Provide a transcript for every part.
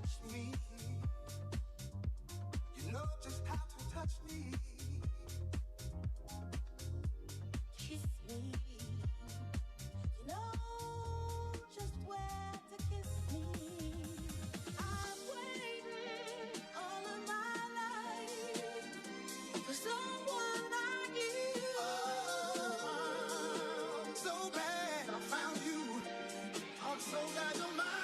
touch me. You know just how to touch me. Kiss me. You know just where to kiss me. I've waited all of my life for someone like you. Oh, so bad I found you. I'm so glad you're mine.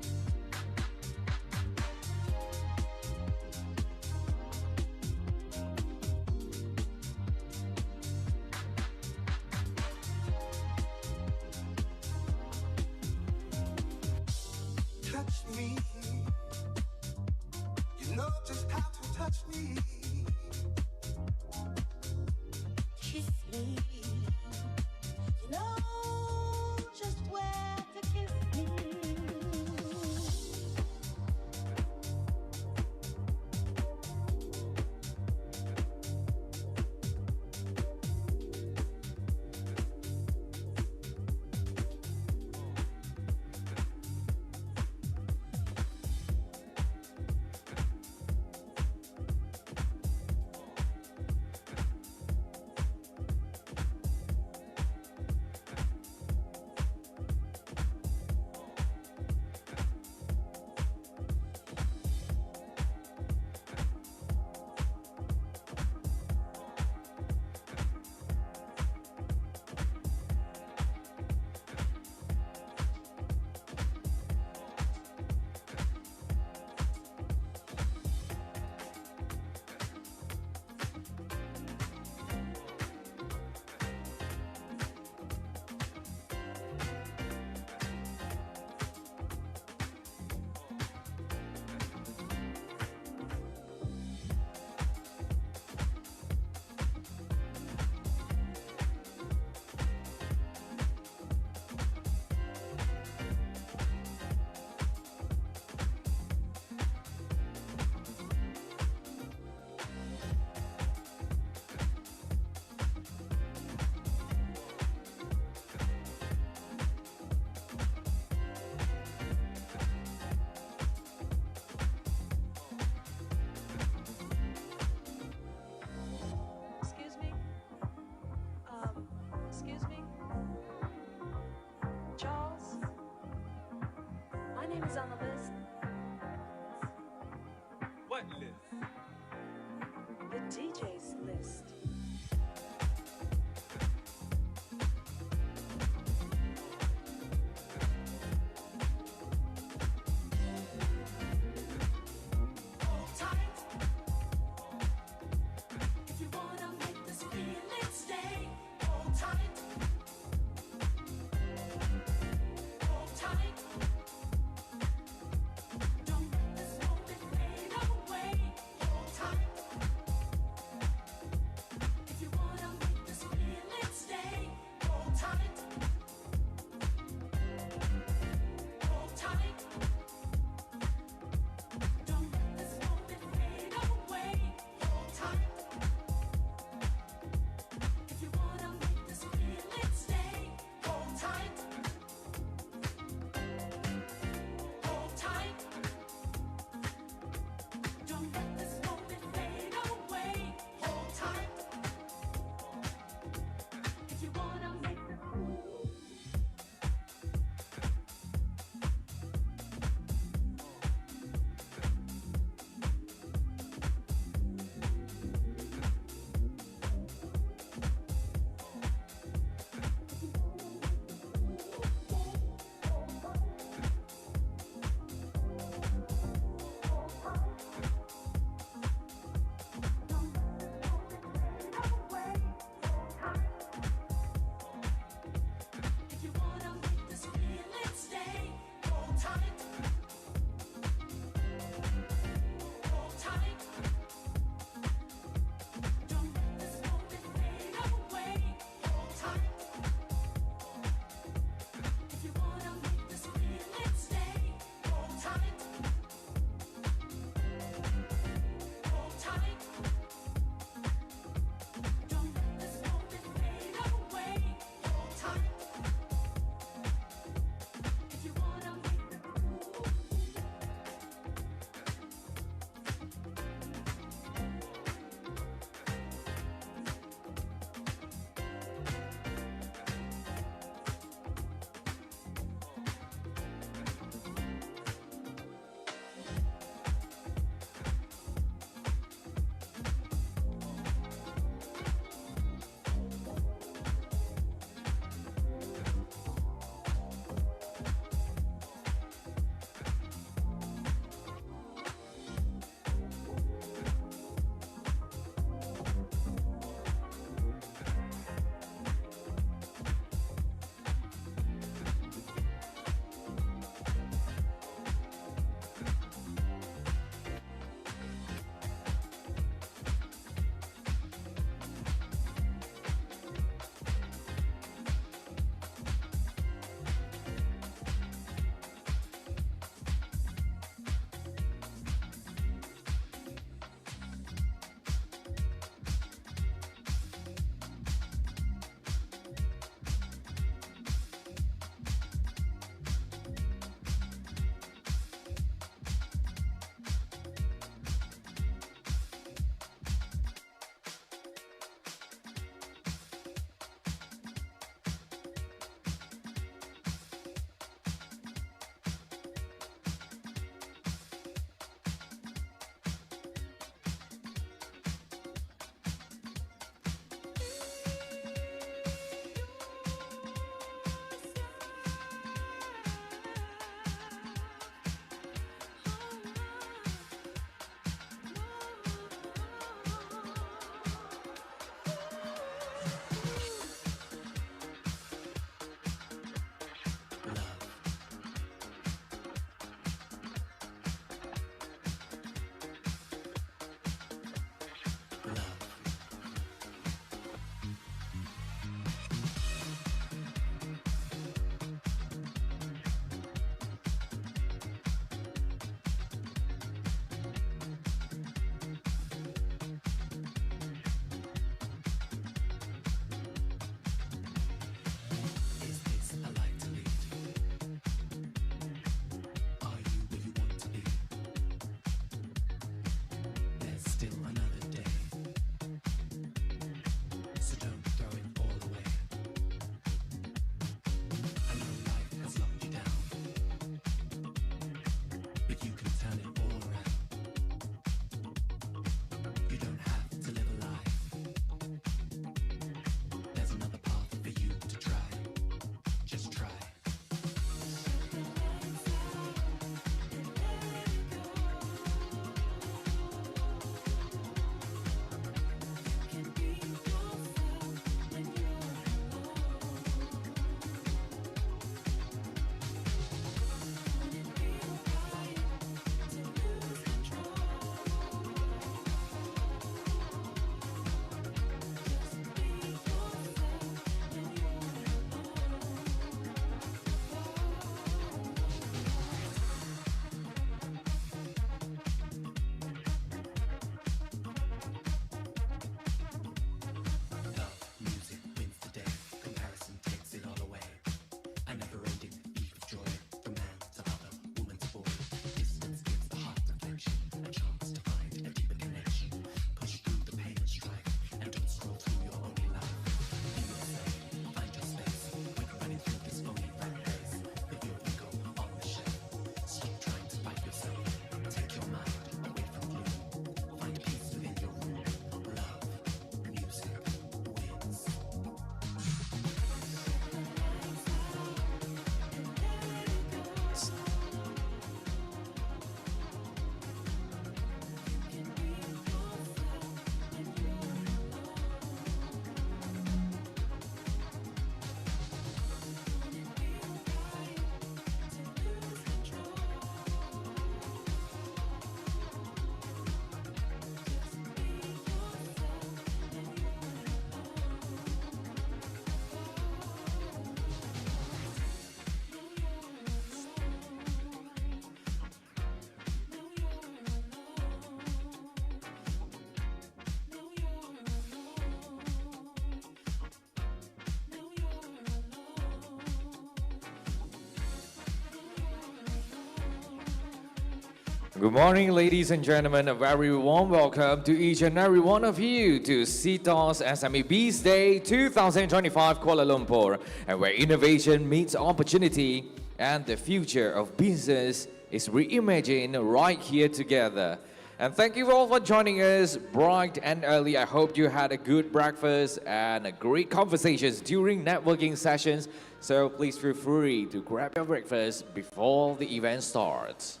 Good morning, ladies and gentlemen. A very warm welcome to each and every one of you to CTOS SME Biz Day 2025 Kuala Lumpur, and where innovation meets opportunity and the future of business is reimagined right here together. And thank you all for joining us bright and early. I hope you had a good breakfast and a great conversations during networking sessions. So please feel free to grab your breakfast before the event starts.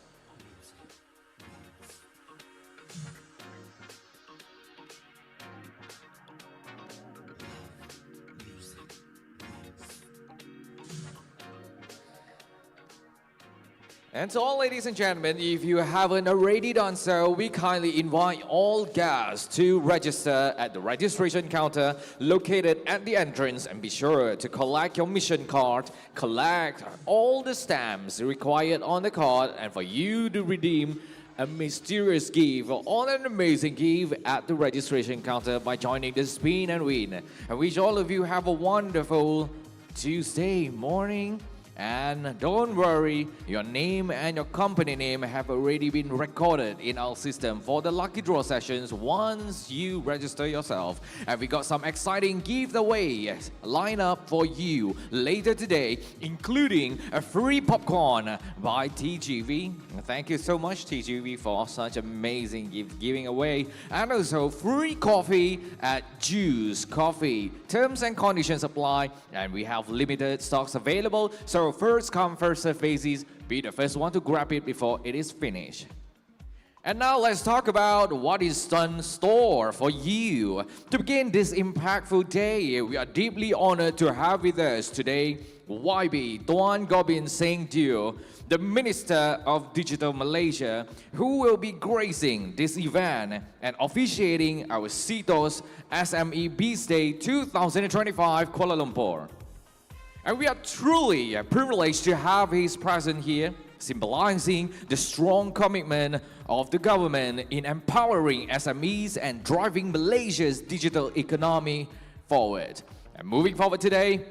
And to all ladies and gentlemen, if you haven't already done so, we kindly invite all guests to register at the registration counter located at the entrance, and be sure to collect your mission card, collect all the stamps required on the card, and for you to redeem a mysterious gift or an amazing gift at the registration counter by joining the Spin and Win. I wish all of you have a wonderful Tuesday morning. And don't worry, your name and your company name have already been recorded in our system for the lucky draw sessions once you register yourself. And we got some exciting giveaways lined up for you later today, including a free popcorn by TGV. Thank you so much, TGV, for such amazing gift giving away. And also free coffee at Juice Coffee. Terms and conditions apply, and we have limited stocks available. So first come, first serve basis. Be the first one to grab it before it is finished. And now let's talk about what is in store for you. To begin this impactful day, we are deeply honored to have with us today YB Tuan Gobind Singh Dio, the Minister of Digital Malaysia, who will be gracing this event and officiating our CTOS SME Biz Day 2025 Kuala Lumpur. And we are truly privileged to have his presence here, symbolizing the strong commitment of the government in empowering SMEs and driving Malaysia's digital economy forward. And moving forward today,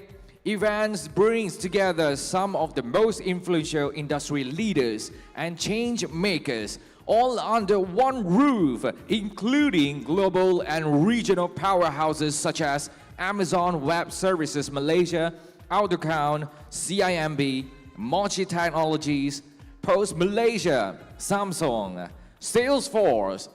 events brings together some of the most influential industry leaders and change makers all under one roof, including global and regional powerhouses such as Amazon Web Services Malaysia, Autocount, CIMB, Mochi Technologies, Pos Malaysia, Samsung, Salesforce,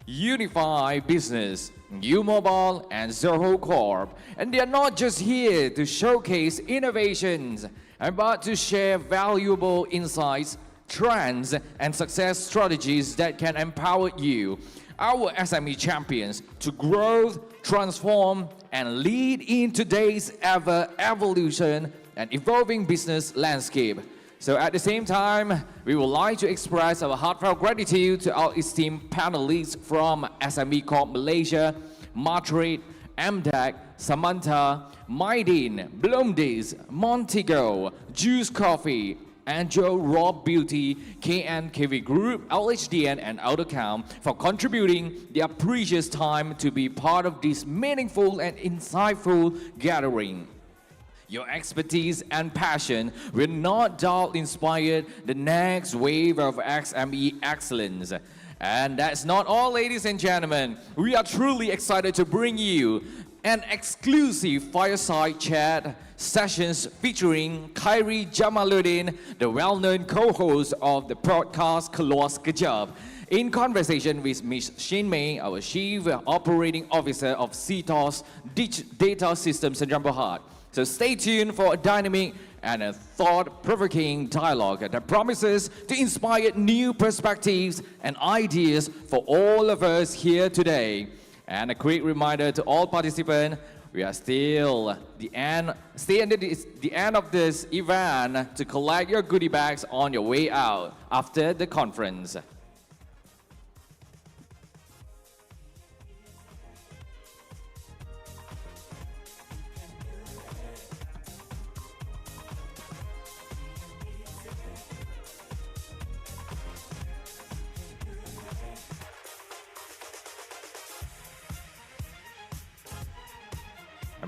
Unifi Business, U-Mobile, and ZOHO Corp. And they are not just here to showcase innovations, but to share valuable insights, trends, and success strategies that can empower you, our SME champions, to grow, transform, and lead in today's evolution and evolving business landscape. So at the same time, we would like to express our heartfelt gratitude to our esteemed panelists from SME Corp Malaysia, Madrid, MDEC, Samantha, Mydin, Bloomdays, Montego, Juice Coffee, Angel Rob Beauty, KNKV Group, LHDN, and Autocount for contributing their precious time to be part of this meaningful and insightful gathering. Your expertise and passion will not doubt inspire the next wave of SME excellence. And that's not all, ladies and gentlemen. We are truly excited to bring you an exclusive fireside chat sessions featuring Khairy Jamaluddin, the well-known co-host of the podcast Keluar Sekejap, in conversation with Ms. Shin Mei, our Chief Operating Officer of CTOS Data Systems in Berhad. So stay tuned for a dynamic and a thought-provoking dialogue that promises to inspire new perspectives and ideas for all of us here today. And a quick reminder to all participants, we are still the end of this event to collect your goodie bags on your way out after the conference.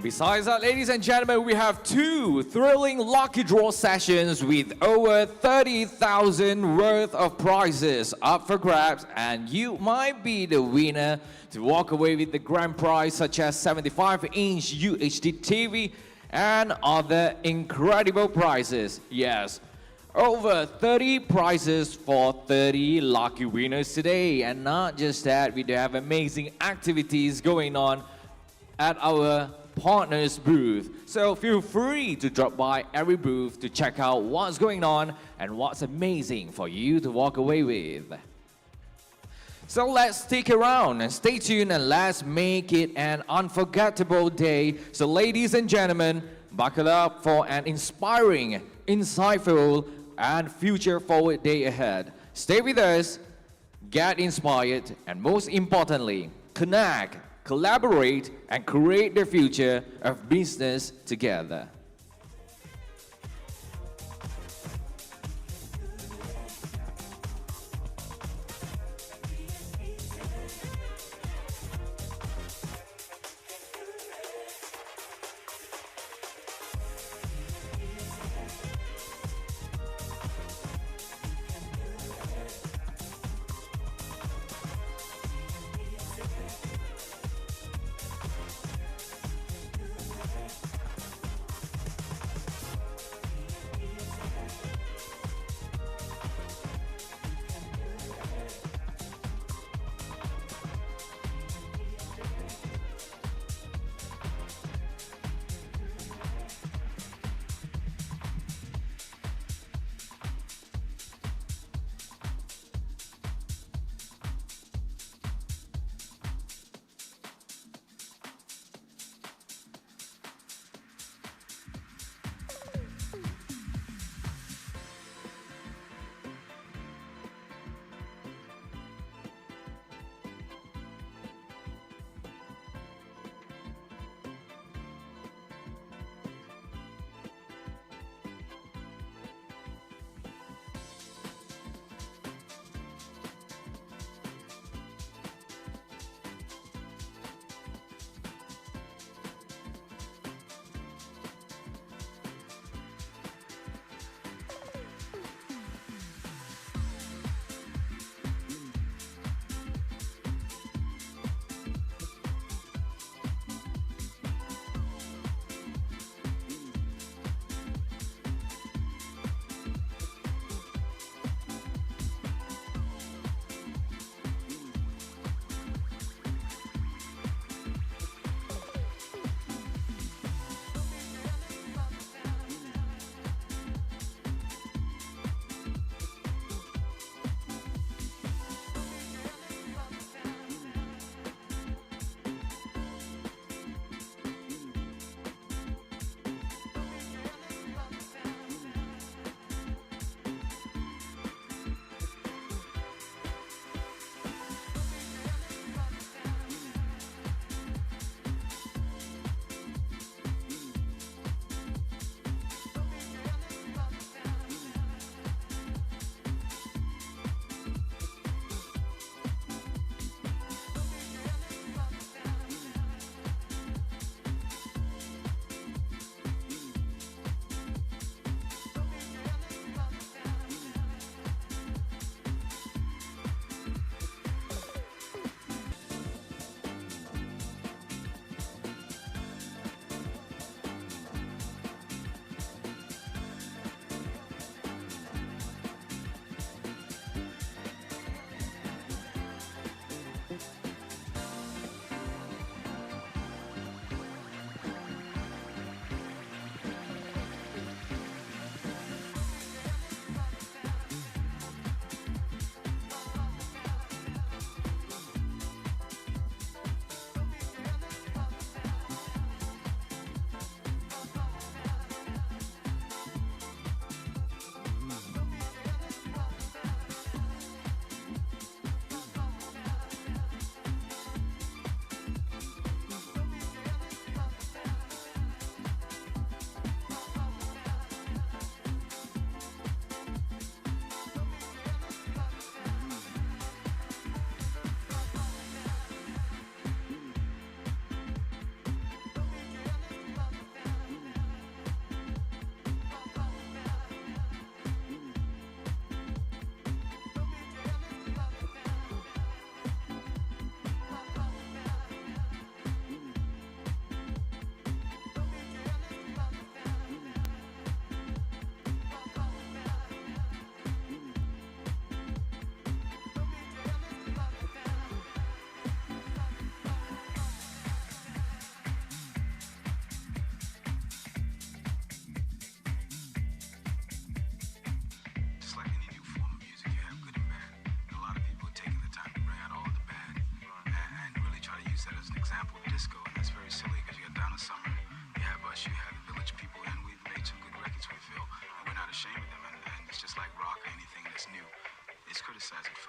Besides that, ladies and gentlemen, we have 2 thrilling lucky draw sessions with over 30,000 worth of prizes up for grabs, and you might be the winner to walk away with the grand prize such as 75-inch UHD TV and other incredible prizes. Yes, over 30 prizes for 30 lucky winners today. And not just that, we do have amazing activities going on at our partners booth. So feel free to drop by every booth to check out what's going on and what's amazing for you to walk away with. So let's stick around and stay tuned, and let's make it an unforgettable day. So ladies and gentlemen, buckle up for an inspiring, insightful, and future-forward day ahead. Stay with us, get inspired, and most importantly, connect, collaborate, and create the future of business together.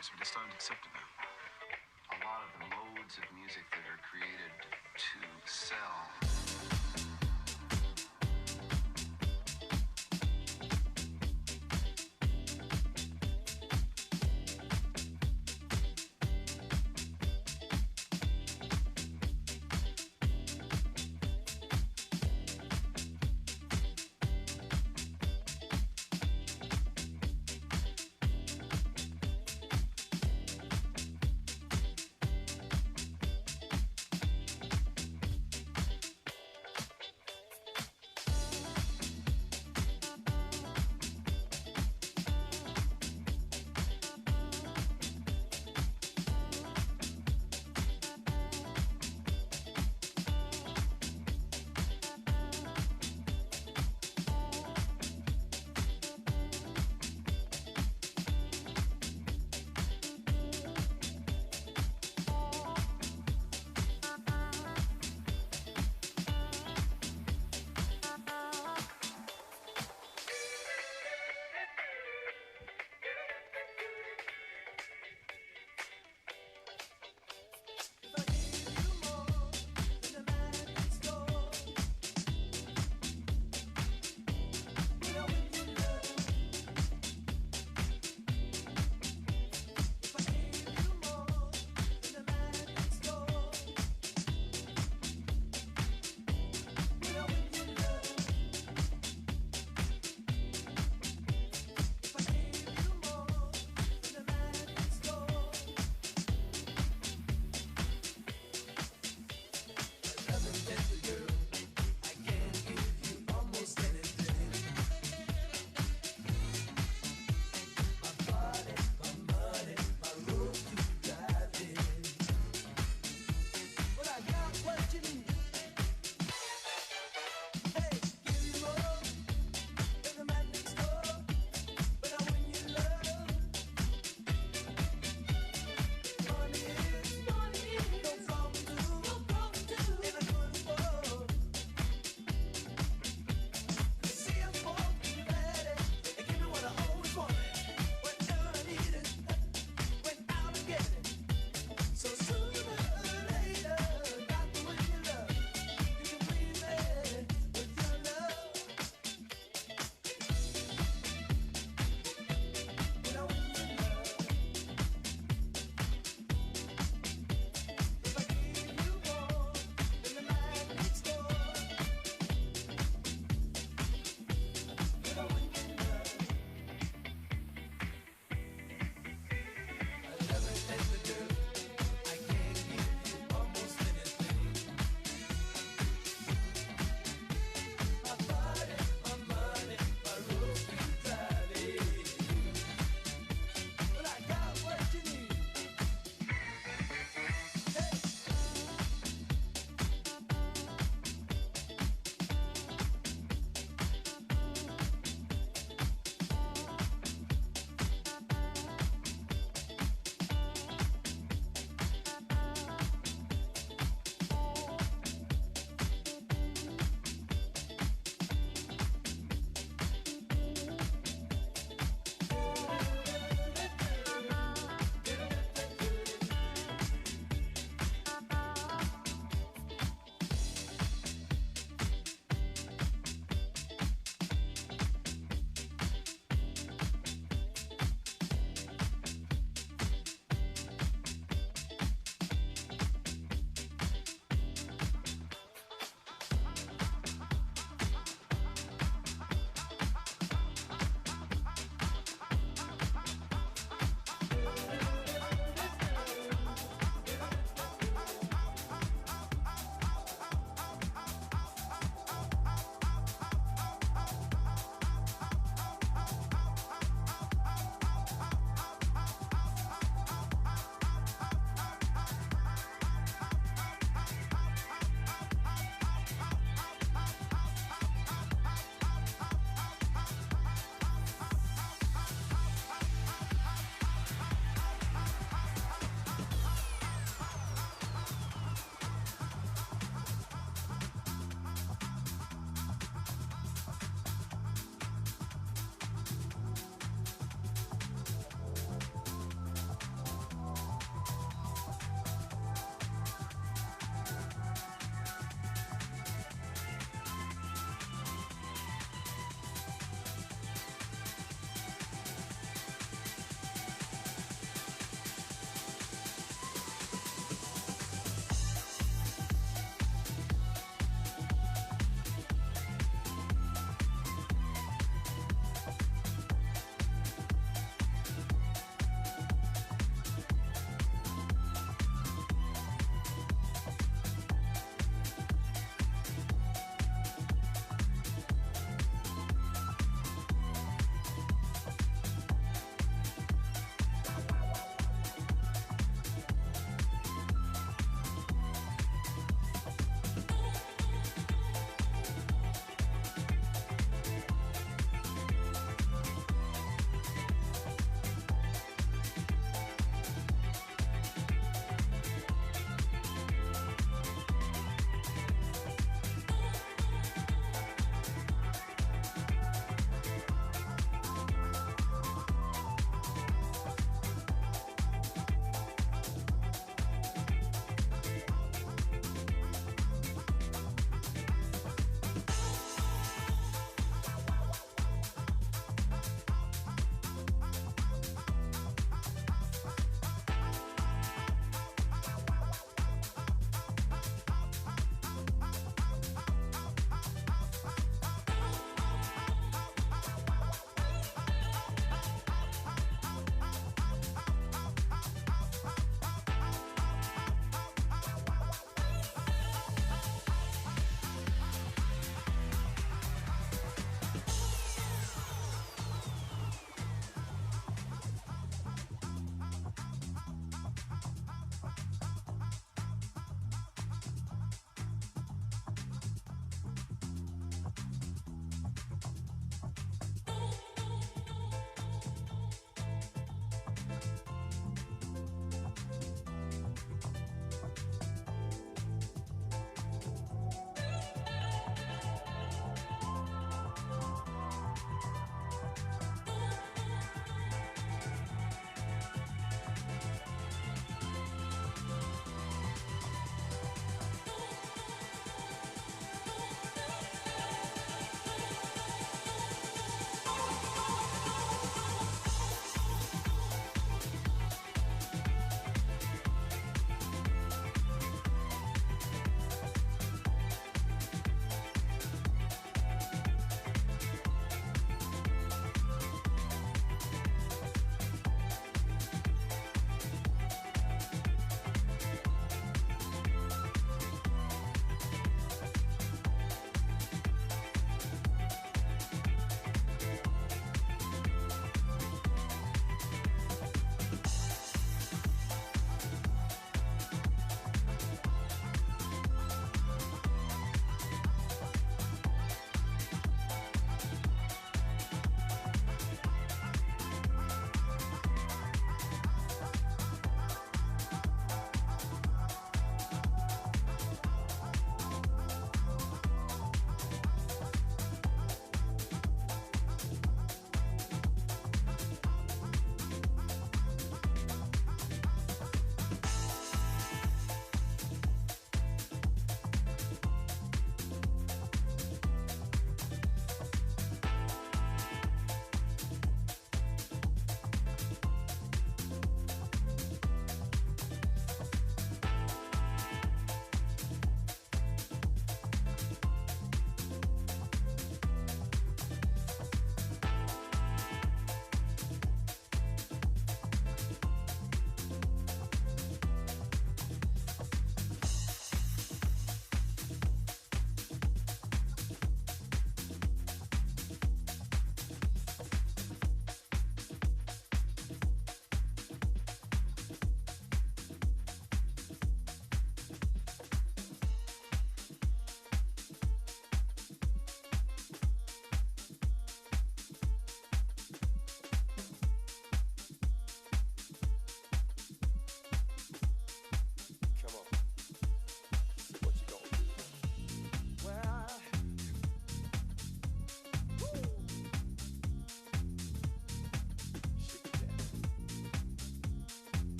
E-Invoice. We just don't accept it now. A lot of the modes of music that are created to sell.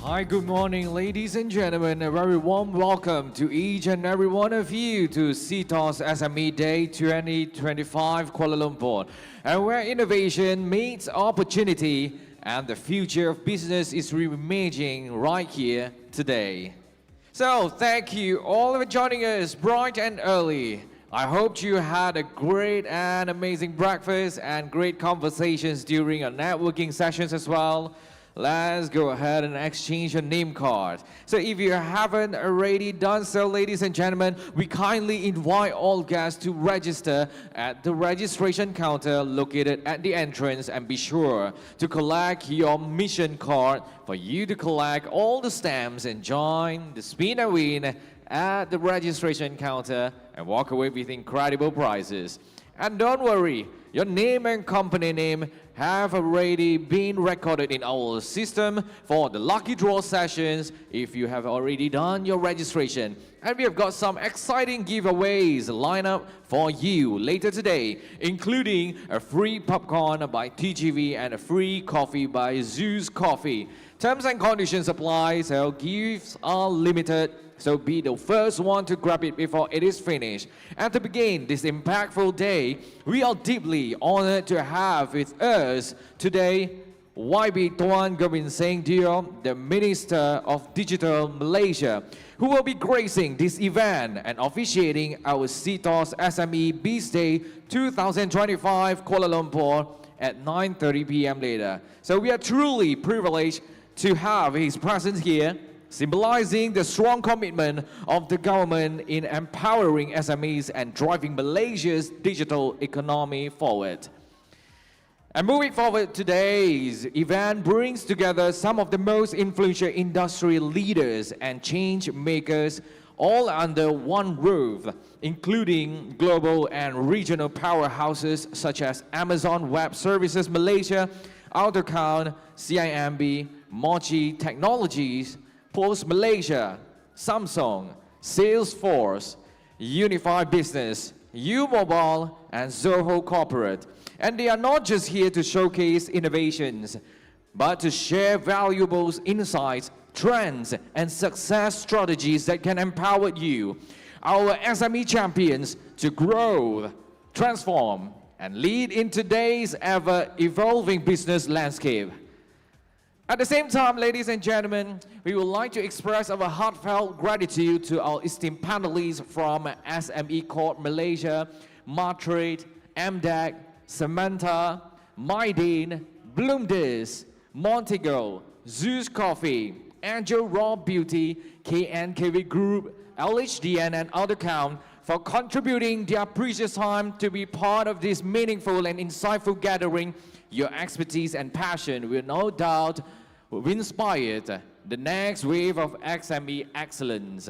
Hi, good morning, ladies and gentlemen. A very warm welcome to each and every one of you to CTOS SME Day 2025 Kuala Lumpur, and where innovation meets opportunity and the future of business is reimagining right here today. So, thank you all for joining us bright and early. I hope you had a great and amazing breakfast and great conversations during our networking sessions as well. Let's go ahead and exchange your name card. So if you haven't already done so, ladies and gentlemen, we kindly invite all guests to register at the registration counter located at the entrance, and be sure to collect your mission card for you to collect all the stamps and join the spin and win at the registration counter and walk away with incredible prizes. And don't worry, your name and company name have already been recorded in our system for the lucky draw sessions if you have already done your registration. And we have got some exciting giveaways lined up for you later today, including a free popcorn by TGV and a free coffee by Zeus Coffee. Terms and conditions apply, so gifts are limited. So be the first one to grab it before it is finished. And to begin this impactful day, we are deeply honored to have with us today YB Tuan Gobind the Minister of Digital Malaysia, who will be gracing this event and officiating our CTOS SME Biz Day 2025 Kuala Lumpur at 9:30 p.m. later. So we are truly privileged to have his presence here, symbolizing the strong commitment of the government in empowering SMEs and driving Malaysia's digital economy forward. And moving forward, today's event brings together some of the most influential industry leaders and change makers all under one roof, including global and regional powerhouses such as Amazon Web Services Malaysia, Autocount, CIMB, Mochi Technologies, Pos Malaysia, Samsung, Salesforce, Unifi Business, U-Mobile, and ZOHO Corporate. And they are not just here to showcase innovations, but to share valuable insights, trends, and success strategies that can empower you, our SME champions, to grow, transform, and lead in today's ever-evolving business landscape. At the same time, ladies and gentlemen, we would like to express our heartfelt gratitude to our esteemed panelists from SME Corp Malaysia, Matrade, MDEC, Samantha, Mydin, Bloomdis, Montego, Zeus Coffee, Angel Raw Beauty, KNKV Group, LHDN, and Autocount for contributing their precious time to be part of this meaningful and insightful gathering. Your expertise and passion will no doubt inspire the next wave of SME excellence.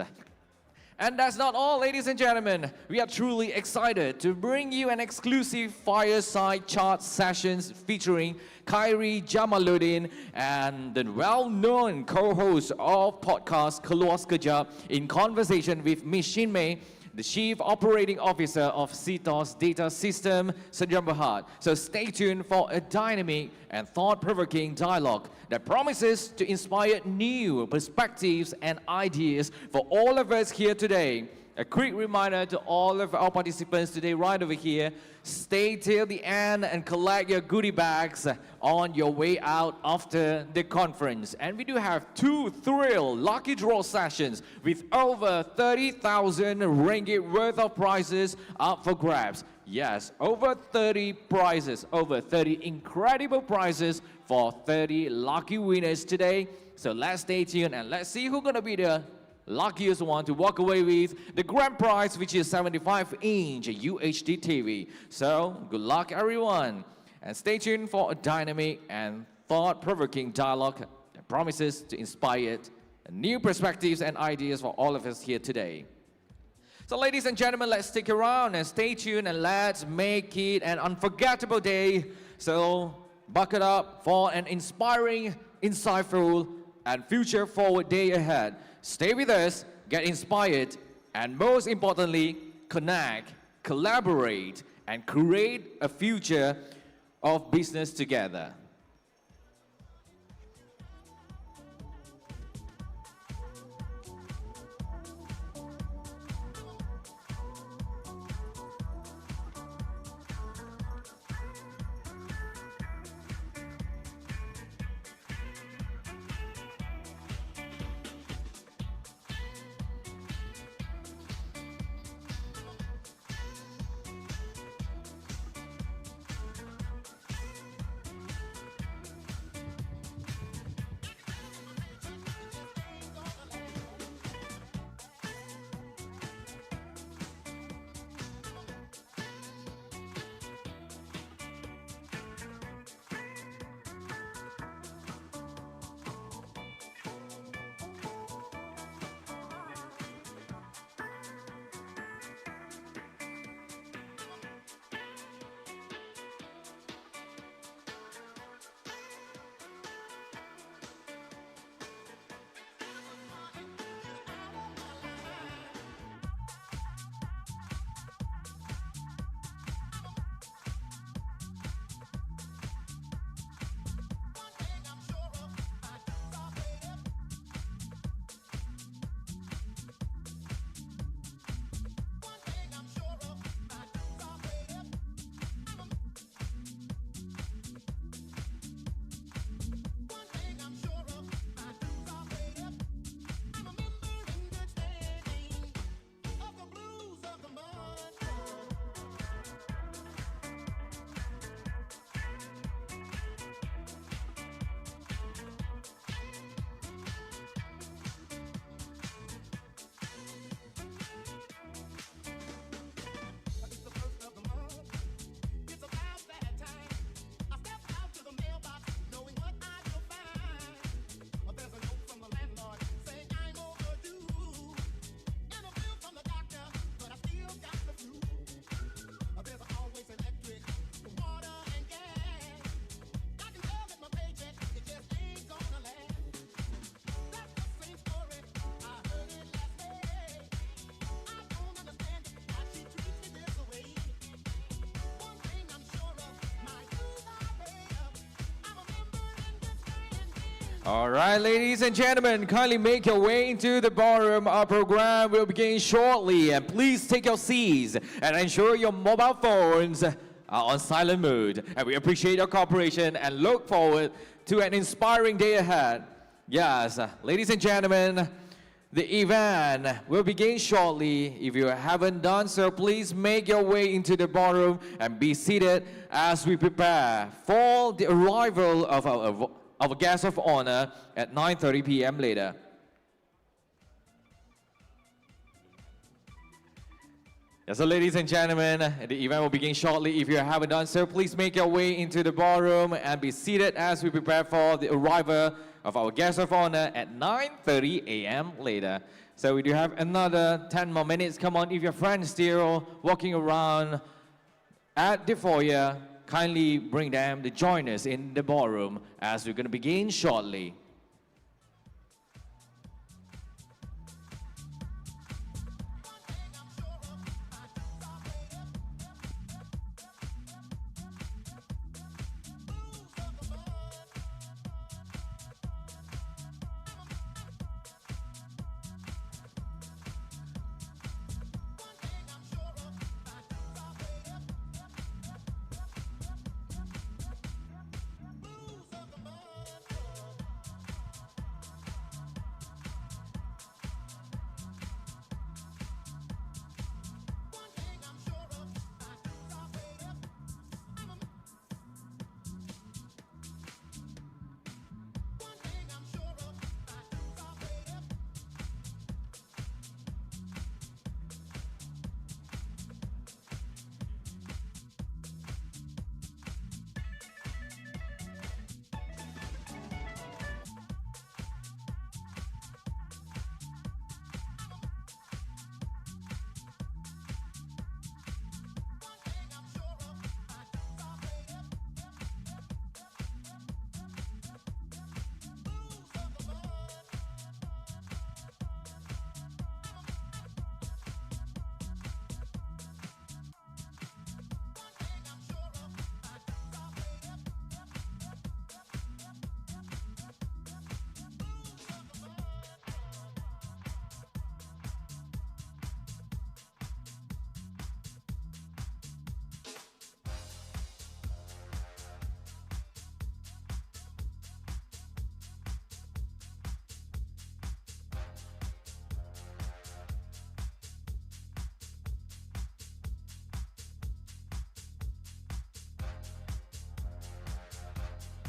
And that's not all, ladies and gentlemen. We are truly excited to bring you an exclusive fireside chat sessions featuring Khairy, Jamaluddin, and the well-known co-host of podcast Keluar Sekejap in conversation with Miss Shin Mei, the Chief Operating Officer of CTOS Data System, Sdn Bhd. So stay tuned for a dynamic and thought-provoking dialogue that promises to inspire new perspectives and ideas for all of us here today. A quick reminder to all of our participants today right over here, stay till the end and collect your goodie bags on your way out after the conference. And we do have two thrill lucky draw sessions with over 30,000 ringgit worth of prizes up for grabs. Yes, over 30 prizes, over 30 incredible prizes for 30 lucky winners today. So let's stay tuned and let's see who's gonna be the luckiest one to walk away with the grand prize, which is 75-inch UHD TV. So good luck, everyone, and stay tuned for a dynamic and thought-provoking dialogue that promises to inspire new perspectives and ideas for all of us here today. So ladies and gentlemen, let's stick around and stay tuned and let's make it an unforgettable day. So buckle up for an inspiring, insightful, and future-forward day ahead. Stay with us, get inspired, and most importantly, connect, collaborate, and create a future of business together. All right, ladies and gentlemen, kindly make your way into the ballroom. Our program will begin shortly, and please take your seats and ensure your mobile phones are on silent mode. And we appreciate your cooperation and look forward to an inspiring day ahead. Yes, ladies and gentlemen, the event will begin shortly. If you haven't done so, please make your way into the ballroom and be seated as we prepare for the arrival of our guest of honor at 9:30 p.m. later. Yes, so ladies and gentlemen, the event will begin shortly. If you haven't done so, please make your way into the ballroom and be seated as we prepare for the arrival of our guest of honor at 9:30 a.m. later. So we do have another 10 more minutes. Come on, if your friends still walking around at the foyer, kindly bring them to join us in the ballroom as we're going to begin shortly.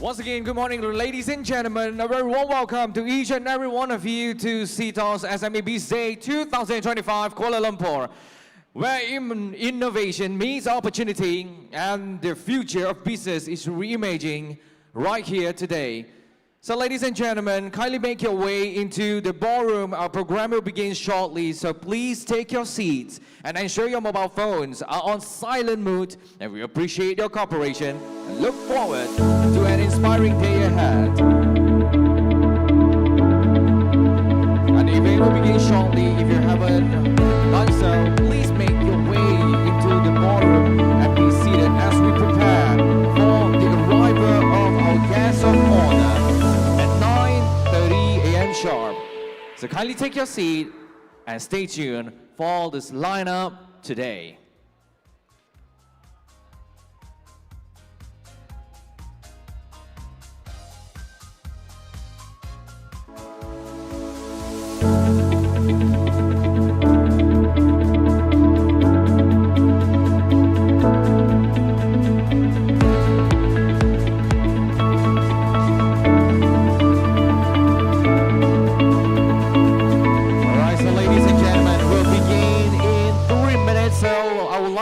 Once again, good morning, ladies and gentlemen. A very warm welcome to each and every one of you to CTOS SME Biz Day 2025 Kuala Lumpur, where innovation meets opportunity and the future of business is reimagining right here today. So ladies and gentlemen, kindly make your way into the ballroom. Our program will begin shortly, so please take your seats and ensure your mobile phones are on silent mode, and we appreciate your cooperation and look forward to an inspiring day ahead. And the event will begin shortly. If you haven't done so, please make your way into the ballroom and be seated as we prepare for the arrival of our guest of honor at 9:30 a.m. sharp. So kindly take your seat and stay tuned for this lineup today.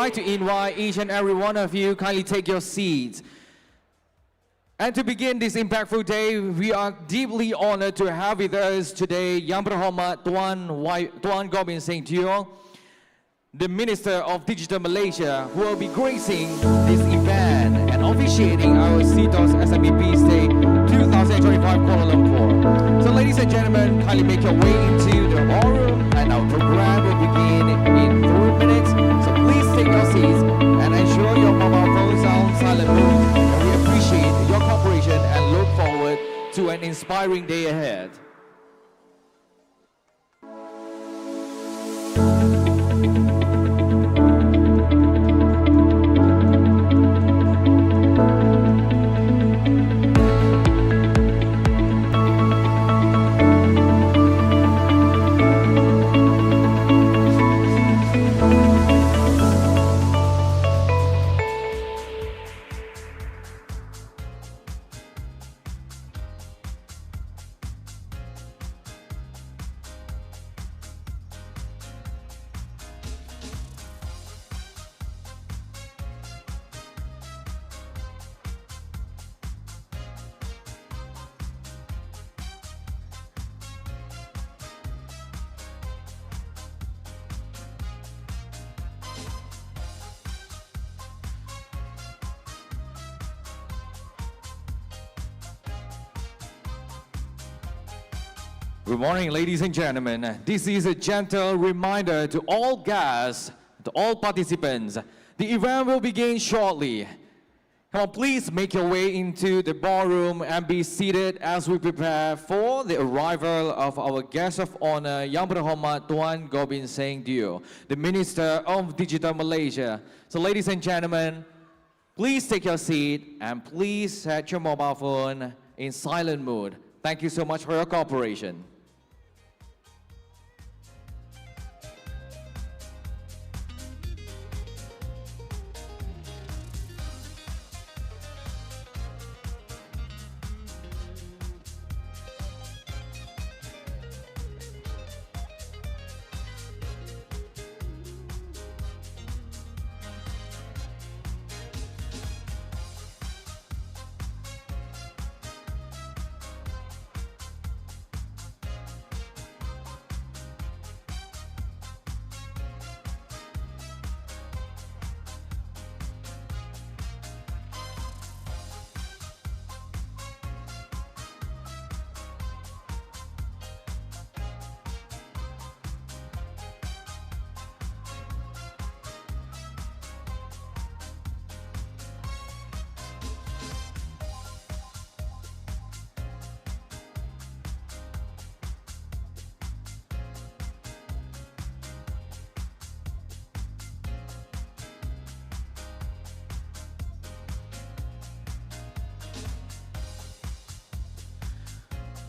To invite each and every one of you, kindly take your seats. And to begin this impactful day, we are deeply honored to have with us today Dr.Mohamad, Tuan Gobind Cheo, the Minister of Digital Malaysia, who will be gracing this event and officiating our CTOS SME Biz Day 2025 Kuala Lumpur. So ladies and gentlemen, kindly make your way into the ballroom and our program will begin in 3 minutes. So please take your seats and ensure your mobile phones are on silent mode. And we appreciate your cooperation and look forward to an inspiring inspiring day ahead. Good morning, ladies and gentlemen. This is a gentle reminder to all guests, to all participants. The event will begin shortly. Come on, please make your way into the ballroom and be seated as we prepare for the arrival of our guest of honor, Dr.Mohamad Tuan Gobind Seng Dio, the Minister of Digital Malaysia. So ladies and gentlemen, please take your seat and please set your mobile phone in silent mode. Thank you so much for your cooperation.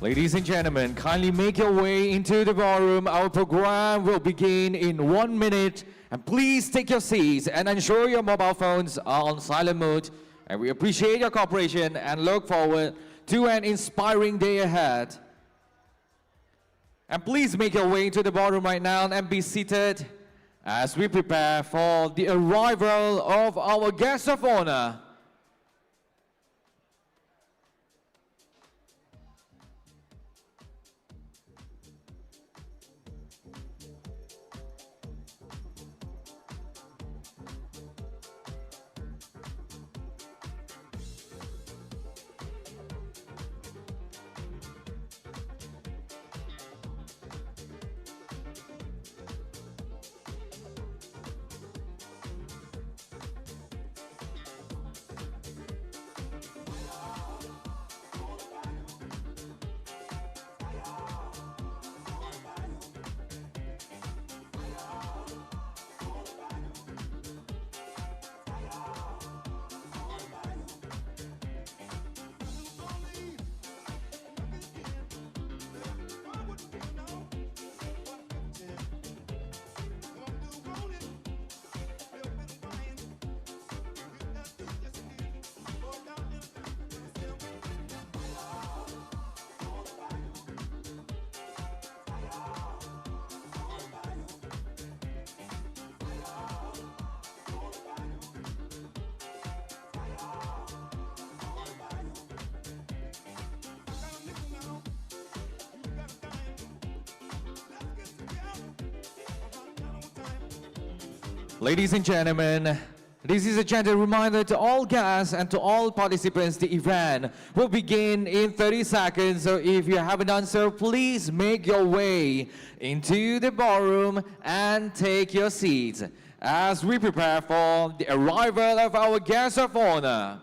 Ladies and gentlemen, kindly make your way into the ballroom. Our program will begin in 1 minute. And please take your seats and ensure your mobile phones are on silent mode. And we appreciate your cooperation and look forward to an inspiring day ahead. And please make your way into the ballroom right now and be seated as we prepare for the arrival of our guest of honor. Ladies and gentlemen, this is a gentle reminder to all guests and to all participants. The event will begin in 30 seconds. So if you haven't done so, please make your way into the ballroom and take your seats as we prepare for the arrival of our guest of honor.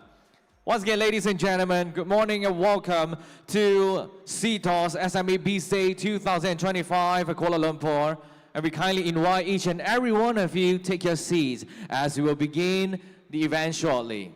Once again, ladies and gentlemen, good morning and welcome to CTOS SME Biz Day 2025 at Kuala Lumpur. And we kindly invite each and every one of you to take your seats as we will begin the event shortly.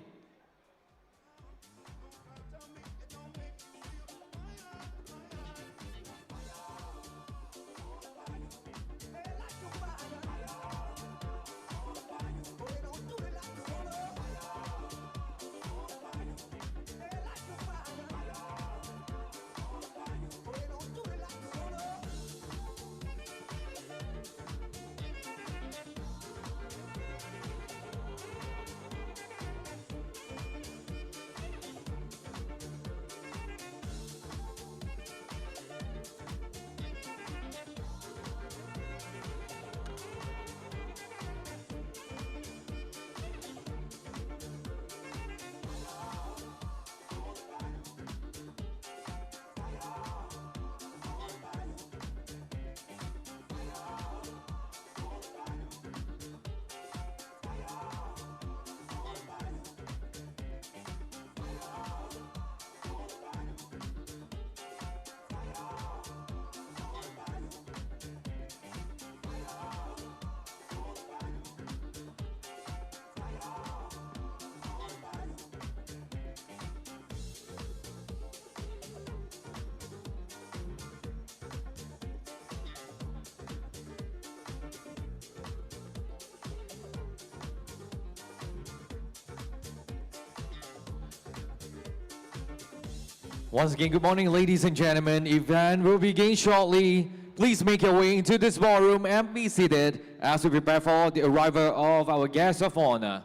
Once again, good morning, ladies and gentlemen. Event will begin shortly. Please make your way into this ballroom and be seated as we prepare for the arrival of our guests of honor.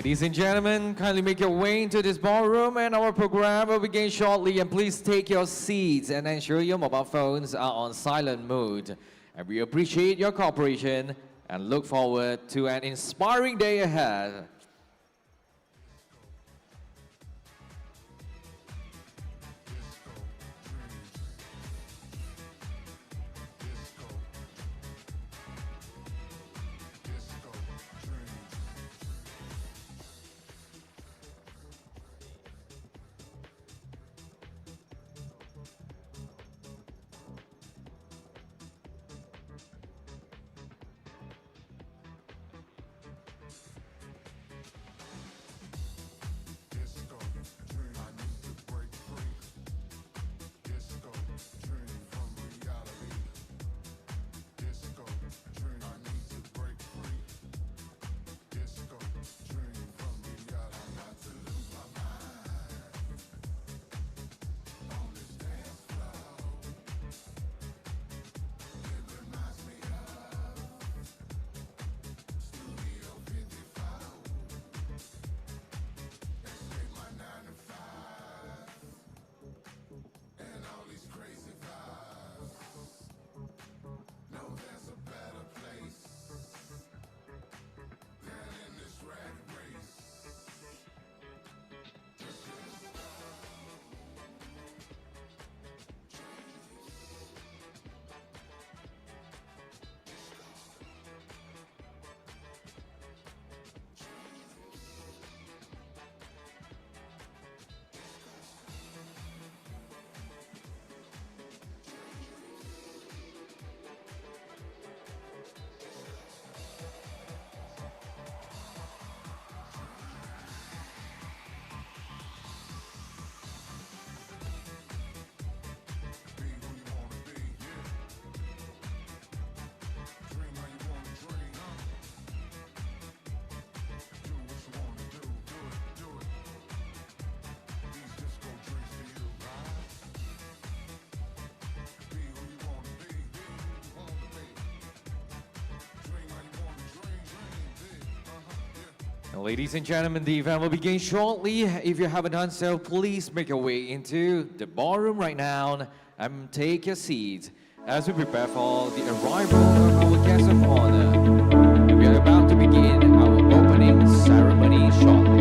Ladies and gentlemen, kindly make your way into this ballroom and our program will begin shortly, and please take your seats and ensure your mobile phones are on silent mode. And we appreciate your cooperation and look forward to an inspiring day ahead. Ladies and gentlemen, the event will begin shortly. If you haven't done so, please make your way into the ballroom right now and take your seats as we prepare for the arrival of our guest of honor. We are about to begin our opening ceremony shortly.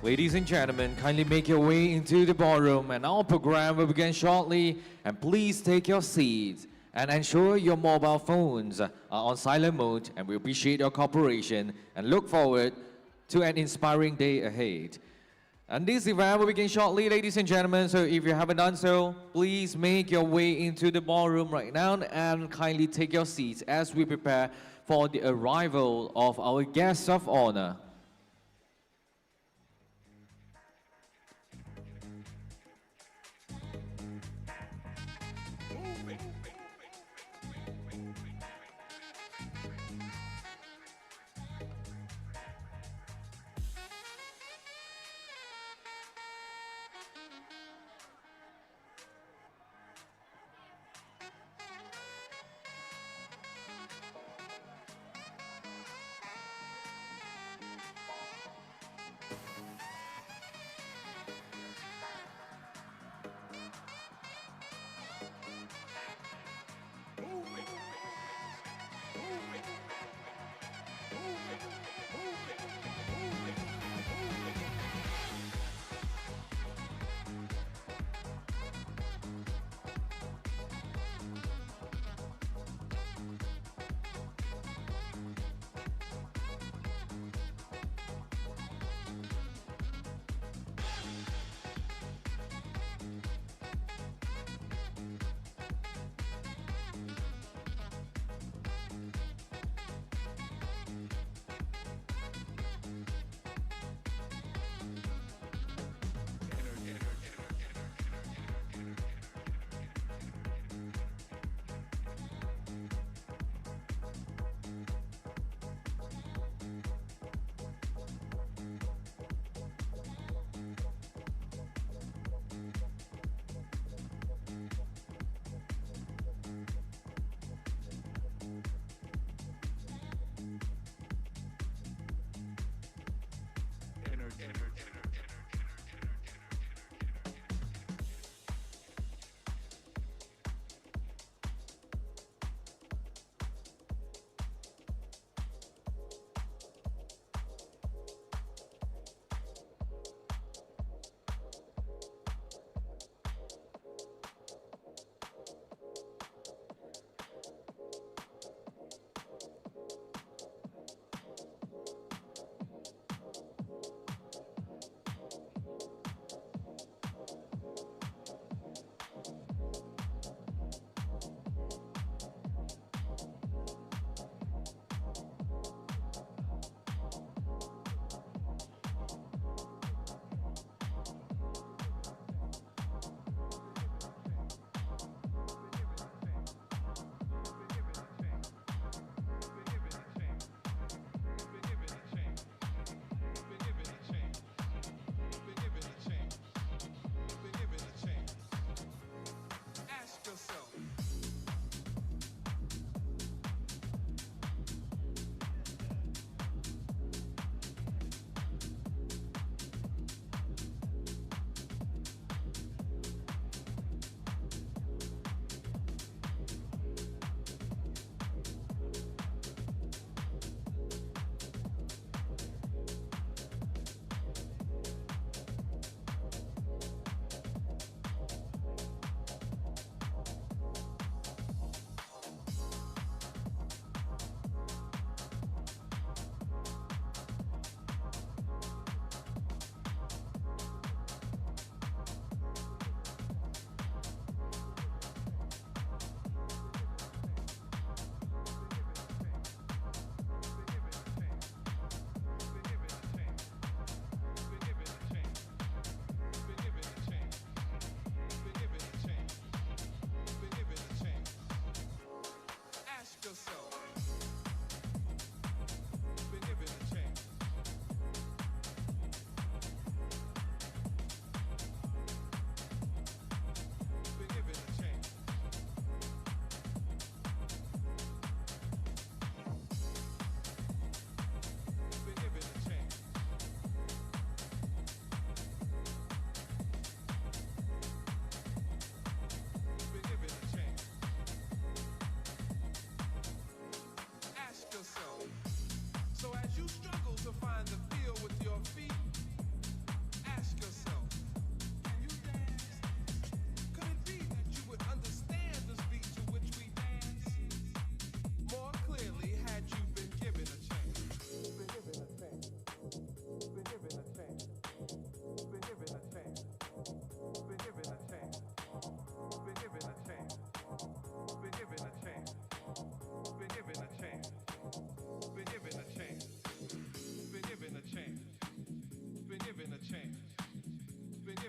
Ladies and gentlemen, kindly make your way into the ballroom and our program will begin shortly. And please take your seats and ensure your mobile phones are on silent mode, and we appreciate your cooperation and look forward to an inspiring day ahead. And this event will begin shortly, ladies and gentlemen, so if you haven't done so, please make your way into the ballroom right now and kindly take your seats as we prepare for the arrival of our guests of honor.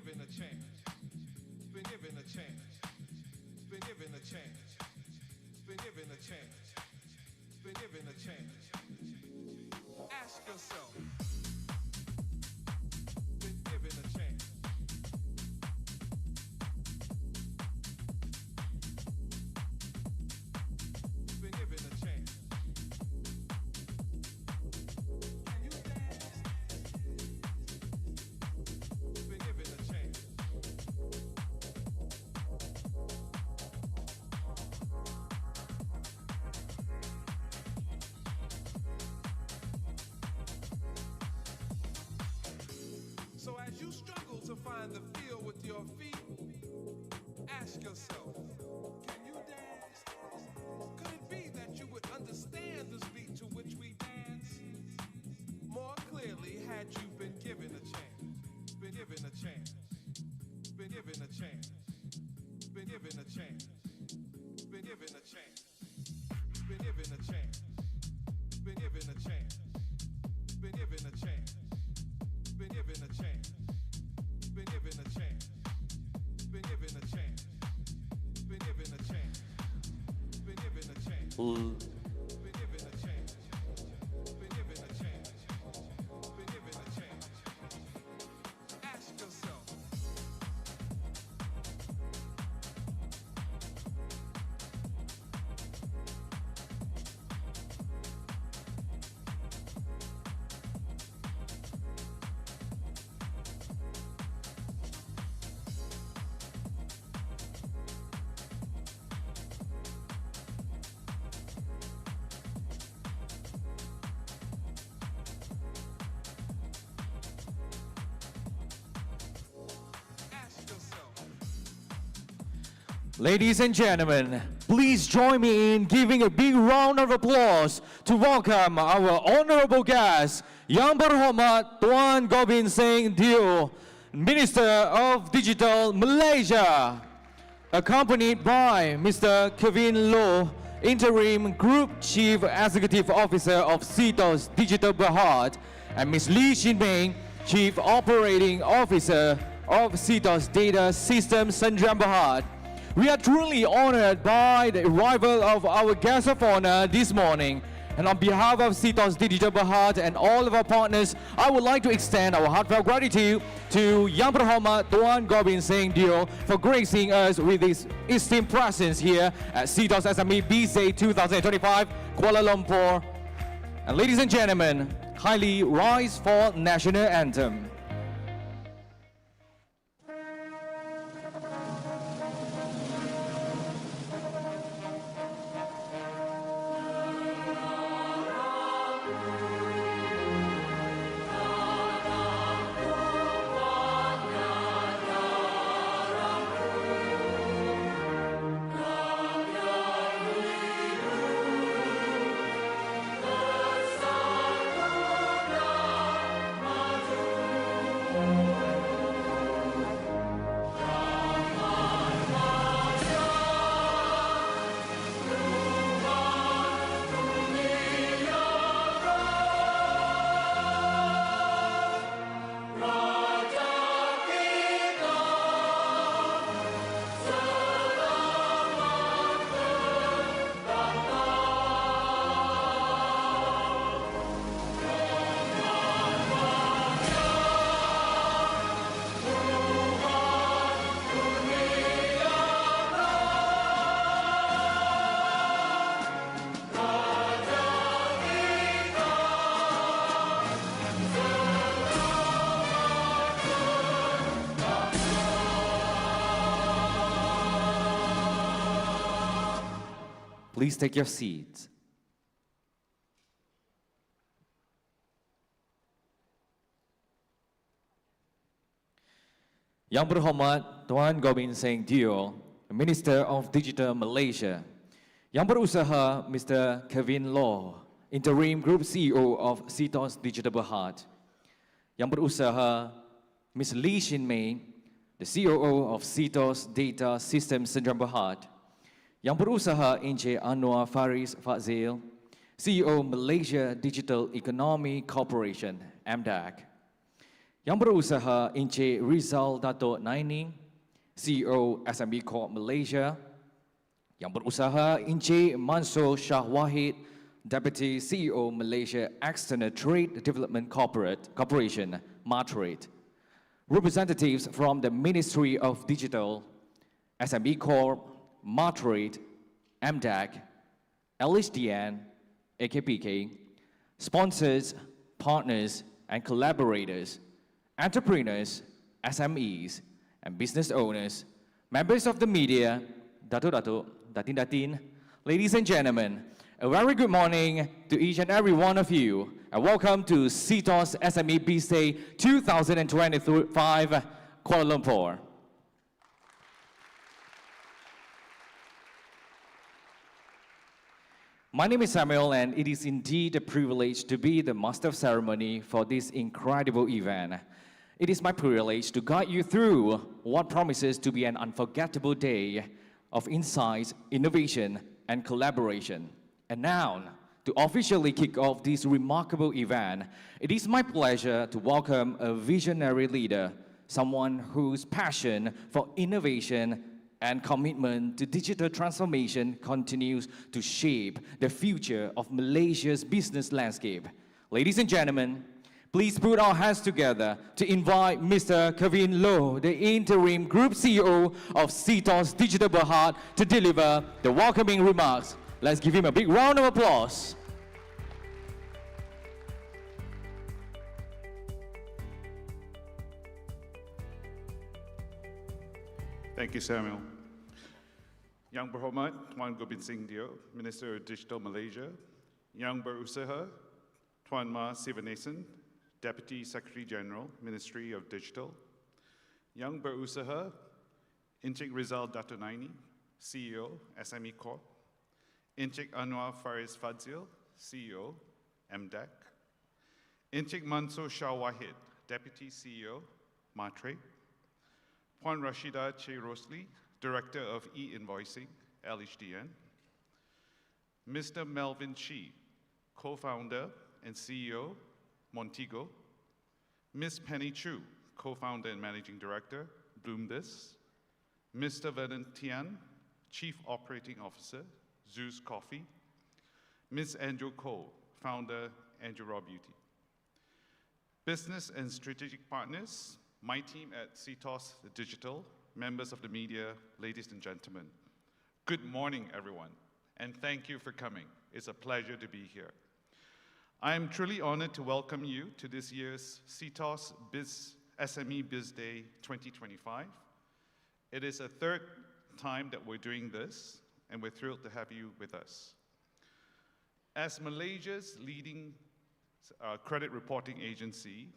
given a chance. Been given a chance. Been given a chance. Been given a chance. Been given a chance. Ask yourself. Been given a chance. Been given a chance. Can you dance? Been given a chance. So as you struggle to find the feel with your feet, ask yourself, can you dance? Could it be that you would understand the beat to which we dance more clearly had you been given a chance? Been given a chance. Been given a chance. Been given a chance. Been given a chance. Been given a chance. Been given a chance. Been given a chance. Been given a chance. Been given a chance. Been given a chance. Been given a chance. Been given a chance. Been given a chance. Been given a chance. Been given a chance. Ask yourself. Ask yourself. Ladies and gentlemen, please join me in giving a big round of applause to welcome our honorable guest, Dr.Mohamad Tuan Gobind Singh Dio, Minister of Digital Malaysia, accompanied by Mr. Kevin Loh, Interim Group Chief Executive Officer of CTOS Digital Berhad, and Ms. Lee Shin Meng, Chief Operating Officer of CTOS Data Systems Sdn Berhad. We are truly honored by the arrival of our guest of honor this morning. And on behalf of CTOS Digital Berhad and all of our partners, I would like to extend our heartfelt gratitude to Dr.Mohamad Tuan Gobind Singh Dio for gracing us with his esteemed presence here at CTOS SME Biz 2025, Kuala Lumpur. And ladies and gentlemen, kindly rise for National Anthem. Please take your seats. Dr.Mohamad Tuan Gobind Singh Dio, Minister of Digital Malaysia. Yang berusaha Mr. Kevin Loh, Interim Group CEO of CTOS Digital Berhad. Yang berusaha Ms. Lee Shin Mei, the COO of CTOS Data Systems Sdn Berhad. Yang berusaha Encik Anwar Faris Fazil, CEO Malaysia Digital Economy Corporation, MDAC. Yang berusaha Encik Rizal Dato' Naini, CEO SMB Corp Malaysia. Yang berusaha Encik Mansur Shah Wahid, Deputy CEO Malaysia External Trade Development Corporation, Matrade. Representatives from the Ministry of Digital, SMB Corp, Matrade, MDAC, LHDN, AKPK, sponsors, partners, and collaborators, entrepreneurs, SMEs, and business owners, members of the media, Dato-Dato, Datin-Datin, ladies and gentlemen, a very good morning to each and every one of you, and welcome to CTOS SME Biz Day 2025, Kuala Lumpur. My name is Samuel, and it is indeed a privilege to be the master of ceremony for this incredible event. It is my privilege to guide you through what promises to be an unforgettable day of insights, innovation, and collaboration. And now, to officially kick off this remarkable event, it is my pleasure to welcome a visionary leader, someone whose passion for innovation and commitment to digital transformation continues to shape the future of Malaysia's business landscape. Ladies and gentlemen, please put our hands together to invite Mr. Kevin Loh, the interim Group CEO of CTOS Digital Berhad, to deliver the welcoming remarks. Let's give him a big round of applause. Thank you, Samuel. Yang Berhormat Tuan Gobind Minister of Digital Malaysia. Yang Berusaha Tuan Ma Sivanesan, Deputy Secretary General, Ministry of Digital. Yang Berusaha Encik Rizal Dato' Naini, CEO, SME Corp. Encik Anwar Faris Fadzil, CEO, MDAC. Encik Mansur Shah Wahid, Deputy CEO, Matrade. Puan Rashida Che Rosli, Director of E-Invoicing, LHDN. Mr. Melvin Chi, Co-founder and CEO, Montego. Ms. Penny Chu, Co-founder and Managing Director, Bloombiz. Mr. Vernon Tian, Chief Operating Officer, Zeus Coffee. Ms. Andrew Khoo, Founder, Andrew Raw Beauty. Business and strategic partners, my team at CTOS Digital, members of the media, ladies and gentlemen. Good morning, everyone, and thank you for coming. It's a pleasure to be here. I am truly honored to welcome you to this year's CTOS SME Biz Day 2025. It is a third time that we're doing this, and we're thrilled to have you with us. As Malaysia's leading credit reporting agency,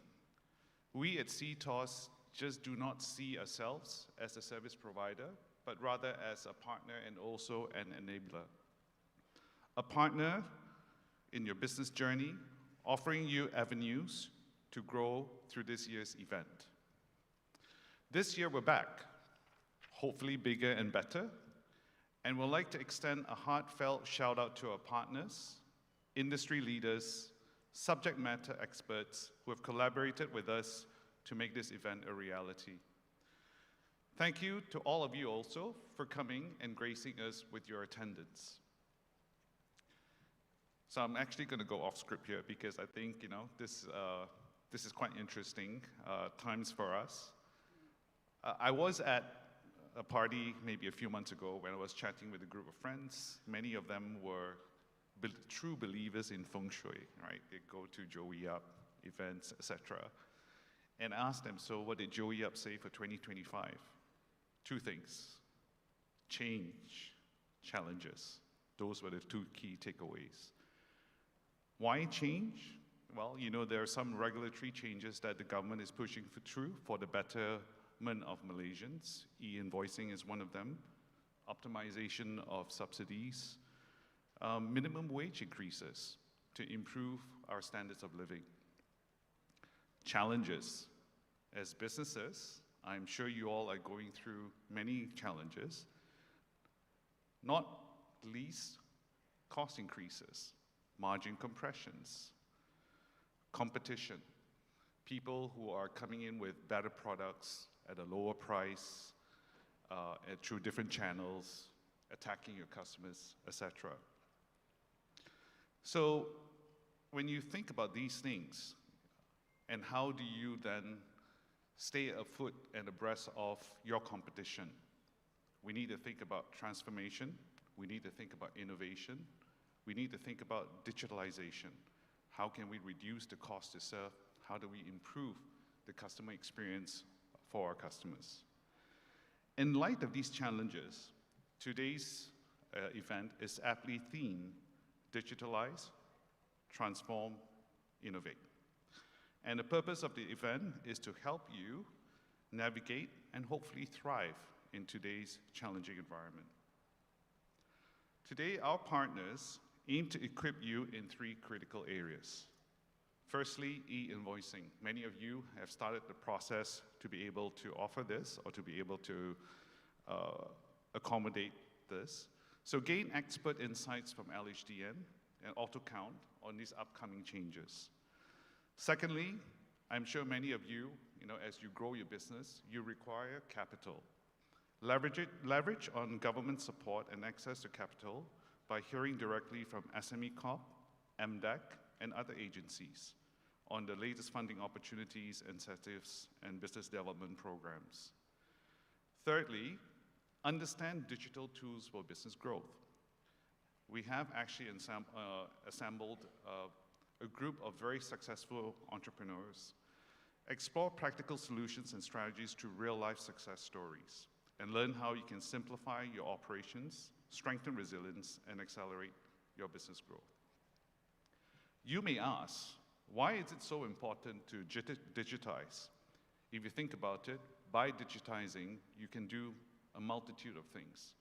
we at CTOS just do not see ourselves as a service provider, but rather as a partner and also an enabler. A partner in your business journey, offering you avenues to grow through this year's event. This year we're back, hopefully bigger and better, and we'd like to extend a heartfelt shout out to our partners, industry leaders, subject matter experts who have collaborated with us to make this event a reality. Thank you to all of you also for coming and gracing us with your attendance. So I'm actually going to go off script here because I think, this is quite interesting times for us. I was at a party maybe a few months ago when I was chatting with a group of friends. Many of them were true believers in feng shui, right? They go to Joey Up events, etc. And asked them, so what did Joey Up say for 2025? Two things: change, challenges. Those were the two key takeaways. Why change? Well, there are some regulatory changes that the government is pushing through for the betterment of Malaysians. E-invoicing is one of them. Optimization of subsidies. Minimum wage increases to improve our standards of living. Challenges. As businesses, I'm sure you all are going through many challenges, not least cost increases, margin compressions, competition, people who are coming in with better products at a lower price, and through different channels, attacking your customers, etc. So when you think about these things, and how do you then stay afoot and abreast of your competition, we need to think about transformation, we need to think about innovation, we need to think about digitalization. How can we reduce the cost to serve? How do we improve the customer experience for our customers? In light of these challenges, today's event is aptly themed, Digitalize, Transform, Innovate. And the purpose of the event is to help you navigate and hopefully thrive in today's challenging environment. Today, our partners aim to equip you in 3 critical areas. Firstly, e-invoicing. Many of you have started the process to be able to offer this or to be able to accommodate this. So gain expert insights from LHDN and auto-count on these upcoming changes. Secondly, I'm sure many of you, as you grow your business, you require capital. Leverage on government support and access to capital by hearing directly from SME Corp, MDEC, and other agencies on the latest funding opportunities, incentives, and business development programs. Thirdly, understand digital tools for business growth. We have actually assembled a group of very successful entrepreneurs. Explore practical solutions and strategies to real-life success stories, and learn how you can simplify your operations, strengthen resilience, and accelerate your business growth. You may ask, why is it so important to digitize? If you think about it, by digitizing, you can do a multitude of things.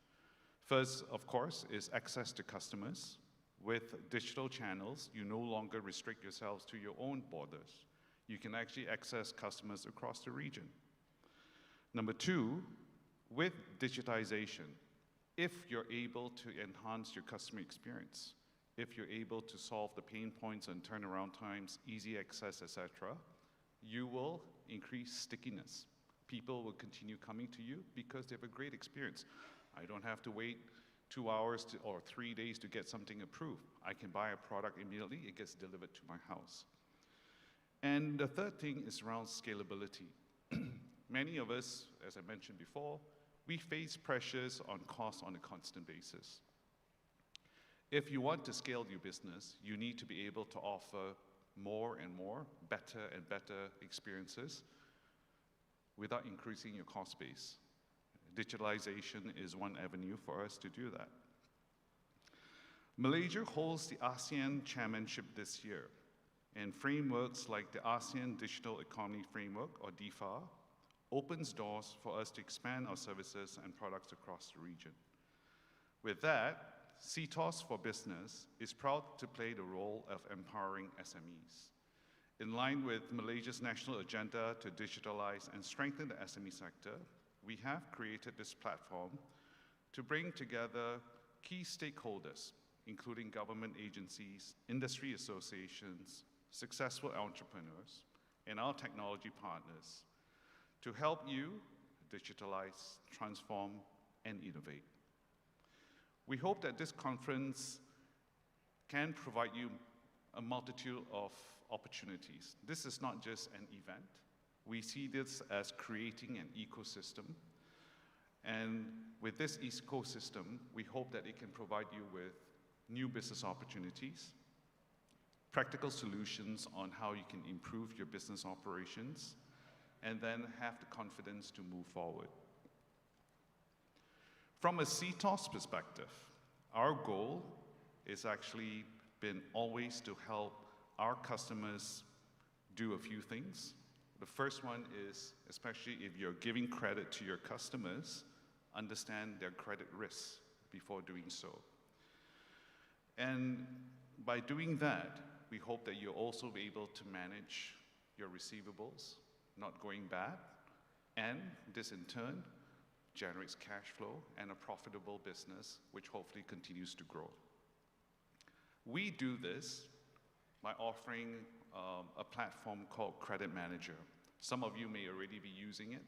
First, of course, is access to customers. With digital channels, you no longer restrict yourselves to your own borders. You can actually access customers across the region. Number 2, with digitization, if you're able to enhance your customer experience, if you're able to solve the pain points and turnaround times, easy access, etc., you will increase stickiness. People will continue coming to you because they have a great experience. I don't have to wait 2 hours or 3 days to get something approved. I can buy a product immediately, it gets delivered to my house. And the third thing is around scalability. Many of us, as I mentioned before, we face pressures on costs on a constant basis. If you want to scale your business, you need to be able to offer more and more, better and better experiences without increasing your cost base. Digitalization is one avenue for us to do that. Malaysia holds the ASEAN chairmanship this year, and frameworks like the ASEAN Digital Economy Framework, or DIFA, opens doors for us to expand our services and products across the region. With that, CTOS for Business is proud to play the role of empowering SMEs. In line with Malaysia's national agenda to digitalize and strengthen the SME sector, we have created this platform to bring together key stakeholders, including government agencies, industry associations, successful entrepreneurs, and our technology partners to help you digitalize, transform, and innovate. We hope that this conference can provide you a multitude of opportunities. This is not just an event. We see this as creating an ecosystem. And with this ecosystem, we hope that it can provide you with new business opportunities, practical solutions on how you can improve your business operations, and then have the confidence to move forward. From a CTOS perspective, our goal is actually been always to help our customers do a few things. The first one is, especially if you're giving credit to your customers, understand their credit risks before doing so. And by doing that, we hope that you'll also be able to manage your receivables not going bad, and this in turn generates cash flow and a profitable business, which hopefully continues to grow. We do this by offering a platform called Credit Manager. Some of you may already be using it.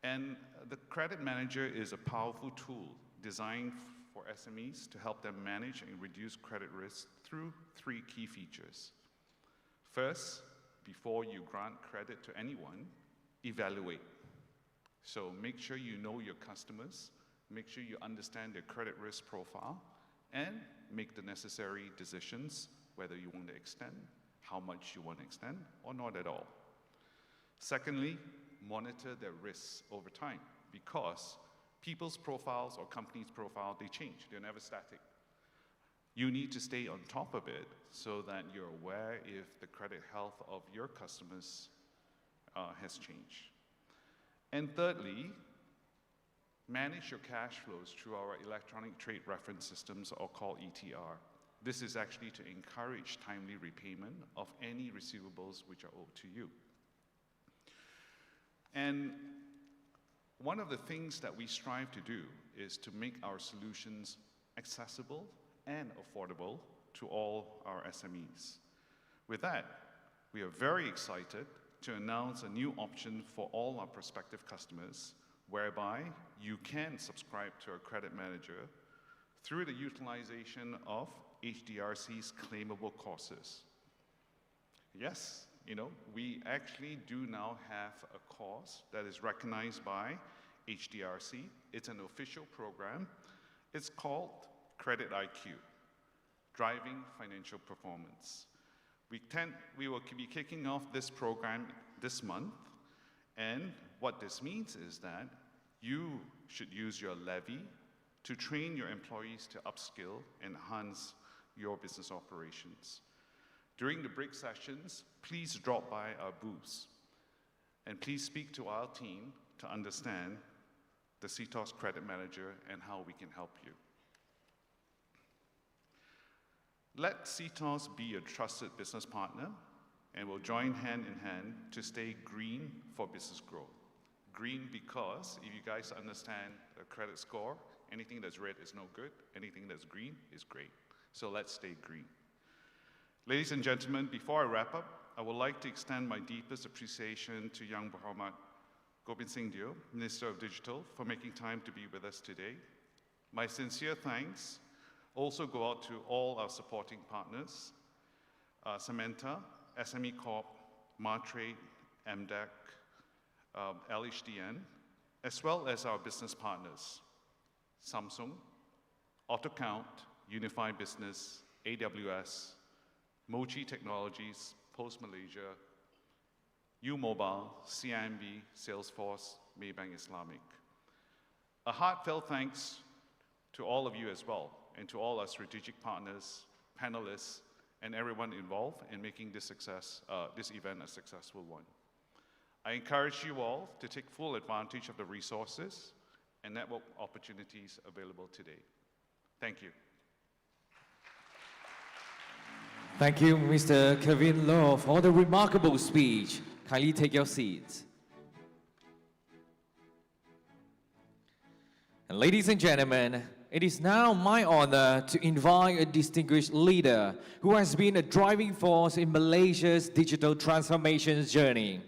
And the Credit Manager is a powerful tool designed for SMEs to help them manage and reduce credit risk through 3 key features. First, before you grant credit to anyone, evaluate. So make sure you know your customers, make sure you understand their credit risk profile, and make the necessary decisions whether you want to extend, how much you want to extend, or not at all. Secondly, monitor their risks over time, because people's profiles or companies' profiles, they change. They're never static. You need to stay on top of it so that you're aware if the credit health of your customers has changed. And thirdly, manage your cash flows through our electronic trade reference systems, or called ETR. This is actually to encourage timely repayment of any receivables which are owed to you. And one of the things that we strive to do is to make our solutions accessible and affordable to all our SMEs. With that, we are very excited to announce a new option for all our prospective customers, whereby you can subscribe to our Credit Manager through the utilization of HDRC's claimable courses. Yes, we actually do now have a course that is recognized by HDRC. It's an official program. It's called Credit IQ, Driving Financial Performance. We will be kicking off this program this month, and what this means is that you should use your levy to train your employees to upskill and enhance your business operations. During the break sessions, please drop by our booths, and please speak to our team to understand the CTOS Credit Manager and how we can help you. Let CTOS be a trusted business partner, and we'll join hand in hand to stay green for business growth. Green because if you guys understand the credit score, anything that's red is no good, anything that's green is great. So let's stay green. Ladies and gentlemen, before I wrap up, I would like to extend my deepest appreciation to young Mohamad Gobind, Minister of Digital, for making time to be with us today. My sincere thanks also go out to all our supporting partners, Samantha, SME Corp, Martrade, MDEC, LHDN, as well as our business partners, Samsung, AutoCount, Unifi Business, AWS, Mochi Technologies, Pos Malaysia, U-Mobile, CIMB, Salesforce, Maybank Islamic. A heartfelt thanks to all of you as well, and to all our strategic partners, panelists, and everyone involved in making this event a successful one. I encourage you all to take full advantage of the resources and network opportunities available today. Thank you. Thank you, Mr. Kevin Loh, for the remarkable speech. Kindly take your seats. And ladies and gentlemen, it is now my honor to invite a distinguished leader who has been a driving force in Malaysia's digital transformation journey.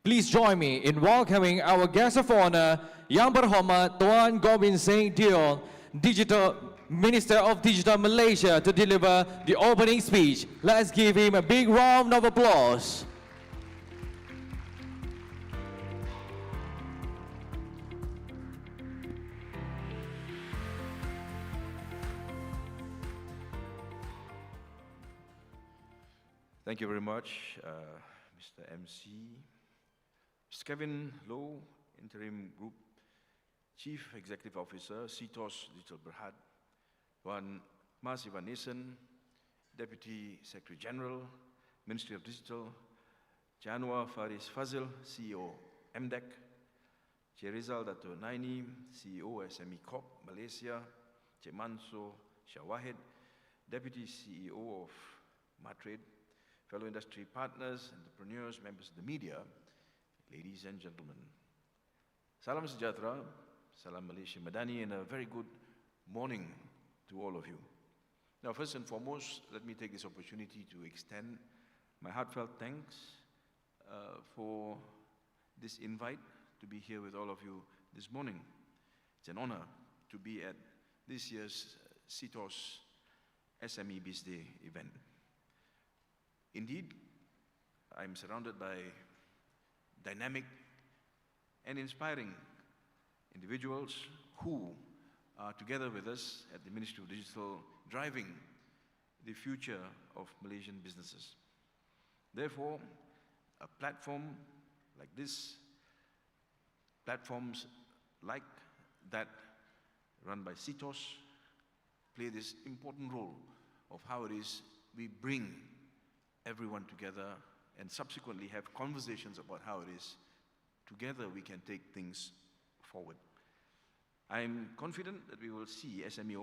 Please join me in welcoming our guest of honor, Yang Berhormat Tuan Gobind Minister of Digital Malaysia, to deliver the opening speech. Let's give him a big round of applause. Thank you very much, Mr. MC. Mr. Kevin Loh, Interim Group Chief Executive Officer, CTOS Digital Berhad, Tuan Mas Ivanesen, Deputy Secretary General, Ministry of Digital, Janwa Faris Fazil, CEO, MDEC, Teresa Dato Naini, CEO, SME Corp, Malaysia, Manso Shawahid, Deputy CEO of Martrade, fellow industry partners, entrepreneurs, members of the media, ladies and gentlemen. Salam Sejahtera, Salam Malaysia Madani, and a very good morning to all of you. Now, first and foremost, let me take this opportunity to extend My heartfelt thanks for this invite to be here with all of you this morning. It's an honor to be at this year's CTOS SME Biz Day event. Indeed, I'm surrounded by dynamic and inspiring individuals who are together with us at the Ministry of Digital, driving the future of Malaysian businesses. Therefore, a platform like this, platforms like that run by CTOS, play this important role of how it is we bring everyone together and subsequently have conversations about how it is together we can take things forward. I'm confident that we will see SME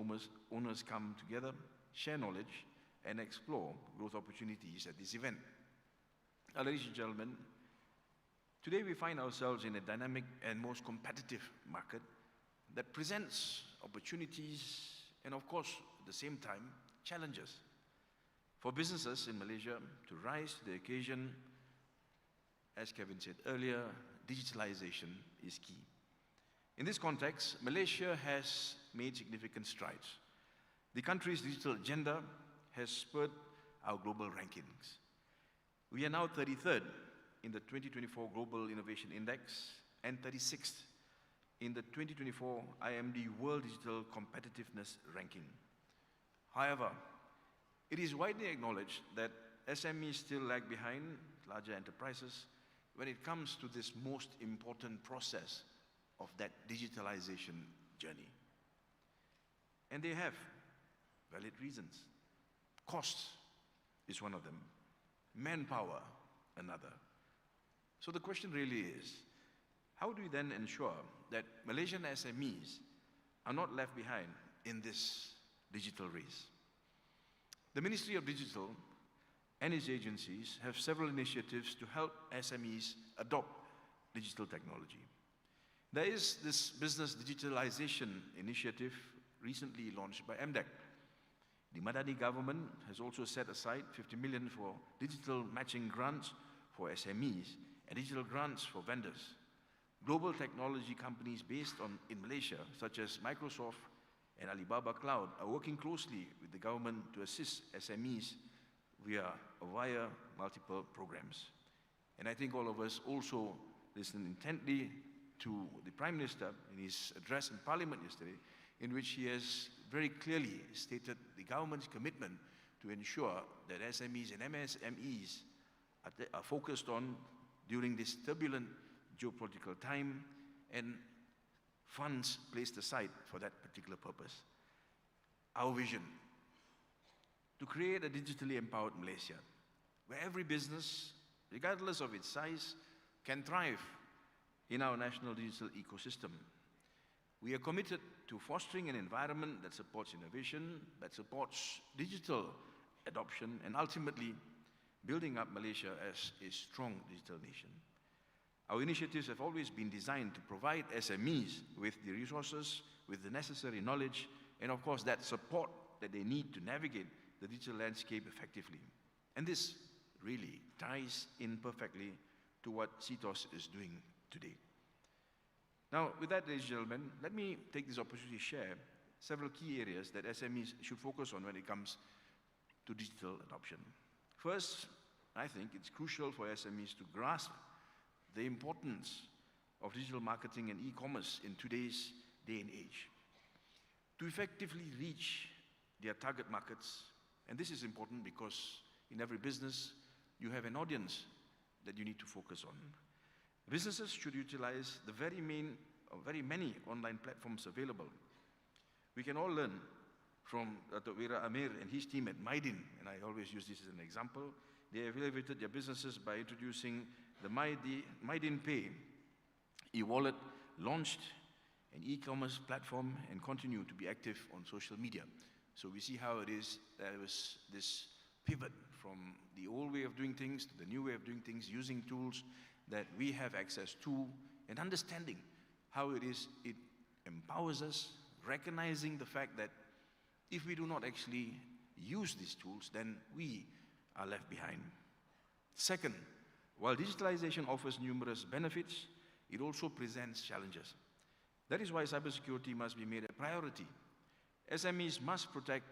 owners come together, share knowledge, and explore growth opportunities at this event. Ladies and gentlemen, today we find ourselves in a dynamic and most competitive market that presents opportunities and, of course, at the same time, challenges. For businesses in Malaysia to rise to the occasion, as Kevin said earlier, digitalization is key. In this context, Malaysia has made significant strides. The country's digital agenda has spurred our global rankings. We are now 33rd in the 2024 Global Innovation Index and 36th in the 2024 IMD World Digital Competitiveness Ranking. However, it is widely acknowledged that SMEs still lag behind larger enterprises when it comes to this most important process of that digitalization journey. And they have valid reasons. Cost is one of them, manpower another. So the question really is, how do we then ensure that Malaysian SMEs are not left behind in this digital race? The Ministry of Digital and its agencies have several initiatives to help SMEs adopt digital technology. There is this business digitalization initiative recently launched by MDEC. The Madani government has also set aside 50 million for digital matching grants for SMEs and digital grants for vendors. Global technology companies based in Malaysia, such as Microsoft and Alibaba Cloud, are working closely with the government to assist SMEs via multiple programs. And I think all of us also listened intently to the Prime Minister in his address in Parliament yesterday, in which he has very clearly stated the government's commitment to ensure that SMEs and MSMEs are focused on during this turbulent geopolitical time and funds placed aside for that particular purpose. Our vision, to create a digitally empowered Malaysia, where every business, regardless of its size, can thrive in our national digital ecosystem. We are committed to fostering an environment that supports innovation, that supports digital adoption, and ultimately building up Malaysia as a strong digital nation. Our initiatives have always been designed to provide SMEs with the resources, with the necessary knowledge, and of course that support that they need to navigate the digital landscape effectively. And this really ties in perfectly to what CTOS is doing today. Now, with that, ladies and gentlemen, let me take this opportunity to share several key areas that SMEs should focus on when it comes to digital adoption. First, I think it's crucial for SMEs to grasp the importance of digital marketing and e-commerce in today's day and age. To effectively reach their target markets, and this is important because in every business, you have an audience that you need to focus on. Businesses should utilize the very many online platforms available. We can all learn from Dr. Amir and his team at Maidin, and I always use this as an example. They have elevated their businesses by introducing the Maidin Pay e-wallet, launched an e-commerce platform, and continue to be active on social media. So we see how it is, there was this pivot from the old way of doing things to the new way of doing things, using tools that we have access to, and understanding how it is it empowers us, recognizing the fact that if we do not actually use these tools, then we are left behind. Second, while digitalization offers numerous benefits, it also presents challenges. That is why cybersecurity must be made a priority. SMEs must protect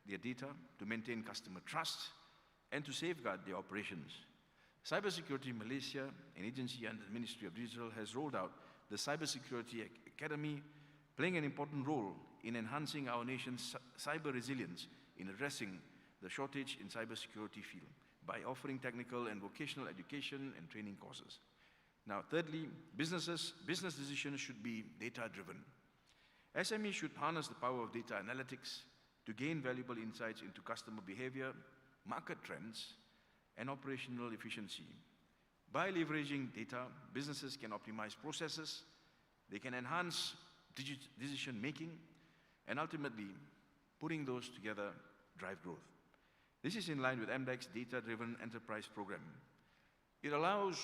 their data to maintain customer trust and to safeguard their operations. Cybersecurity Malaysia, an agency under the Ministry of Digital, has rolled out the Cybersecurity Academy, playing an important role in enhancing our nation's cyber resilience in addressing the shortage in cybersecurity field by offering technical and vocational education and training courses. Now, thirdly, business decisions should be data-driven. SMEs should harness the power of data analytics to gain valuable insights into customer behavior, market trends, and operational efficiency. By leveraging data, businesses can optimize processes, they can enhance decision-making, and ultimately, putting those together, drive growth. This is in line with MDEC's Data-Driven Enterprise Program. It allows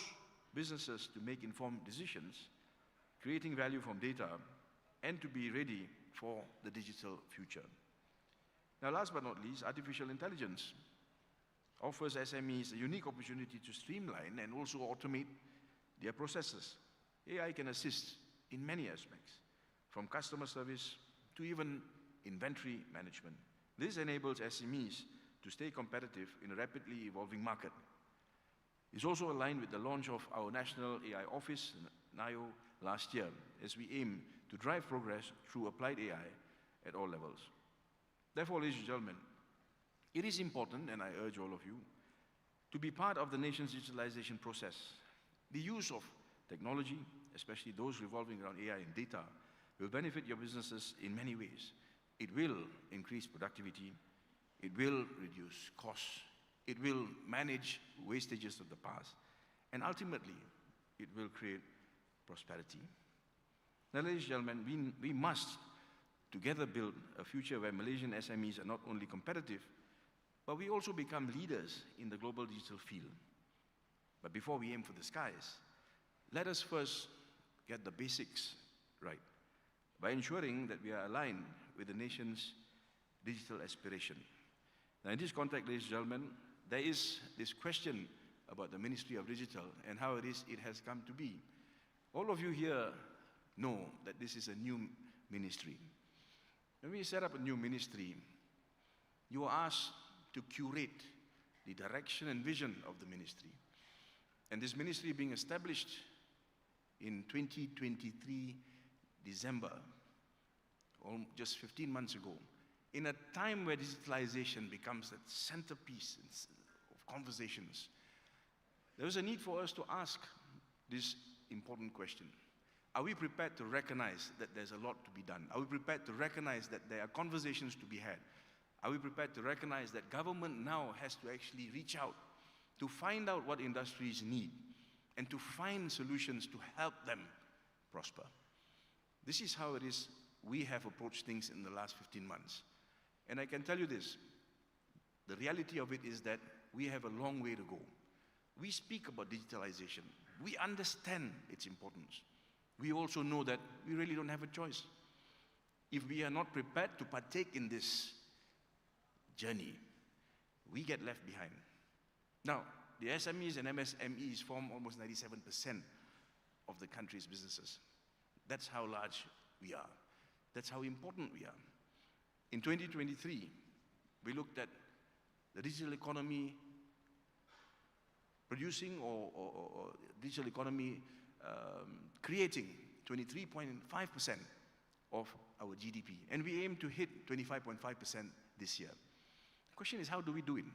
businesses to make informed decisions, creating value from data, and to be ready for the digital future. Now, last but not least, artificial intelligence offers SMEs a unique opportunity to streamline and also automate their processes. AI can assist in many aspects, from customer service to even inventory management. This enables SMEs to stay competitive in a rapidly evolving market. It's also aligned with the launch of our National AI Office, NIO, last year, as we aim to drive progress through applied AI at all levels. Therefore, ladies and gentlemen, it is important, and I urge all of you, to be part of the nation's digitalization process. The use of technology, especially those revolving around AI and data, will benefit your businesses in many ways. It will increase productivity, it will reduce costs, it will manage wastages of the past, and ultimately, it will create prosperity. Now, ladies and gentlemen, we must together build a future where Malaysian SMEs are not only competitive, but we also become leaders in the global digital field. But before we aim for the skies, let us first get the basics right by ensuring that we are aligned with the nation's digital aspiration. Now, in this context, ladies and gentlemen, there is this question about the Ministry of Digital and how it has come to be. All of you here know that this is a new ministry. When we set up a new ministry, you are asked to curate the direction and vision of the ministry. And this ministry being established in 2023, December, just 15 months ago, in a time where digitalization becomes the centerpiece of conversations, there was a need for us to ask this important question. Are we prepared to recognize that there's a lot to be done? Are we prepared to recognize that there are conversations to be had? Are we prepared to recognize that government now has to actually reach out to find out what industries need and to find solutions to help them prosper? This is how it is we have approached things in the last 15 months. And I can tell you this, the reality of it is that we have a long way to go. We speak about digitalization. We understand its importance. We also know that we really don't have a choice. If we are not prepared to partake in this journey, we get left behind. Now, the SMEs and MSMEs form almost 97% of the country's businesses. That's how large we are. That's how important we are. In 2023, we looked at the digital economy producing or digital economy creating 23.5% of our GDP. And we aim to hit 25.5% this year. The question is, how do we do it?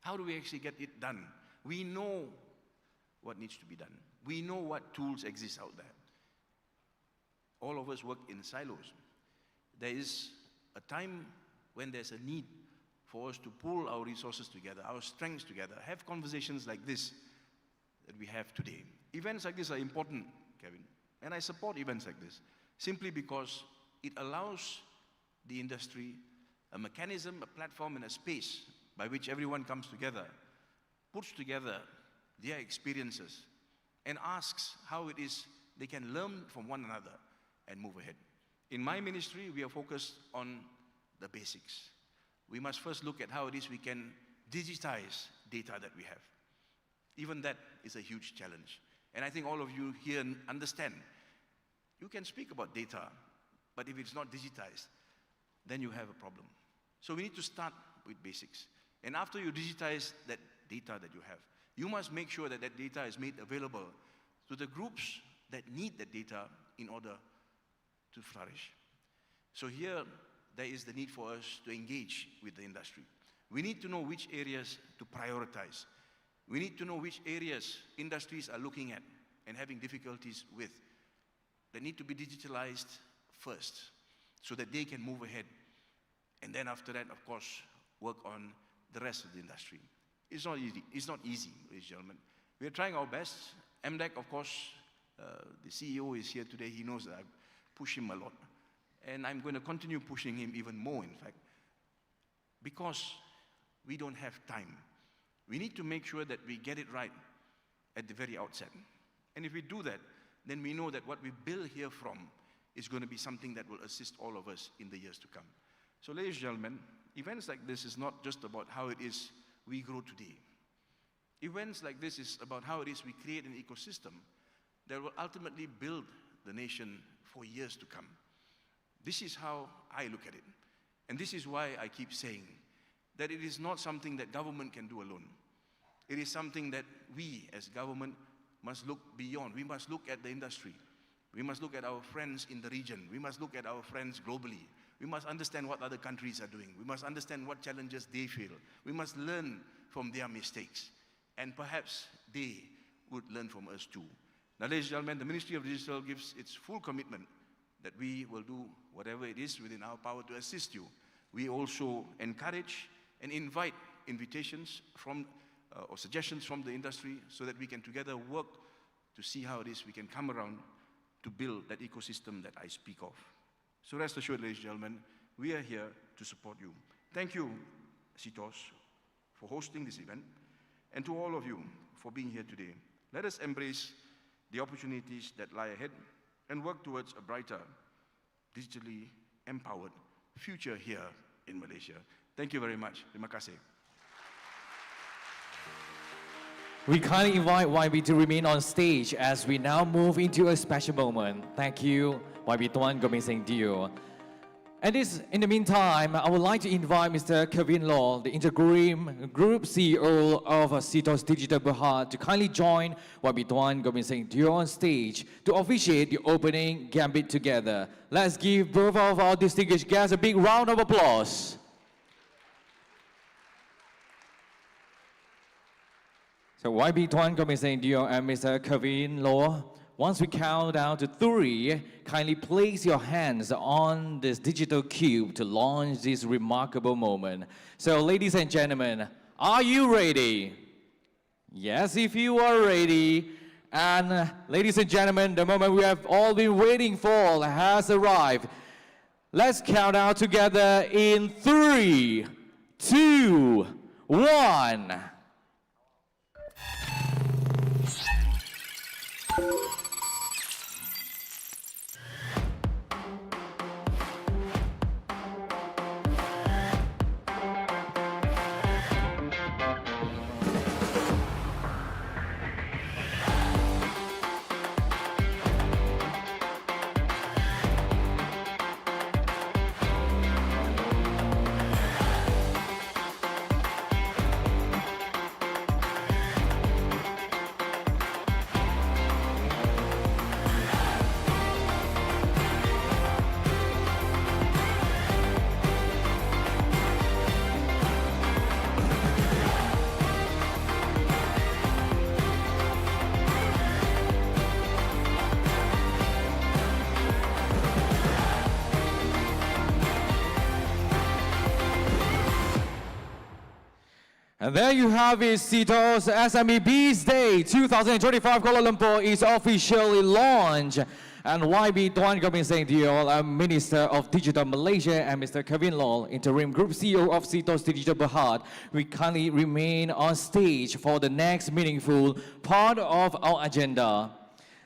How do we actually get it done? We know what needs to be done. We know what tools exist out there. All of us work in silos. There is a time when there's a need for us to pull our resources together, our strengths together, have conversations like this that we have today. Events like this are important, Kevin, and I support events like this, simply because it allows the industry a mechanism, a platform, and a space by which everyone comes together, puts together their experiences, and asks how it is they can learn from one another and move ahead. In my ministry, we are focused on the basics. We must first look at how it is we can digitize data that we have. Even that is a huge challenge. And I think all of you here understand. You can speak about data, but if it's not digitized, then you have a problem. So we need to start with basics. And after you digitize that data that you have, you must make sure that that data is made available to the groups that need that data in order to flourish. So here, there is the need for us to engage with the industry. We need to know which areas to prioritize. We need to know which areas industries are looking at and having difficulties with. They need to be digitalized first so that they can move ahead. And then after that, of course, work on the rest of the industry. It's not easy. It's not easy, ladies and gentlemen. We are trying our best. MDEC, of course, the CEO is here today. He knows that I push him a lot. And I'm going to continue pushing him even more, in fact, because we don't have time. We need to make sure that we get it right at the very outset. And if we do that, then we know that what we build here from is going to be something that will assist all of us in the years to come. So, ladies and gentlemen, events like this is not just about how it is we grow today. Events like this is about how it is we create an ecosystem that will ultimately build the nation for years to come. This is how I look at it. And this is why I keep saying that it is not something that government can do alone. It is something that we as government must look beyond. We must look at the industry. We must look at our friends in the region. We must look at our friends globally. We must understand what other countries are doing. We must understand what challenges they feel. We must learn from their mistakes. And perhaps they would learn from us too. Now, ladies and gentlemen, the Ministry of Digital gives its full commitment that we will do whatever it is within our power to assist you. We also encourage and invite invitations from or suggestions from the industry so that we can together work to see how it is we can come around to build that ecosystem that I speak of. So rest assured, ladies and gentlemen, we are here to support you. Thank you, CTOS, for hosting this event, and to all of you for being here today. Let us embrace the opportunities that lie ahead and work towards a brighter, digitally empowered future here in Malaysia. Thank you very much. Terima kasih. We kindly invite YB to remain on stage as we now move into a special moment. Thank you, YB Tuan Gobind. And in the meantime, I would like to invite Mr. Kevin Law, the Interim Group CEO of CTOS Digital Berhad, to kindly join YB Tuan Gobind on stage to officiate the opening gambit together. Let's give both of our distinguished guests a big round of applause. So YB Tuan Gobind and Mr. Kevin Law, once we count down to 3, kindly place your hands on this digital cube to launch this remarkable moment. So ladies and gentlemen, are you ready? Yes, if you are ready. And ladies and gentlemen, the moment we have all been waiting for has arrived. Let's count down together in 3, 2, 1. And there you have it, CTOS SME Biz Day 2025 Kuala Lumpur is officially launched. And YB Tuan Gobind, Minister of Digital Malaysia, and Mr. Kevin Law, Interim Group CEO of CTOS Digital Berhad, we kindly remain on stage for the next meaningful part of our agenda.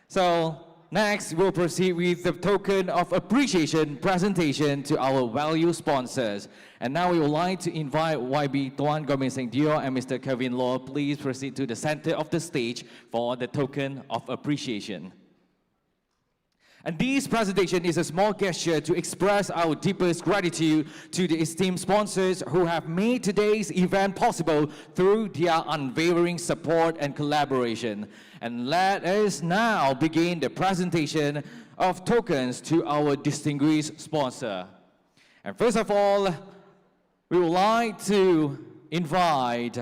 So Next, we'll proceed with the token of appreciation presentation to our value sponsors. And now we would like to invite YB Tuan Gobind and Mr. Kevin Law. Please proceed to the center of the stage for the token of appreciation. And this presentation is a small gesture to express our deepest gratitude to the esteemed sponsors who have made today's event possible through their unwavering support and collaboration. And let us now begin the presentation of tokens to our distinguished sponsor. And first of all, we would like to invite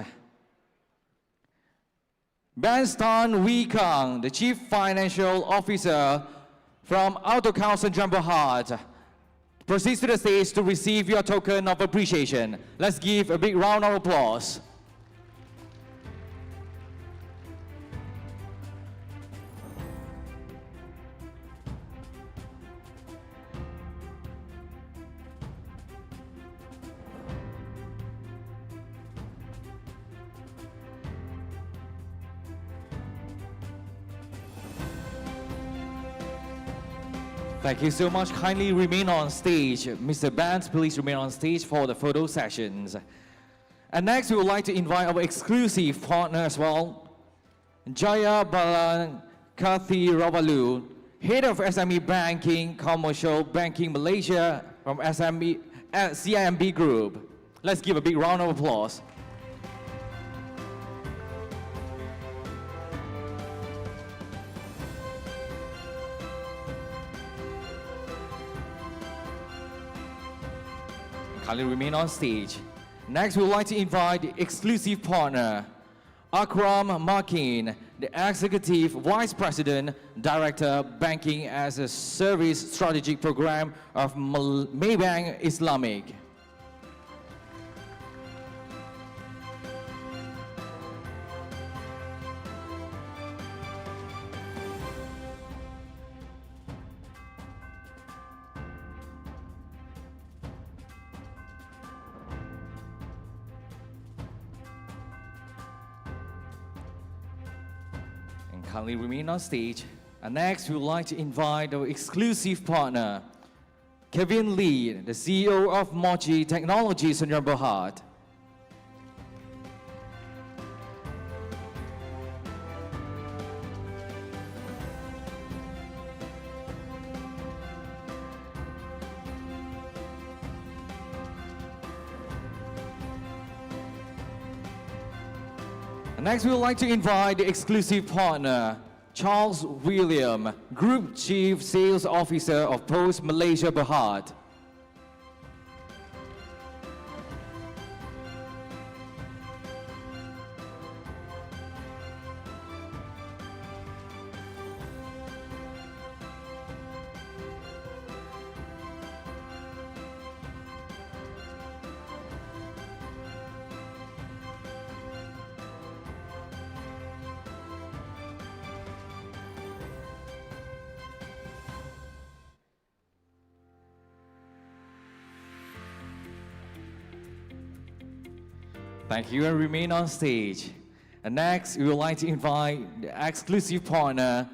Banstan Wee Kang, the Chief Financial Officer from Auto Council Berhad, proceeds to the stage to receive your token of appreciation. Let's give a big round of applause. Thank you so much. Kindly remain on stage. Mr. Bands, please remain on stage for the photo sessions. And next, we would like to invite our exclusive partner as well, Jaya Balan Kathi Ravalu, Head of SME Banking, Commercial Banking Malaysia from SME, CIMB Group. Let's give a big round of applause. Kindly remain on stage. Next, we would like to invite the exclusive partner, Akram Makin, the Executive Vice President, Director, Banking as a Service Strategic Program of Maybank Islamic. Kindly remain on stage. And next, we would like to invite our exclusive partner, Kevin Lee, the CEO of Mochi Technologies in Berhad. Next, we would like to invite the exclusive partner, Charles William, Group Chief Sales Officer of Pos Malaysia Berhad. Thank you, and remain on stage. And next, we would like to invite the exclusive partner,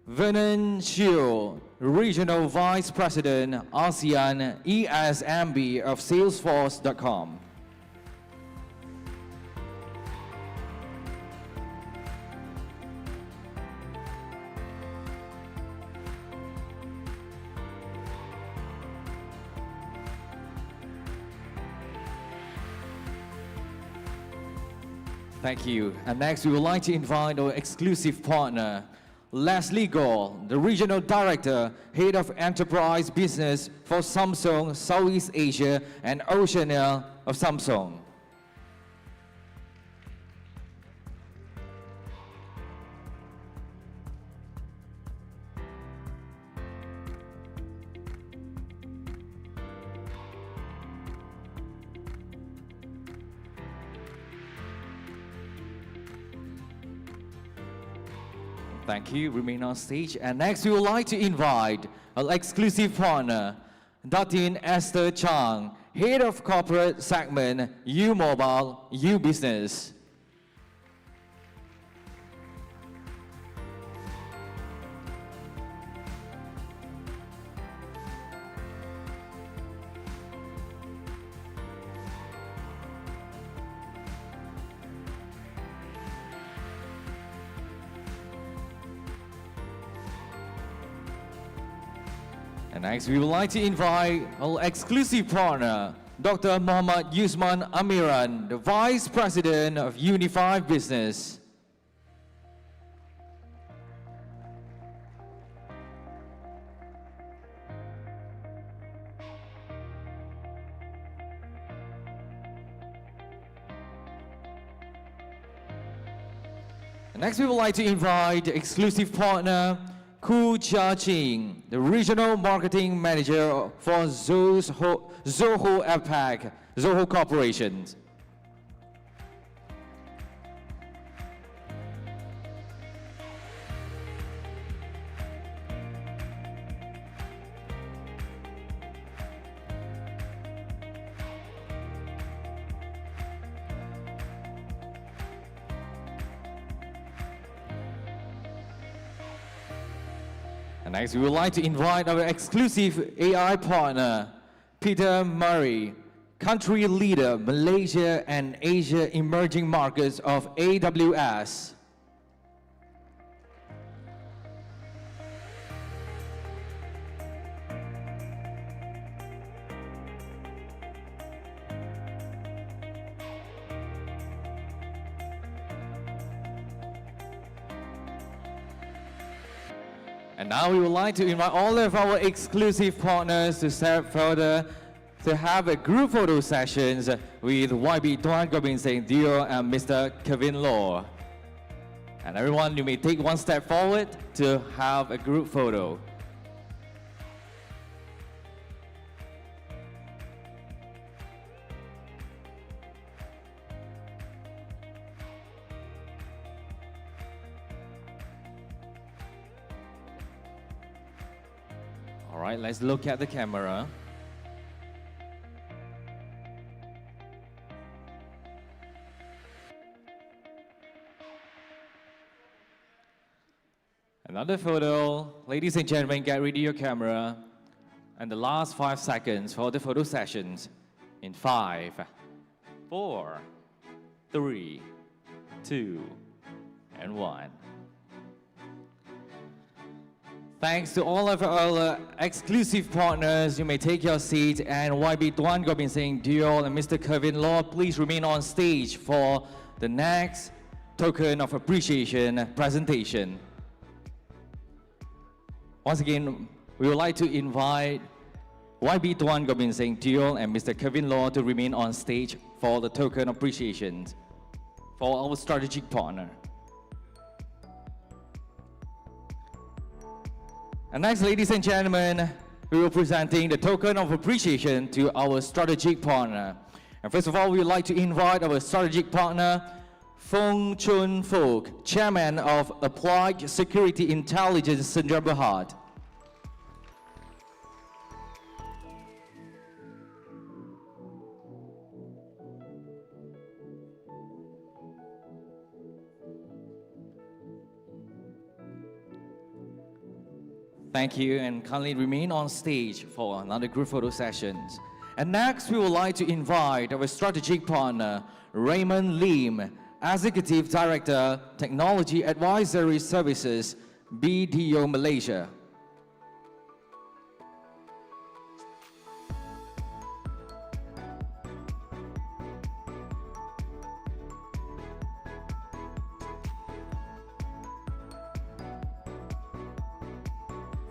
Vernon Cheo, Regional Vice President, ASEAN ESMB of Salesforce.com. Thank you. And next, we would like to invite our exclusive partner, Leslie Goh, the Regional Director, Head of Enterprise Business for Samsung Southeast Asia and Oceania of Samsung. Thank you. Remain on stage. And next, we would like to invite our exclusive partner, Datin Esther Chang, Head of Corporate Segment, U Mobile, U Business. And next, we would like to invite our exclusive partner, Dr.Mohamad Yusman Ammeran, the Vice President of Unifi Business. And next, we would like to invite the exclusive partner, Khoo Ching, the Regional Marketing Manager for ZOHO APAC, ZOHO Corporation. And next, we would like to invite our exclusive AI partner, Peter Murray, Country Leader, Malaysia and Asia Emerging Markets of AWS. And now we would like to invite all of our exclusive partners to step further to have a group photo sessions with YB Tuan Gobind Dio and Mr. Kevin Law. And everyone, you may take one step forward to have a group photo. All right, let's look at the camera. Another photo. Ladies and gentlemen, get ready your camera. And the last 5 seconds for the photo sessions. In 5, 4, 3, 2, and 1. Thanks to all of our exclusive partners. You may take your seat, and YB Tuan Gobind Dio and Mr. Kevin Law, please remain on stage for the next token of appreciation presentation. Once again, we would like to invite YB Tuan Gobind Dio and Mr. Kevin Law to remain on stage for the token of appreciation for our strategic partner. And next, ladies and gentlemen, we will be presenting the token of appreciation to our strategic partner. And first of all, we would like to invite our strategic partner, Fong Chun Fook, Chairman of Applied Security Intelligence Center Berhad. Thank you, and kindly remain on stage for another group photo sessions. And next, we would like to invite our strategic partner, Raymond Lim, Executive Director, Technology Advisory Services, BDO Malaysia.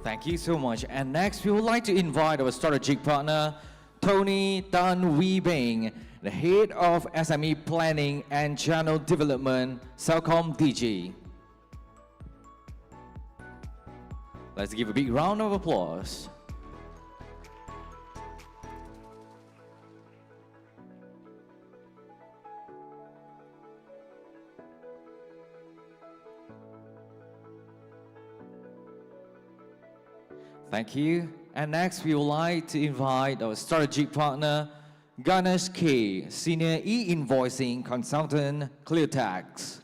Thank you so much. And next, we would like to invite our strategic partner, Tony Tan Wee Beng, the Head of SME Planning and Channel Development, Celcom DG. Let's give a big round of applause. Thank you. And next, we would like to invite our strategic partner, Ganesh K, Senior E-Invoicing Consultant, ClearTax.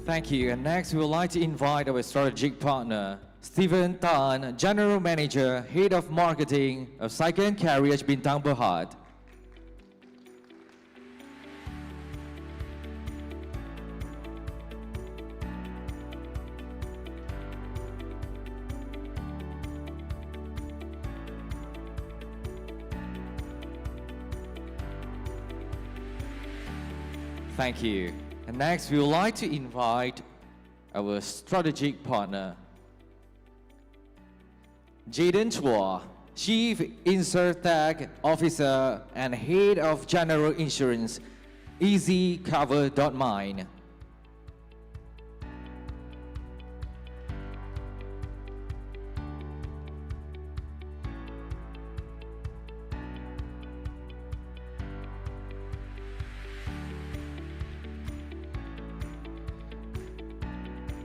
Thank you. And next, we would like to invite our strategic partner, Stephen Tan, General Manager, Head of Marketing of Cycle and Carriage Bintang Berhad. Thank you. And next, we would like to invite our strategic partner, Jaden Chua, Chief InsurTech Officer and Head of General Insurance, EasyCover.mine.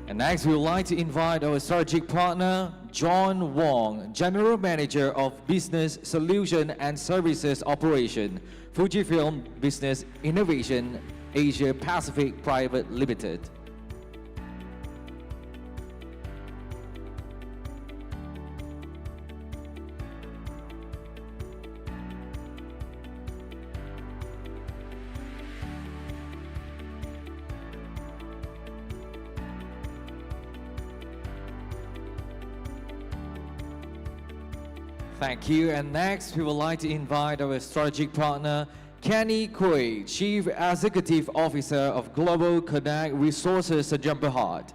And next, we would like to invite our strategic partner, John Wong, General Manager of Business Solution and Services Operation, Fujifilm Business Innovation Asia Pacific Private Limited. Thank you. And next, we would like to invite our strategic partner, Kenny Kui, Chief Executive Officer of Global Connect Resources at Berhad.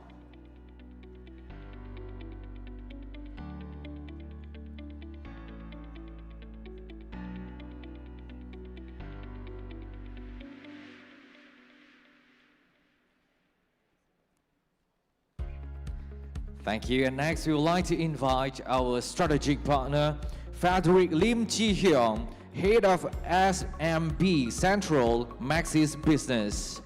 Thank you. And next, we would like to invite our strategic partner, Frederick Lim Chi Hyung, Head of ESMB Central Maxis Business.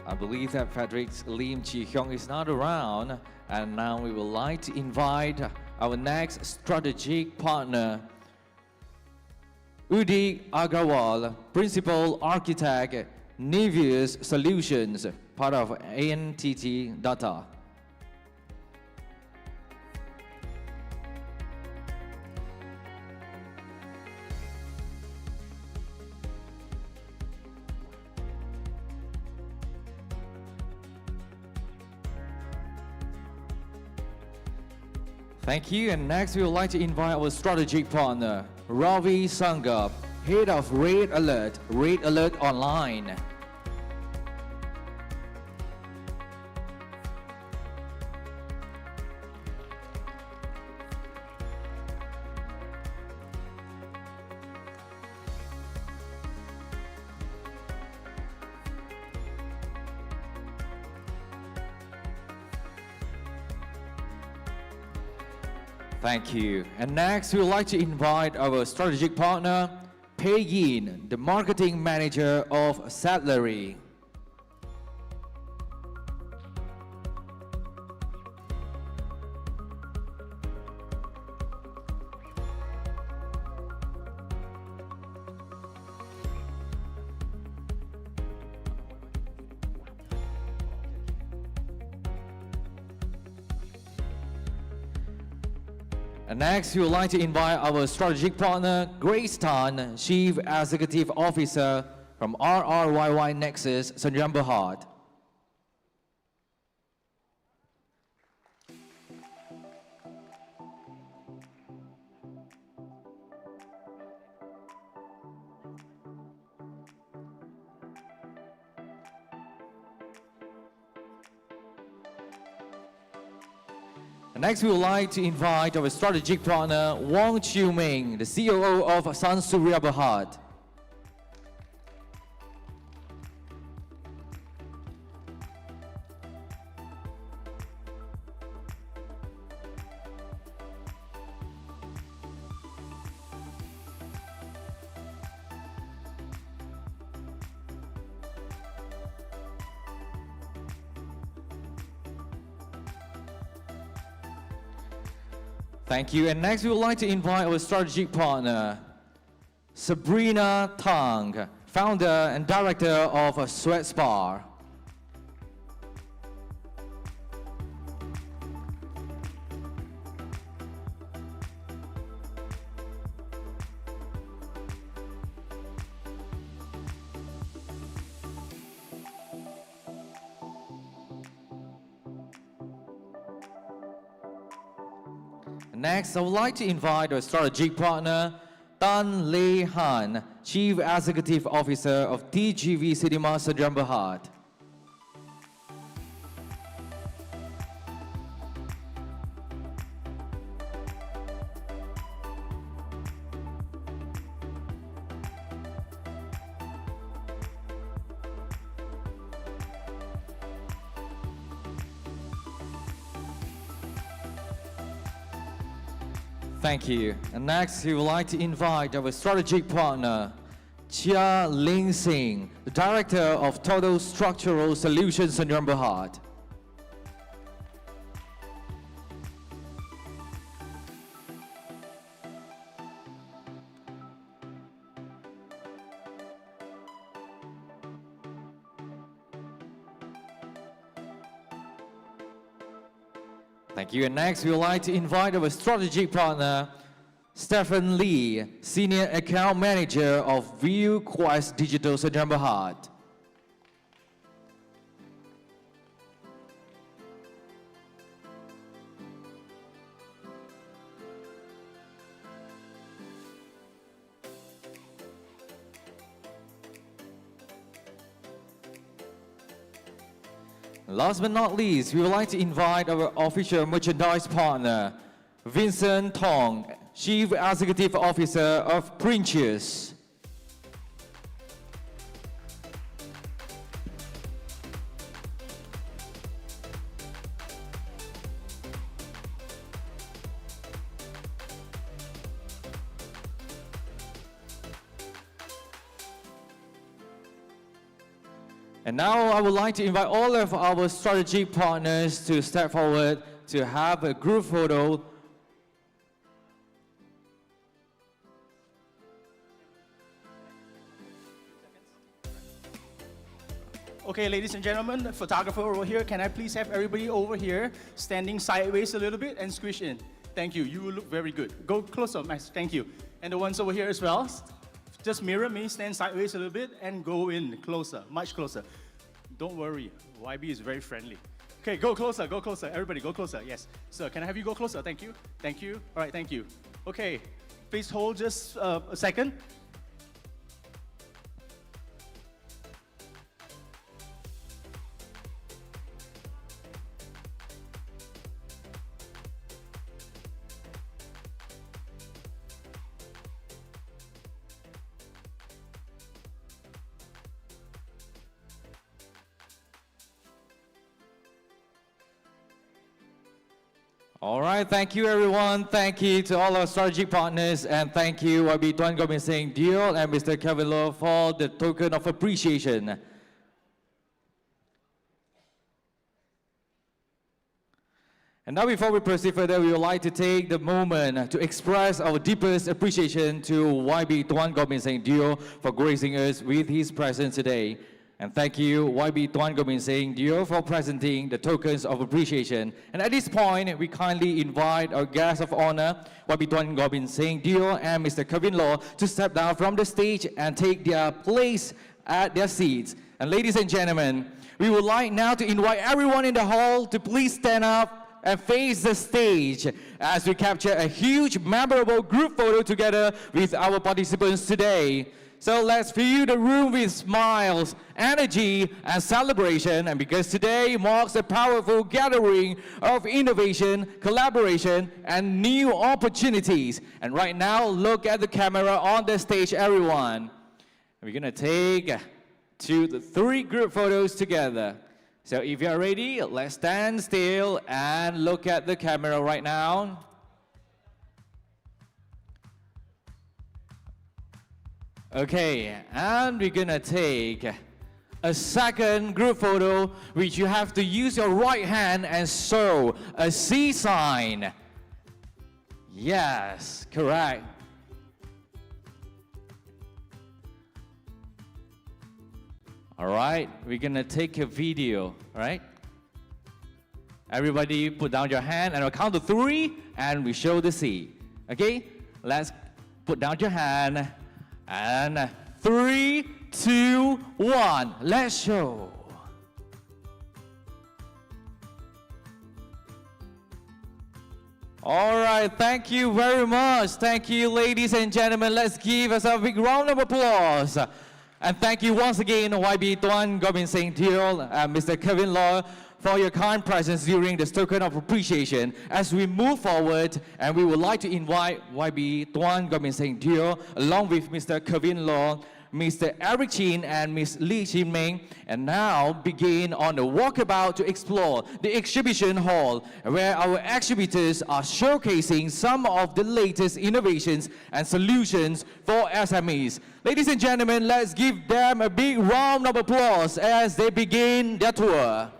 I believe that Frederick Lim Chi Hyung is not around, and now we would like to invite our next strategic partner, Udik Agrawal, Principal Architect, Nevius Solutions, part of ANTT Data. Thank you, and next we would like to invite our strategic partner, Ravi Sangap, Head of Red Alert Online. Thank you. And next, we would like to invite our strategic partner, Pei Yin, the Marketing Manager of Sadlery. And next, we would like to invite our strategic partner, Grace Tan, Chief Executive Officer from RRYY Nexus, Sdn Bhd. Next, we would like to invite our strategic partner, Wong Chiu Ming, the COO of Sun Surya Berhad. Thank you. And next, we would like to invite our strategic partner, Sabrina Tang, founder and director of Sweat Spa. Next, I would like to invite our strategic partner, Tan Lei Han, Chief Executive Officer of TGV Cinema Sdn Bhd. Thank you. And next, we would like to invite our strategic partner, Chia Ling Singh, the Director of Total Structural Solutions Sdn Bhd. Thank you. And next, we would like to invite our strategic partner, Stephen Lee, Senior Account Manager of View Quest Digital Sdn Bhd. Last but not least, we would like to invite our official merchandise partner, Vincent Tong, Chief Executive Officer of Princess. And now I would like to invite all of our strategic partners to step forward to have a group photo. Okay, ladies and gentlemen, the photographer over here, can I please have everybody over here standing sideways a little bit and squish in? Thank you, you look very good. Go closer, Max, thank you. And the ones over here as well, just mirror me, stand sideways a little bit and go in closer, much closer. Don't worry, YB is very friendly. Okay, go closer, everybody go closer, yes. Sir, can I have you go closer? Thank you, thank you. All right, thank you. Okay, please hold just a second. All right, thank you everyone. Thank you to all our strategic partners, and thank you YB Tuan Gobind Singh Deol and Mr. Kevin Low for the token of appreciation. And now before we proceed further, we would like to take the moment to express our deepest appreciation to YB Tuan Gobind Singh Deol for gracing us with his presence today. And thank you, YB Tuan Gobind Singh Deol, for presenting the tokens of appreciation. And at this point, we kindly invite our guests of honor, YB Tuan Gobind Singh Deol and Mr. Kevin Low, to step down from the stage and take their place at their seats. And ladies and gentlemen, we would like now to invite everyone in the hall to please stand up and face the stage as we capture a huge, memorable group photo together with our participants today. So let's fill the room with smiles, energy, and celebration. And because today marks a powerful gathering of innovation, collaboration, and new opportunities. And right now, look at the camera on the stage, everyone. We're gonna take 2 to 3 group photos together. So if you're ready, let's stand still and look at the camera right now. Okay, and we're gonna take a second group photo, which you have to use your right hand and show a C sign. Yes, correct. All right, we're gonna take a video, right? Everybody put down your hand and I'll count to 3 and we show the sea. Okay, let's put down your hand and 3, 2, 1, let's show. All right, thank you very much. Thank you, ladies and gentlemen. Let's give us a big round of applause. And thank you once again, YB Tuan, Gobind and Mr. Kevin Law, for your kind presence during this token of appreciation. As we move forward, and we would like to invite YB Tuan, Gobind and along with Mr. Kevin Law, Mr. Eric Chin and Ms. Lee Chin Meng, and now begin on the walkabout to explore the exhibition hall, where our exhibitors are showcasing some of the latest innovations and solutions for SMEs. Ladies and gentlemen, let's give them a big round of applause as they begin their tour.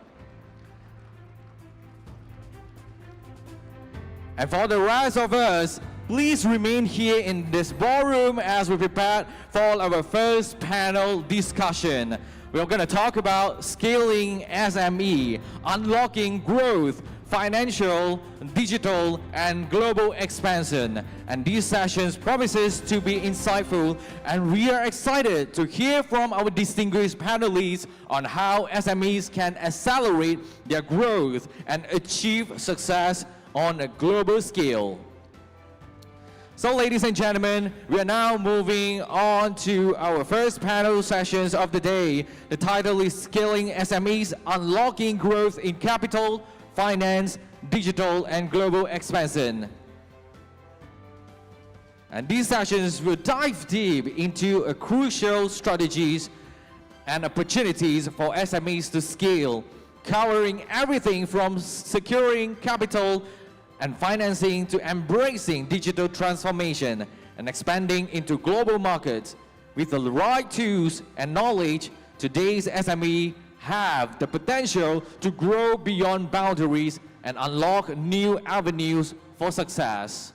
And for the rest of us, please remain here in this ballroom as we prepare for our first panel discussion. We're going to talk about scaling SME, unlocking growth, financial, digital, and global expansion. And these sessions promises to be insightful, and we are excited to hear from our distinguished panelists on how SMEs can accelerate their growth and achieve success on a global scale. So ladies and gentlemen, we are now moving on to our first panel sessions of the day. The title is Scaling SMEs, Unlocking Growth in Capital, Finance, Digital and Global Expansion. And these sessions will dive deep into a crucial strategies and opportunities for SMEs to scale, covering everything from securing capital and financing to embracing digital transformation and expanding into global markets. With the right tools and knowledge, today's SME have the potential to grow beyond boundaries and unlock new avenues for success.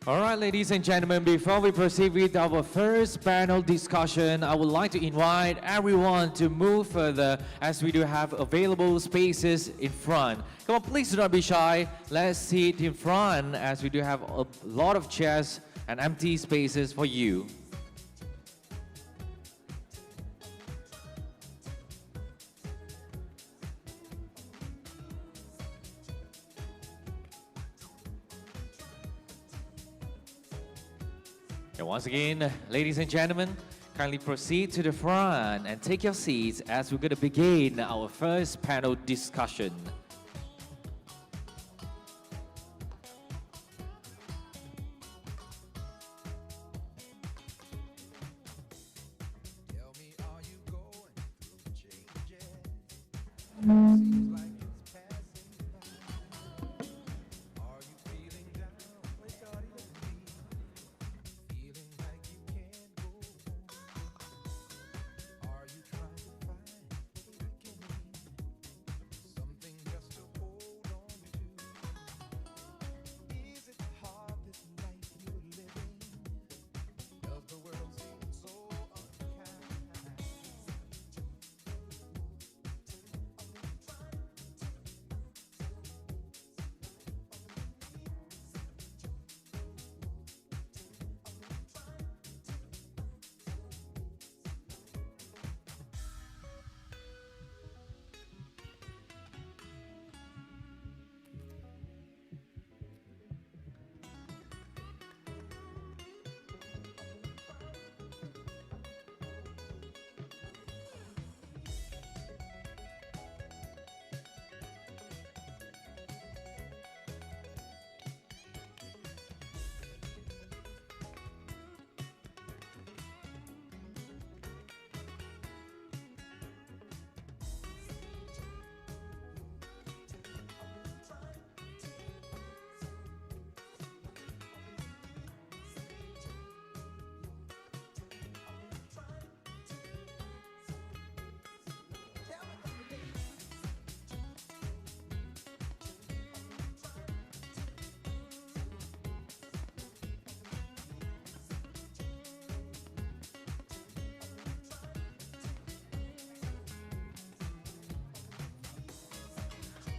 All right, ladies and gentlemen, before we proceed with our first panel discussion, I would like to invite everyone to move further as we do have available spaces in front. Come on, please do not be shy. Let's sit in front as we do have a lot of chairs and empty spaces for you. And once again, ladies and gentlemen, kindly proceed to the front and take your seats as we're going to begin our first panel discussion. Tell me, are you going through changes? Seems like it's passing by. Are you feeling down? Well, shawty, look at me. Feeling like you can't go home. Are you trying to find what you can need? Something just to hold on to. Is it hard, this life you're living? Does the world seem so unkind?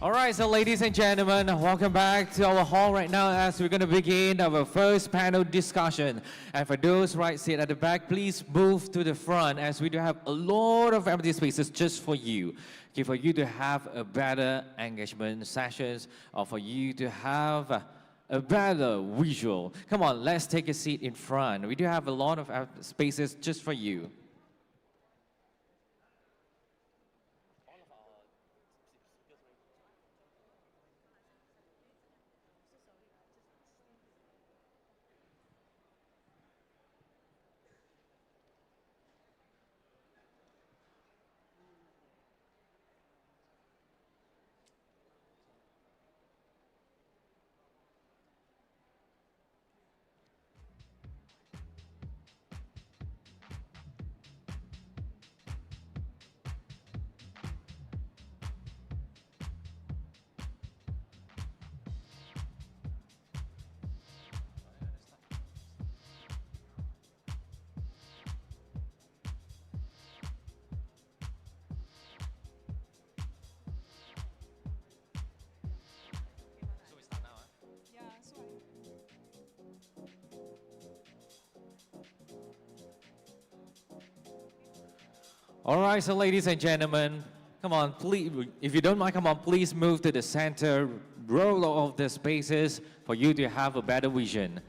All right, so ladies and gentlemen, welcome back to our hall right now as we're going to begin our first panel discussion. And for those right seat at the back, please move to the front as we do have a lot of empty spaces just for you. Okay, for you to have a better engagement sessions or for you to have a better visual. Come on, let's take a seat in front. We do have a lot of spaces just for you. All right, so ladies and gentlemen, come on, please, if you don't mind, come on, please move to the center row of the spaces for you to have a better vision.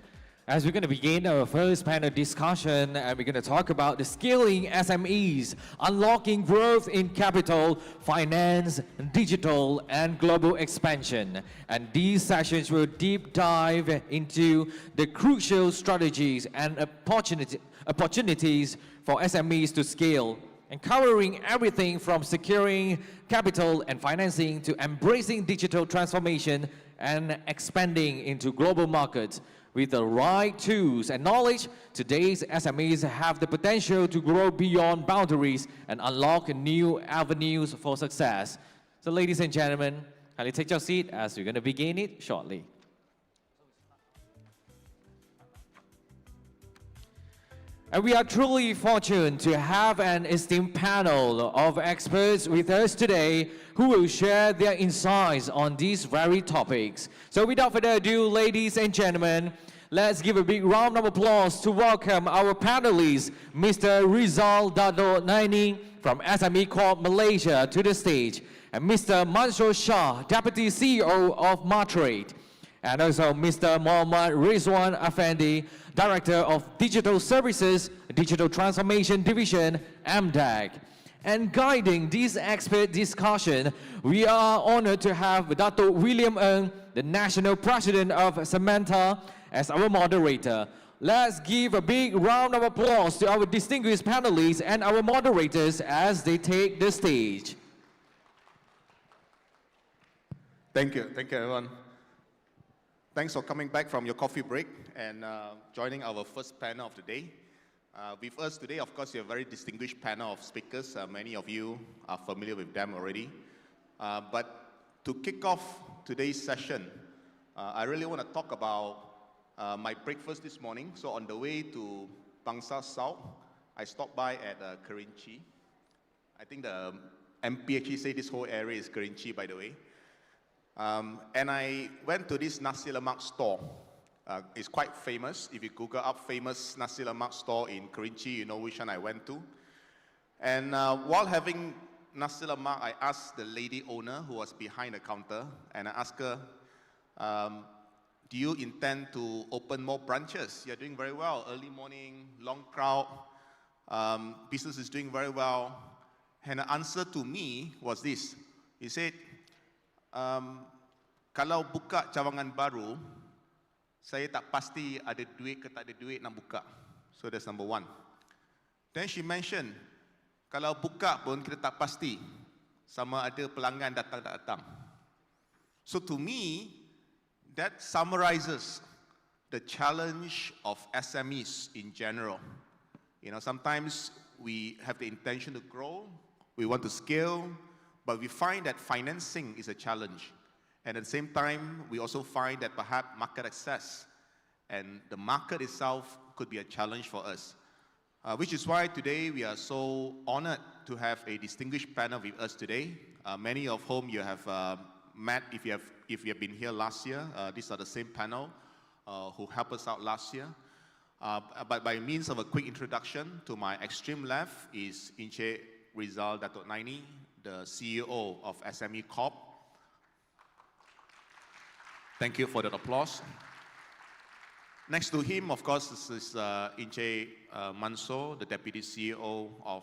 As we're going to begin our first panel discussion, and we're going to talk about the scaling SMEs, unlocking growth in capital, finance, digital, and global expansion. And these sessions will deep dive into the crucial strategies and opportunities for SMEs to scale, and covering everything from securing capital and financing to embracing digital transformation and expanding into global markets. With the right tools and knowledge, today's SMEs have the potential to grow beyond boundaries and unlock new avenues for success. So ladies and gentlemen, kindly take your seat as we're going to begin it shortly. And we are truly fortunate to have an esteemed panel of experts with us today who will share their insights on these very topics. So without further ado, ladies and gentlemen, let's give a big round of applause to welcome our panelists, Mr. Rizal Dato Naini from SME Corp Malaysia to the stage, and Mr. Mansoor Shah, Deputy CEO of Matrade, and also Mr. Mohamad Rizwan Afendi, Director of Digital Services, Digital Transformation Division, MDAG. And guiding this expert discussion, we are honored to have Dr. William Ng, the National President of Samantha, as our moderator. Let's give a big round of applause to our distinguished panelists and our moderators as they take the stage. Thank you everyone. Thanks for coming back from your coffee break and joining our first panel of the day. With us today, of course, we have a very distinguished panel of speakers. Many of you are familiar with them already. But to kick off today's session, I really want to talk about my breakfast this morning. So on the way to Bangsa South, I stopped by at Khairy. I think the MP actually say this whole area is Khairy, by the way. And I went to this nasi lemak store. It's quite famous. If you Google up famous nasi lemak store in Khairy, you know which one I went to. And while having nasi lemak, I asked the lady owner who was behind the counter, and I asked her, do you intend to open more branches? You're doing very well. Early morning, long crowd, business is doing very well. And the answer to me was this. He said, kalau buka cawangan baru, saya tak pasti ada duit ke tak ada duit nak buka. So that's number one. Then she mentioned, kalau buka pun kita tak pasti sama ada pelanggan datang tak datang. So to me, that summarizes the challenge of SMEs in general. You know, sometimes we have the intention to grow, we want to scale, but we find that financing is a challenge. And at the same time, we also find that perhaps market access and the market itself could be a challenge for us. Which is why today we are so honored to have a distinguished panel with us today, many of whom you have met if you have been here last year. These are the same panel who helped us out last year. But by means of a quick introduction, to my extreme left is Encik Rizal Dato Naini, the CEO of SME Corp. Thank you for that applause. Next to him, of course, this is Encik Mansoor, the Deputy CEO of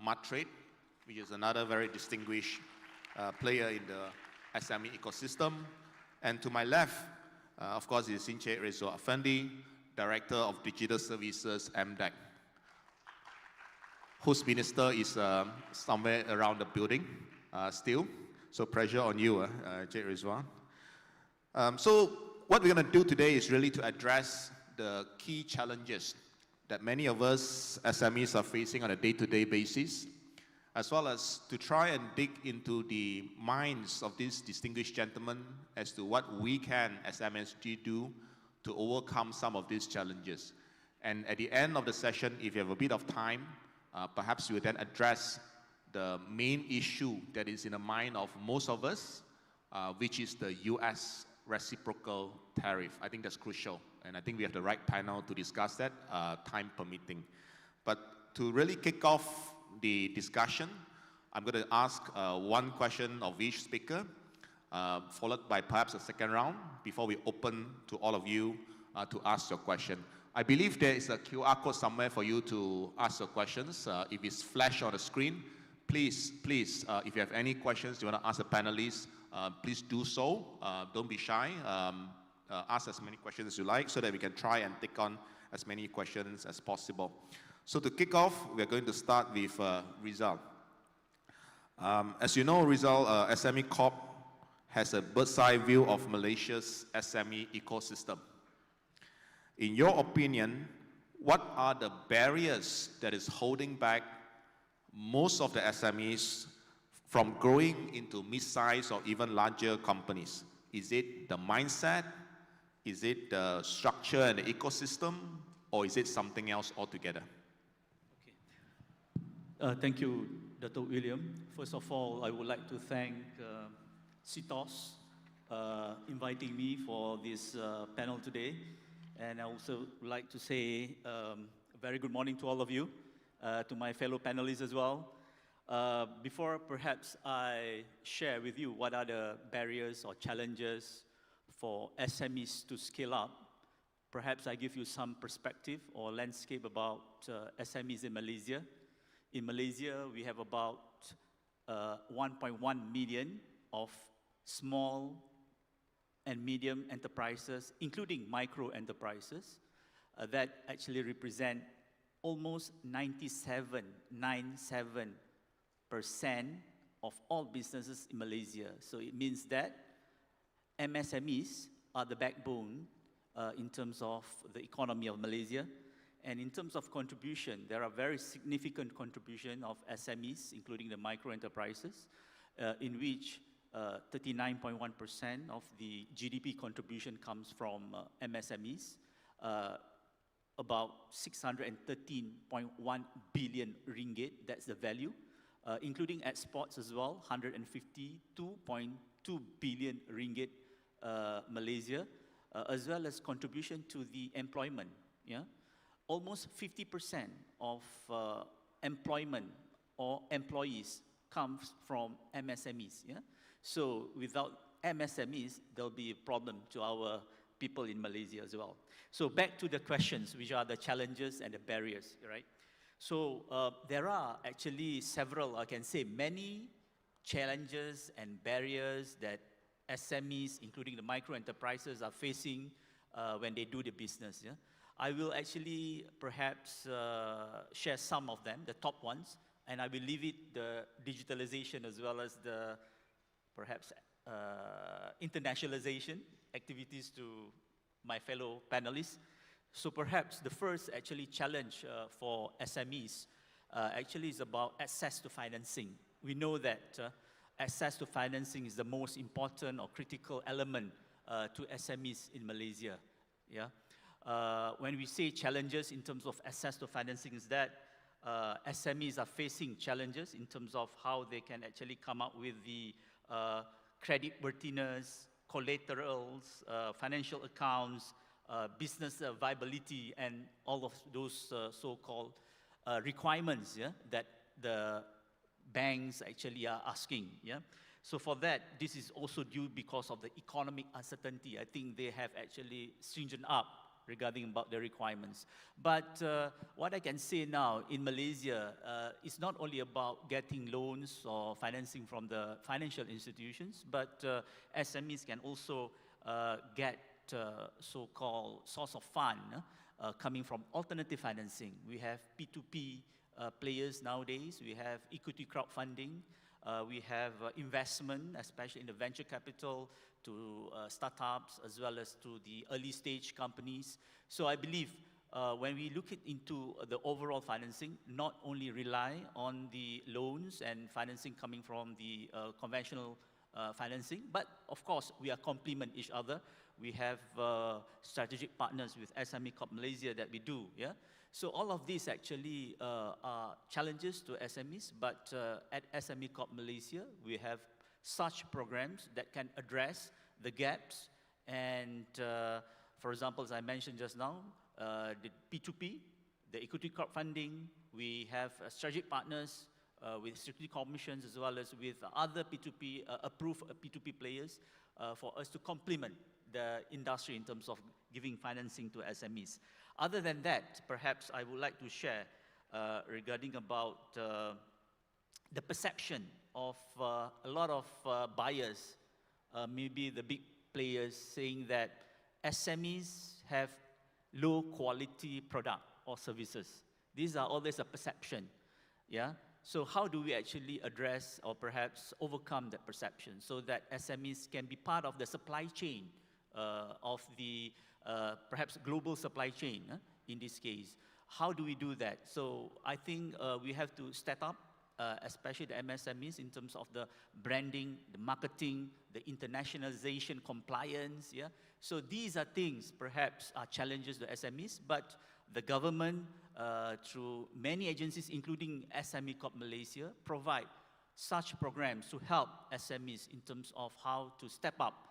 Matrade, which is another very distinguished player in the SME ecosystem. And to my left, of course, is Encik Rizwan Afendi, Director of Digital Services, MDAG, whose minister is somewhere around the building still. So pressure on you, Encik Rizwan. So what we're going to do today is really to address the key challenges that many of us SMEs are facing on a day-to-day basis, as well as to try and dig into the minds of these distinguished gentlemen as to what we can, as MSG, do to overcome some of these challenges. And at the end of the session, if you have a bit of time, perhaps we will then address the main issue that is in the mind of most of us, which is the US reciprocal tariff. I think that's crucial, and I think we have the right panel to discuss that, time permitting. But to really kick off the discussion, I'm going to ask one question of each speaker, followed by perhaps a second round before we open to all of you to ask your question. I believe there is a QR code somewhere for you to ask your questions. If it's flashed on the screen, please, if you have any questions you want to ask the panelists, please do so. Don't be shy. Ask as many questions as you like so that we can try and take on as many questions as possible. So to kick off, we're going to start with Rizal. As you know, Rizal, SME Corp has a bird's eye view of Malaysia's SME ecosystem. In your opinion, what are the barriers that is holding back most of the SMEs from growing into mid-sized or even larger companies? Is it the mindset? Is it the structure and the ecosystem? or is it something else altogether? Thank you, Dr. William. First of all, I would like to thank CTOS inviting me for this panel today. And I also would like to say a very good morning to all of you, to my fellow panelists as well. Before perhaps I share with you what are the barriers or challenges for SMEs to scale up, perhaps I give you some perspective or landscape about SMEs in Malaysia. In Malaysia, we have about 1.1 million of small and medium enterprises, including micro enterprises, that actually represent almost 97% of all businesses in Malaysia. So it means that MSMEs are the backbone in terms of the economy of Malaysia. And in terms of contribution, there are very significant contribution of SMEs, including the micro enterprises, in which 39.1% of the GDP contribution comes from MSMEs, about 613.1 billion ringgit, that's the value, including exports as well, 152.2 billion ringgit Malaysia, as well as contribution to the employment, yeah? Almost 50% of employment or employees comes from MSMEs, yeah? So without MSMEs, there'll be a problem to our people in Malaysia as well. So back to the questions, which are the challenges and the barriers, right? So there are actually several, I can say many challenges and barriers that SMEs, including the micro enterprises, are facing when they do the business, yeah? I will actually perhaps share some of them, the top ones, and I will leave it the digitalization as well as the perhaps internationalization activities to my fellow panelists. So perhaps the first actually challenge for SMEs actually is about access to financing. We know that access to financing is the most important or critical element to SMEs in Malaysia, yeah? When we say challenges in terms of access to financing is that SMEs are facing challenges in terms of how they can actually come up with the credit worthiness, collaterals, financial accounts, business viability, and all of those so-called requirements, yeah, that the banks actually are asking, yeah. So for that, this is also due because of the economic uncertainty. I think they have actually stringent up regarding about the requirements. But what I can say now in Malaysia, it's not only about getting loans or financing from the financial institutions, but SMEs can also get so-called source of fund coming from alternative financing. We have P2P players nowadays, we have equity crowdfunding, we have investment, especially in the venture capital, to startups as well as to the early stage companies. So I believe when we look into the overall financing, not only rely on the loans and financing coming from the conventional financing, but of course we are complement each other. We have strategic partners with SME Corp Malaysia that we do, yeah? So all of these actually are challenges to SMEs, but at SME Corp Malaysia, we have such programs that can address the gaps. And for example, as I mentioned just now, the P2P, the equity crowdfunding, we have strategic partners with security commissions as well as with other P2P, approved P2P players for us to complement the industry in terms of giving financing to SMEs. Other than that, perhaps I would like to share regarding about the perception of a lot of buyers, maybe the big players, saying that SMEs have low quality product or services. These are always a perception, yeah? So how do we actually address or perhaps overcome that perception so that SMEs can be part of the supply chain of the perhaps global supply chain in this case? How do we do that? So I think we have to step up, especially the MSMEs, in terms of the branding, the marketing, the internationalization compliance, yeah? So these are things perhaps are challenges to SMEs, but the government, through many agencies, including SME Corp Malaysia, provide such programs to help SMEs in terms of how to step up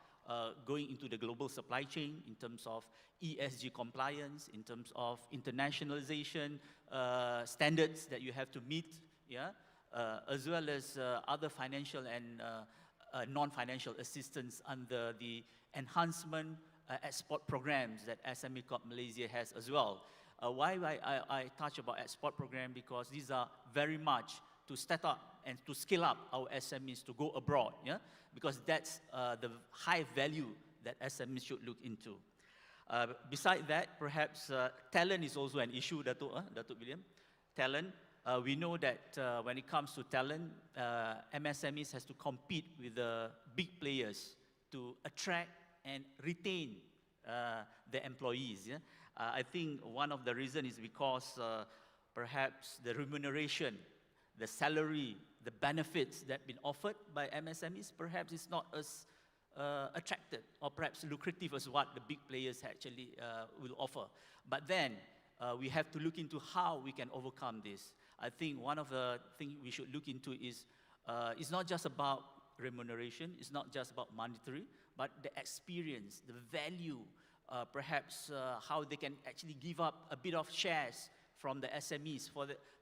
going into the global supply chain, in terms of ESG compliance, in terms of internationalization standards that you have to meet, yeah, as well as other financial and non-financial assistance under the enhancement export programs that SME Corp Malaysia has as well. Why I touch about export program? Because these are very much to step up and to scale up our SMEs to go abroad, yeah? Because that's the high value that SMEs should look into. Beside that, perhaps talent is also an issue, Datuk William. Talent, we know that when it comes to talent, MSMEs has to compete with the big players to attract and retain the employees, yeah? I think one of the reasons is because perhaps the remuneration, the salary, the benefits that have been offered by MSMEs perhaps is not as attractive or perhaps lucrative as what the big players actually will offer. But then we have to look into how we can overcome this. I think one of the things we should look into is it's not just about remuneration, it's not just about monetary, but the experience, the value, perhaps how they can actually give up a bit of shares from the SMEs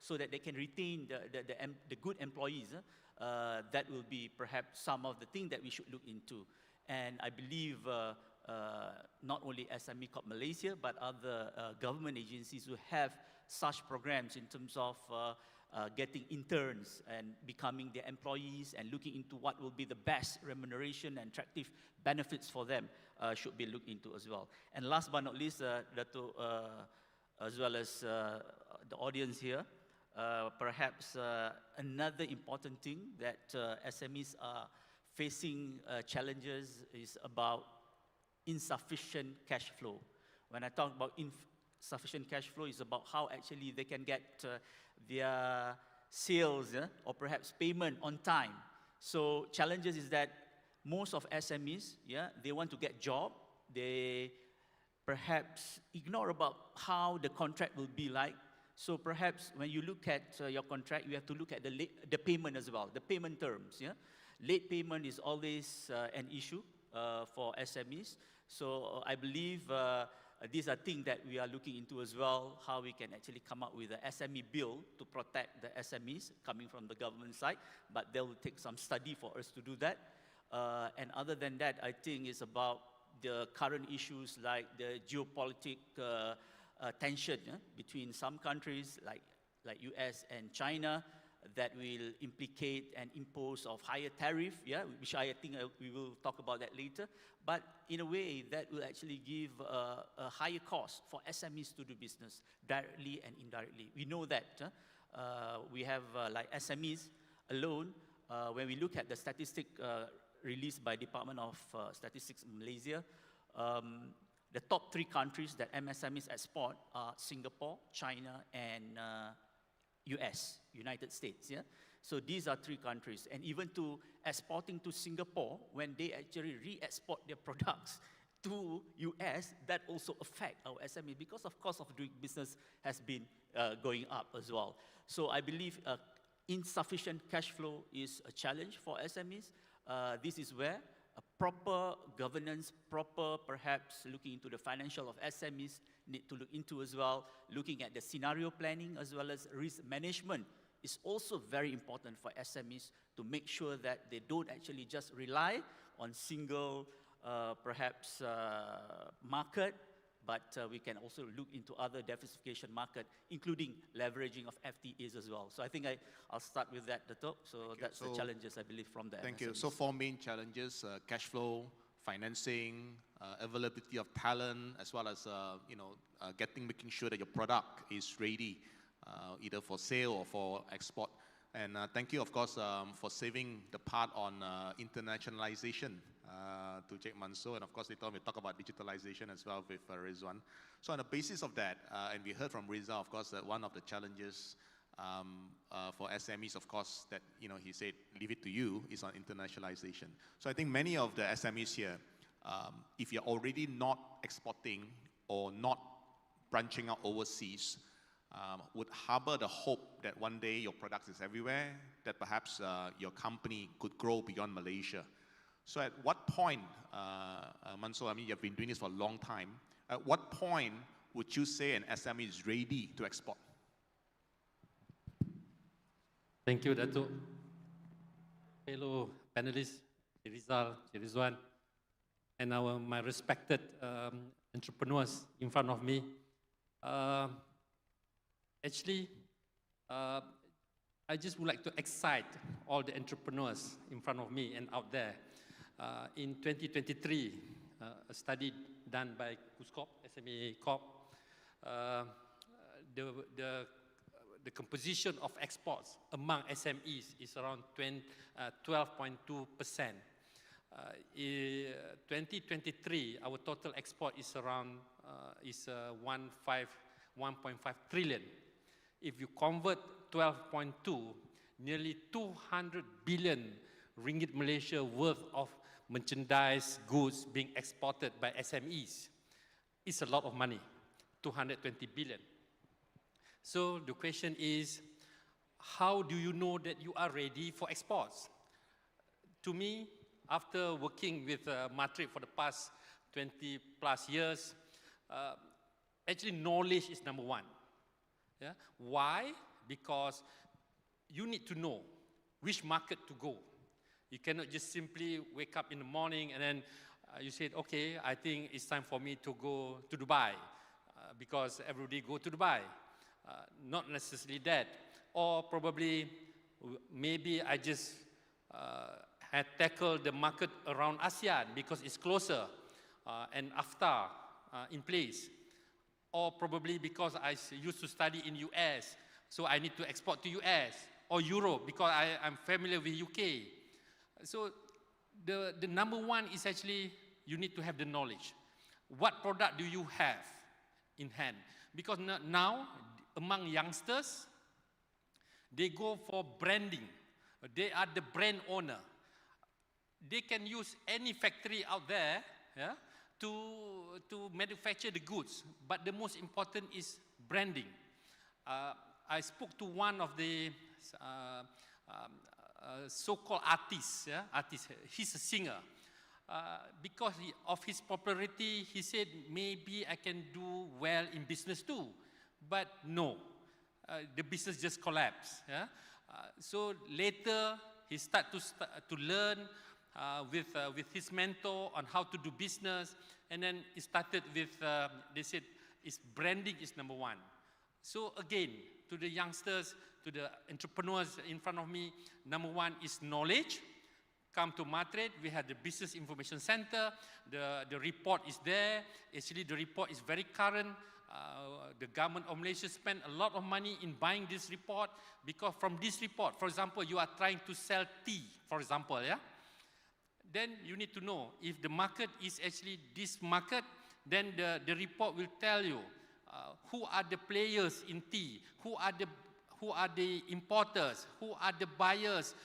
so that they can retain the good employees. That will be perhaps some of the things that we should look into. And I believe not only SME Corp Malaysia, but other government agencies who have such programs in terms of getting interns and becoming their employees and looking into what will be the best remuneration and attractive benefits for them should be looked into as well. And last but not least, as well as the audience here, perhaps another important thing that SMEs are facing challenges is about insufficient cash flow. When I talk about insufficient cash flow, it's about how actually they can get their sales or perhaps payment on time. So challenges is that most of SMEs, they want to get job, they perhaps ignore about how the contract will be like. So perhaps when you look at your contract, you have to look at the payment as well, the payment terms. Late payment is always an issue for SMEs. So I believe these are things that we are looking into as well, how we can actually come up with an SME bill to protect the SMEs coming from the government side, but they will take some study for us to do that. And other than that, I think it's about the current issues like the geopolitical tension between some countries like US and China that will implicate and impose of higher tariff, which I think we will talk about that later. But in a way, that will actually give a higher cost for SMEs to do business directly and indirectly. We know that we have like SMEs alone. When we look at the statistic released by Department of Statistics Malaysia, the top 3 countries that MSMEs export are Singapore, China, and US, United States. So these are 3 countries. And even to exporting to Singapore, when they actually re-export their products to US, that also affect our SME because of cost of doing business has been going up as well. So I believe insufficient cash flow is a challenge for SMEs. This is where a proper governance, proper perhaps looking into the financial of SMEs need to look into as well, looking at the scenario planning as well as risk management is also very important for SMEs to make sure that they don't actually just rely on single perhaps market, but we can also look into other diversification market, including leveraging of FTAs as well. So I think I'll start with that, Dato'. So that's the challenges, I believe, from the Thank MSMEs. you. So 4 main challenges, cash flow, financing, availability of talent, as well as making sure that your product is ready, either for sale or for export. And thank you, of course, for saving the part on internationalization to Cik Mansoor. And of course, later on we'll talk about digitalization as well with Rizwan. So on the basis of that, and we heard from Riza, of course, that one of the challenges for SMEs, of course, that he said, leave it to you, is on internationalization. So I think many of the SMEs here, if you're already not exporting or not branching out overseas would harbor the hope that one day your product is everywhere, that perhaps your company could grow beyond Malaysia. So at what point, Mansoor, I mean, you've been doing this for a long time, at what point would you say an SME is ready to export? Thank you, Dato'. Hello, panelists, Teresa, Yusman, and my respected entrepreneurs in front of me. Actually, I just would like to excite all the entrepreneurs in front of me and out there. In 2023, a study done by KUSKOP, SME Corp, the composition of exports among SMEs is around 12.2%. In 2023, our total export is around 1.5 trillion. If you convert 12.2, nearly 200 billion ringgit Malaysia worth of merchandise goods being exported by SMEs. It's a lot of money, 220 billion. So the question is, how do you know that you are ready for exports? To me, after working with Matrix for the past 20 plus years, actually knowledge is number one. Yeah? Why? Because you need to know which market to go. You cannot just simply wake up in the morning and then you said, okay, I think it's time for me to go to Dubai because everybody go to Dubai. Not necessarily that. Or probably, maybe I just had tackled the market around ASEAN because it's closer and AFTA in place. Or probably because I used to study in US, so I need to export to US. Or Europe because I'm familiar with UK. So the number one is actually you need to have the knowledge. What product do you have in hand? Because now, among youngsters, they go for branding. They are the brand owner. They can use any factory out there, yeah, to manufacture the goods. But the most important is branding. I spoke to one of the so-called artists. Yeah? He's a singer. Because of his popularity, he said, maybe I can do well in business too. But no, the business just collapsed. Yeah? So later, he started to learn with his mentor on how to do business. And then it started with, they said, branding is number one. So again, to the youngsters, to the entrepreneurs in front of me, number one is knowledge. Come to Madrid, we have the Business Information Center. The report is there. Actually, the report is very current. The government of Malaysia spent a lot of money in buying this report because from this report, for example, you are trying to sell tea, for example, yeah? Then you need to know if the market is actually this market, then the report will tell you who are the players in tea, who are the importers, who are the buyers,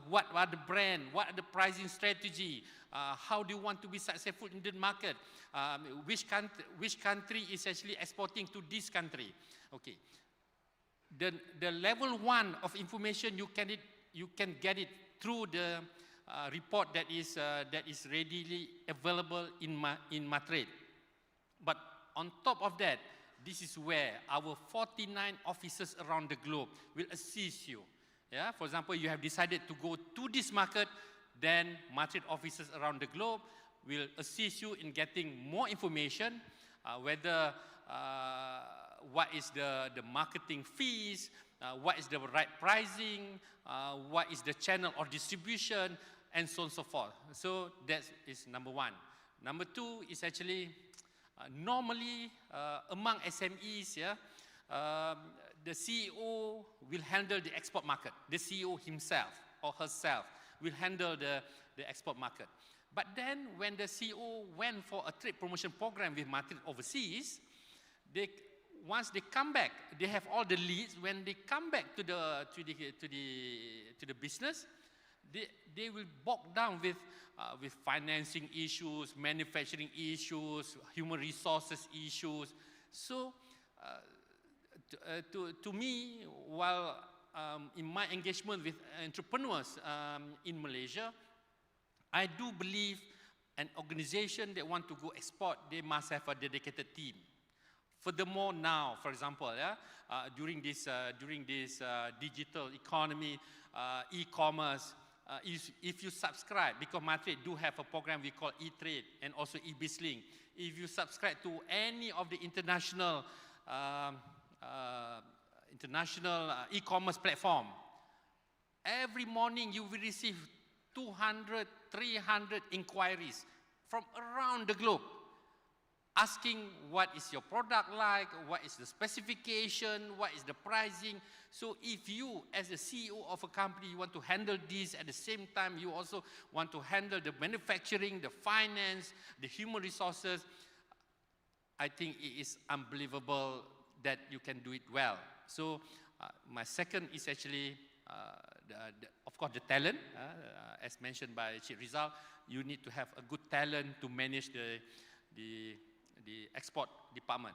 what are the brand, what are the pricing strategy, how do you want to be successful in the market, which country is actually exporting to this country. Okay. The level one of information you can get it through the report that is readily available in Madrid. But on top of that, this is where our 49 offices around the globe will assist you. Yeah? For example, you have decided to go to this market, then Madrid offices around the globe will assist you in getting more information, whether what is the marketing fees, what is the right pricing, what is the channel of distribution, and so on and so forth. So that is number one. Number two is actually, normally among SMEs, yeah, the CEO will handle the export market. The CEO himself or herself will handle the export market. But then when the CEO went for a trade promotion program with Madrid overseas, once they come back, they have all the leads. When they come back to the business, they will bog down with financing issues, manufacturing issues, human resources issues. So to me, while in my engagement with entrepreneurs in Malaysia, I do believe an organization that want to go export, they must have a dedicated team. Furthermore, now, for example, during this digital economy, e-commerce, if you subscribe, because MyTrade do have a program we call e-trade and also e-BizLink. If you subscribe to any of the international e-commerce platform, every morning you will receive 200, 300 inquiries from around the globe, asking what is your product like, what is the specification, what is the pricing. So if you, as a CEO of a company, you want to handle this, at the same time you also want to handle the manufacturing, the finance, the human resources, I think it is unbelievable that you can do it well. So my second is actually, of course, the talent. As mentioned by Chief Rizal, you need to have a good talent to manage the export department.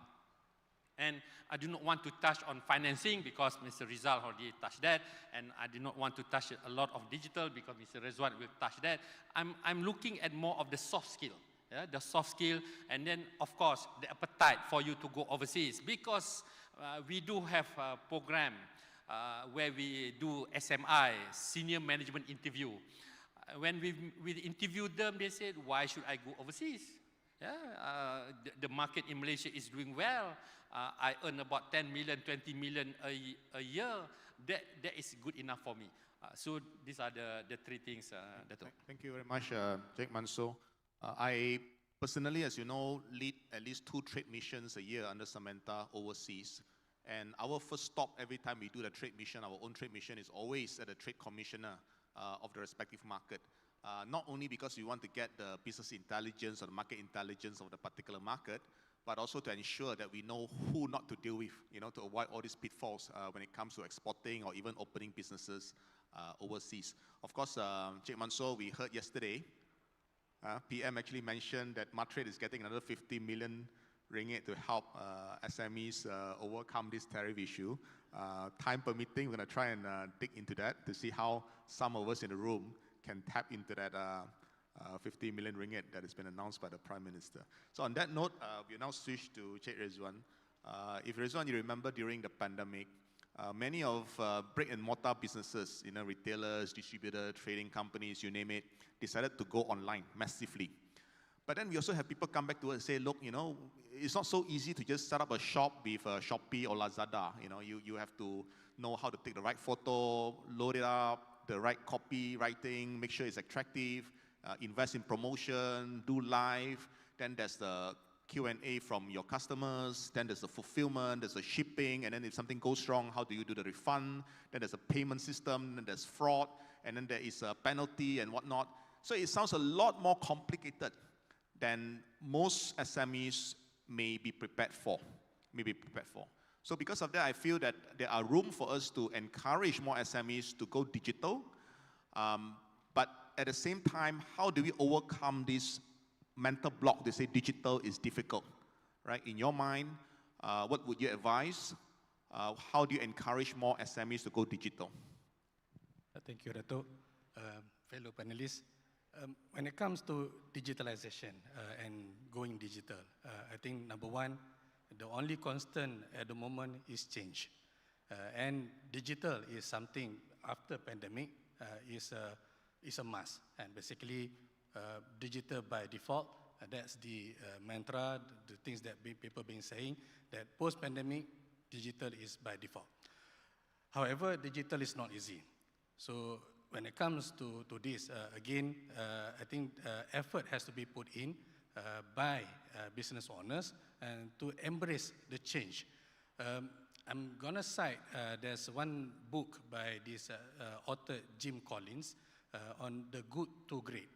And I do not want to touch on financing because Mr. Rizal already touched that, and I do not want to touch a lot of digital because Mr. Rizwan will touch that. I'm looking at more of the soft skill, the soft skill, and then of course the appetite for you to go overseas, because we do have a program where we do SMI, Senior Management Interview. When we interviewed them, they said, why should I go overseas? The market in Malaysia is doing well. I earn about 10 million, 20 million a year. That is good enough for me. So these are the three things. Thank you very much, Sheikh Mansoor. I personally, as you know, lead at least 2 trade missions a year under Samantha overseas. And our first stop every time we do the trade mission, our own trade mission, is always at the trade commissioner of the respective market. Not only because we want to get the business intelligence or the market intelligence of the particular market, but also to ensure that we know who not to deal with, to avoid all these pitfalls when it comes to exporting or even opening businesses overseas. Of course, Sheikh Mansoor, we heard yesterday, PM actually mentioned that MyTrade is getting another 50 million ringgit to help SMEs overcome this tariff issue. Time permitting, we're going to try and dig into that to see how some of us in the room can tap into that 50 million ringgit that has been announced by the Prime Minister. So on that note, we now switch to Cik Rizwan. If Rizwan, you remember during the pandemic, many of brick and mortar businesses, retailers, distributors, trading companies, you name it, decided to go online massively. But then we also have people come back to us and say, look, it's not so easy to just set up a shop with Shopee or Lazada. You have to know how to take the right photo, load it up, the right copywriting, make sure it's attractive, invest in promotion, do live. Then there's the Q&A from your customers. Then there's the fulfillment, there's the shipping. And then if something goes wrong, how do you do the refund? Then there's a payment system, then there's fraud. And then there is a penalty and whatnot. So it sounds a lot more complicated than most SMEs may be prepared for. So because of that, I feel that there are room for us to encourage more SMEs to go digital. But at the same time, how do we overcome this mental block? They say digital is difficult, right? In your mind, what would you advise? How do you encourage more SMEs to go digital? Thank you, Dato'. Fellow panelists. When it comes to digitalization and going digital, I think number one, the only constant at the moment is change. And digital is something after pandemic is a must. And basically, digital by default, that's the mantra, the things that people have been saying, that post-pandemic, digital is by default. However, digital is not easy. So when it comes to this, again, I think effort has to be put in by business owners and to embrace the change. I'm going to cite, there's one book by this author, Jim Collins, on The Good to Great.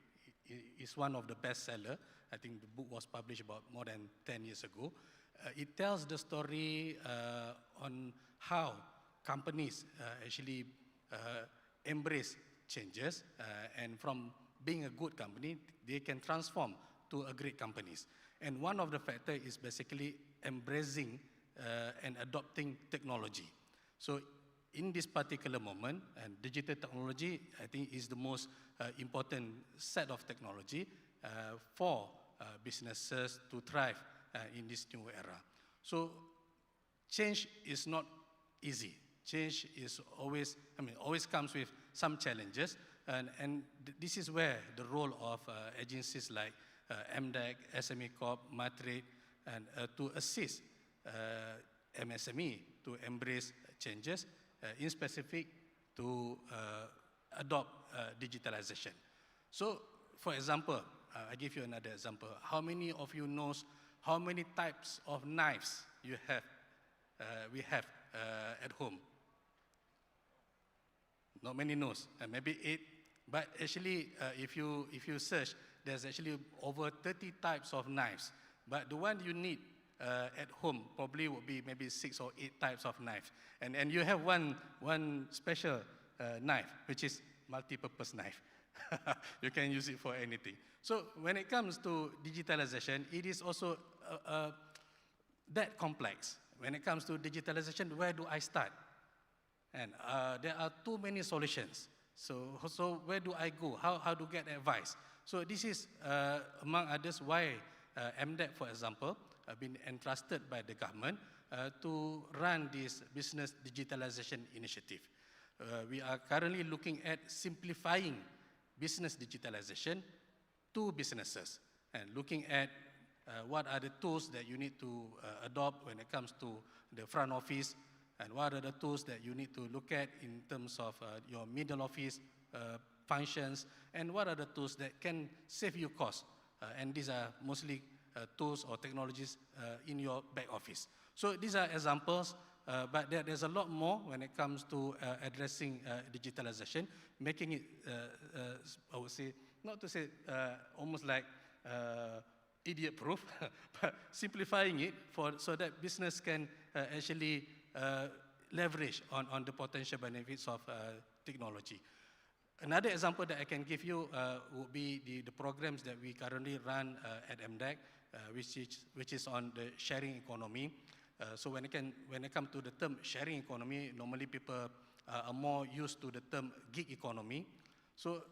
It's one of the bestsellers. I think the book was published about more than 10 years ago. It tells the story on how companies actually embrace changes, and from being a good company, they can transform to a great companies. And one of the factors is basically embracing and adopting technology. So in this particular moment, and digital technology, I think, is the most important set of technology for businesses to thrive in this new era. So change is not easy. Change is always, always comes with some challenges, and this is where the role of agencies like MDEC, SME Corp, Matrade, and to assist MSME to embrace changes, in specific to adopt digitalization. So, for example, I give you another example. How many of you knows how many types of knives you have? We have at home. Not many knows, maybe 8. But actually, if you search, there's actually over 30 types of knives. But the one you need at home probably would be maybe 6 or 8 types of knives. And you have one special knife, which is multi-purpose knife. You can use it for anything. So when it comes to digitalization, it is also that complex. When it comes to digitalization, where do I start? And there are too many solutions. So where do I go? How to get advice? So this is, among others, why MDEC, for example, have been entrusted by the government to run this business digitalization initiative. We are currently looking at simplifying business digitalization to businesses and looking at what are the tools that you need to adopt when it comes to the front office, and what are the tools that you need to look at in terms of your middle office functions, and what are the tools that can save you costs. And these are mostly tools or technologies in your back office. So these are examples, but there's a lot more when it comes to addressing digitalization, making it, I would say, not to say almost like idiot-proof, but simplifying it so that business can actually leverage on the potential benefits of technology. Another example that I can give you would be the programs that we currently run at MDEC, which is on the sharing economy. So when it comes to the term sharing economy, normally people are more used to the term gig economy. So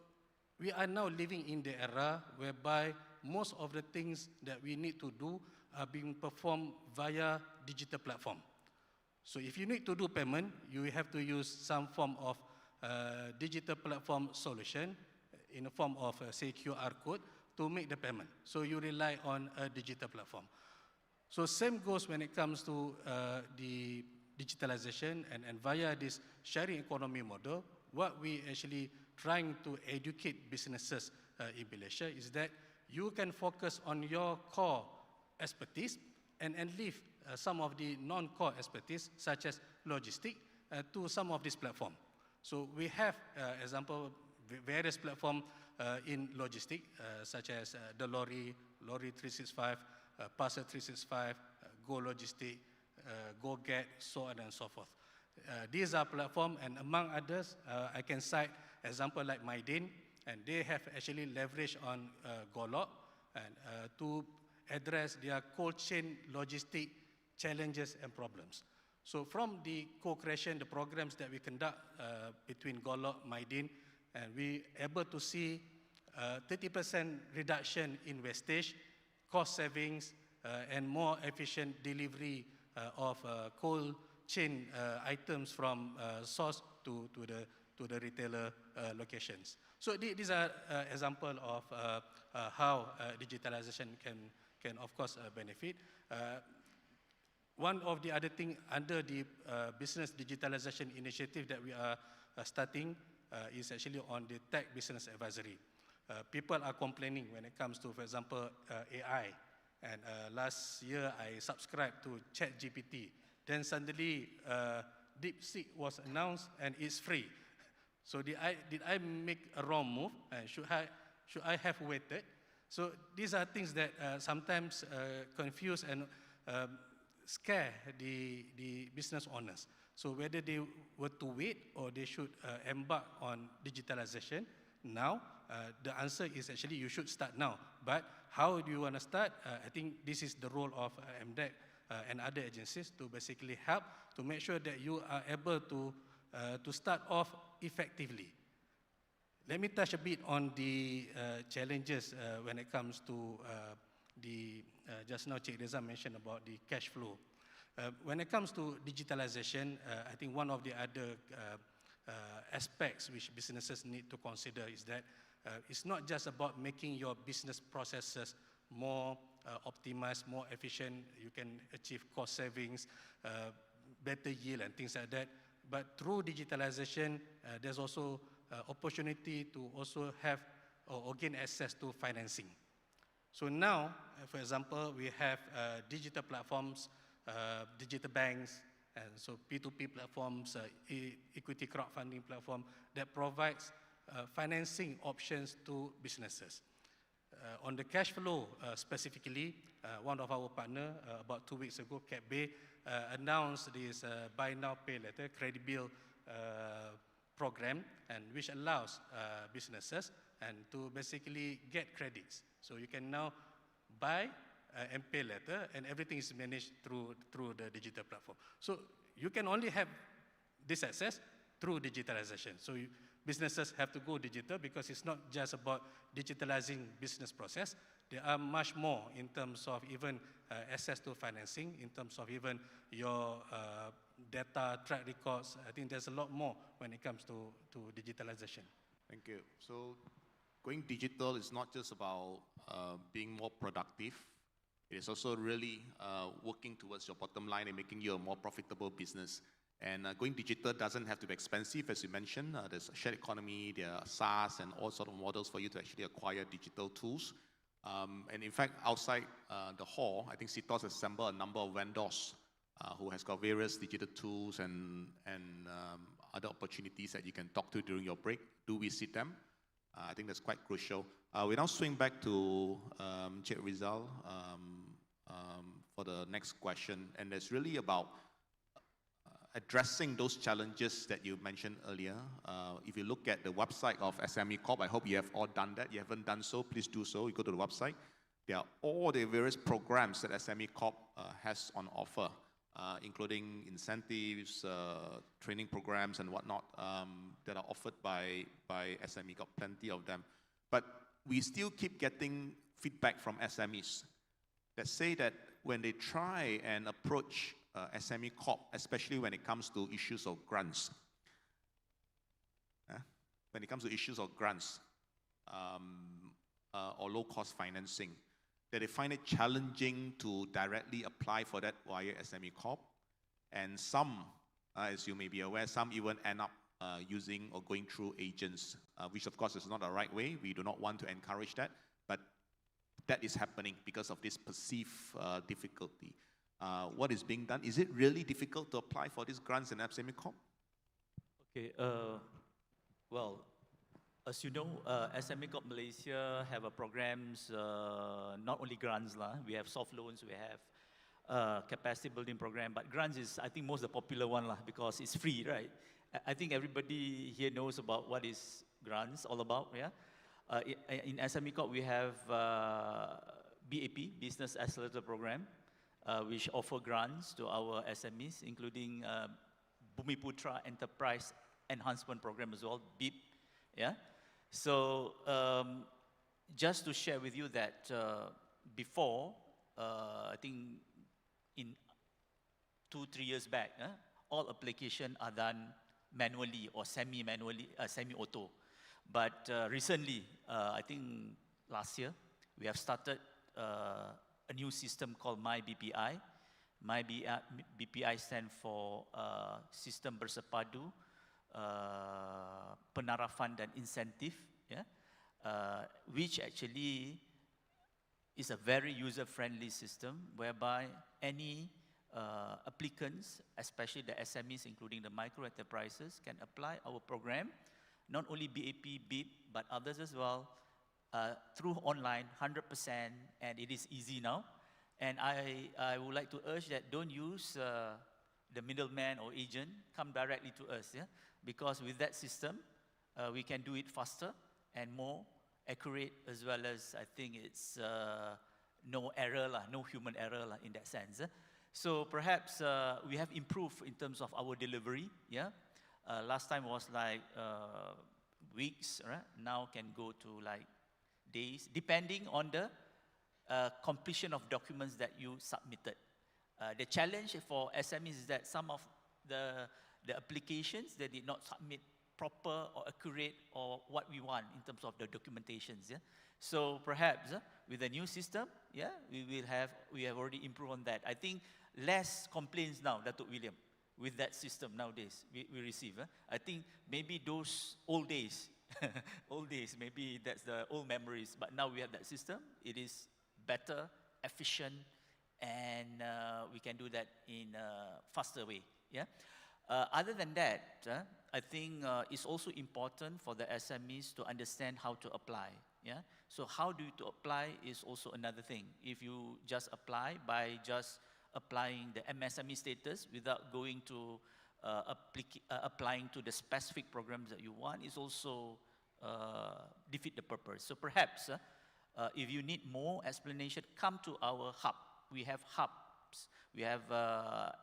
we are now living in the era whereby most of the things that we need to do are being performed via digital platform. So if you need to do payment, you have to use some form of digital platform solution in the form of, say, QR code to make the payment. So you rely on a digital platform. So same goes when it comes to the digitalization and via this sharing economy model, what we actually trying to educate businesses in Malaysia is that you can focus on your core expertise and leave some of the non-core expertise, such as logistics, to some of this platform. So we have, example, various platforms in logistics, such as the Lorry 365, Parcel 365, Go Logistic, Go Get, so on and so forth. These are platforms, and among others, I can cite example like Maidin, and they have actually leveraged on Golok and to address their cold chain logistic challenges and problems. So from the co-creation, the programs that we conduct between Golok, Maidin, and we able to see 30% reduction in wastage, cost savings, and more efficient delivery of cold chain items from source to the retailer locations. So these are examples of how digitalization can of course benefit. One of the other things under the business digitalization initiative that we are starting is actually on the tech business advisory. People are complaining when it comes to, for example, AI. And last year I subscribed to ChatGPT. Then suddenly DeepSeek was announced and it's free. So did I make a wrong move? Should I have waited? So these are things that sometimes confuse and scare the business owners. So whether they were to wait or they should embark on digitalization now, the answer is actually you should start now. But how do you want to start? I think this is the role of MDEC and other agencies to basically help to make sure that you are able to start off effectively. Let me touch a bit on the challenges when it comes to just now Teresa mentioned about the cash flow. When it comes to digitalization, I think one of the other aspects which businesses need to consider is that it's not just about making your business processes more optimized, more efficient. You can achieve cost savings, better yield and things like that. But through digitalization, there's also opportunity to also have or gain access to financing. So now, for example, we have digital platforms, digital banks, and so P2P platforms, equity crowdfunding platform that provides financing options to businesses. On the cash flow specifically, one of our partners about 2 weeks ago, CAPBay, announced this buy now, pay later credit bill program, and which allows businesses and to basically get credits. So you can now buy and pay later, and everything is managed through the digital platform. So you can only have this access through digitalization. So businesses have to go digital because it's not just about digitalizing business process. There are much more in terms of even access to financing, in terms of even your data, track records. I think there's a lot more when it comes to digitalization. Thank you. So going digital is not just about being more productive. It is also really working towards your bottom line and making you a more profitable business. And going digital doesn't have to be expensive, as you mentioned. There's a shared economy, there are SaaS and all sort of models for you to actually acquire digital tools. And in fact, outside the hall, I think CTOS assembled a number of vendors who has got various digital tools and other opportunities that you can talk to during your break. Do visit them. I think that's quite crucial. We now swing back to Cik Rizal for the next question, and it's really about addressing those challenges that you mentioned earlier. If you look at the website of SME Corp, I hope you have all done that. If you haven't done so, please do so. You go to the website. There are all the various programs that SME Corp has on offer, including incentives, training programs and whatnot that are offered by SME Corp, plenty of them. But we still keep getting feedback from SMEs that say that when they try and approach SME Corp, especially when it comes to issues of grants, when it comes to issues of grants or low-cost financing, that they find it challenging to directly apply for that via SME Corp. And some, as you may be aware, some even end up using or going through agents, which of course is not the right way. We do not want to encourage that, but that is happening because of this perceived difficulty. What is being done? Is it really difficult to apply for these grants in SME Corp? Okay, well, as you know, SME Corp Malaysia have programs, not only grants, we have soft loans, we have capacity building program, but grants is, I think, most the popular one because it's free, right? I think everybody here knows about what is grants all about, yeah? In SME Corp, we have BAP, Business Accelerator Program, which offer grants to our SMEs, including Bumiputra Enterprise Enhancement Program as well, BIP, yeah? So just to share with you that before, I think in 2-3 years back, all applications are done manually or semi-manually, semi-auto. But recently, I think last year, we have started a new system called MyBPI. MyBPI stands for Sistem Bersepadu Penarahan dan Insentif, yeah? Which actually is a very user-friendly system whereby any applicants, especially the SMEs, including the micro enterprises, can apply our program, not only BAP, BIP, but others as well, through online, 100%, and it is easy now. And I would like to urge that don't use the middleman or agent, come directly to us, yeah? Because with that system, we can do it faster and more accurate, as well as I think it's no error, no human error in that sense. So perhaps we have improved in terms of our delivery. Yeah, last time was like weeks, right? Now can go to like days, depending on the completion of documents that you submitted. The challenge for SMEs is that some of the applications, they did not submit proper or accurate or what we want in terms of the documentations. Yeah? So perhaps with the new system, yeah, we have already improved on that. I think less complaints now, Datuk William, with that system nowadays we receive. I think maybe those old days, maybe that's the old memories, but now we have that system. It is better, efficient, and we can do that in a faster way. Yeah. Other than that, I think it's also important for the SMEs to understand how to apply. Yeah. So how do you to apply is also another thing. If you just apply by just applying the MSME status without going to applying to the specific programs that you want, is also defeat the purpose. So perhaps if you need more explanation, come to our hub. We have hubs. We have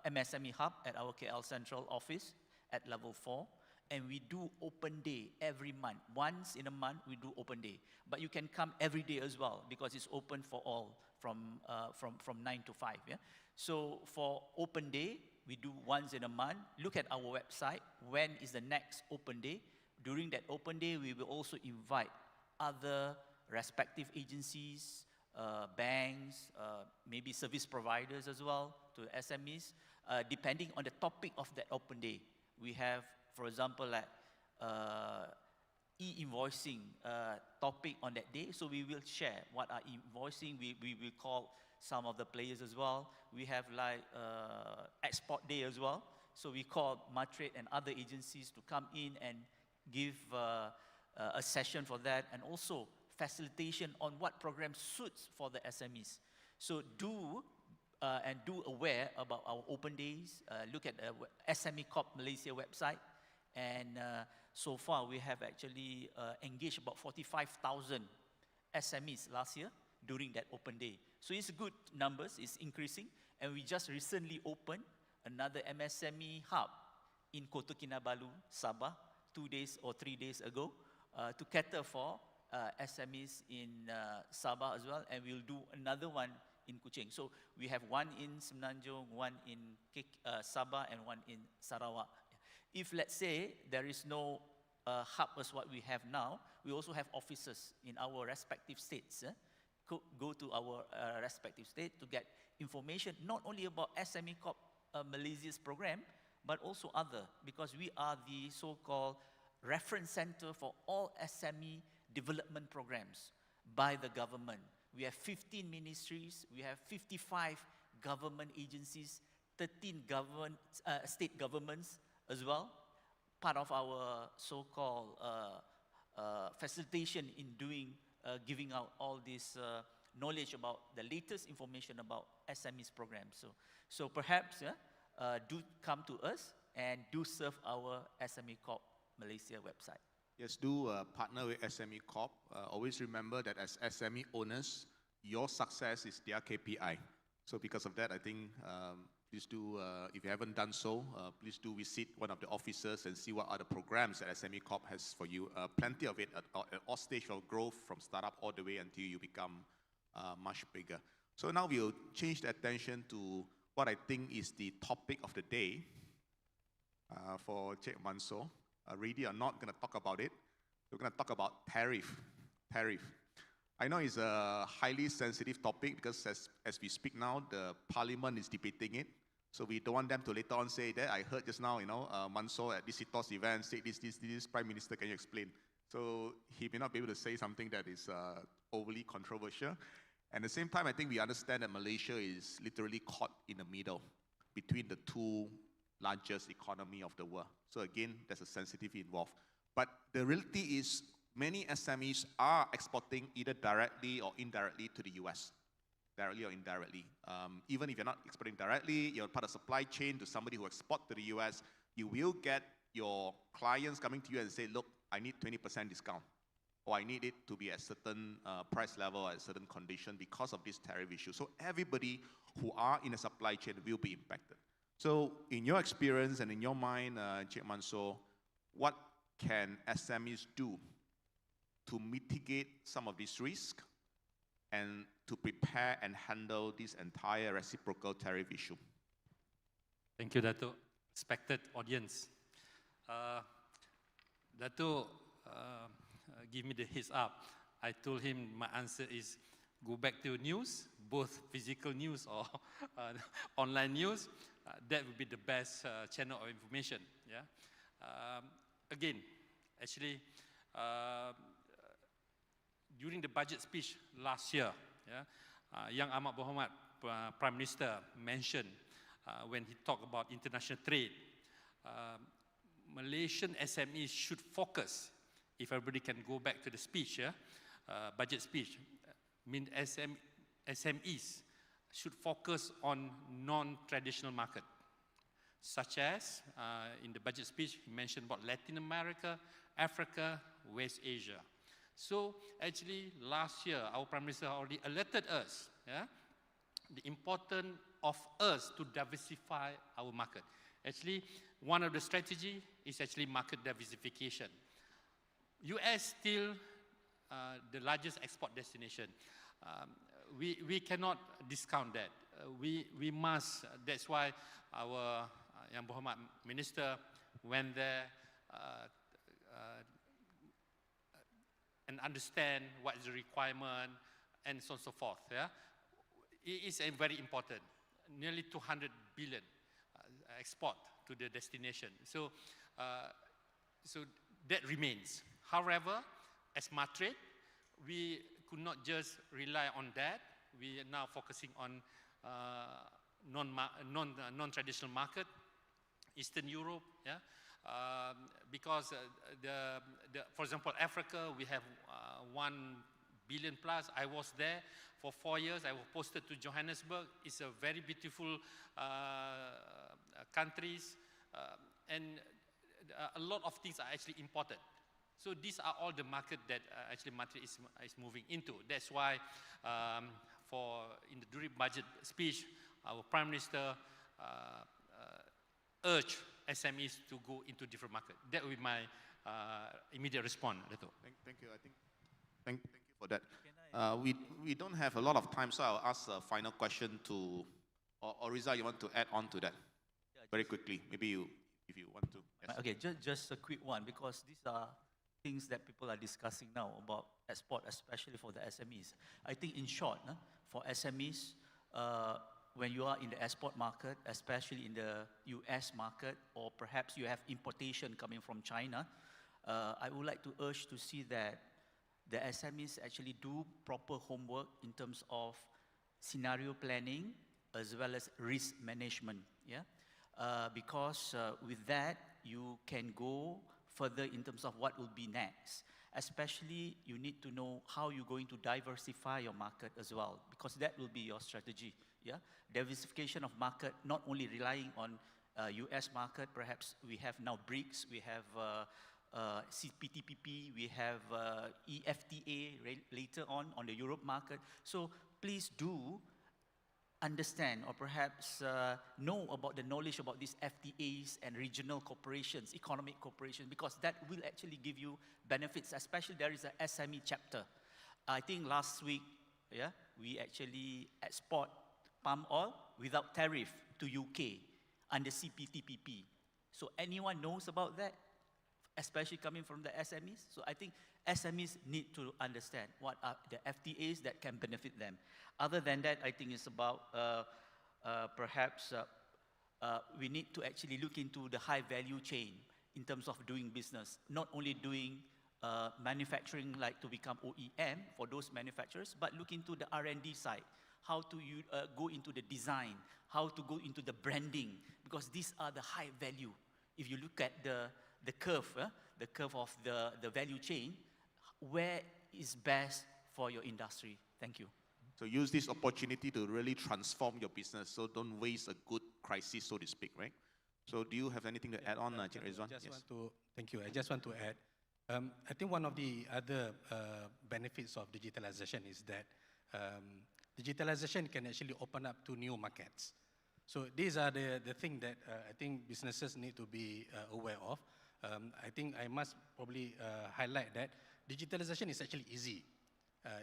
MSME hub at our KL Central office at level 4. And we do open day every month. Once in a month, we do open day. But you can come every day as well, because it's open for all from 9 to 5. Yeah? So for open day, we do once in a month. Look at our website. When is the next open day? During that open day, we will also invite other respective agencies, banks, maybe service providers as well, to SMEs, depending on the topic of that open day. We have, for example, like e-invoicing topic on that day. So we will share what are e-invoicing. We will call some of the players as well. We have like export day as well. So we call Matrade and other agencies to come in and give a session for that, and also facilitation on what program suits for the SMEs. So do aware about our open days. Look at the SME Corp Malaysia website. And so far, we have actually engaged about 45,000 SMEs last year during that open day. So it's good numbers, it's increasing. And we just recently opened another MSME hub in Kota Kinabalu, Sabah, 2 days or 3 days ago, to cater for SMEs in Sabah as well. And we'll do another one in Kuching. So we have one in Semenanjung, one in Sabah, and one in Sarawak. If, let's say, there is no hub as what we have now, we also have offices in our respective states. Go to our respective state to get information, not only about SME Corp Malaysia's program, but also other, because we are the so-called reference center for all SME development programs by the government. We have 15 ministries, we have 55 government agencies, 13 state governments as well, part of our so-called facilitation in giving out all this knowledge about the latest information about SMEs programs. So perhaps do come to us and do serve our SME Corp Malaysia website. Yes, do partner with SME Corp. Always remember that as SME owners, your success is their KPI. So because of that, I think please do, if you haven't done so, please do visit one of the offices and see what other programs that SME Corp has for you. Plenty of it at all stages of growth, from startup all the way until you become much bigger. So now we'll change the attention to what I think is the topic of the day for Cik Mansor. Ready or not, going to talk about it. We're going to talk about tariff. I know it's a highly sensitive topic because as we speak now, the parliament is debating it. So we don't want them to later on say that I heard just now, Mansor at this CTOS event said this, Prime Minister, can you explain? So he may not be able to say something that is overly controversial. At the same time, I think we understand that Malaysia is literally caught in the middle between the two largest economy of the world. So again, there's a sensitivity involved. But the reality is many SMEs are exporting either directly or indirectly to the US. Directly or indirectly. Even if you're not exporting directly, you're part of the supply chain to somebody who exports to the US, you will get your clients coming to you and say, look, I need 20% discount. or I need it to be at certain price level, at certain condition because of this tariff issue. So everybody who are in the supply chain will be impacted. So in your experience and in your mind, Cik Mansoor, what can SMEs do to mitigate some of this risk and to prepare and handle this entire reciprocal tariff issue? Thank you, Dato'. Respected audience. Dato' give me the heads up. I told him my answer is go back to news, both physical news or online news. That would be the best channel of information. Yeah. Again, actually, during the budget speech last year, yeah, Yang Ahmad Mohamad, Prime Minister, mentioned when he talked about international trade, Malaysian SMEs should focus, if everybody can go back to the speech, yeah, budget speech, SMEs should focus on non-traditional market, such as, in the budget speech, he mentioned about Latin America, Africa, West Asia. So actually, last year, our Prime Minister already alerted us, yeah, the importance of us to diversify our market. Actually, one of the strategy is actually market diversification. US still the largest export destination. We cannot discount that. We must, that's why our Yang Mohamad Minister went there and understand what is the requirement and so on and so forth. Yeah? It is very important. Nearly 200 billion export to the destination. So, so that remains. However, as Matrade, we could not just rely on that. We are now focusing on non-traditional market, Eastern Europe, yeah? Because for example, Africa, we have 1 billion plus. I was there for 4 years. I was posted to Johannesburg. It's a very beautiful countries, and a lot of things are actually imported. So these are all the market that actually Matrade is moving into. That's why in the during budget speech, our Prime Minister urged SMEs to go into different market. That will be my immediate response, Dato'. Thank you. Thank you for that. We don't have a lot of time, so I'll ask a final question to, or Riza, you want to add on to that? Very quickly, maybe you, if you want to. Yes. Okay, just a quick one, because these are things that people are discussing now about export, especially for the SMEs. I think in short, for SMEs, when you are in the export market, especially in the US market, or perhaps you have importation coming from China, I would like to urge to see that the SMEs actually do proper homework in terms of scenario planning as well as risk management, yeah? Because with that, you can go further in terms of what will be next. Especially, you need to know how you're going to diversify your market as well, because that will be your strategy, yeah? Diversification of market, not only relying on US market, perhaps we have now BRICS, we have CPTPP, we have EFTA later on the Europe market. So please do understand, or perhaps know about the knowledge about these FTAs and regional corporations, economic corporations, because that will actually give you benefits, especially there is a SME chapter. I think last week, yeah, we actually export palm oil without tariff to UK under CPTPP. So anyone knows about that, especially coming from the SMEs? So I think SMEs need to understand what are the FTAs that can benefit them. Other than that, I think it's about perhaps we need to actually look into the high value chain in terms of doing business, not only doing manufacturing like to become OEM for those manufacturers, but look into the R&D side, how to go into the design, how to go into the branding, because these are the high value. If you look at the curve of the value chain, where is best for your industry? Thank you. So use this opportunity to really transform your business, so don't waste a good crisis, so to speak, right? So do you have anything to add on, Teresa? Thank you. I just want to add, I think one of the other benefits of digitalization is that digitalization can actually open up to new markets. So these are the things that I think businesses need to be aware of. I think I must probably highlight that digitalization is actually easy.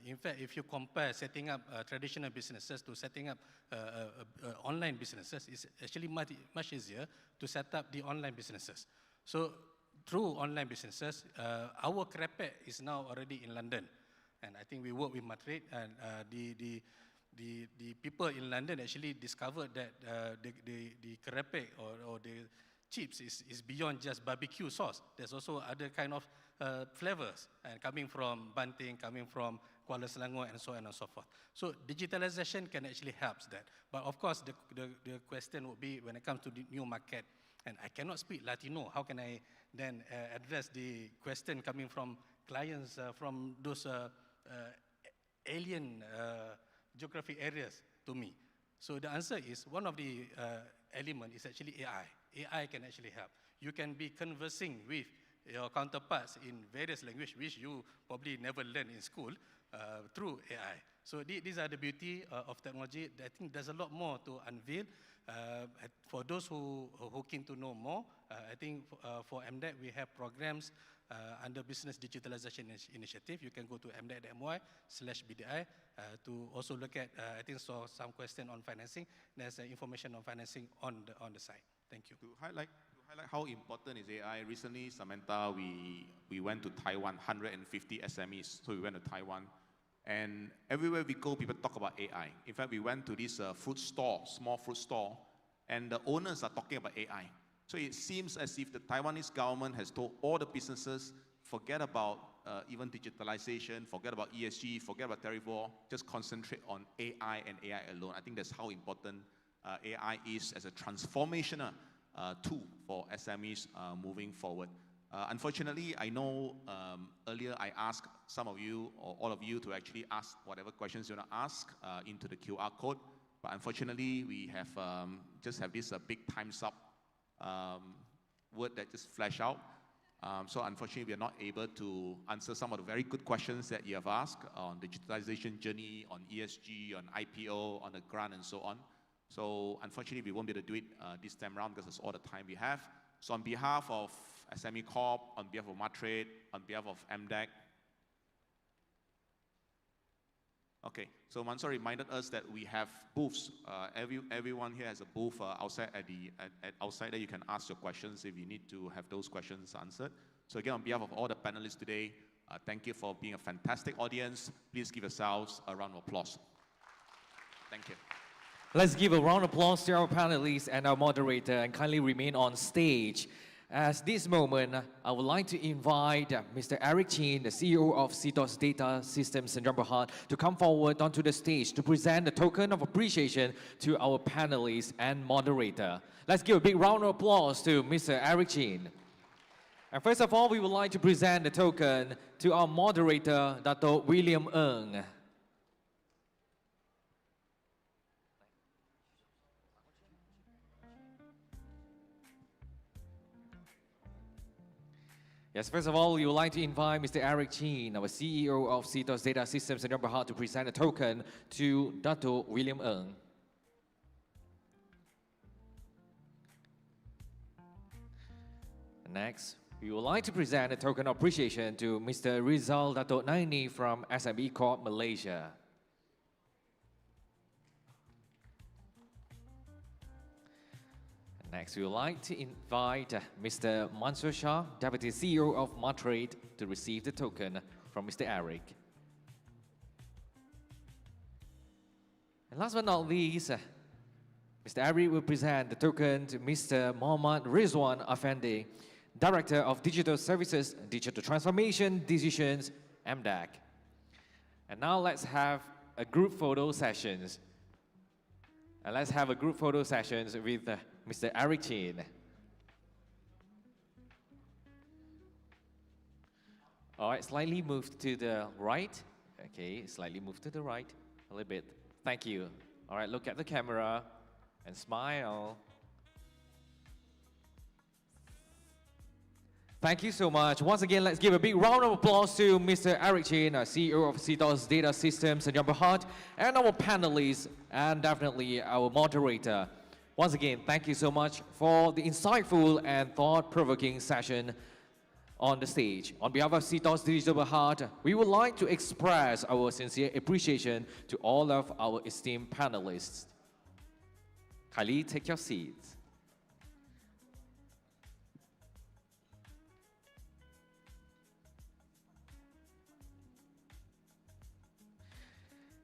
In fact, if you compare setting up traditional businesses to setting up online businesses, it's actually much easier to set up the online businesses. So through online businesses, our Krepek is now already in London. And I think we work with Madrid, and the people in London actually discovered that the Krepek or the chips is beyond just barbecue sauce. There's also other kind of flavors, and coming from Banting, coming from Kuala Selangor, and so on and so forth. So digitalization can actually help that. But of course, the question would be when it comes to the new market, and I cannot speak Latino, how can I then address the question coming from clients from those alien geographic areas to me? So the answer is, one of the elements is actually AI. AI can actually help. You can be conversing with your counterparts in various languages, which you probably never learned in school, through AI. So these are the beauty of technology. I think there's a lot more to unveil. For those who keen to know more, I think for MDEC, we have programs under Business Digitalization Initiative. You can go to mdec.my/BDI to also look at, I think saw some question on financing. There's information on financing on the site. Thank you. To highlight how important is AI, recently, Samantha, we went to Taiwan, 150 SMEs, so we went to Taiwan. And everywhere we go, people talk about AI. In fact, we went to this fruit store, small fruit store, and the owners are talking about AI. So it seems as if the Taiwanese government has told all the businesses, forget about even digitalization, forget about ESG, forget about tariff war, just concentrate on AI and AI alone. I think that's how important AI is as a transformational tool for SMEs moving forward. Unfortunately, I know earlier I asked some of you or all of you to actually ask whatever questions you want to ask into the QR code. But unfortunately, we have just have this big time's up word that just flashed out. So unfortunately, we are not able to answer some of the very good questions that you have asked on digitalization journey, on ESG, on IPO, on the grant, and so on. So unfortunately, we won't be able to do it this time around because that's all the time we have. So on behalf of SME Corp, on behalf of Matrade, on behalf of MDEC. Okay, so Mansur reminded us that we have booths. Everyone here has a booth outside outside there. You can ask your questions if you need to have those questions answered. So again, on behalf of all the panelists today, thank you for being a fantastic audience. Please give yourselves a round of applause. Thank you. Let's give a round of applause to our panelists and our moderator, and kindly remain on stage. At this moment, I would like to invite Mr. Eric Chin, the CEO of CTOS Data Systems in Berhad, to come forward onto the stage to present the token of appreciation to our panelists and moderator. Let's give a big round of applause to Mr. Eric Chin. And first of all, we would like to present the token to our moderator, Dr. William Ng. Yes, first of all, we would like to invite Mr. Eric Chin, our CEO of CTOS Data Systems in Berhad, to present a token to Dr. William Ng. Next, we would like to present a token of appreciation to Mr. Rizal Dato' Naini from SME Corp Malaysia. Next, we would like to invite Mr. Mansur Shah, Deputy CEO of Matrade, to receive the token from Mr. Eric. And last but not least, Mr. Eric will present the token to Mr. Mohamad Rizwan Afendi, Director of Digital Services, Digital Transformation Decisions, MDEC. And now let's have a group photo sessions. And let's have a group photo sessions with Mr. Eric Chin. All right, slightly move to the right. Okay, slightly move to the right a little bit. Thank you. All right, look at the camera and smile. Thank you so much. Once again, let's give a big round of applause to Mr. Eric Chin, CEO of CTOS Data Systems and Yamaha, and our panelists, and definitely our moderator. Once again, thank you so much for the insightful and thought-provoking session on the stage. On behalf of CTOS Digital Heart, we would like to express our sincere appreciation to all of our esteemed panelists. Khairy, take your seats.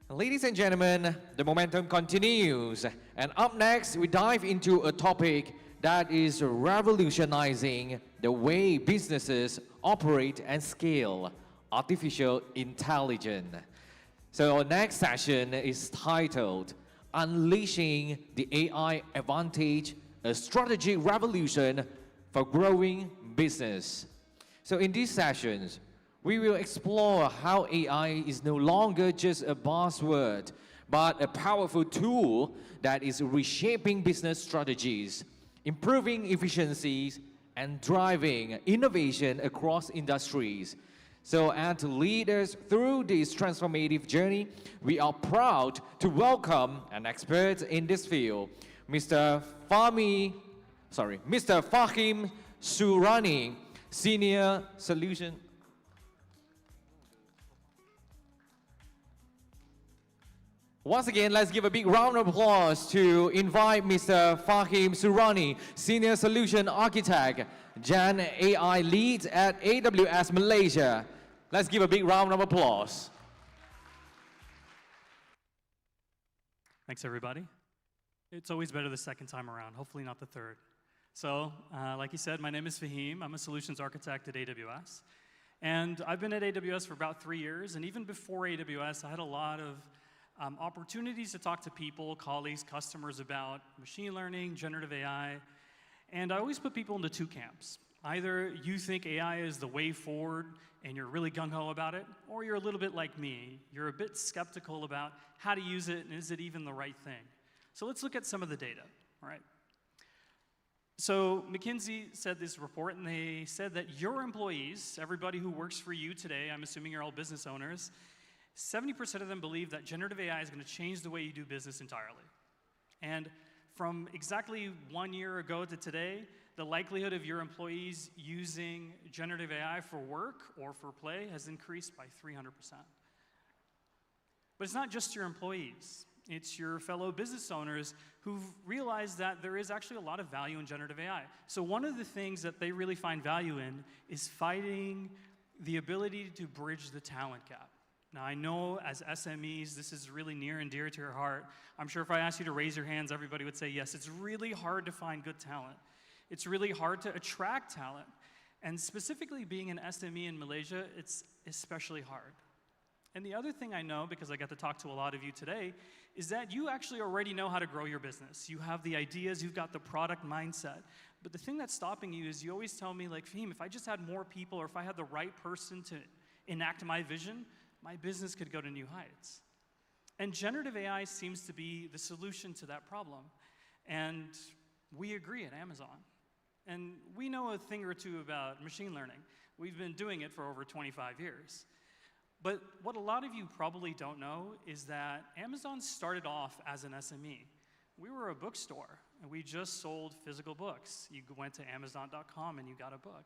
Ladies and gentlemen, the momentum continues. And up next, we dive into a topic that is revolutionizing the way businesses operate and scale: artificial intelligence. So our next session is titled Unleashing the AI Advantage, a Strategic Revolution for Growing Business. So in these sessions, we will explore how AI is no longer just a buzzword, but a powerful tool that is reshaping business strategies, improving efficiencies, and driving innovation across industries. So, and to lead us through this transformative journey, we are proud to welcome an expert in this field, Mr. Fahim Suraini, Senior Solution. Once again, let's give a big round of applause to invite Mr. Fahim Suraini, Senior Solution Architect, Gen AI Lead at AWS Malaysia. Let's give a big round of applause. Thanks, everybody. It's always better the second time around, hopefully not the third. So, like you said, my name is Fahim. I'm a Solutions Architect at AWS. And I've been at AWS for about 3 years, and even before AWS, I had a lot of opportunities to talk to people, colleagues, customers about machine learning, generative AI, and I always put people into two camps. Either you think AI is the way forward and you're really gung-ho about it, or you're a little bit like me. You're a bit skeptical about how to use it and is it even the right thing. So let's look at some of the data, all right? So McKinsey said this report, and they said that your employees, everybody who works for you today, I'm assuming you're all business owners, 70% of them believe that generative AI is going to change the way you do business entirely. And from exactly 1 year ago to today, the likelihood of your employees using generative AI for work or for play has increased by 300%. But it's not just your employees. It's your fellow business owners who've realized that there is actually a lot of value in generative AI. So one of the things that they really find value in is fighting the ability to bridge the talent gap. Now, I know as SMEs, this is really near and dear to your heart. I'm sure if I asked you to raise your hands, everybody would say yes. It's really hard to find good talent. It's really hard to attract talent. And specifically being an SME in Malaysia, it's especially hard. And the other thing I know, because I got to talk to a lot of you today, is that you actually already know how to grow your business. You have the ideas, you've got the product mindset. But the thing that's stopping you is you always tell me, like, Fahim, if I just had more people or if I had the right person to enact my vision, my business could go to new heights. And generative AI seems to be the solution to that problem. And we agree at Amazon. And we know a thing or two about machine learning. We've been doing it for over 25 years. But what a lot of you probably don't know is that Amazon started off as an SME. We were a bookstore, and we just sold physical books. You went to Amazon.com and you got a book.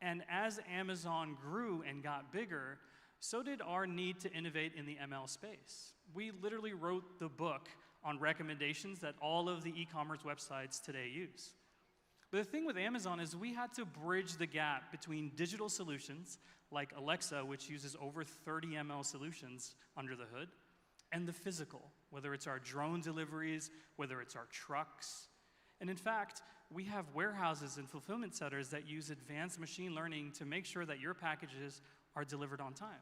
And as Amazon grew and got bigger, so did our need to innovate in the ML space. We literally wrote the book on recommendations that all of the e-commerce websites today use. But the thing with Amazon is we had to bridge the gap between digital solutions like Alexa, which uses over 30 ML solutions under the hood, and the physical, whether it's our drone deliveries, whether it's our trucks. And in fact, we have warehouses and fulfillment centers that use advanced machine learning to make sure that your packages are delivered on time.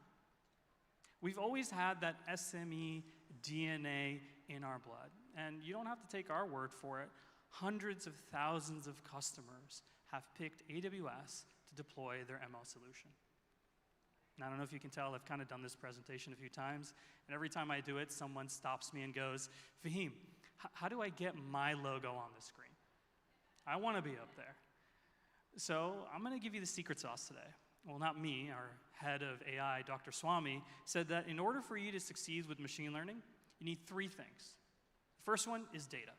We've always had that SME DNA in our blood, and you don't have to take our word for it. Hundreds of thousands of customers have picked AWS to deploy their ML solution. And I don't know if you can tell, I've kind of done this presentation a few times, and every time I do it, someone stops me and goes, Fahim, how do I get my logo on the screen? I want to be up there. So I'm going to give you the secret sauce today. Well, not me, our head of AI, Dr. Swami, said that in order for you to succeed with machine learning, you need 3 things. The first one is data.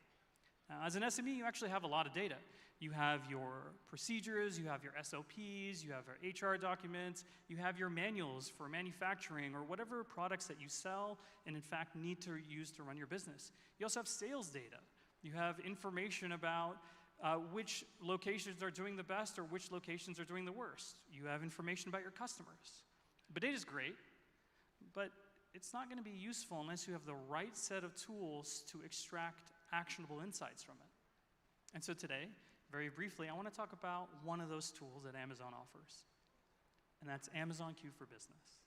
Now, as an SME, you actually have a lot of data. You have your procedures, you have your SOPs, you have your HR documents, you have your manuals for manufacturing or whatever products that you sell and in fact need to use to run your business. You also have sales data. You have information about which locations are doing the best or which locations are doing the worst. You have information about your customers. But data is great, but it's not going to be useful unless you have the right set of tools to extract actionable insights from it. And so today, very briefly, I want to talk about one of those tools that Amazon offers, and that's Amazon Q for Business.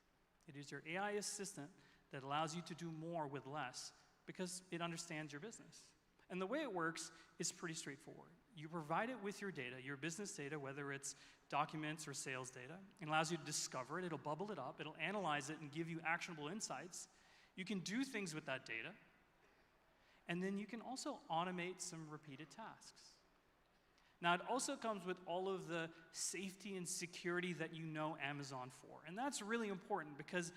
It is your AI assistant that allows you to do more with less because it understands your business. And the way it works is pretty straightforward. You provide it with your data, your business data, whether it's documents or sales data. It allows you to discover it, it'll bubble it up, it'll analyze it and give you actionable insights. You can do things with that data. And then you can also automate some repeated tasks. Now, it also comes with all of the safety and security that you know Amazon for. And that's really important because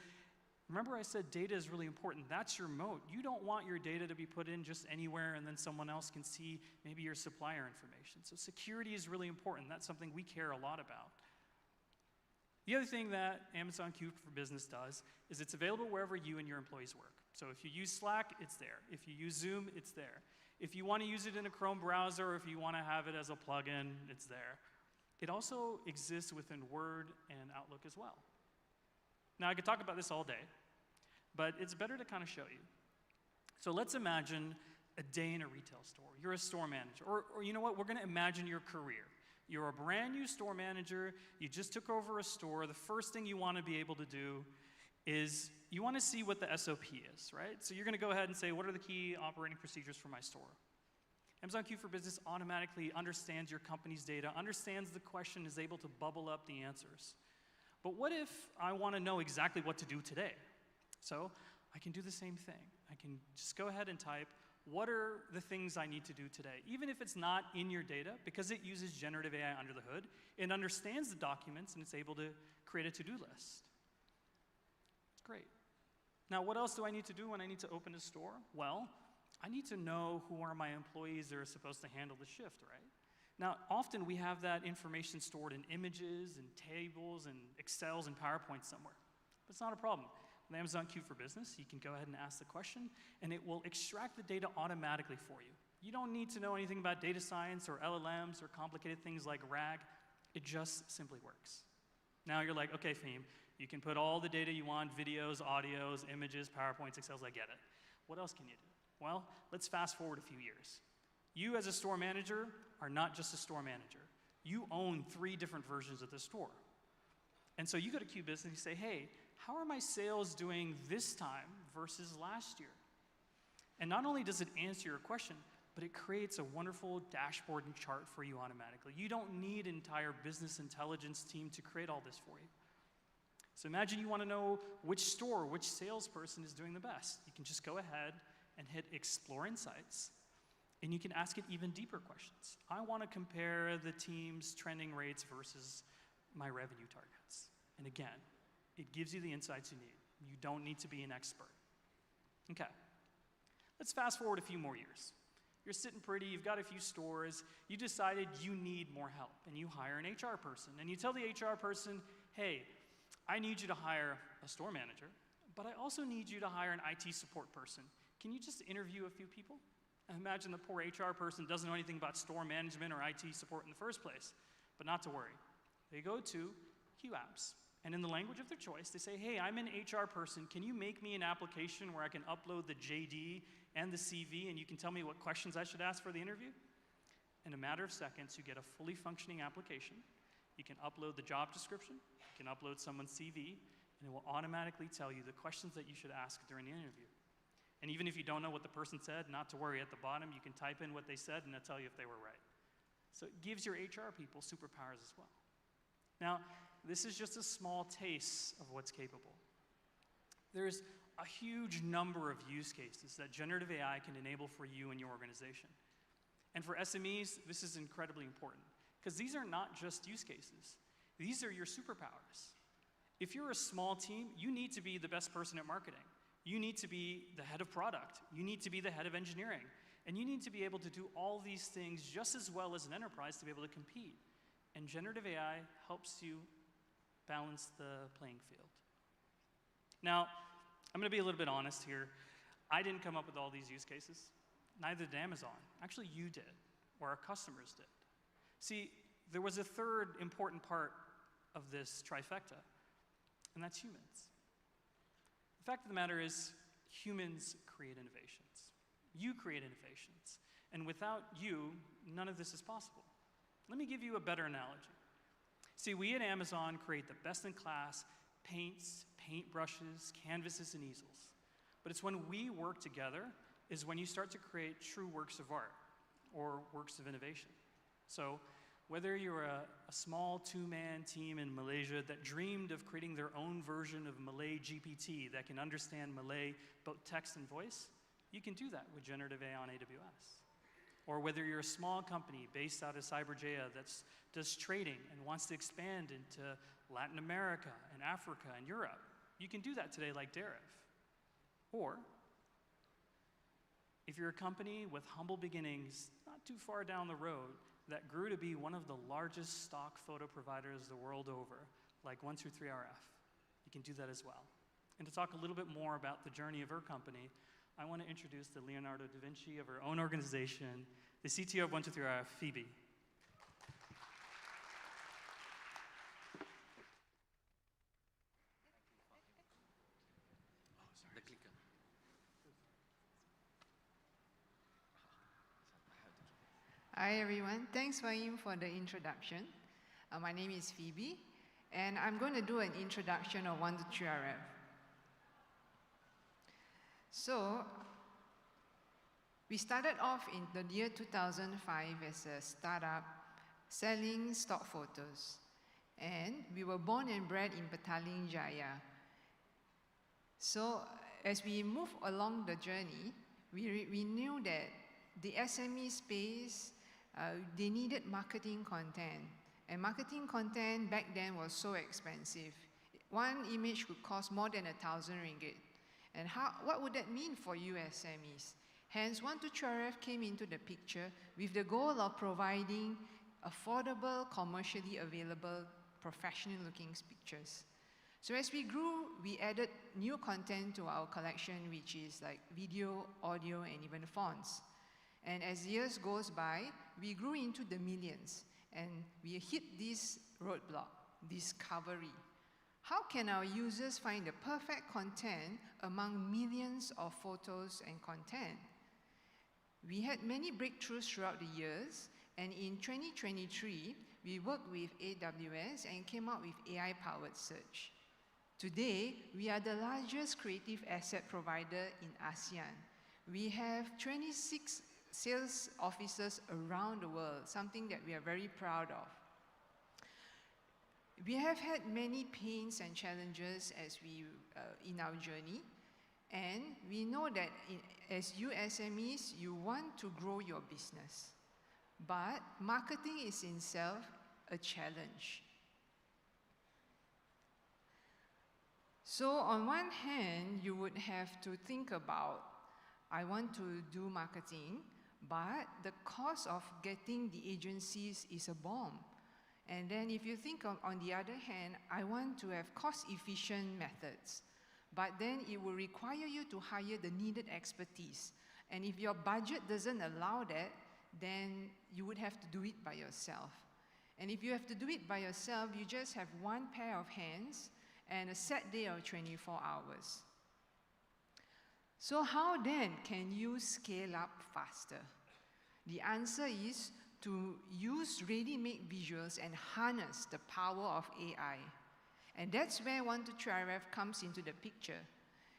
remember I said data is really important. That's your moat. You don't want your data to be put in just anywhere and then someone else can see maybe your supplier information. So security is really important. That's something we care a lot about. The other thing that Amazon Q for Business does is it's available wherever you and your employees work. So if you use Slack, it's there. If you use Zoom, it's there. If you want to use it in a Chrome browser, or if you want to have it as a plugin, it's there. It also exists within Word and Outlook as well. Now, I could talk about this all day, but it's better to kind of show you. So let's imagine a day in a retail store. You're a store manager, or you know what? We're going to imagine your career. You're a brand new store manager. You just took over a store. The first thing you want to be able to do is you want to see what the SOP is, right? So you're going to go ahead and say, what are the key operating procedures for my store? Amazon Q for Business automatically understands your company's data, understands the question, is able to bubble up the answers. But what if I want to know exactly what to do today? So I can do the same thing. I can just go ahead and type, what are the things I need to do today? Even if it's not in your data, because it uses generative AI under the hood, it understands the documents and it's able to create a to-do list. It's great. Now, what else do I need to do when I need to open a store? Well, I need to know who are my employees that are supposed to handle the shift, right? Now, often we have that information stored in images and tables and Excels and PowerPoint somewhere. But it's not a problem. With Amazon Q for Business, you can go ahead and ask the question, and it will extract the data automatically for you. You don't need to know anything about data science or LLMs or complicated things like RAG. It just simply works. Now you're like, okay, Fahim, you can put all the data you want, videos, audios, images, PowerPoints, Excels, I get it. What else can you do? Well, let's fast forward a few years. You as a store manager are not just a store manager. You own 3 different versions of the store. And so you go to Q Business and you say, hey, how are my sales doing this time versus last year? And not only does it answer your question, but it creates a wonderful dashboard and chart for you automatically. You don't need an entire business intelligence team to create all this for you. So imagine you want to know which store, which salesperson is doing the best. You can just go ahead and hit Explore Insights, and you can ask it even deeper questions. I want to compare the team's trending rates versus my revenue targets. And again, it gives you the insights you need. You don't need to be an expert. Okay, let's fast forward a few more years. You're sitting pretty, you've got a few stores, you decided you need more help, and you hire an HR person. And you tell the HR person, hey, I need you to hire a store manager, but I also need you to hire an IT support person. Can you just interview a few people? I imagine the poor HR person doesn't know anything about store management or IT support in the first place, but not to worry. They go to Q Apps, and in the language of their choice, they say, hey, I'm an HR person. Can you make me an application where I can upload the JD and the CV, and you can tell me what questions I should ask for the interview? In a matter of seconds, you get a fully functioning application. You can upload the job description, you can upload someone's CV, and it will automatically tell you the questions that you should ask during the interview. And even if you don't know what the person said, not to worry, at the bottom you can type in what they said and it'll tell you if they were right. So it gives your HR people superpowers as well. Now, this is just a small taste of what's capable. There's a huge number of use cases that generative AI can enable for you and your organization. And for SMEs, this is incredibly important. Because these are not just use cases. These are your superpowers. If you're a small team, you need to be the best person at marketing. You need to be the head of product. You need to be the head of engineering. And you need to be able to do all these things just as well as an enterprise to be able to compete. And generative AI helps you balance the playing field. Now, I'm going to be a little bit honest here. I didn't come up with all these use cases. Neither did Amazon. Actually, you did, or our customers did. See, there was a third important part of this trifecta, and that's humans. The fact of the matter is, humans create innovations. You create innovations. And without you, none of this is possible. Let me give you a better analogy. See, we at Amazon create the best-in-class paints, paintbrushes, canvases, and easels. But it's when we work together is when you start to create true works of art or works of innovation. So whether you're a small two-man team in Malaysia that dreamed of creating their own version of Malay GPT that can understand Malay, both text and voice, you can do that with generative AI on AWS. Or whether you're a small company based out of Cyberjaya that does trading and wants to expand into Latin America and Africa and Europe, you can do that today like Deriv. Or if you're a company with humble beginnings not too far down the road that grew to be one of the largest stock photo providers the world over, like 123RF, you can do that as well. And to talk a little bit more about the journey of her company, I want to introduce the Leonardo da Vinci of her own organization, the CTO of 123RF, Phoebe. Hi everyone, thanks Fahim for the introduction. My name is Phoebe, and I'm going to do an introduction of 123RF. So, we started off in the year 2005 as a startup selling stock photos. And we were born and bred in Petaling Jaya. So, as we move along the journey, we knew that the SME space, they needed marketing content. And marketing content back then was so expensive. One image could cost more than 1,000 ringgit. And what would that mean for you SMEs? Hence, 123RF came into the picture with the goal of providing affordable, commercially available, professional-looking pictures. So as we grew, we added new content to our collection, which is like video, audio, and even fonts. And as years goes by, we grew into the millions, and we hit this roadblock, discovery. How can our users find the perfect content among millions of photos and content? We had many breakthroughs throughout the years, and in 2023, we worked with AWS and came up with AI-powered search. Today, we are the largest creative asset provider in ASEAN. We have 26 sales offices around the world, something that we are very proud of. We have had many pains and challenges as in our journey, and we know that as you SMEs, you want to grow your business, but marketing is in itself a challenge. So on one hand, you would have to think about, I want to do marketing, but the cost of getting the agencies is a bomb. And then if you think on the other hand, I want to have cost-efficient methods, but then it will require you to hire the needed expertise. And if your budget doesn't allow that, then you would have to do it by yourself. And if you have to do it by yourself, you just have one pair of hands and a set day of 24 hours. So how then can you scale up faster? The answer is to use ready-made visuals and harness the power of AI. And that's where 123RF comes into the picture.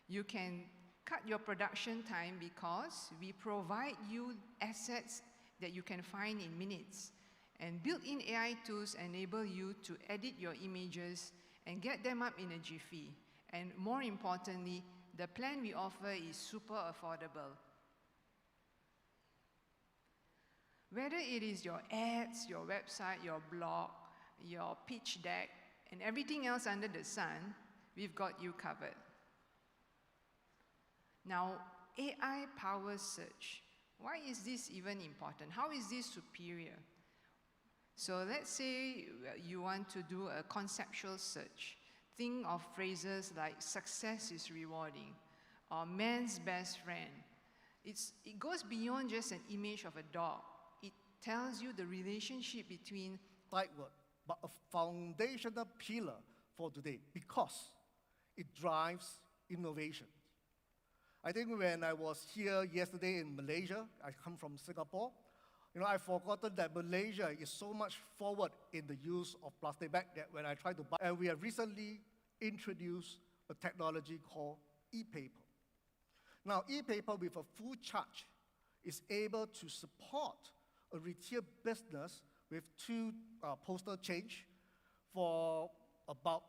You can cut your production time because we provide you assets that you can find in minutes. And built-in AI tools enable you to edit your images and get them up in a jiffy. And more importantly, the plan we offer is super affordable. Whether it is your ads, your website, your blog, your pitch deck, and everything else under the sun, we've got you covered. Now, AI powers search. Why is this even important? How is this superior? So let's say you want to do a conceptual search. Think of phrases like success is rewarding or man's best friend. It goes beyond just an image of a dog. It tells you the relationship between right word, but a foundational pillar for today because it drives innovation. I think when I was here yesterday in Malaysia, I come from Singapore, I forgotten that Malaysia is so much forward in the use of plastic bag that when I try to buy, and we have recently introduced a technology called e-paper. Now, e-paper with a full charge is able to support a retail business with 2 postal change for about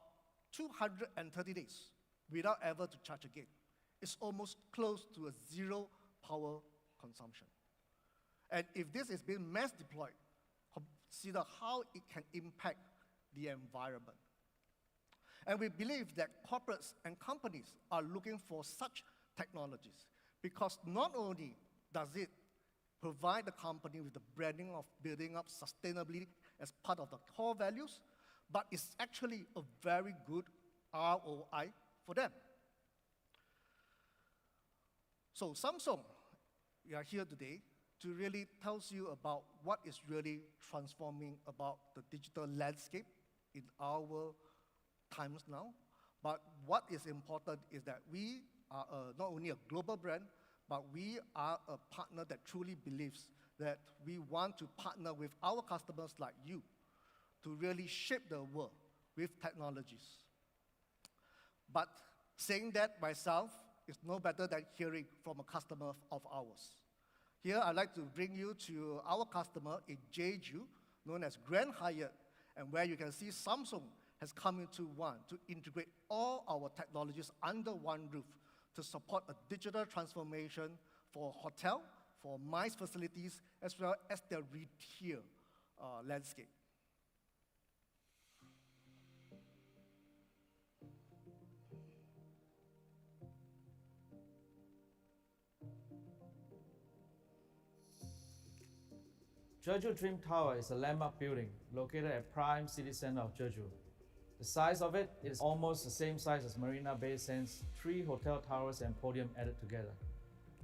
230 days without ever to charge again. It's almost close to a 0 power consumption. And if this is being mass deployed, consider how it can impact the environment. And we believe that corporates and companies are looking for such technologies because not only does it provide the company with the branding of building up sustainability as part of the core values, but it's actually a very good ROI for them. So Samsung, we are here today to really tell you about what is really transforming about the digital landscape in our times now. But what is important is that we are not only a global brand, but we are a partner that truly believes that we want to partner with our customers like you to really shape the world with technologies. But saying that myself is no better than hearing from a customer of ours. Here, I'd like to bring you to our customer in Jeju, known as Grand Hyatt, and where you can see Samsung has come into one to integrate all our technologies under one roof to support a digital transformation for hotel, for MICE facilities, as well as their retail landscape. Jeju Dream Tower is a landmark building located at prime city center of Jeju. The size of it is almost the same size as Marina Bay Sands' 3 hotel towers and podium added together.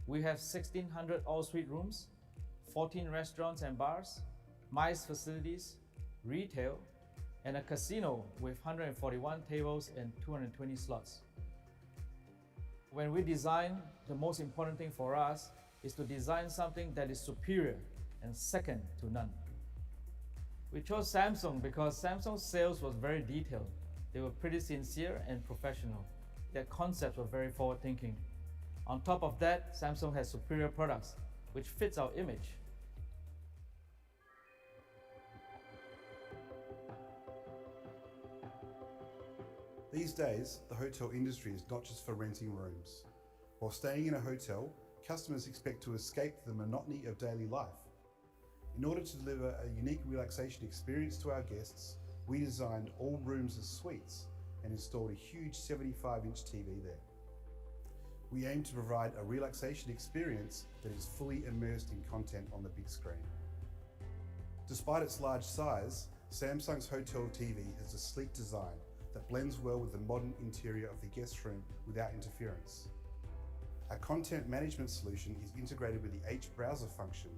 We have 1,600 all-suite rooms, 14 restaurants and bars, MICE facilities, retail, and a casino with 141 tables and 220 slots. When we design, the most important thing for us is to design something that is superior and second to none. We chose Samsung because Samsung's sales was very detailed. They were pretty sincere and professional. Their concepts were very forward-thinking. On top of that, Samsung has superior products, which fits our image. These days, the hotel industry is not just for renting rooms. While staying in a hotel, customers expect to escape the monotony of daily life. In order to deliver a unique relaxation experience to our guests, we designed all rooms as suites and installed a huge 75-inch TV there. We aim to provide a relaxation experience that is fully immersed in content on the big screen. Despite its large size, Samsung's hotel TV has a sleek design that blends well with the modern interior of the guest room without interference. Our content management solution is integrated with the H browser function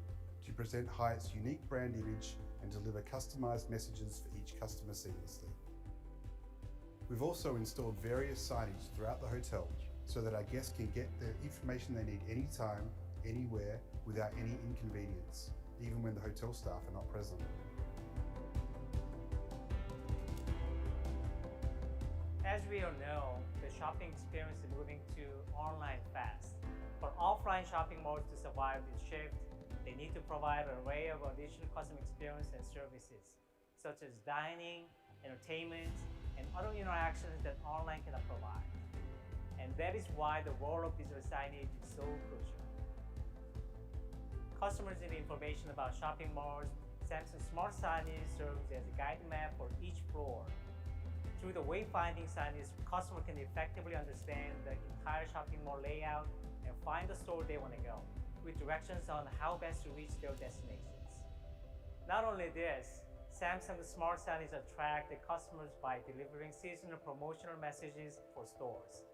to present Hyatt's unique brand image and deliver customized messages for each customer seamlessly. We've also installed various signage throughout the hotel so that our guests can get the information they need anytime, anywhere, without any inconvenience, even when the hotel staff are not present. As we all know, the shopping experience is moving to online fast. For offline shopping malls to survive this shift, they need to provide an array of additional customer experience and services, such as dining, entertainment, and other interactions that online cannot provide. And that is why the role of digital signage is so crucial. customers need information about shopping malls, Samsung Smart Signage serves as a guide map for each floor. Through the wayfinding signage, customers can effectively understand the entire shopping mall layout and find the store they want to go, with directions on how best to reach their destinations. Not only this, Samsung Smart Signage attract the customers by delivering seasonal promotional messages for stores.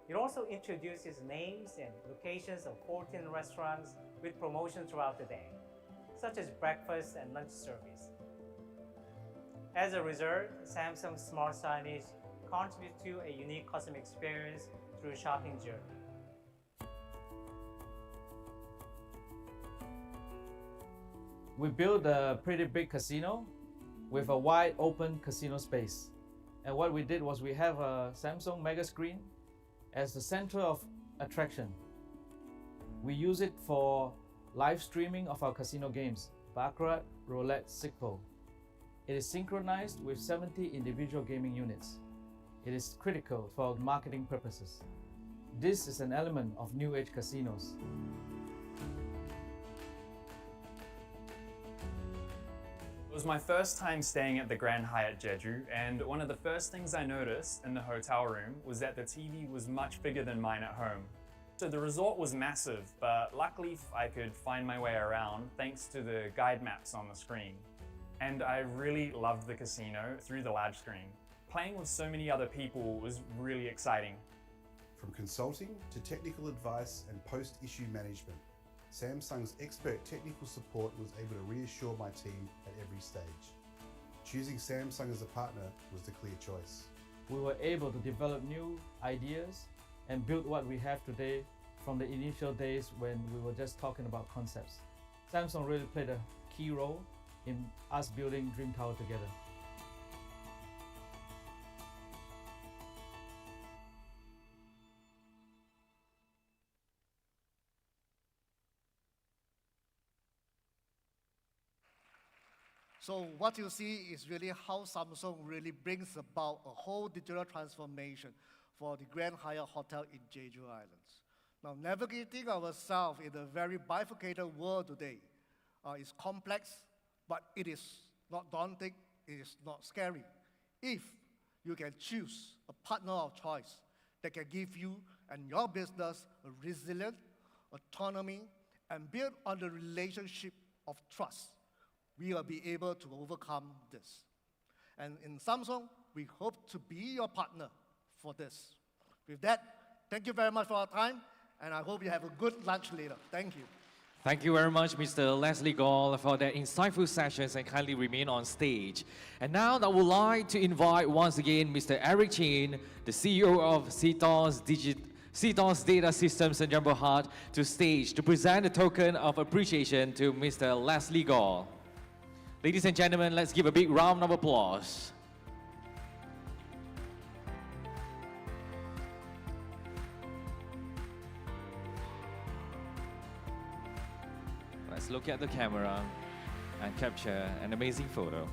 It also introduces names and locations of 14 restaurants with promotions throughout the day, such as breakfast and lunch service. As a result, Samsung Smart Signage contributes to a unique customer experience through shopping journey. We built a pretty big casino with a wide open casino space. And what we did was we have a Samsung mega screen as the center of attraction. We use it for live streaming of our casino games, Baccarat, Roulette, Sigpo. It is synchronized with 70 individual gaming units. It is critical for marketing purposes. This is an element of new age casinos. It was my first time staying at the Grand Hyatt Jeju, and one of the first things I noticed in the hotel room was that the TV was much bigger than mine at home. So the resort was massive, but luckily I could find my way around thanks to the guide maps on the screen. And I really loved the casino through the large screen. Playing with so many other people was really exciting. From consulting to technical advice and post-issue management, Samsung's expert technical support was able to reassure my team at every stage. Choosing Samsung as a partner was the clear choice. We were able to develop new ideas and build what we have today from the initial days when we were just talking about concepts. Samsung really played a key role in us building Dream Tower together. So what you see is really how Samsung really brings about a whole digital transformation for the Grand Hyatt Hotel in Jeju Islands. Now, navigating ourselves in a very bifurcated world today is complex, but it is not daunting, it is not scary. If you can choose a partner of choice that can give you and your business a resilient autonomy and build on the relationship of trust, we will be able to overcome this. And in Samsung, we hope to be your partner for this. With that, thank you very much for our time, and I hope you have a good lunch later. Thank you. Thank you very much, Mr. Leslie Goh, for that insightful sessions, and kindly remain on stage. And now I would like to invite once again Mr. Eric Chin, the CEO of CTOS Data Systems and Jamaluddin, to stage to present a token of appreciation to Mr. Leslie Goh. Ladies and gentlemen, let's give a big round of applause. Let's look at the camera and capture an amazing photo.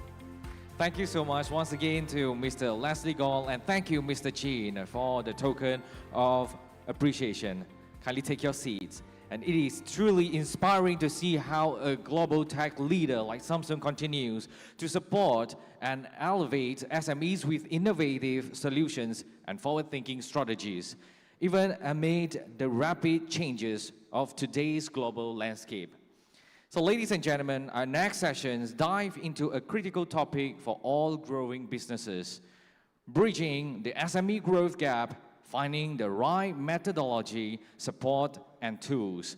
Thank you so much once again to Mr. Leslie Goh, and thank you, Mr. Chin, for the token of appreciation. Kindly take your seats. And it is truly inspiring to see how a global tech leader like Samsung continues to support and elevate SMEs with innovative solutions and forward-thinking strategies, even amid the rapid changes of today's global landscape. So ladies and gentlemen, our next sessions dive into a critical topic for all growing businesses: bridging the SME growth gap, finding the right methodology, support, and tools.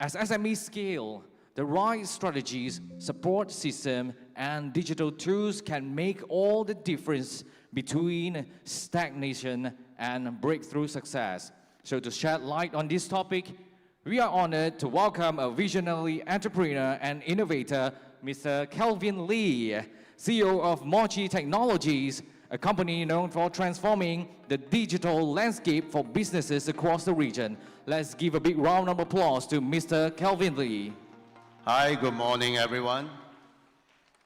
As SMEs scale, the right strategies, support system, and digital tools can make all the difference between stagnation and breakthrough success. So to shed light on this topic, we are honored to welcome a visionary entrepreneur and innovator, Mr. Kelvin Lee, CEO of Mochi Technologies, a company known for transforming the digital landscape for businesses across the region. Let's give a big round of applause to Mr. Kelvin Lee. Hi, good morning, everyone.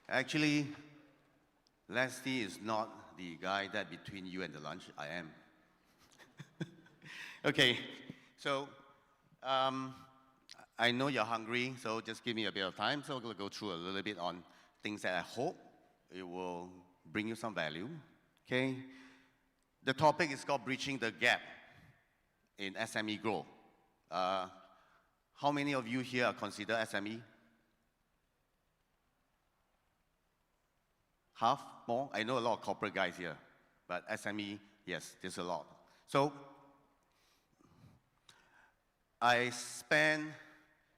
Actually, Leslie is not the guy that between you and the lunch. I am. Okay, so I know you're hungry, so just give me a bit of time. So I'm going to go through a little bit on things that I hope it will bring you some value. Okay? The topic is called Breaching the Gap in SME Growth. How many of you here are considered SME? Half? More? I know a lot of corporate guys here, but SME, yes, there's a lot. So,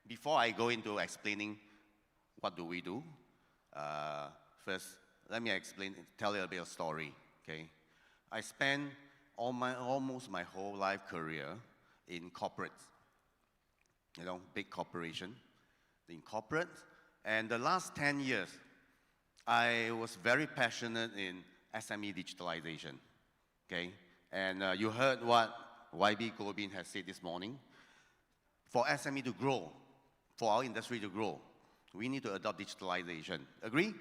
before I go into explaining what do we do, first, let me tell you a bit of story, okay? I spent almost my whole life career in corporates, you know, big corporation, in corporate, and the last 10 years, I was very passionate in SME digitalization, okay? And you heard what YB Gobind has said this morning. For SME to grow, for our industry to grow, we need to adopt digitalization. Agree?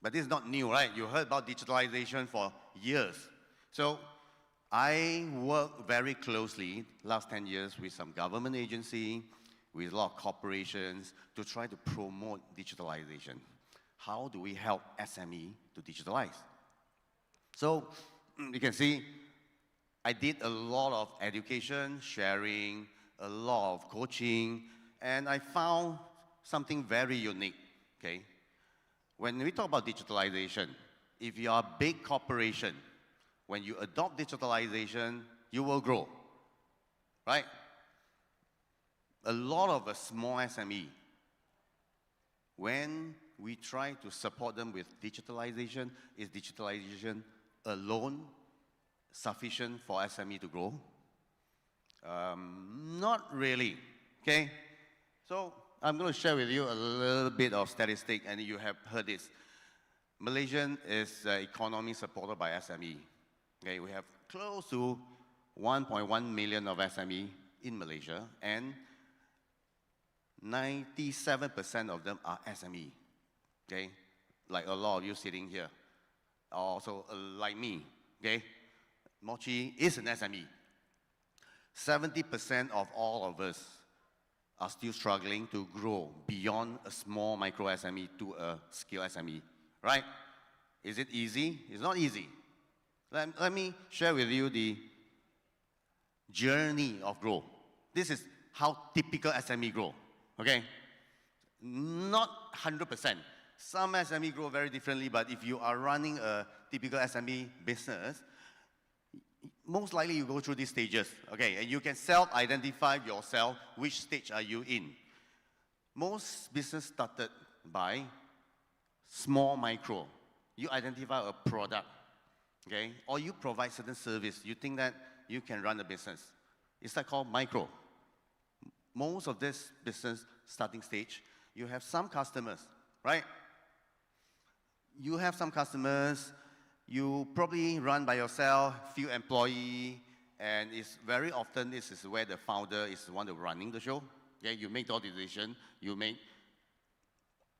But this is not new, right? You heard about digitalization for years. So I worked very closely last 10 years with some government agency, with a lot of corporations to try to promote digitalization. How do we help SME to digitalize? So you can see I did a lot of education, sharing, a lot of coaching, and I found something very unique, okay? When we talk about digitalization, if you are a big corporation, when you adopt digitalization, you will grow, right? A lot of a small SME, when we try to support them with digitalization, is digitalization alone sufficient for SME to grow? Not really, okay? So I'm going to share with you a little bit of statistic, and you have heard this. Malaysian is economy supported by SME. Okay, we have close to 1.1 million of SME in Malaysia, and 97% of them are SME. Okay, like a lot of you sitting here, also like me. Okay, Mochi is an SME. 70% of all of us are still struggling to grow beyond a small micro SME to a scale SME, right? Is it easy? It's not easy. Let me share with you the journey of growth. This is how typical SME grow, okay? Not 100%. Some SME grow very differently, but if you are running a typical SME business, most likely you go through these stages, okay? And you can self-identify yourself, which stage are you in. Most business started by small micro. You identify a product, okay? Or you provide certain service. You think that you can run a business. It's like called micro. Most of this business starting stage, you have some customers, right? You have some customers, you probably run by yourself, few employees, and it's very often this is where the founder is the one running the show. Okay, you make all the decision, you make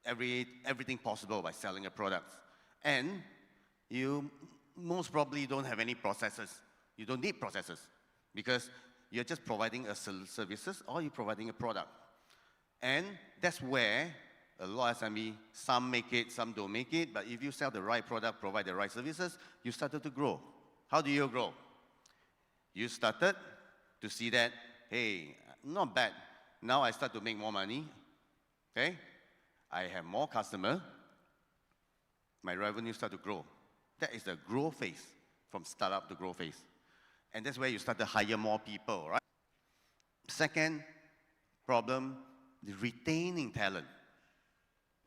everything possible by selling a product. And you most probably don't have any processes. You don't need processes because you're just providing a services or you're providing a product. And that's where a lot of SME, some make it, some don't make it, but if you sell the right product, provide the right services, you started to grow. How do you grow? You started to see that, hey, not bad. Now I start to make more money, okay? I have more customers. My revenue start to grow. That is the growth phase, from startup to growth phase. And that's where you start to hire more people, right? Second problem, the retaining talent.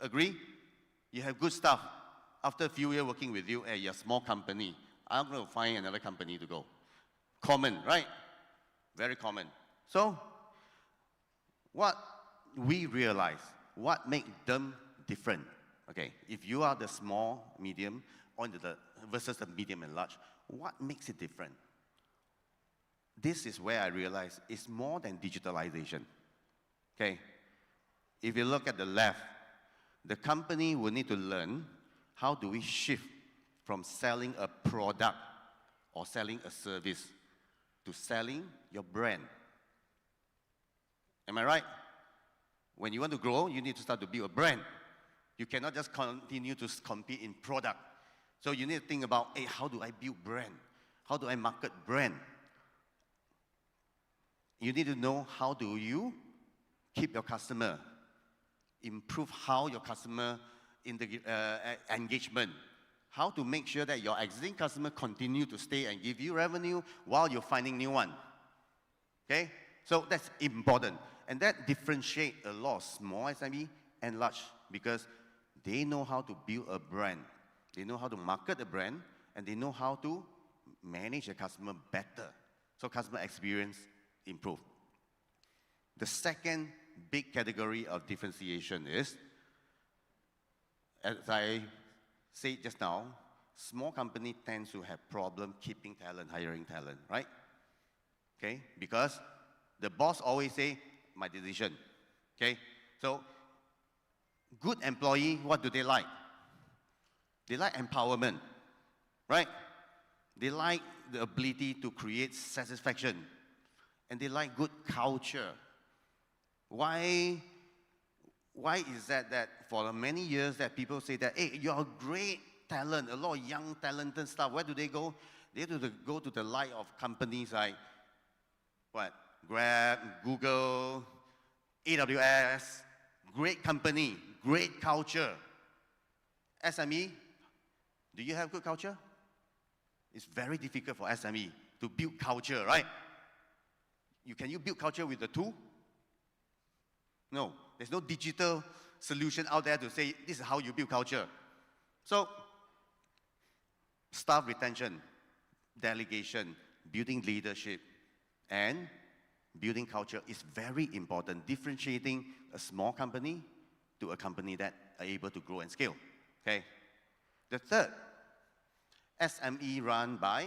Agree? You have good stuff. After a few years working with you, hey, you're a small company. I'm going to find another company to go. Common, right? Very common. So, what we realize, what makes them different? Okay, if you are the small, medium, or versus the medium and large, what makes it different? This is where I realize it's more than digitalization. Okay, if you look at the left, the company will need to learn how do we shift from selling a product or selling a service to selling your brand. Am I right? When you want to grow, you need to start to build a brand. You cannot just continue to compete in product. So you need to think about, hey, how do I build brand? How do I market brand? You need to know how do you keep your customer, improve how your customer in the engagement, how to make sure that your existing customer continue to stay and give you revenue while you're finding new one. Okay? So that's important. And that differentiates a lot of small SME and large because they know how to build a brand. They know how to market a brand, and they know how to manage a customer better. So customer experience improve. The second big category of differentiation is, as I said just now, small company tends to have problem keeping talent, hiring talent, right? Okay, because the boss always say, my decision, okay? So, good employee, what do they like? They like empowerment, right? They like the ability to create satisfaction, and they like good culture. Why is that for many years that people say that, hey, you're a great talent, a lot of young talented stuff, where do they go? They have to go to the light of companies like, what? Grab, Google, AWS, great company, great culture. SME, do you have good culture? It's very difficult for SME to build culture, right? Can you build culture with the tool? No, there's no digital solution out there to say this is how you build culture. So, staff retention, delegation, building leadership, and building culture is very important, differentiating a small company to a company that are able to grow and scale, okay? The third, SME run by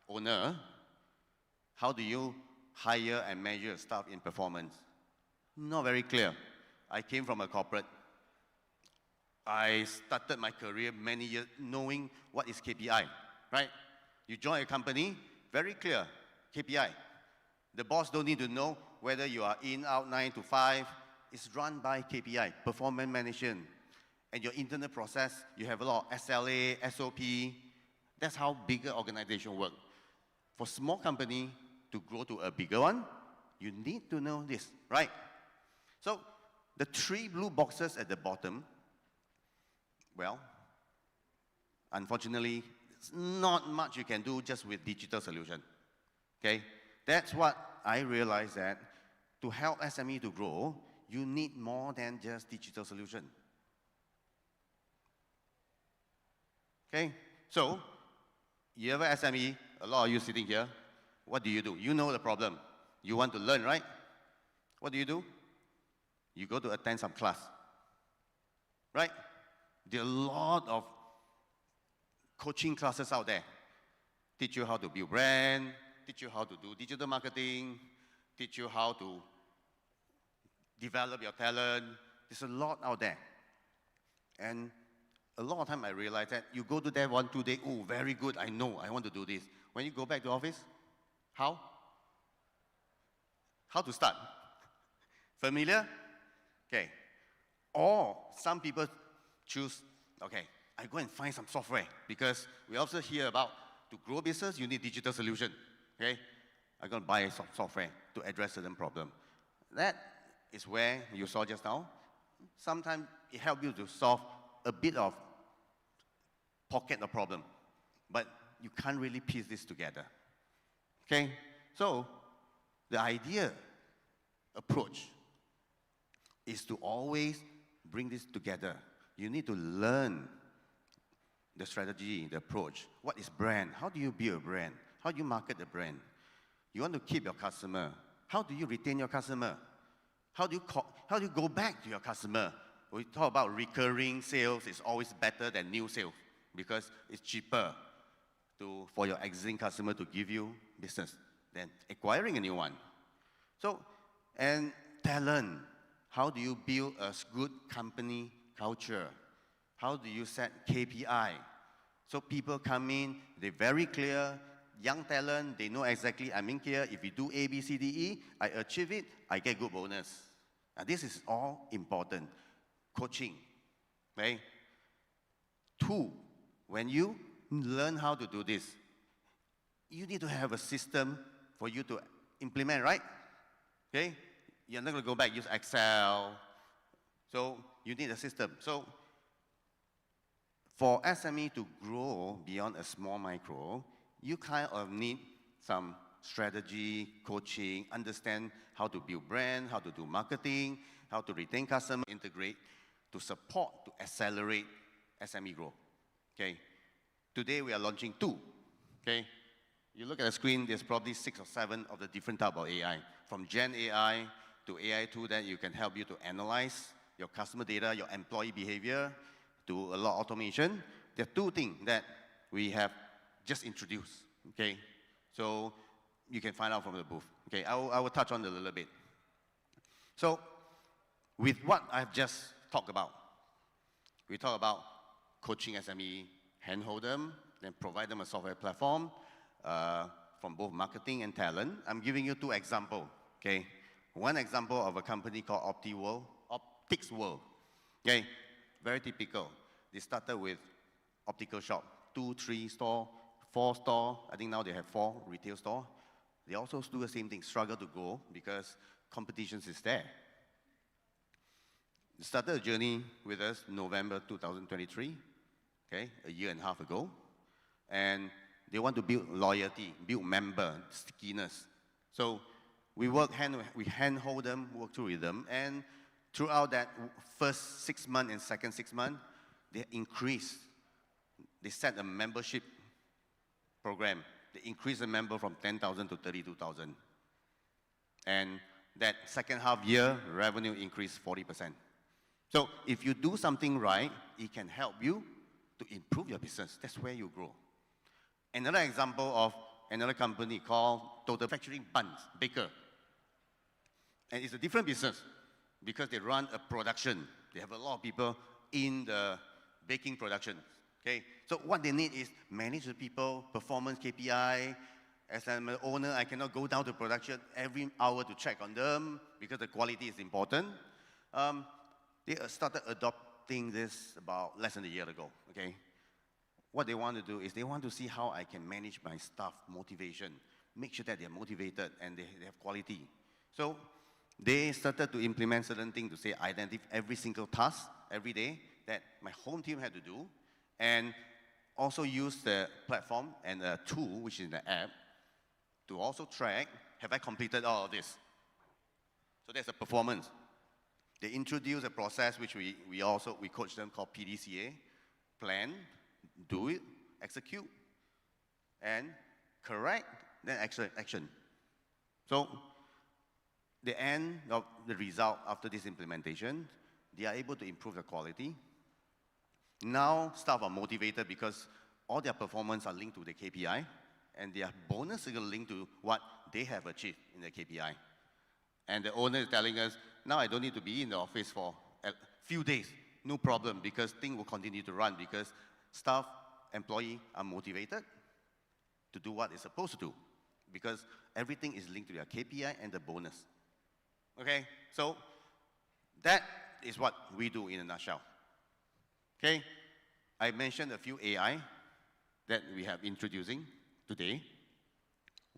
owner. How do you hire and measure staff in performance? Not very clear. I came from a corporate. I started my career many years knowing what is KPI, right? You join a company, very clear, KPI. The boss don't need to know whether you are in, out, 9 to 5. It's run by KPI, performance management. And your internal process, you have a lot of SLA, SOP. That's how bigger organization work. For small company to grow to a bigger one, you need to know this, right? So the 3 blue boxes at the bottom, well, unfortunately, there's not much you can do just with digital solution, okay? That's what I realized, that to help SME to grow, you need more than just digital solution. Okay, so you have an SME, a lot of you sitting here, what do? You know the problem. You want to learn, right? What do? You go to attend some class, right? There are a lot of coaching classes out there. Teach you how to build brand, teach you how to do digital marketing, teach you how to develop your talent. There's a lot out there. And a lot of time I realize that you go to that 1-2 days, oh, very good, I know, I want to do this. When you go back to office, how? How to start? Familiar? Okay. Or some people choose, okay, I go and find some software, because we also hear about to grow business, you need digital solution. Okay? I'm going to buy software to address certain problem. That is where you saw just now. Sometimes it helps you to solve a bit of pocket of problem, but you can't really piece this together. Okay? So the idea, approach, is to always bring this together. You need to learn the strategy, the approach. What is brand? How do you build a brand? How do you market a brand? You want to keep your customer. How do you retain your customer? How do you go back to your customer? We talk about recurring sales is always better than new sales because it's cheaper for your existing customer to give you business than acquiring a new one. So, and talent. How do you build a good company culture? How do you set KPI? So people come in, they're very clear, young talent, they know exactly I'm in here. If you do A, B, C, D, E, I achieve it, I get good bonus. And this is all important. Coaching, right? 2, when you learn how to do this, you need to have a system for you to implement, right? Okay? You're not going to go back, use Excel. So you need a system. So for SME to grow beyond a small micro, you kind of need some strategy, coaching, understand how to build brand, how to do marketing, how to retain customer, integrate, to support, to accelerate SME growth. Okay? Today we are launching 2. Okay? You look at the screen, there's probably 6 or 7 of the different type of AI. From Gen AI to AI tool that you can help you to analyze your customer data, your employee behavior, to a lot of automation. There are 2 things that we have just introduced. Okay? So you can find out from the booth. Okay, I will touch on it a little bit. So with what I've just talked about, we talk about coaching SME, handhold them, then provide them a software platform from both marketing and talent. I'm giving you 2 examples. Okay, one example of a company called Optics World. Okay, very typical. They started with optical shop, 2, 3 store, 4 store. I think now they have 4 retail store. They also do the same thing, struggle to go because competition is there. They started a journey with us November 2023, okay, a year and a half ago. And they want to build loyalty, build member stickiness. So we handhold them, work through with them, and throughout that first 6 months and second 6 months, they increased. They set a membership program. They increased the member from 10,000 to 32,000. And that second half year, revenue increased 40%. So if you do something right, it can help you to improve your business. That's where you grow. Another example of another company called Total Manufacturing Buns, Baker. And it's a different business because they run a production. They have a lot of people in the baking production. Okay? So what they need is manage the people, performance KPI. As an owner, I cannot go down to production every hour to check on them because the quality is important. They started adopting this about less than a year ago. Okay? What they want to do is they want to see how I can manage my staff motivation, make sure that they're motivated and they have quality. So they started to implement certain things to say identify every single task every day that my home team had to do, and also use the platform and a tool, which is the app, to also track, have I completed all of this? So that's a performance. They introduced a process which we coach them called PDCA, plan, do it, execute, and correct, then action. So the end of the result after this implementation, they are able to improve the quality. Now staff are motivated because all their performance are linked to the KPI, and their bonus is linked to what they have achieved in the KPI. And the owner is telling us, now I don't need to be in the office for a few days, no problem, because things will continue to run because staff, employee are motivated to do what they're supposed to do because everything is linked to their KPI and the bonus. Okay, so that is what we do in a nutshell. Okay, I mentioned a few AI that we have introducing today.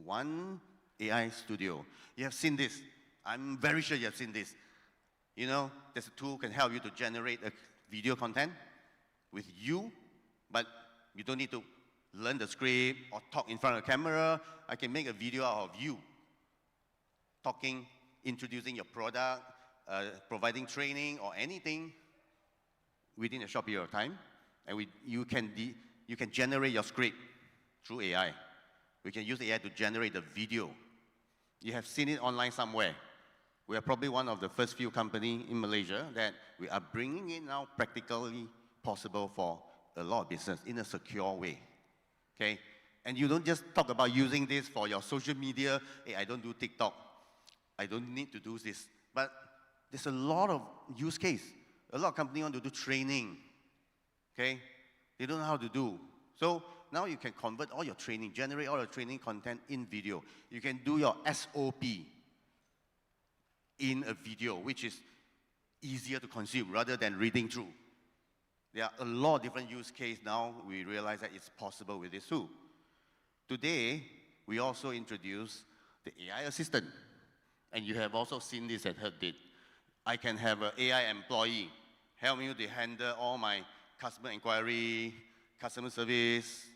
One AI studio. You have seen this. I'm very sure you have seen this. You know, there's a tool can help you to generate a video content with you, but you don't need to learn the script or talk in front of the camera. I can make a video out of you talking, introducing your product, providing training or anything within a short period of time. And you can generate your script through AI. We can use AI to generate the video. You have seen it online somewhere. We are probably one of the first few companies in Malaysia that we are bringing it now practically possible for a lot of business in a secure way. Okay? And you don't just talk about using this for your social media. Hey, I don't do TikTok. I don't need to do this. But there's a lot of use case. A lot of companies want to do training. Okay? They don't know how to do. So now you can convert all your training, generate all your training content in video. You can do your SOP in a video, which is easier to consume rather than reading through. There are a lot of different use cases now. We realize that it's possible with this too. Today, we also introduce the AI assistant. And you have also seen this and heard it. I can have an AI employee help me to handle all my customer inquiry, customer service,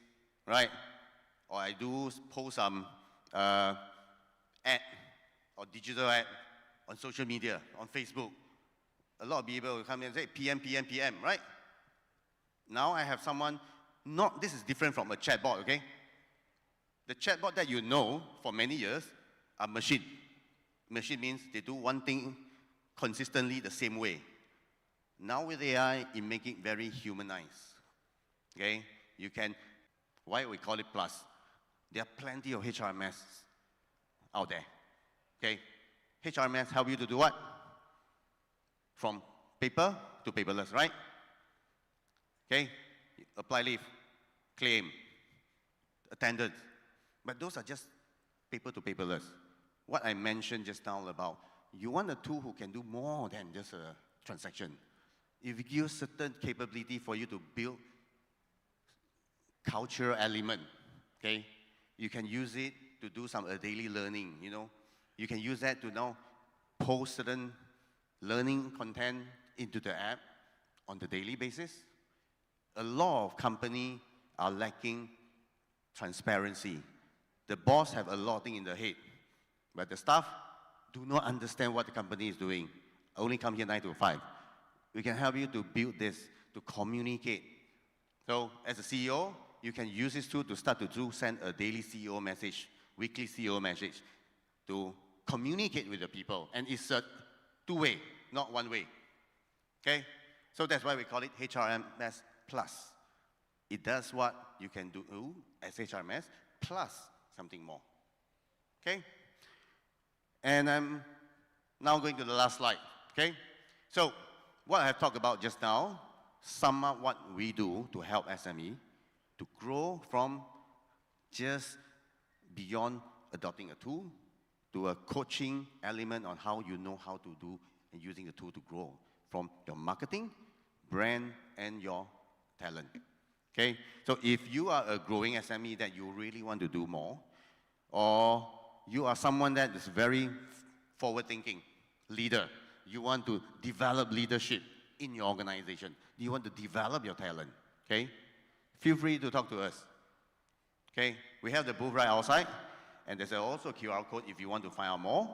right? Or I do post some ad or digital ad on social media, on Facebook. A lot of people will come in and say, PM, PM, PM, right? Now I have someone, this is different from a chatbot, okay? The chatbot that you know for many years are machine. Machine means they do one thing consistently the same way. Now with AI, it makes it very humanized, okay? You can, why we call it plus? There are plenty of HRMS out there, okay? HRMS help you to do what? From paper to paperless, right? Okay, apply leave, claim, attendance. But those are just paper to paperless. What I mentioned just now about, you want a tool who can do more than just a transaction. If it gives certain capability for you to build cultural element, okay? You can use it to do some daily learning, you know? You can use that to now post certain learning content into the app on the daily basis. A lot of companies are lacking transparency. The boss have a lot of things in the head, but the staff do not understand what the company is doing. Only come here 9 to 5. We can help you to build this, to communicate. So as a CEO, you can use this tool to start to send a daily CEO message, weekly CEO message, to communicate with the people. And it's a two-way, not one way. Okay? So that's why we call it HRMS Plus. It does what you can do as HRMS plus something more. Okay? And I'm now going to the last slide. Okay? So what I have talked about just now, sum up what we do to help SME to grow from just beyond adopting a tool to a coaching element on how you know how to do and using the tool to grow from your marketing, brand, and your talent. Okay? So if you are a growing SME that you really want to do more, or you are someone that is very forward-thinking, leader, you want to develop leadership in your organization, you want to develop your talent, okay? Feel free to talk to us. Okay? We have the booth right outside, and there's also a QR code if you want to find out more.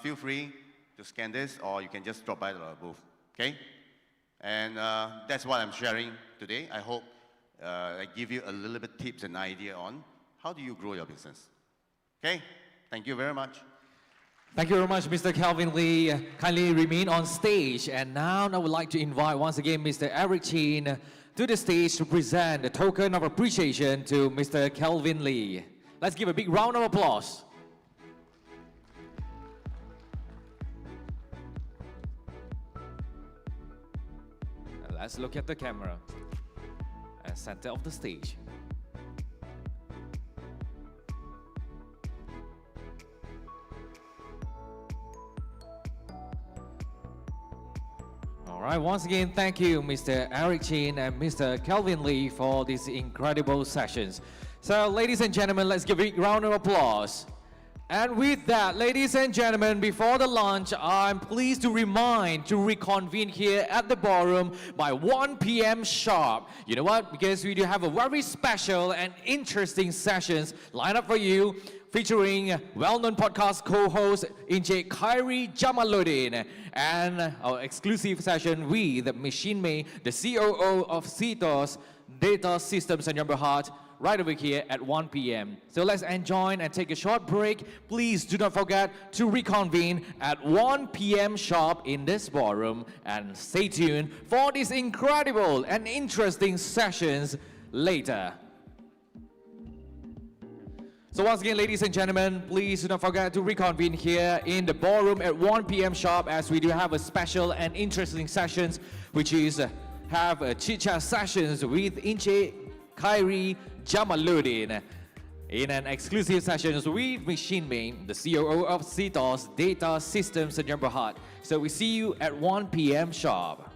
Feel free to scan this, or you can just drop by the booth, okay? And that's what I'm sharing today. I hope I give you a little bit tips and idea on how do you grow your business. Okay? Thank you very much. Thank you very much, Mr. Calvin Lee. Kindly remain on stage. And now I would like to invite once again Mr. Eric Chin to the stage to present the token of appreciation to Mr. Calvin Lee. Let's give a big round of applause. And let's look at the camera at center of the stage. All right, once again, thank you, Mr. Eric Chin and Mr. Calvin Lee for these incredible sessions. So, ladies and gentlemen, let's give a big round of applause. And with that, ladies and gentlemen, before the lunch, I'm pleased to reconvene here at the ballroom by 1 p.m. sharp. You know what? Because we do have a very special and interesting sessions lined up for you, featuring well-known podcast co-host Encik Khairy Jamaluddin, and our exclusive session with Machine May, the COO of CTOS Data Systems and Your Heart, right over here at 1 p.m. So let's enjoy and take a short break. Please do not forget to reconvene at 1 p.m. sharp in this ballroom, and stay tuned for these incredible and interesting sessions later. So once again, ladies and gentlemen, please do not forget to reconvene here in the ballroom at 1 p.m. sharp, as we do have a special and interesting sessions, which is have chit-chat sessions with Encik Khairy, Jamaluddin, in an exclusive session with Machine Main, the COO of CTOS Data Systems in Berhad. So we see you at 1 p.m. sharp.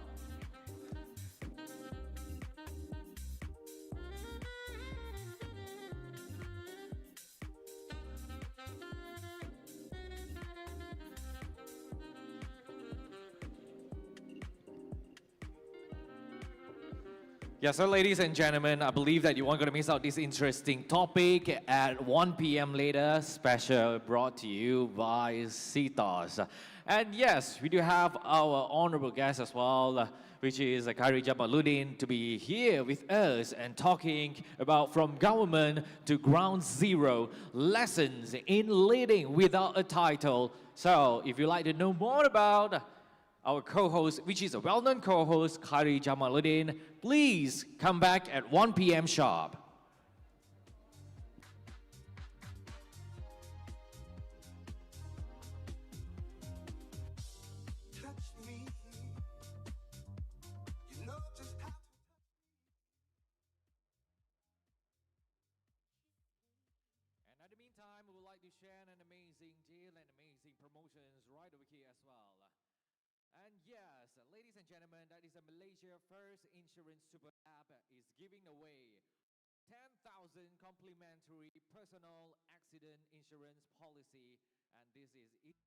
Yes, so ladies and gentlemen, I believe that you aren't going to miss out this interesting topic at 1 p.m. later, special brought to you by CTOS. And yes, we do have our honorable guest as well, which is Khairy Jamaluddin, to be here with us and talking about from government to ground zero, lessons in leading without a title. So if you'd like to know more about our co-host, which is a well-known co-host, Khairy Jamaluddin, please come back at 1 p.m. sharp. And at the meantime, we would like to share an amazing deal and amazing promotions right over here as well. And yes, ladies and gentlemen, that is a Malaysia First Insurance Super App is giving away 10,000 complimentary personal accident insurance policy, and this is it.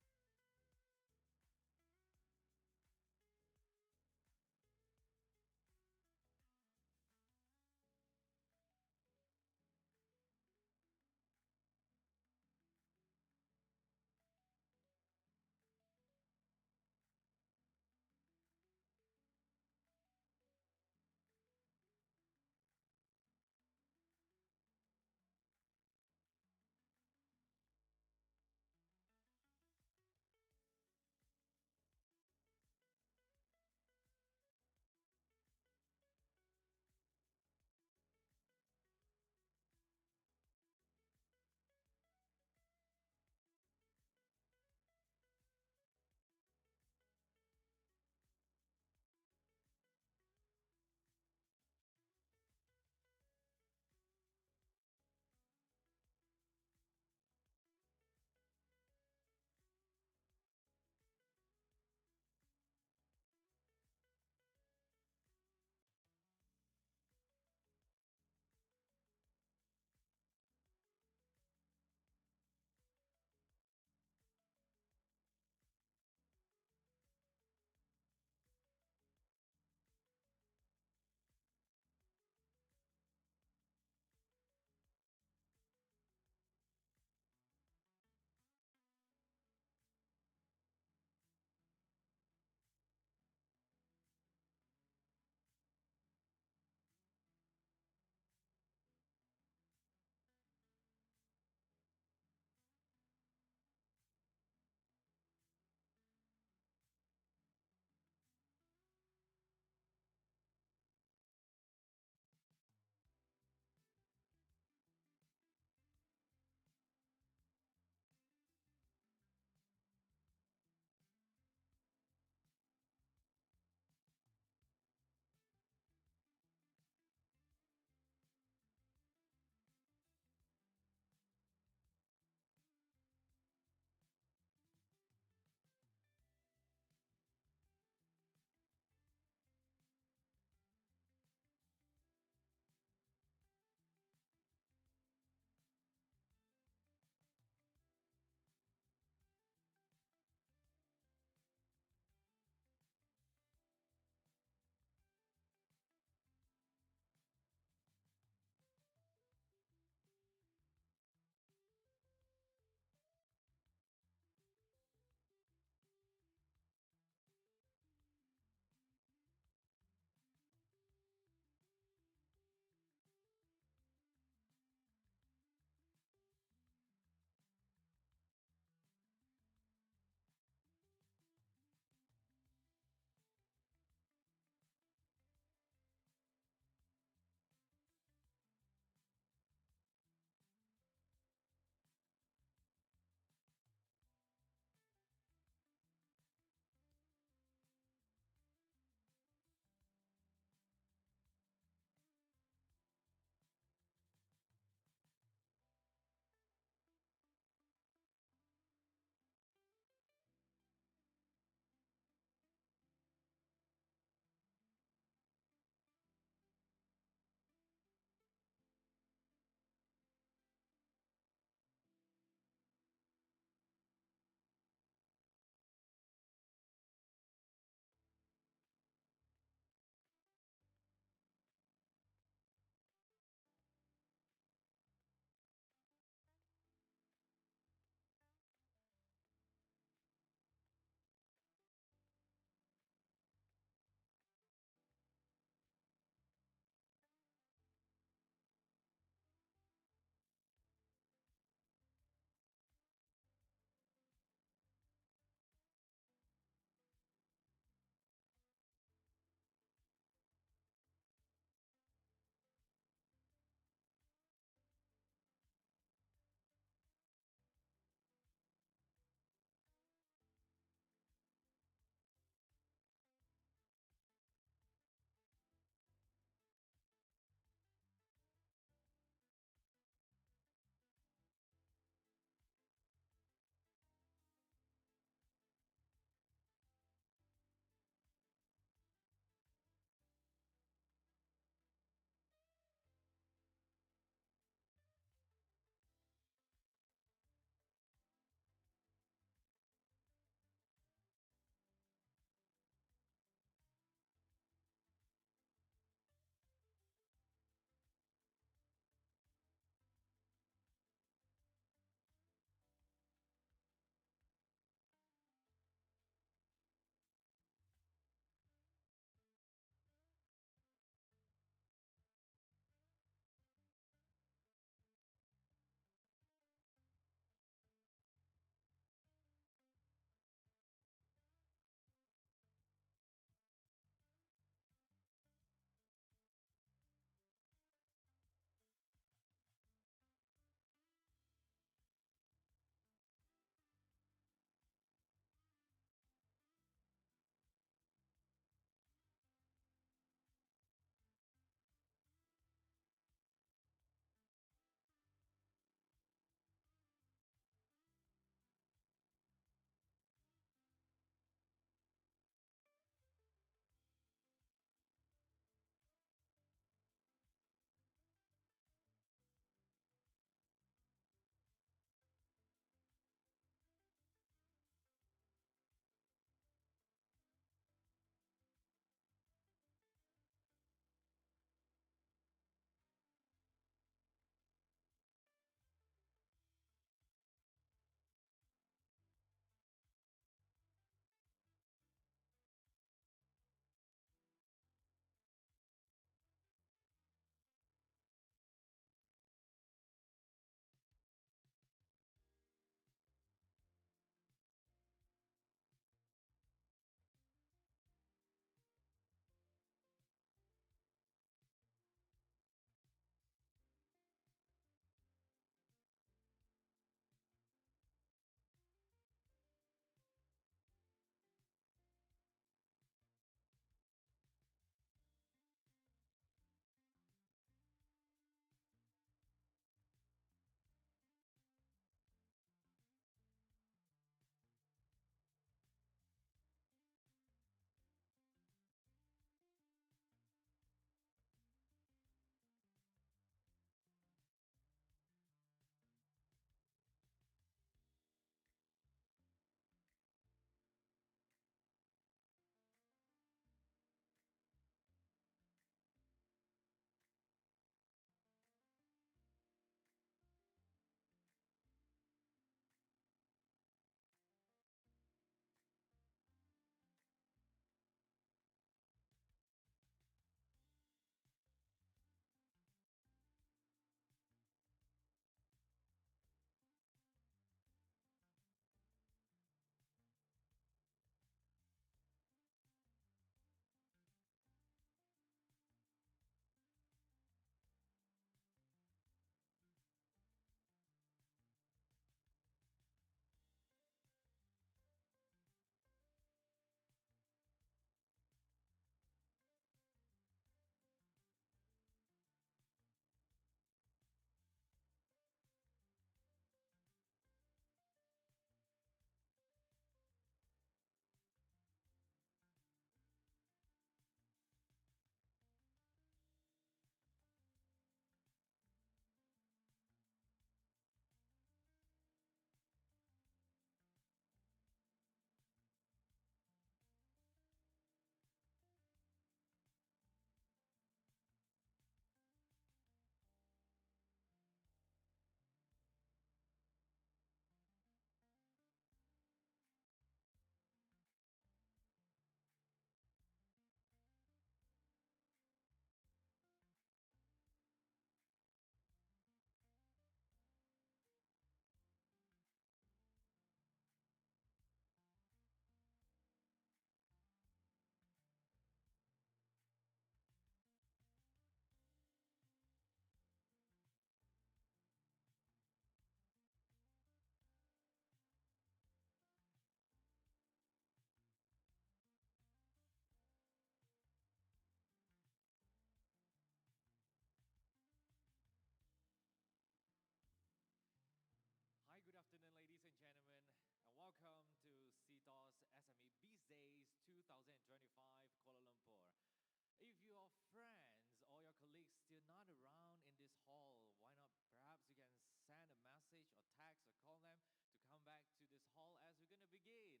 you're not around in this hall, why not perhaps you can send a message or text or call them to come back to this hall as we're going to begin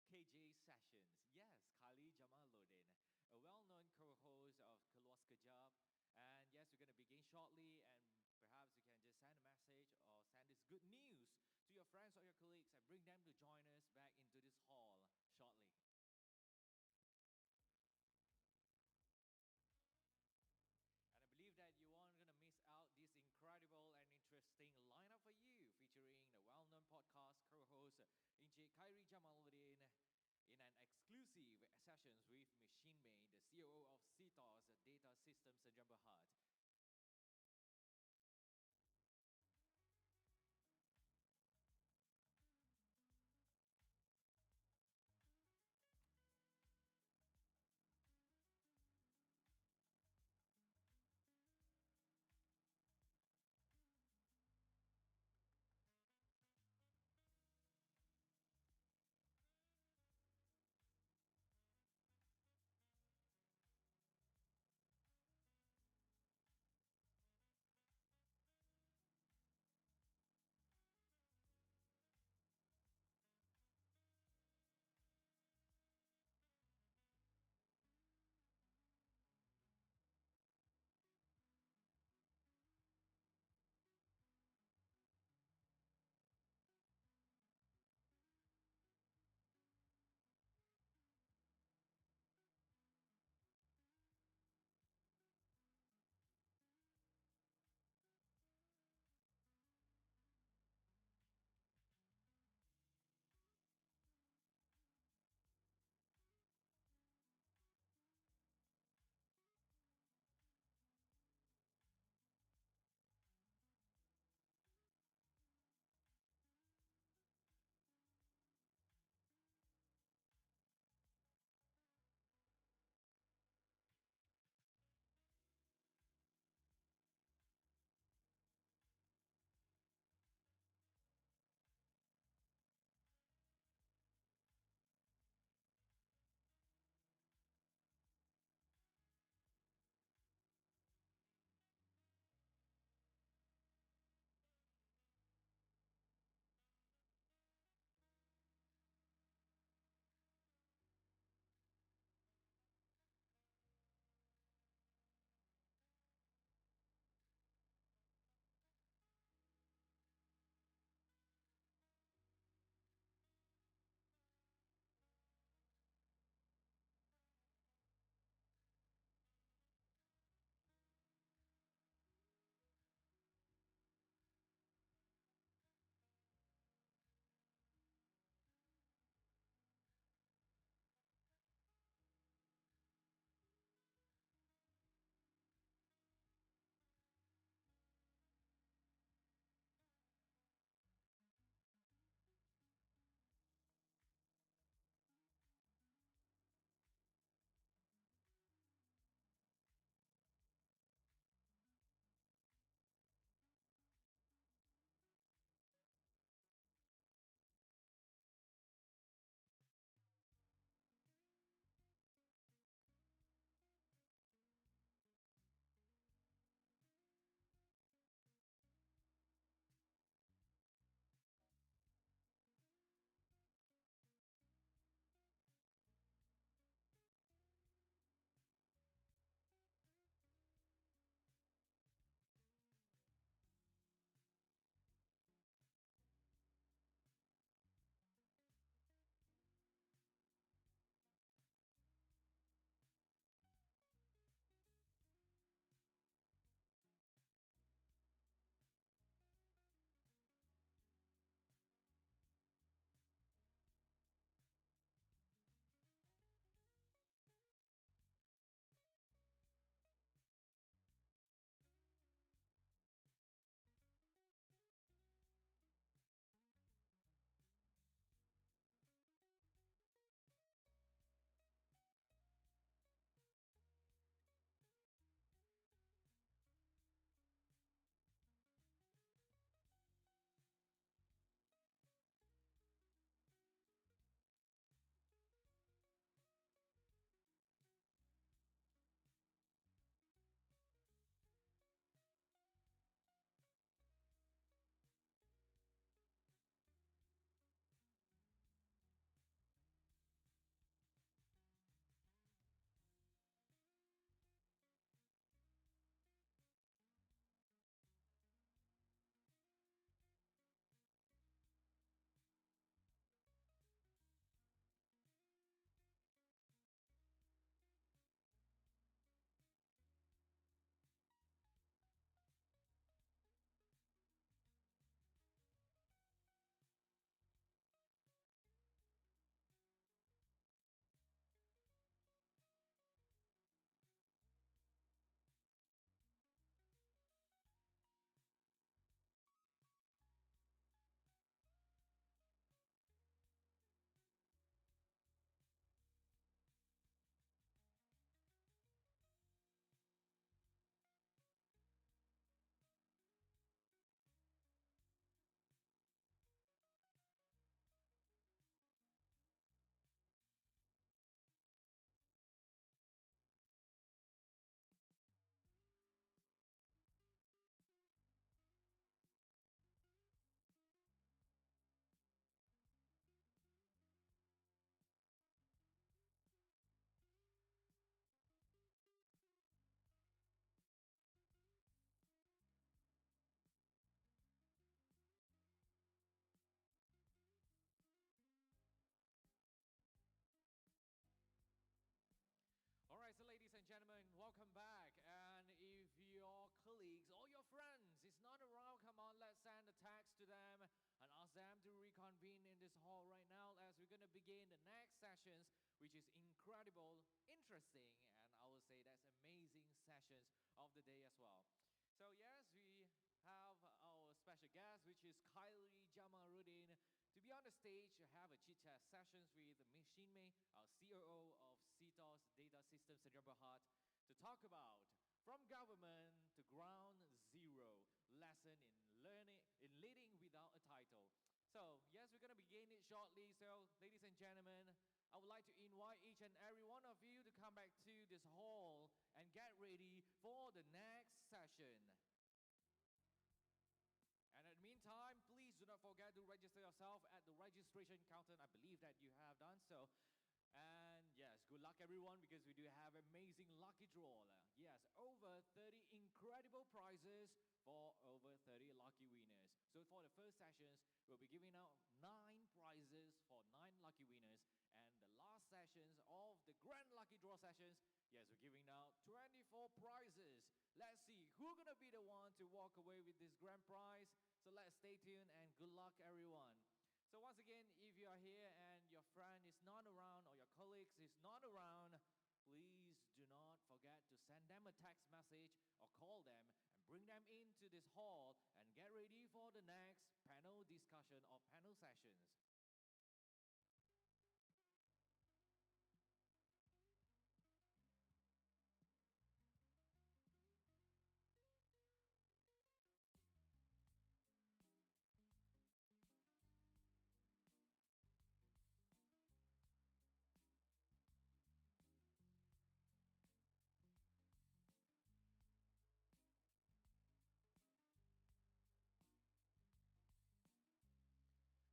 KJ sessions. Yes, Khairy Jamaluddin, a well-known co-host of Keluar Sekejap. And yes, we're going to begin shortly, and perhaps you can just send a message or send this good news to your friends or your colleagues and bring them to join us back into this hall shortly. And I believe that you aren't going to miss out this incredible and interesting lineup for you, featuring the well-known podcast co-host Encik Khairy Jamaluddin in an exclusive sessions with Ms. Shin Mei, the COO of CTOS Data Systems Sdn Bhd. this hall right now as we're going to begin the next sessions, which is incredible, interesting, and I would say that's amazing sessions of the day as well. So yes, we have our special guest, which is Khairy Jamaluddin, to be on the stage to have a chit-chat sessions with Ms. Shinmei, our COO of CTOS Data Systems Sdn Bhd, to talk about from government to ground zero, lesson in leading without a title. So yes, we're going to begin it shortly. So ladies and gentlemen, I would like to invite each and every one of you to come back to this hall and get ready for the next session. And in the meantime, please do not forget to register yourself at the registration counter. I believe that you have done so. And yes, good luck everyone, because we do have amazing lucky draw. Yes, over 30 incredible prizes for over 30 lucky winners. So for the first sessions, we'll be giving out 9 prizes for 9 lucky winners. And the last sessions of the grand lucky draw sessions, yes, we're giving out 24 prizes. Let's see who's gonna be the one to walk away with this grand prize. So let's stay tuned and good luck everyone. So once again, if you are here and your friend is not around or your colleagues is not around, please do not forget to send them a text message or call them and bring them into this hall and get ready for the next panel discussion or panel sessions.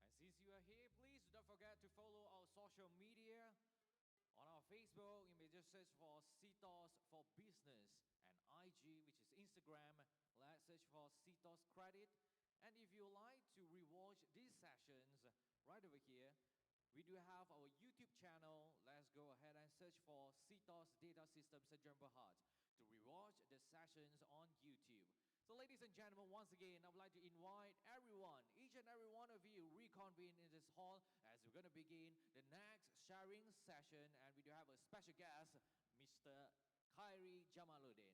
And since you are here, please don't forget to follow our social media. On our Facebook, you may just search for CTOS for Business, and IG, which is Instagram, let's search for CTOS Credit. And if you like to rewatch these sessions right over here, we do have our YouTube channel. Let's go ahead and search for CTOS Data Systems Sdn Bhd to rewatch the sessions on YouTube. So ladies and gentlemen, once again, I would like to invite everyone, each and every one of you, reconvene in this hall as we're going to begin the next sharing session. And we do have a special guest, Mr. Khairy Jamaluddin.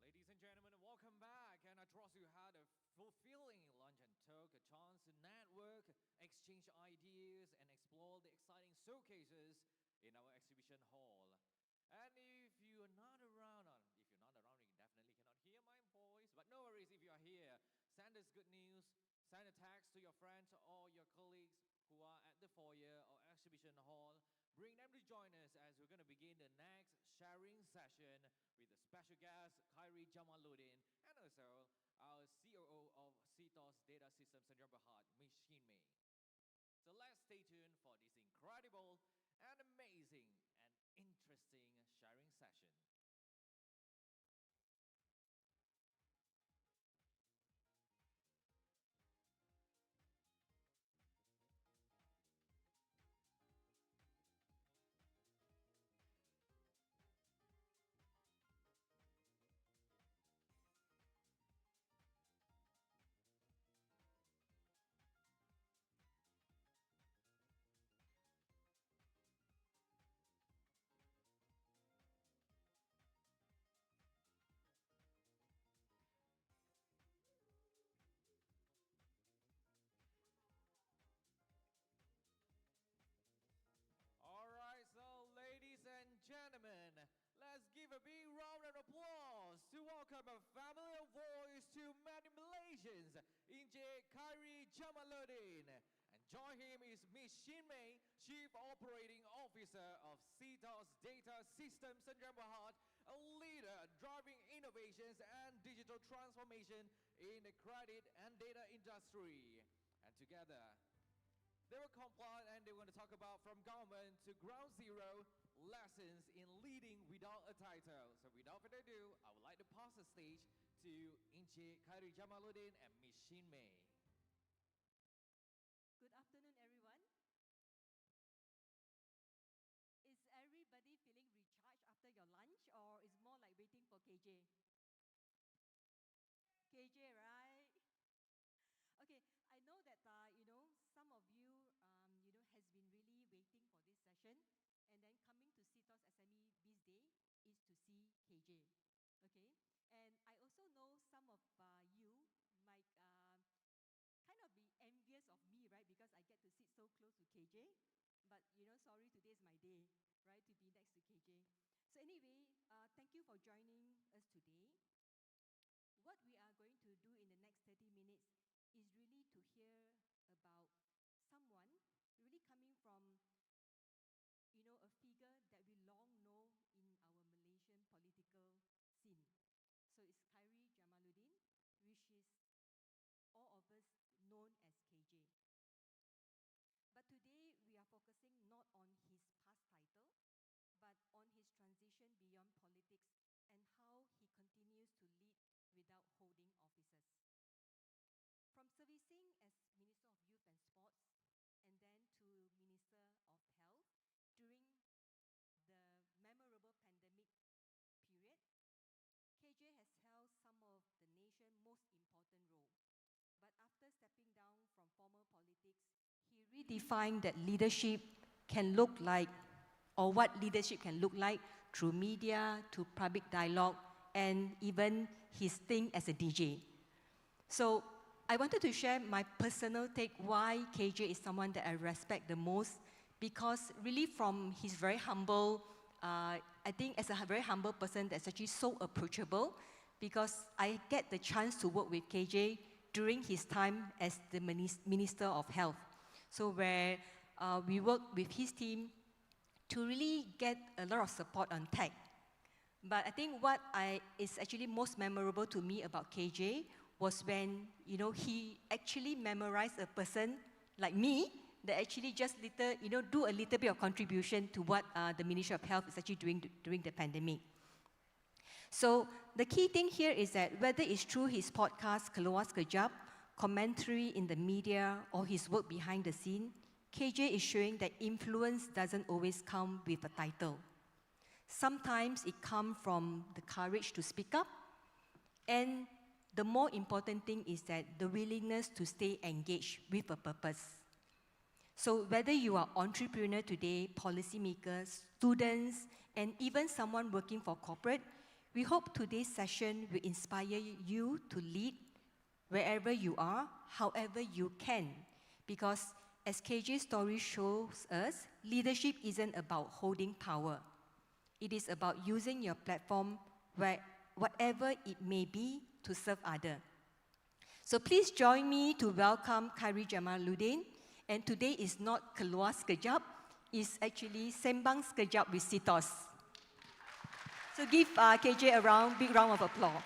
Ladies and gentlemen, welcome back, and I trust you had a fulfilling lunch and took a chance to network, exchange ideas, and explore the exciting showcases in our exhibition hall. And if you're not around, you definitely cannot hear my voice, but no worries if you are here. Send us good news, send a text to your friends or your colleagues who are at the foyer or exhibition hall. Bring them to join us as we're going to begin the next sharing session with a special guest, Khairy Jamaluddin, and also our COO of CTOS Data Systems Sdn Bhd, Ms. Shinmei. So let's stay tuned for this incredible and amazing and interesting sharing session. welcome a familiar voice to many Malaysians, Encik Khairy Jamaluddin. And join him is Miss May, Chief Operating Officer of CTOS Data Systems and Jamaluddin, a leader driving innovations and digital transformation in the credit and data industry. And together, they will comply and they want to talk about from government to ground zero, lessons in leading without a title. So without further ado, I would like to pass the stage to Encik Khairy Jamaluddin and Miss May. Good afternoon, everyone. Is everybody feeling recharged after your lunch, or is more like waiting for KJ? KJ, right? Okay, I know that some of you has been really waiting for this session, and then coming to CTOS SME Biz Day is to see KJ. Okay, and I also know some of you might kind of be envious of me, right? Because I get to sit so close to KJ. But sorry, today is my day, right? To be next to KJ. So anyway, thank you for joining us today. What we are going to do in the next 30 minutes is really to hear about someone really coming from, a figure that we long know in our Malaysian political scene. So it's Khairy Jamaluddin, which is all of us known as KJ. But today we are focusing not on his past title, but on his transition beyond politics and how he continues to lead without holding offices. From servicing as Minister of Youth and Sports and then to Minister of Health during the memorable pandemic period, KJ has held some of the nation's most important roles. But after stepping down from formal politics, he redefined that leadership can look like, or what leadership can look like through media, to public dialogue, and even his thing as a DJ. So I wanted to share my personal take why KJ is someone that I respect the most, because really from his very humble, I think as a very humble person that's actually so approachable, because I get the chance to work with KJ during his time as the Minister of Health. So where we work with his team to really get a lot of support on tech. But I think what is actually most memorable to me about KJ was when, he actually memorized a person like me that actually just do a little bit of contribution to what the Ministry of Health is actually doing during the pandemic. So the key thing here is that whether it's through his podcast, Keluar Sekejap, commentary in the media, or his work behind the scene, KJ is showing that influence doesn't always come with a title. Sometimes it comes from the courage to speak up, and the more important thing is that the willingness to stay engaged with a purpose. So whether you are entrepreneur today, policymakers, students, and even someone working for corporate, we hope today's session will inspire you to lead wherever you are, however you can. Because as KJ's story shows us, leadership isn't about holding power. It is about using your platform whatever it may be to serve others. So please join me to welcome Khairy Jamaluddin. And today is not Keluar Sekejap, it's actually Sembang Sekejap with CTOS. So give KJ a big round of applause.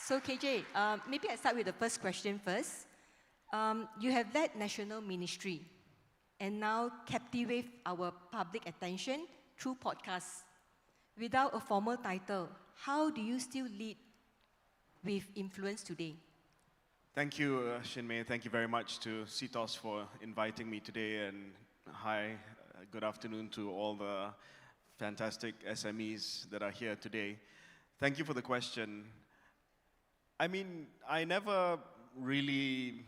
So KJ, maybe I start with the first question first. You have led national ministry and now captivate our public attention through podcasts. Without a formal title, how do you still lead with influence today? Thank you, May. Thank you very much to CTOS for inviting me today. And hi, good afternoon to all the fantastic SMEs that are here today. Thank you for the question. I mean, I never really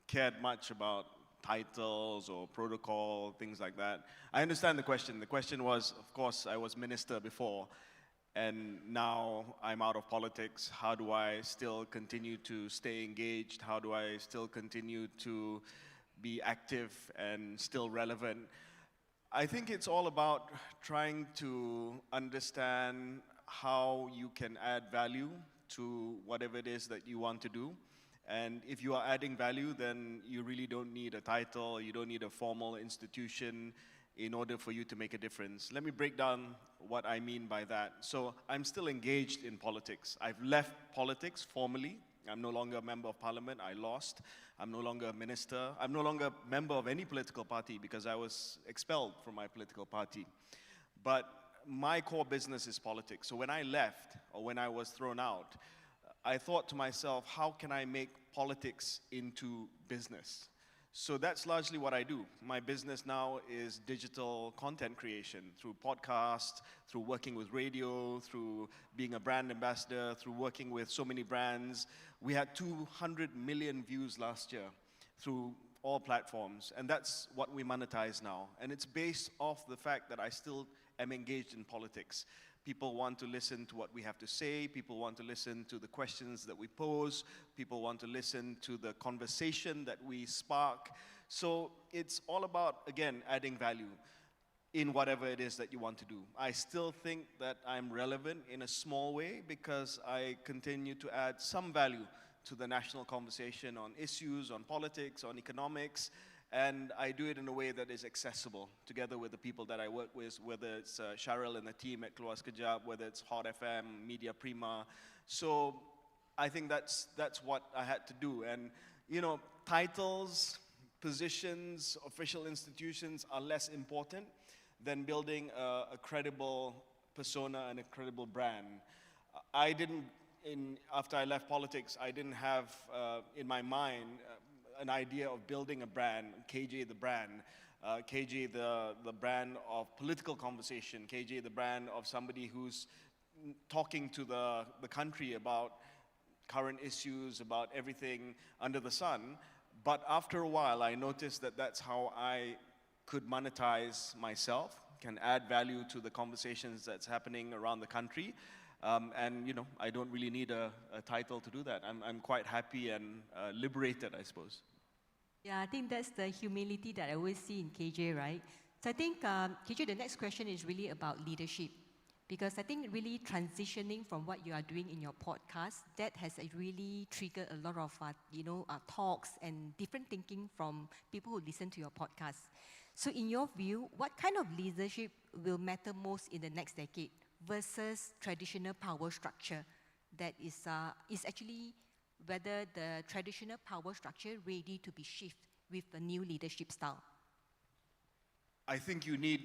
cared much about titles or protocol, things like that. I understand the question. The question was, of course, I was minister before, and now I'm out of politics. How do I still continue to stay engaged? How do I still continue to be active and still relevant? I think it's all about trying to understand how you can add value to whatever it is that you want to do. And if you are adding value, then you really don't need a title, you don't need a formal institution in order for you to make a difference. Let me break down what I mean by that. So I'm still engaged in politics. I've left politics formally. I'm no longer a member of parliament, I lost. I'm no longer a minister. I'm no longer a member of any political party because I was expelled from my political party. But my core business is politics. So when I left, or when I was thrown out, I thought to myself, how can I make politics into business? So that's largely what I do. My business now is digital content creation through podcasts, through working with radio, through being a brand ambassador, through working with so many brands. We had 200 million views last year through all platforms, and that's what we monetize now. And it's based off the fact that I still am engaged in politics. People want to listen to what we have to say. People want to listen to the questions that we pose. People want to listen to the conversation that we spark. So it's all about, again, adding value in whatever it is that you want to do. I still think that I'm relevant in a small way because I continue to add some value to the national conversation on issues, on politics, on economics. And I do it in a way that is accessible, together with the people that I work with, whether it's Cheryl and the team at Keluar Sekejap, whether it's Hot FM, Media Prima. So I think that's what I had to do. And, you know, titles, positions, official institutions are less important than building a credible persona and a credible brand. After I left politics, I didn't have in my mind an idea of building a brand, KJ the brand, KJ the brand of political conversation, KJ the brand of somebody who's talking to the country about current issues, about everything under the sun. But after a while, I noticed that that's how I could monetize myself, can add value to the conversations that's happening around the country. And, you know, I don't really need a title to do that. I'm quite happy and liberated, I suppose. Yeah, I think that's the humility that I always see in KJ, right? So I think, KJ, the next question is really about leadership. Because I think really transitioning from what you are doing in your podcast, that has really triggered a lot of, talks and different thinking from people who listen to your podcast. So in your view, what kind of leadership will matter most in the next decade versus traditional power structure that is actually whether the traditional power structure ready to be shifted with a new leadership style? I think you need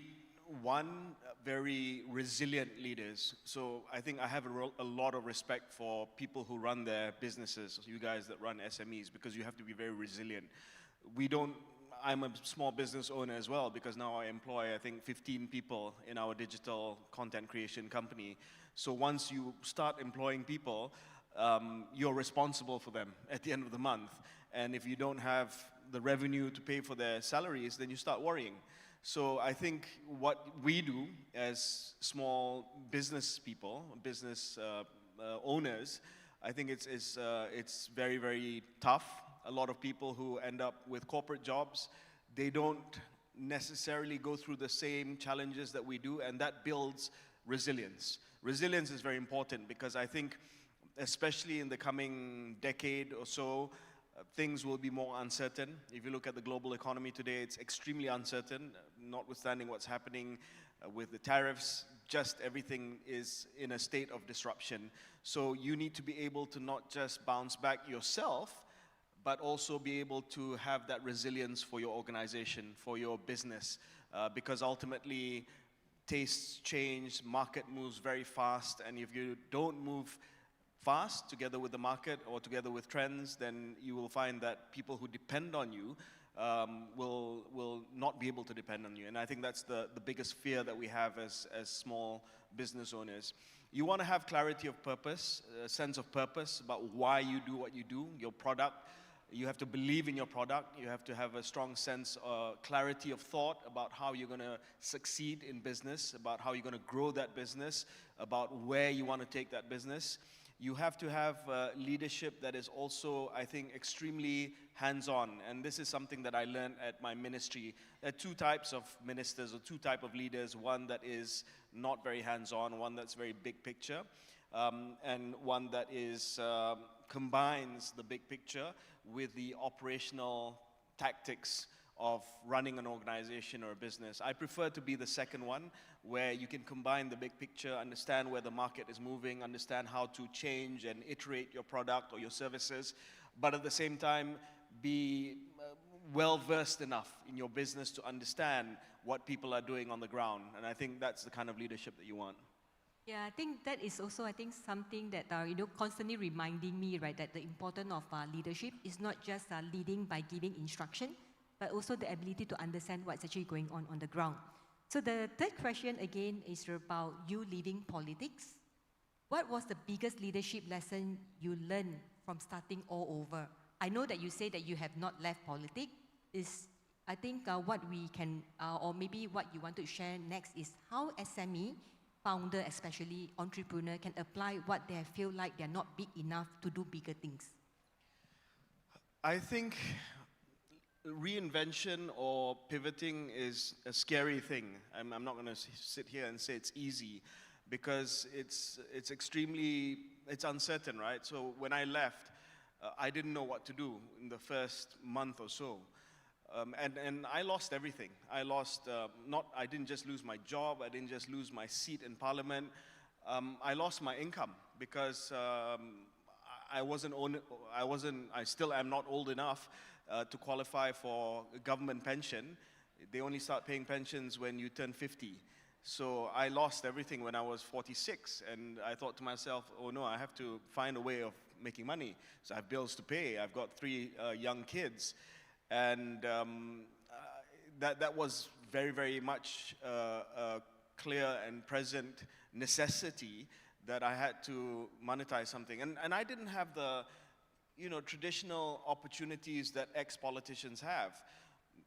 one, very resilient leaders. So I think I have a lot of respect for people who run their businesses, you guys that run SMEs, because you have to be very resilient. I'm a small business owner as well, because now I employ, I think, 15 people in our digital content creation company. So once you start employing people, you're responsible for them at the end of the month. And if you don't have the revenue to pay for their salaries, then you start worrying. So I think what we do as small business people, business owners, I think it's very, very tough. A lot of people who end up with corporate jobs, they don't necessarily go through the same challenges that we do, and that builds resilience. Resilience is very important because I think, especially in the coming decade or so, things will be more uncertain. If you look at the global economy today, it's extremely uncertain, notwithstanding what's happening with the tariffs. Just everything is in a state of disruption. So you need to be able to not just bounce back yourself, but also be able to have that resilience for your organization, for your business, because ultimately tastes change, market moves very fast, and if you don't move fast together with the market or together with trends, then you will find that people who depend on you will not be able to depend on you. And I think that's the biggest fear that we have as small business owners. You want to have clarity of purpose, a sense of purpose about why you do what you do, your product. You have to believe in your product. You have to have a strong sense of clarity of thought about how you're going to succeed in business, about how you're going to grow that business, about where you want to take that business. You have to have leadership that is also, I think, extremely hands-on. And this is something that I learned at my ministry. There are two types of ministers or two types of leaders. One that is not very hands-on, one that's very big picture, and one that is combines the big picture with the operational tactics of running an organization or a business. I prefer to be the second one, where you can combine the big picture, understand where the market is moving, understand how to change and iterate your product or your services, but at the same time, be well-versed enough in your business to understand what people are doing on the ground. And I think that's the kind of leadership that you want. Yeah, I think that is also, I think, something that, constantly reminding me, right, that the importance of leadership is not just leading by giving instruction, but also the ability to understand what's actually going on the ground. So the third question, again, is about you leaving politics. What was the biggest leadership lesson you learned from starting all over? I know that you say that you have not left politics. I think what we can, or maybe what you want to share next is how SME founder, especially entrepreneur, can apply what they feel like they're not big enough to do bigger things. I think reinvention or pivoting is a scary thing. I'm not going to sit here and say it's easy, because it's uncertain, right? So when I left, I didn't know what to do in the first month or so. And I lost everything. I didn't just lose my job, I didn't just lose my seat in parliament. I lost my income because I still am not old enough to qualify for a government pension. They only start paying pensions when you turn 50. So I lost everything when I was 46, and I thought to myself, oh no, I have to find a way of making money. So I have bills to pay, I've got 3 young kids, and that was very, very much a clear and present necessity that I had to monetize something. And I didn't have the traditional opportunities that ex-politicians have.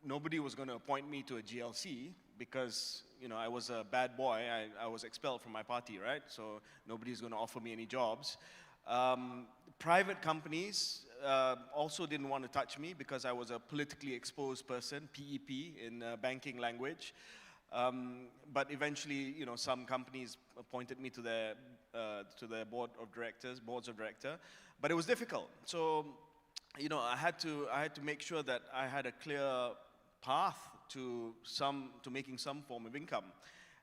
Nobody was going to appoint me to a GLC because, I was a bad boy. I was expelled from my party, right? So nobody's going to offer me any jobs. Private companies also didn't want to touch me because I was a politically exposed person, PEP in banking language. But eventually, some companies appointed me to their boards of directors. But it was difficult. So, I had to make sure that I had a clear path to making some form of income.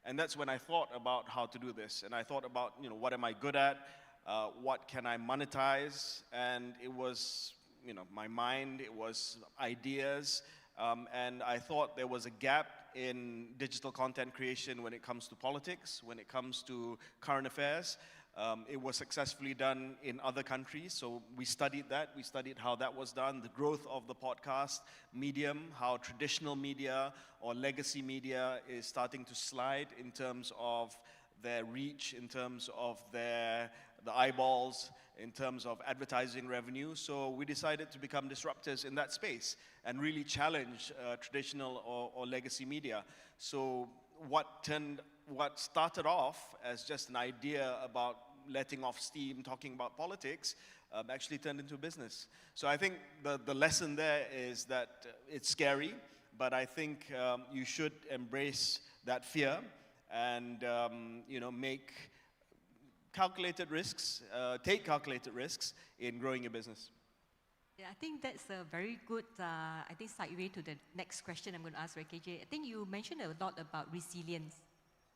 And that's when I thought about how to do this. And I thought about, what am I good at? What can I monetize? And it was, my mind, it was ideas. And I thought there was a gap in digital content creation when it comes to politics, when it comes to current affairs. It was successfully done in other countries, so we studied that. We studied how that was done, the growth of the podcast medium, how traditional media or legacy media is starting to slide in terms of their reach, in terms of the eyeballs, in terms of advertising revenue. So we decided to become disruptors in that space and really challenge traditional or legacy media. So what started off as just an idea about letting off steam, talking about politics, actually turned into business. So I think the lesson there is that it's scary, but I think you should embrace that fear and make calculated risks, take calculated risks in growing your business. Yeah, I think that's a very good, segue to the next question I'm going to ask, KJ. I think you mentioned a lot about resilience.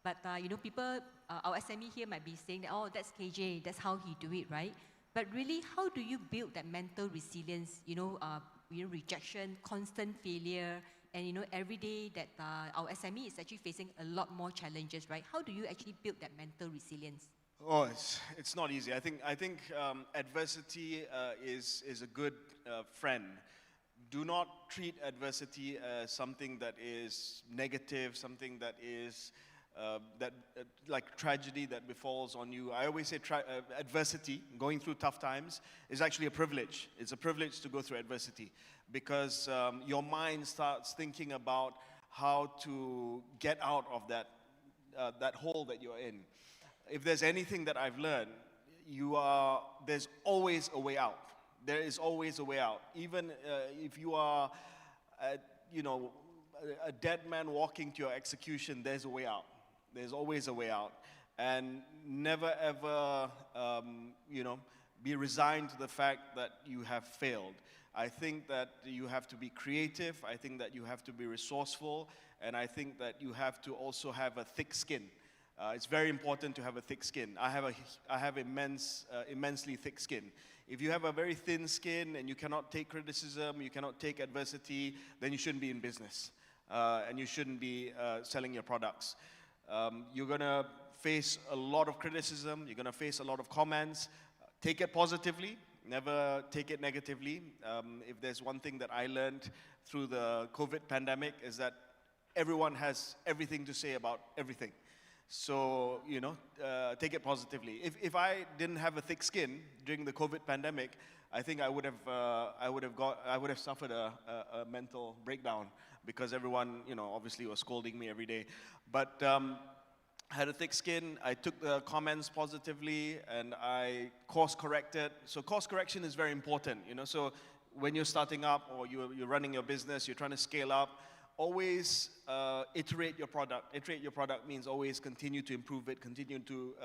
But, people, our SME here might be saying that, oh, that's KJ, that's how he do it, right? But really, how do you build that mental resilience, rejection, constant failure, and, every day that our SME is actually facing a lot more challenges, right? How do you actually build that mental resilience? Oh, it's not easy. I think adversity is a good friend. Do not treat adversity as something that is negative, something that is like tragedy that befalls on you. I always say adversity, going through tough times, is actually a privilege. It's a privilege to go through adversity because your mind starts thinking about how to get out of that hole that you're in. If there's anything that I've learned, there's always a way out. There is always a way out. Even if you are, a dead man walking to your execution, there's a way out. There's always a way out. And never ever, be resigned to the fact that you have failed. I think that you have to be creative. I think that you have to be resourceful. And I think that you have to also have a thick skin. It's very important to have a thick skin. I have immensely thick skin. If you have a very thin skin and you cannot take criticism, you cannot take adversity, then you shouldn't be in business. And you shouldn't be selling your products. You're going to face a lot of criticism. You're going to face a lot of comments. Take it positively. Never take it negatively. If there's one thing that I learned through the COVID pandemic is that everyone has everything to say about everything. So, take it positively. If I didn't have a thick skin during the COVID pandemic, I think I would have suffered a mental breakdown because everyone, obviously was scolding me every day. But I had a thick skin. I took the comments positively and I course corrected. So course correction is very important, So when you're starting up or you're running your business, you're trying to scale up, always iterate your product. Iterate your product means always continue to improve it, continue to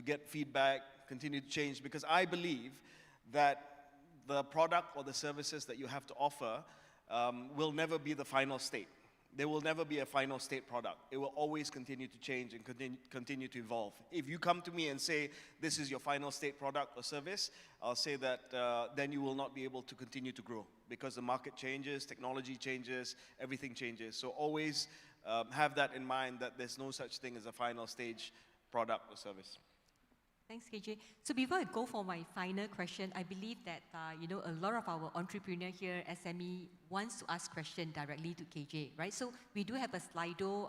get feedback, continue to change. Because I believe that the product or the services that you have to offer will never be the final state. There will never be a final state product. It will always continue to change and continue to evolve. If you come to me and say, this is your final state product or service, I'll say that then you will not be able to continue to grow because the market changes, technology changes, everything changes. So always have that in mind that there's no such thing as a final stage product or service. Thanks, KJ. So before I go for my final question, I believe that, a lot of our entrepreneur here, SME, wants to ask question directly to KJ, right? So we do have a Slido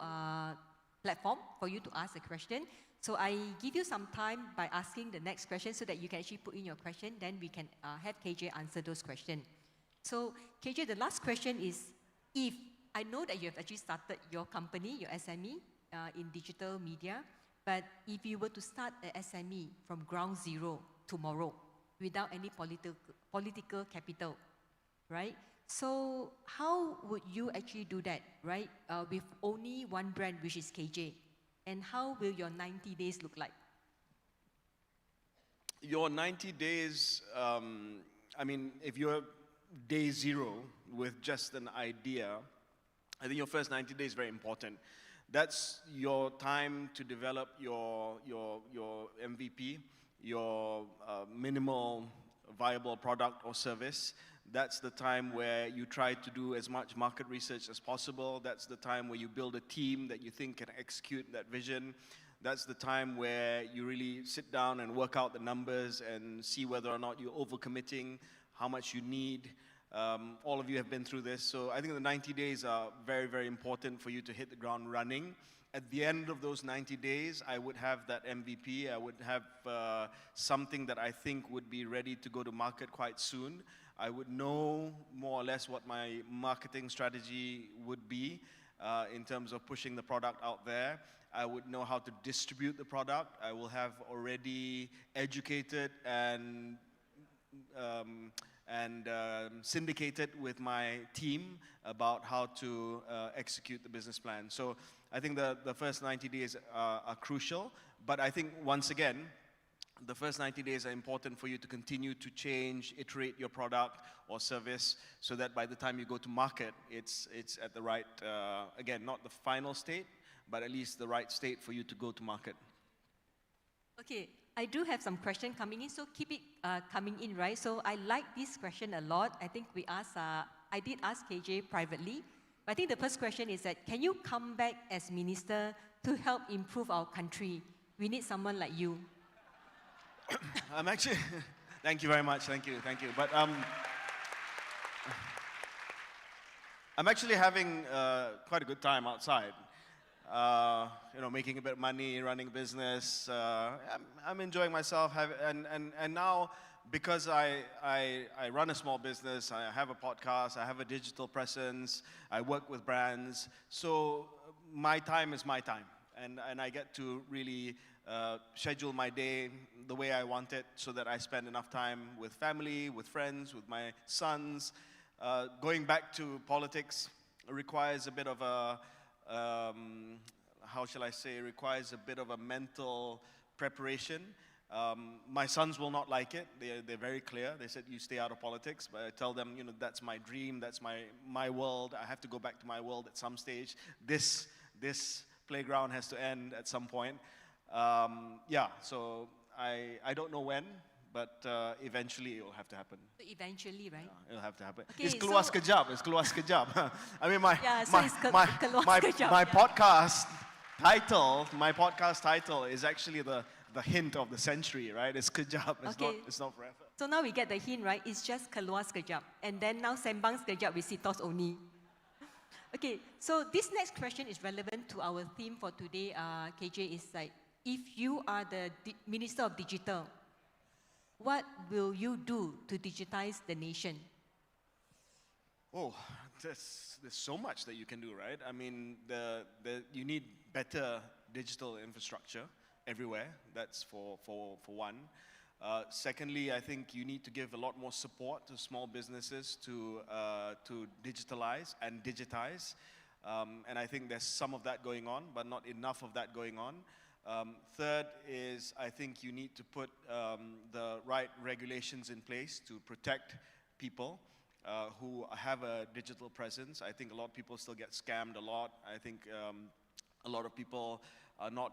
platform for you to ask a question. So I give you some time by asking the next question so that you can actually put in your question, then we can have KJ answer those questions. So KJ, the last question is, if I know that you have actually started your company, your SME, in digital media, but if you were to start an SME from ground zero tomorrow without any political capital, right? So how would you actually do that, right? With only one brand, which is KJ. And how will your 90 days look like? Your 90 days, if you're day zero with just an idea, I think your first 90 days is very important. That's your time to develop your MVP, your minimal viable product or service. That's the time where you try to do as much market research as possible. That's the time where you build a team that you think can execute that vision. That's the time where you really sit down and work out the numbers and see whether or not you're overcommitting, how much you need. All of you have been through this, so I think the 90 days are very, very important for you to hit the ground running. At the end of those 90 days, I would have that MVP. I would have something that I think would be ready to go to market quite soon. I would know more or less what my marketing strategy would be in terms of pushing the product out there. I would know how to distribute the product. I will have already educated and syndicated with my team about how to execute the business plan. So I think the first 90 days are crucial, but I think once again, the first 90 days are important for you to continue to change, iterate your product or service so that by the time you go to market, it's at the right, again, not the final state, but at least the right state for you to go to market. Okay. I do have some questions coming in, so keep it coming in, right? So I like this question a lot. I think I did ask KJ privately. But I think the first question is that, can you come back as minister to help improve our country? We need someone like you. I'm actually, thank you very much, thank you. But I'm actually having quite a good time outside. Making a bit of money, running a business. I'm enjoying myself. And now, because I run a small business, I have a podcast, I have a digital presence, I work with brands. So my time is my time. and I get to really schedule my day the way I want it so that I spend enough time with family, with friends, with my sons. Going back to politics requires a bit of a, how shall I say, requires a bit of a mental preparation. My sons will not like it. They're very clear. They said, you stay out of politics. But I tell them, that's my dream. That's my world. I have to go back to my world at some stage. This playground has to end at some point. Yeah, so I don't know when, but eventually it will have to happen. Eventually, right? Yeah, it'll have to happen. Okay, It's keluar sekejap. It's keluar sekejap. I mean, my keluar sekejap, yeah. My podcast title is actually the hint of the century, right? It's sekejap. It's not forever. So now we get the hint, right? It's just keluar sekejap. And then now sembang sekejap with CTOS only. Okay, so this next question is relevant to our theme for today, KJ, is like, if you are the Minister of Digital, what will you do to digitize the nation? Oh, there's so much that you can do, right? I mean, you need better digital infrastructure everywhere. That's for one. Secondly, I think you need to give a lot more support to small businesses to digitalize and digitize. And I think there's some of that going on, but not enough of that going on. Third is, I think you need to put the right regulations in place to protect people who have a digital presence. I think a lot of people still get scammed a lot. I think a lot of people are not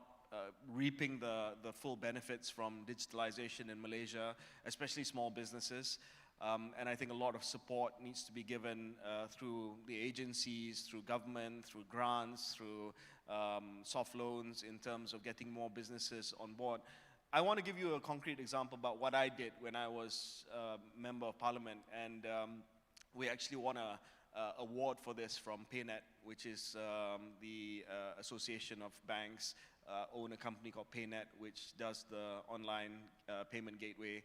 reaping the full benefits from digitalization in Malaysia, especially small businesses. And I think a lot of support needs to be given through the agencies, through government, through grants, through soft loans in terms of getting more businesses on board. I want to give you a concrete example about what I did when I was Member of Parliament, and we actually won an award for this from PayNet, which is the Association of Banks own a company called PayNet, which does the online payment gateway.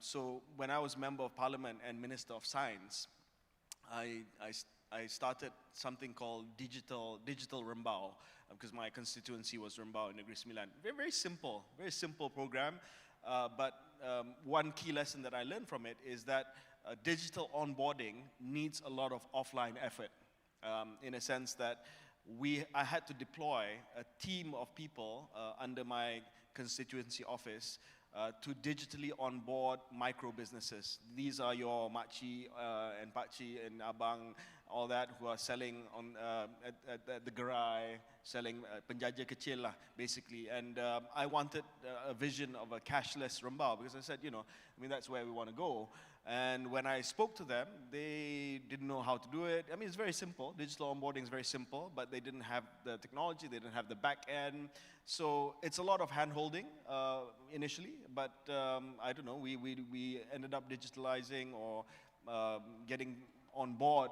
So when I was Member of Parliament and Minister of Science, I started something called Digital Rembau, because my constituency was Rembau in Negeri Sembilan. Very simple program. But one key lesson that I learned from it is that digital onboarding needs a lot of offline effort, in a sense that I had to deploy a team of people under my constituency office to digitally onboard micro businesses. These are your makcik and pakcik and abang, all that, who are selling on at the gerai, selling penjaja kecil lah, basically. And I wanted a vision of a cashless Rembau, because I said, that's where we want to go. And when I spoke to them, they didn't know how to do it. I mean, it's very simple. Digital onboarding is very simple, but they didn't have the technology, they didn't have the back end. So it's a lot of hand-holding initially, but I don't know, we ended up digitalizing or getting on board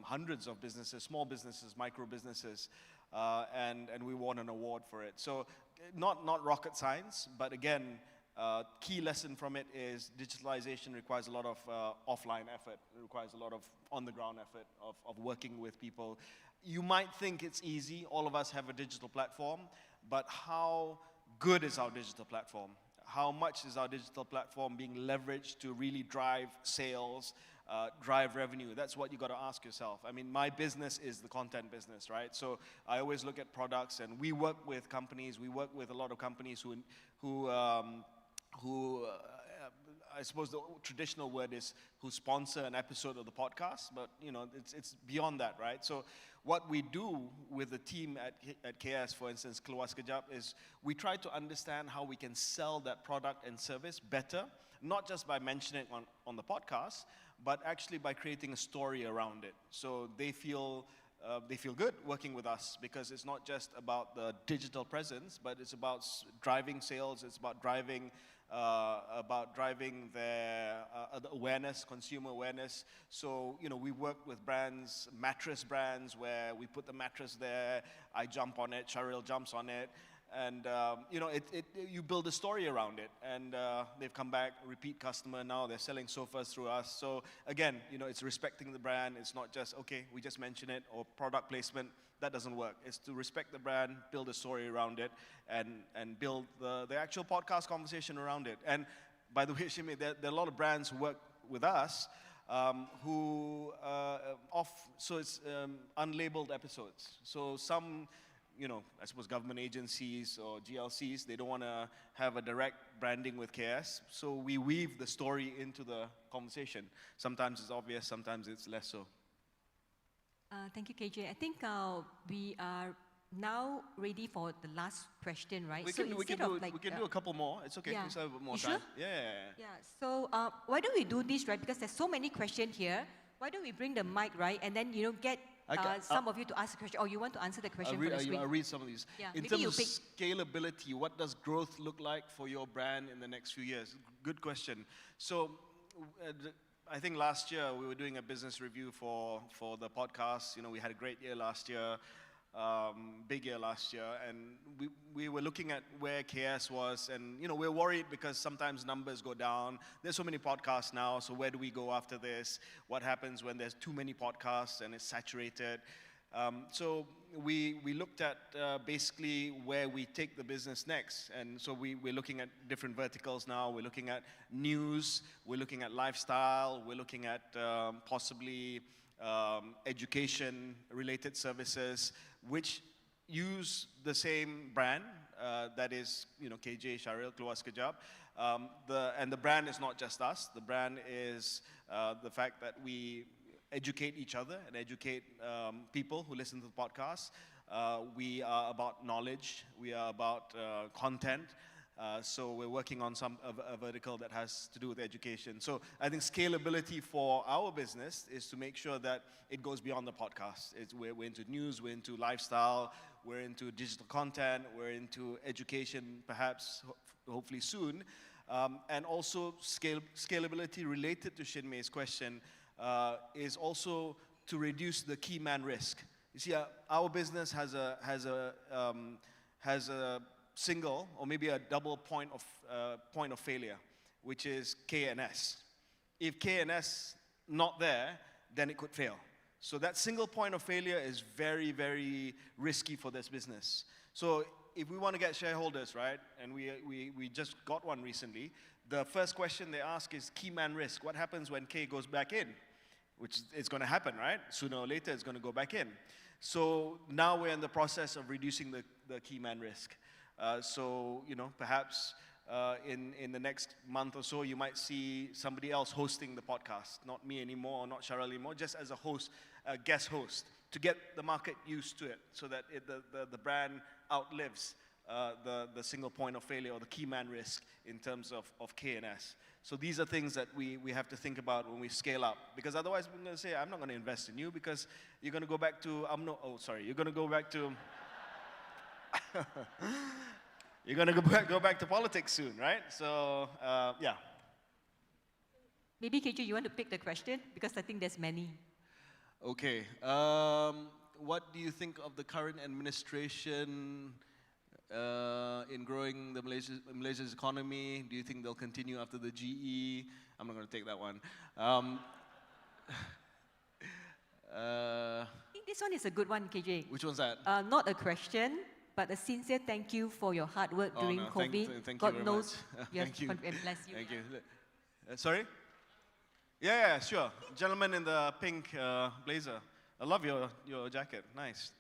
hundreds of businesses, small businesses, micro businesses, and we won an award for it. So not rocket science, but again, key lesson from it is digitalization requires a lot of offline effort. It requires a lot of on-the-ground effort of working with people. You might think it's easy. All of us have a digital platform, but how good is our digital platform? How much is our digital platform being leveraged to really drive sales, drive revenue? That's what you got to ask yourself. I mean, my business is the content business, right? So I always look at products, and we work with companies. We work with a lot of companies who I suppose the traditional word is who sponsor an episode of the podcast, but it's beyond that, right? So what we do with the team at KS, for instance, Keluar Sekejap, is we try to understand how we can sell that product and service better, not just by mentioning it on the podcast, but actually by creating a story around it. So they feel good working with us, because it's not just about the digital presence, but it's about driving sales, it's about driving their awareness, consumer awareness. So, we work with mattress brands, where we put the mattress there, I jump on it, Cheryl jumps on it, And you build a story around it, and they've come back, repeat customer. Now they're selling sofas through us. So again, it's respecting the brand. It's not just okay, we just mention it, or product placement. That doesn't work. It's to respect the brand, build a story around it, and build the actual podcast conversation around it. And by the way, Shimi, there are a lot of brands who work with us so it's unlabeled episodes. So some, I suppose government agencies or GLCs, they don't want to have a direct branding with KS. So we weave the story into the conversation. Sometimes it's obvious, sometimes it's less so. Thank you, KJ. I think we are now ready for the last question, right? We can do a couple more. It's okay. Yeah. We still have a bit more You time. sure? Yeah. So why don't we do this, right? Because there's so many questions here. Why don't we bring the mic, right? And then, get some of you to ask a question. Or you want to answer the question for the screen? I'll read some of these. Yeah. In Maybe terms of scalability, what does growth look like for your brand in the next few years? Good question. So I think last year we were doing a business review for the podcast. We had a great year last year. Big year last year, and we were looking at where KS was, and we're worried because sometimes numbers go down. There's so many podcasts now, so where do we go after this? What happens when there's too many podcasts and it's saturated? So we looked at basically where we take the business next, and so we're looking at different verticals now. We're looking at news, we're looking at lifestyle, we're looking at possibly education-related services, which use the same brand, that is, KJ, Syaril, Keluar Sekejap. And the brand is not just us. The brand is the fact that we educate each other and educate people who listen to the podcast. We are about knowledge. We are about content. So we're working on a vertical that has to do with education. So I think scalability for our business is to make sure that it goes beyond the podcast. We're into news, we're into lifestyle, we're into digital content, we're into education, perhaps, hopefully soon. And also scalability related to Shinmei's question is also to reduce the key man risk. You see, our business has a single or maybe a double point of failure, which is KNS. If KNS not there, then it could fail. So that single point of failure is very, very risky for this business. So if we want to get shareholders, right, and we just got one recently, the first question they ask is key man risk. What happens when K goes back in? Which is going to happen, right? Sooner or later, it's going to go back in. So now we're in the process of reducing the key man risk. So, perhaps in the next month or so, you might see somebody else hosting the podcast. Not me anymore, or not Syaril anymore, just as a host, a guest host, to get the market used to it, so that the brand outlives the single point of failure or the key man risk in terms of KNS. So these are things that we have to think about when we scale up. Because otherwise, we're going to say, I'm not going to invest in you because you're going to go back to you're going to go back to... You're going to go back to politics soon, right? So, yeah. Maybe, KJ, you want to pick the question? Because I think there's many. Okay. What do you think of the current administration in growing Malaysia's economy? Do you think they'll continue after the GE? I'm not going to take that one. I think this one is a good one, KJ. Which one's that? Not a question, but a sincere thank you for your hard work during COVID. Thank God you very knows much. thank you. And bless you. Thank you. Sorry? Yeah, sure. Gentleman in the pink blazer. I love your jacket. Nice.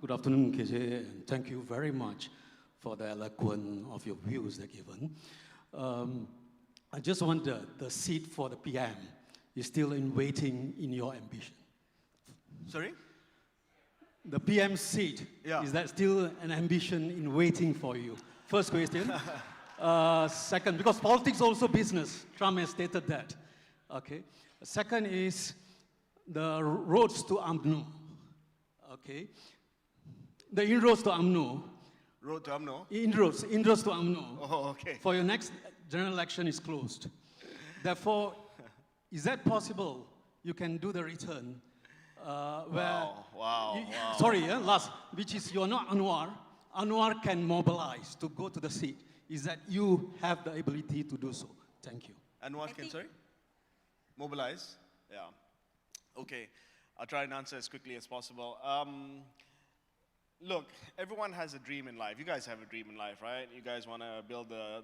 Good afternoon, KJ, and thank you very much for the eloquence of your views that given. I just wonder, the seat for the PM is still in waiting in your ambition. Sorry? The PM seat, is that still an ambition in waiting for you? First question. Second, because politics also business, Trump has stated that. Okay. Second is the roads to UMNO. Okay. The inroads to UMNO. Road to UMNO? Inroads to UMNO. Oh, okay. For your next general election is closed. Therefore, is that possible you can do the return. Wow. Sorry, last, which is you're not Anwar. Anwar can mobilize to go to the seat. Is that you have the ability to do so? Thank you. Anwar can, sorry? Mobilize? Yeah. Okay, I'll try and answer as quickly as possible. Look, everyone has a dream in life. You guys have a dream in life, right? You guys want to build a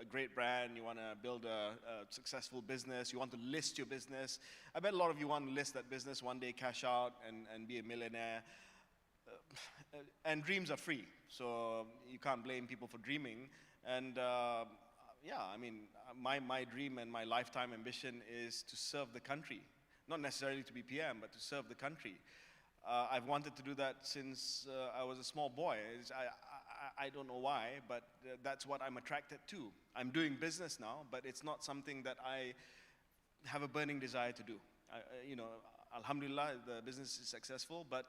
great brand. You want to build a successful business. You want to list your business. I bet a lot of you want to list that business one day, cash out, and be a millionaire. And dreams are free, so you can't blame people for dreaming. And yeah, I mean, my dream and my lifetime ambition is to serve the country. Not necessarily to be PM, but to serve the country. I've wanted to do that since I was a small boy. I don't know why, but that's what I'm attracted to. I'm doing business now, but it's not something that I have a burning desire to do. You know, alhamdulillah, the business is successful, but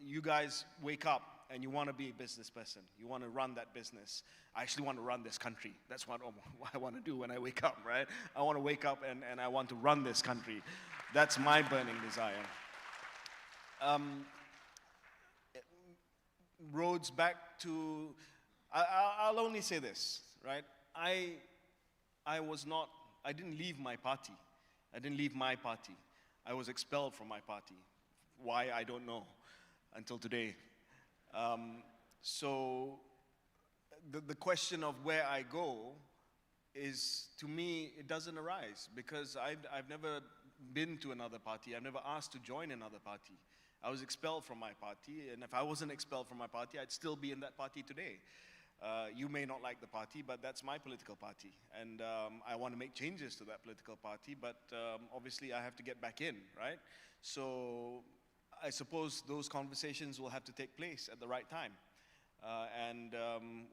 you guys wake up and you want to be a business person. You want to run that business. I actually want to run this country. That's what I want to do when I wake up, right? I want to wake up and I want to run this country. That's my burning desire. Roads back to, I'll only say this, right? I didn't leave my party. I didn't leave my party. I was expelled from my party. Why, I don't know, until today. So the question of where I go is, to me, it doesn't arise, because I've never been to another party. I've never asked to join another party. I was expelled from my party, and if I wasn't expelled from my party, I'd still be in that party today. You may not like the party, but that's my political party, and I want to make changes to that political party, but obviously I have to get back in, right? So I suppose those conversations will have to take place at the right time, and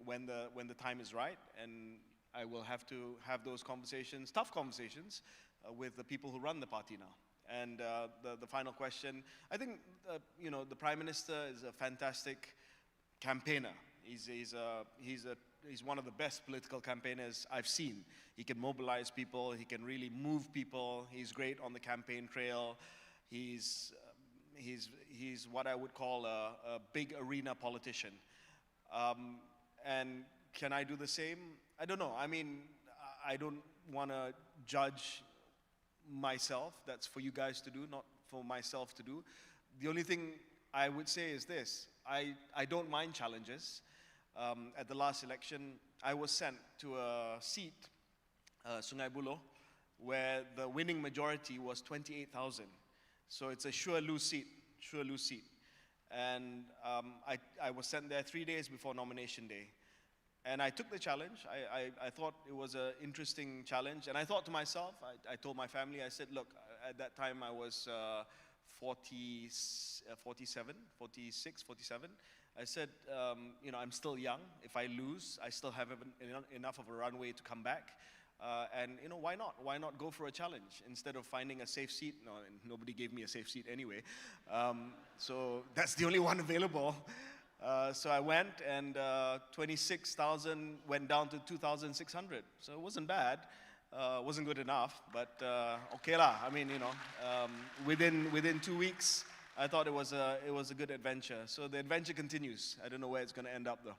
when the time is right, and I will have to have those conversations, tough conversations, with the people who run the party now. And the final question, I think, you know, the Prime Minister is a fantastic campaigner. He's one of the best political campaigners I've seen. He can mobilize people, he can really move people, he's great on the campaign trail. He's what I would call a big arena politician. And can I do the same? I don't know. I mean, I don't want to judge myself. That's for you guys to do, not for myself to do. The only thing I would say is this: I don't mind challenges. At the last election, I was sent to a seat, Sungai Buloh, where the winning majority was 28,000. So it's a sure lose seat. And I was sent there 3 days before nomination day. And I took the challenge. I thought it was an interesting challenge. And I thought to myself, I told my family, I said, look, at that time I was 46, 47. I said, you know, I'm still young. If I lose, I still have enough of a runway to come back. And, you know, why not? Why not go for a challenge instead of finding a safe seat? No, and nobody gave me a safe seat anyway. So that's the only one available. So I went, and 26,000 went down to 2,600. So it wasn't bad. Wasn't good enough, but okay lah. I mean, you know, within 2 weeks, I thought it was a good adventure. So the adventure continues. I don't know where it's going to end up though.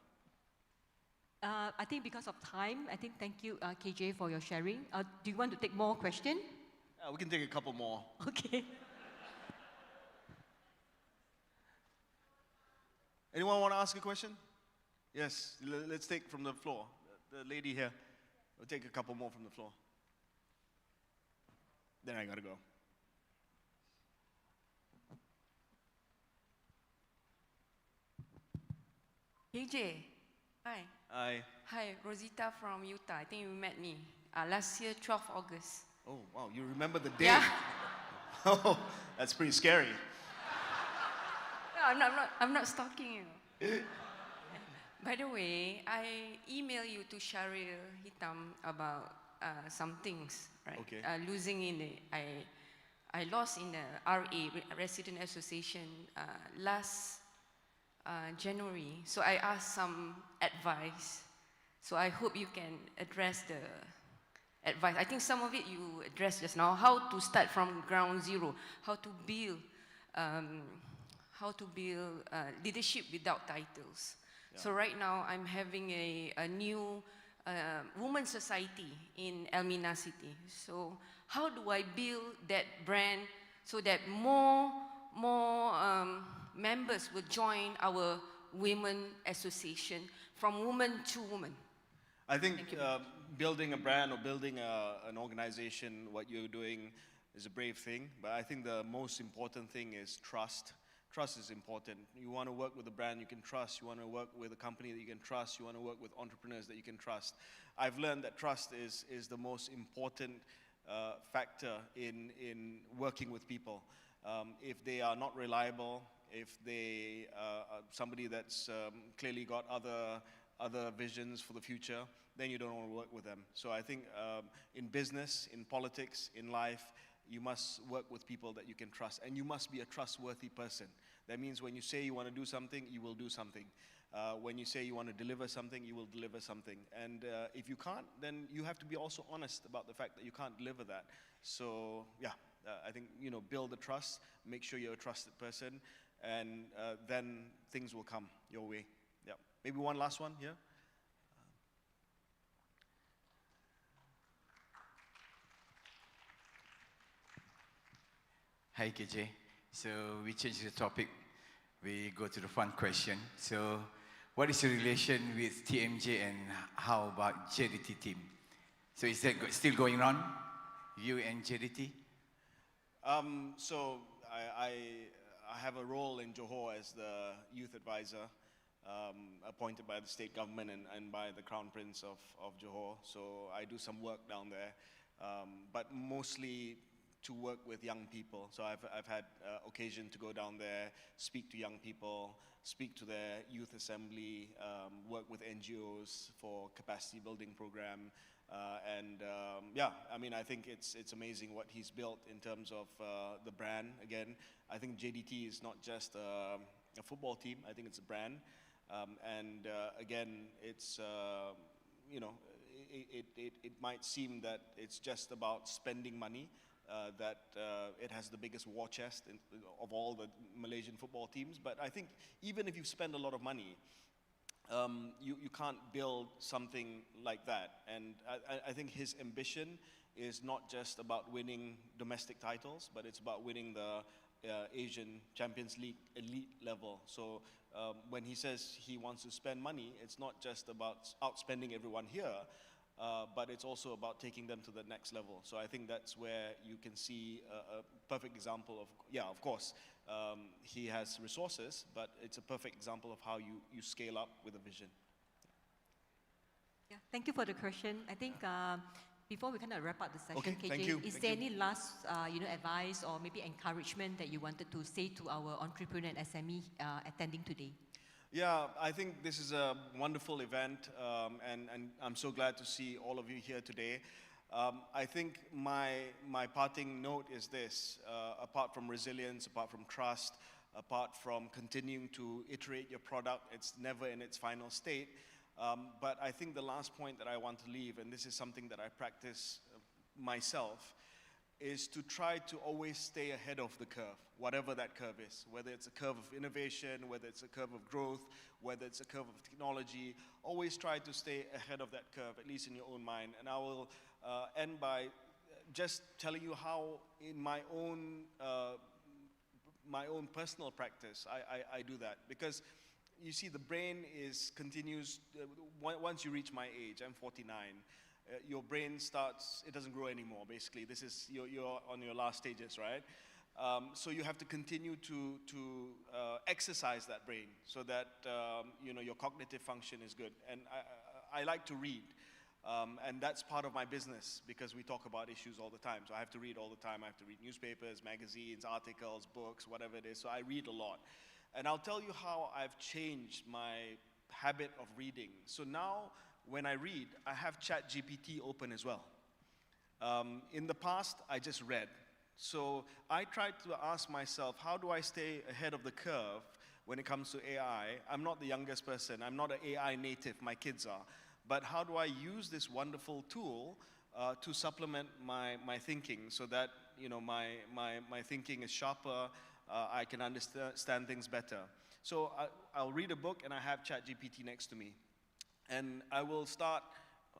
I think because of time, I think thank you, KJ, for your sharing. Do you want to take more questions? We can take a couple more. Okay. Anyone want to ask a question? Yes, let's take from the floor. The lady here. We'll take a couple more from the floor. Then I gotta go. KJ, hi. Hi. Hi, Rosita from Utah. I think you met me last year, 12th August. Oh, wow, you remember the day? Yeah. Oh, that's pretty scary. No, I'm not stalking you. By the way, I emailed you to Shahril Hitam about some things, right? Okay. Losing in the, I lost in the RA, Resident Association, last January. So I asked some advice. So I hope you can address advice? I think some of it you addressed just now, how to start from ground zero, how to build leadership without titles. Yeah. So right now I'm having a new women's society in Elmina City. So how do I build that brand so that more members will join our women association from woman to woman? I think building a brand or building an organization, what you're doing is a brave thing, but I think the most important thing is trust. Trust is important. You want to work with a brand you can trust. You want to work with a company that you can trust. You want to work with entrepreneurs that you can trust. I've learned that trust is the most important factor in working with people. If they are not reliable, if they are somebody that's clearly got other visions for the future, then you don't want to work with them. So I think in business, in politics, in life, you must work with people that you can trust, and you must be a trustworthy person. That means when you say you want to do something, you will do something. When you say you want to deliver something, you will deliver something. And if you can't, then you have to be also honest about the fact that you can't deliver that. So yeah, I think, build the trust, make sure you're a trusted person, and then things will come your way. Yeah. Maybe one last one here. Hi KJ. So we change the topic. We go to the fun question. So what is your relation with TMJ and how about JDT team? So is that still going on? You and JDT? So I have a role in ZOHO as the youth advisor, appointed by the state government and by the Crown Prince of Johor. So I do some work down there, but mostly to work with young people. So I've had occasion to go down there, speak to young people, speak to their youth assembly, work with NGOs for capacity building program, yeah, I mean, I think it's amazing what he's built in terms of the brand. Again, I think JDT is not just a football team. I think it's a brand, again, it's it might seem that it's just about spending money. That it has the biggest war chest of all the Malaysian football teams. But I think even if you spend a lot of money, you can't build something like that. And I think his ambition is not just about winning domestic titles, but it's about winning the Asian Champions League elite level. So when he says he wants to spend money, it's not just about outspending everyone here, but it's also about taking them to the next level. So I think that's where you can see a perfect example of, yeah, of course, he has resources, but it's a perfect example of how you scale up with a vision. Yeah, thank you for the question. I think before we kind of wrap up the session, Okay, KJ, thank you. is there any last advice or maybe encouragement that you wanted to say to our entrepreneur and SME attending today? Yeah, I think this is a wonderful event, and I'm so glad to see all of you here today. I think my parting note is this: apart from resilience, apart from trust, apart from continuing to iterate your product, it's never in its final state. But I think the last point that I want to leave, and this is something that I practice myself, is to try to always stay ahead of the curve, whatever that curve is, whether it's a curve of innovation, whether it's a curve of growth, whether it's a curve of technology. Always try to stay ahead of that curve, at least in your own mind. And I will end by just telling you how in my own personal practice I do that. Because you see, the brain continues, once you reach my age, I'm 49, your brain starts, it doesn't grow anymore, basically. This is, you're on your last stages, right? So you have to continue to exercise that brain so that your cognitive function is good. And I like to read, and that's part of my business because we talk about issues all the time. So I have to read all the time. I have to read newspapers, magazines, articles, books, whatever it is. So I read a lot. And I'll tell you how I've changed my habit of reading. So now, when I read, I have ChatGPT open as well. In the past, I just read. So I tried to ask myself, how do I stay ahead of the curve when it comes to AI? I'm not the youngest person. I'm not an AI native. My kids are. But how do I use this wonderful tool to supplement my thinking so that, you know, my thinking is sharper, I can understand things better. So I'll read a book and I have ChatGPT next to me. And I will start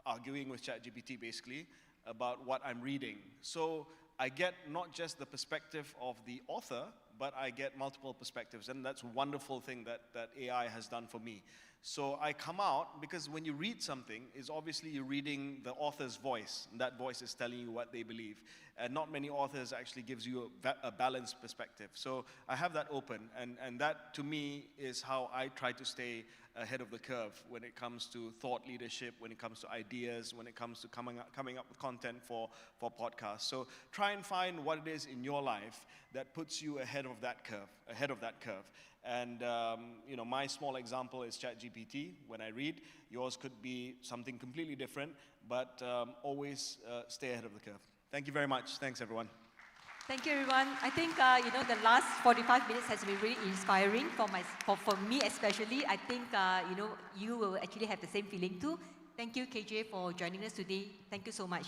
arguing with ChatGPT basically about what I'm reading. So I get not just the perspective of the author, but I get multiple perspectives, and that's a wonderful thing that AI has done for me. So I come out, because when you read something, it's obviously you're reading the author's voice, and that voice is telling you what they believe. And not many authors actually gives you a balanced perspective. So I have that open, and that to me is how I try to stay ahead of the curve when it comes to thought leadership, when it comes to ideas, when it comes to coming up with content for podcasts. So try and find what it is in your life that puts you ahead of that curve. And you know, my small example is ChatGPT when I read. Yours could be something completely different, but always stay ahead of the curve. Thank you very much. Thanks, everyone. Thank you, everyone. I think you know, the last 45 minutes has been really inspiring for me especially. I think you know, you will actually have the same feeling too. Thank you, KJ, for joining us today. Thank you so much.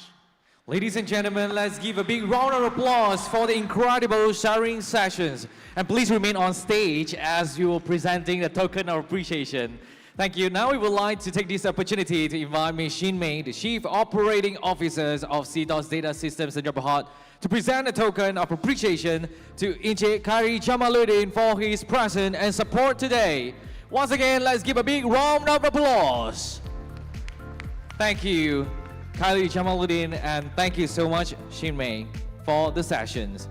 Ladies and gentlemen, let's give a big round of applause for the incredible sharing sessions. And please remain on stage as you are presenting the token of appreciation. Thank you. Now we would like to take this opportunity to invite Ms. Shin Mei, the Chief Operating Officer of CTOS Data Systems in Berhad, to present a token of appreciation to Encik Khairy Jamaluddin for his presence and support today. Once again, let's give a big round of applause. Thank you, Khairy Jamaluddin, and thank you so much, Shin Mei, for the sessions.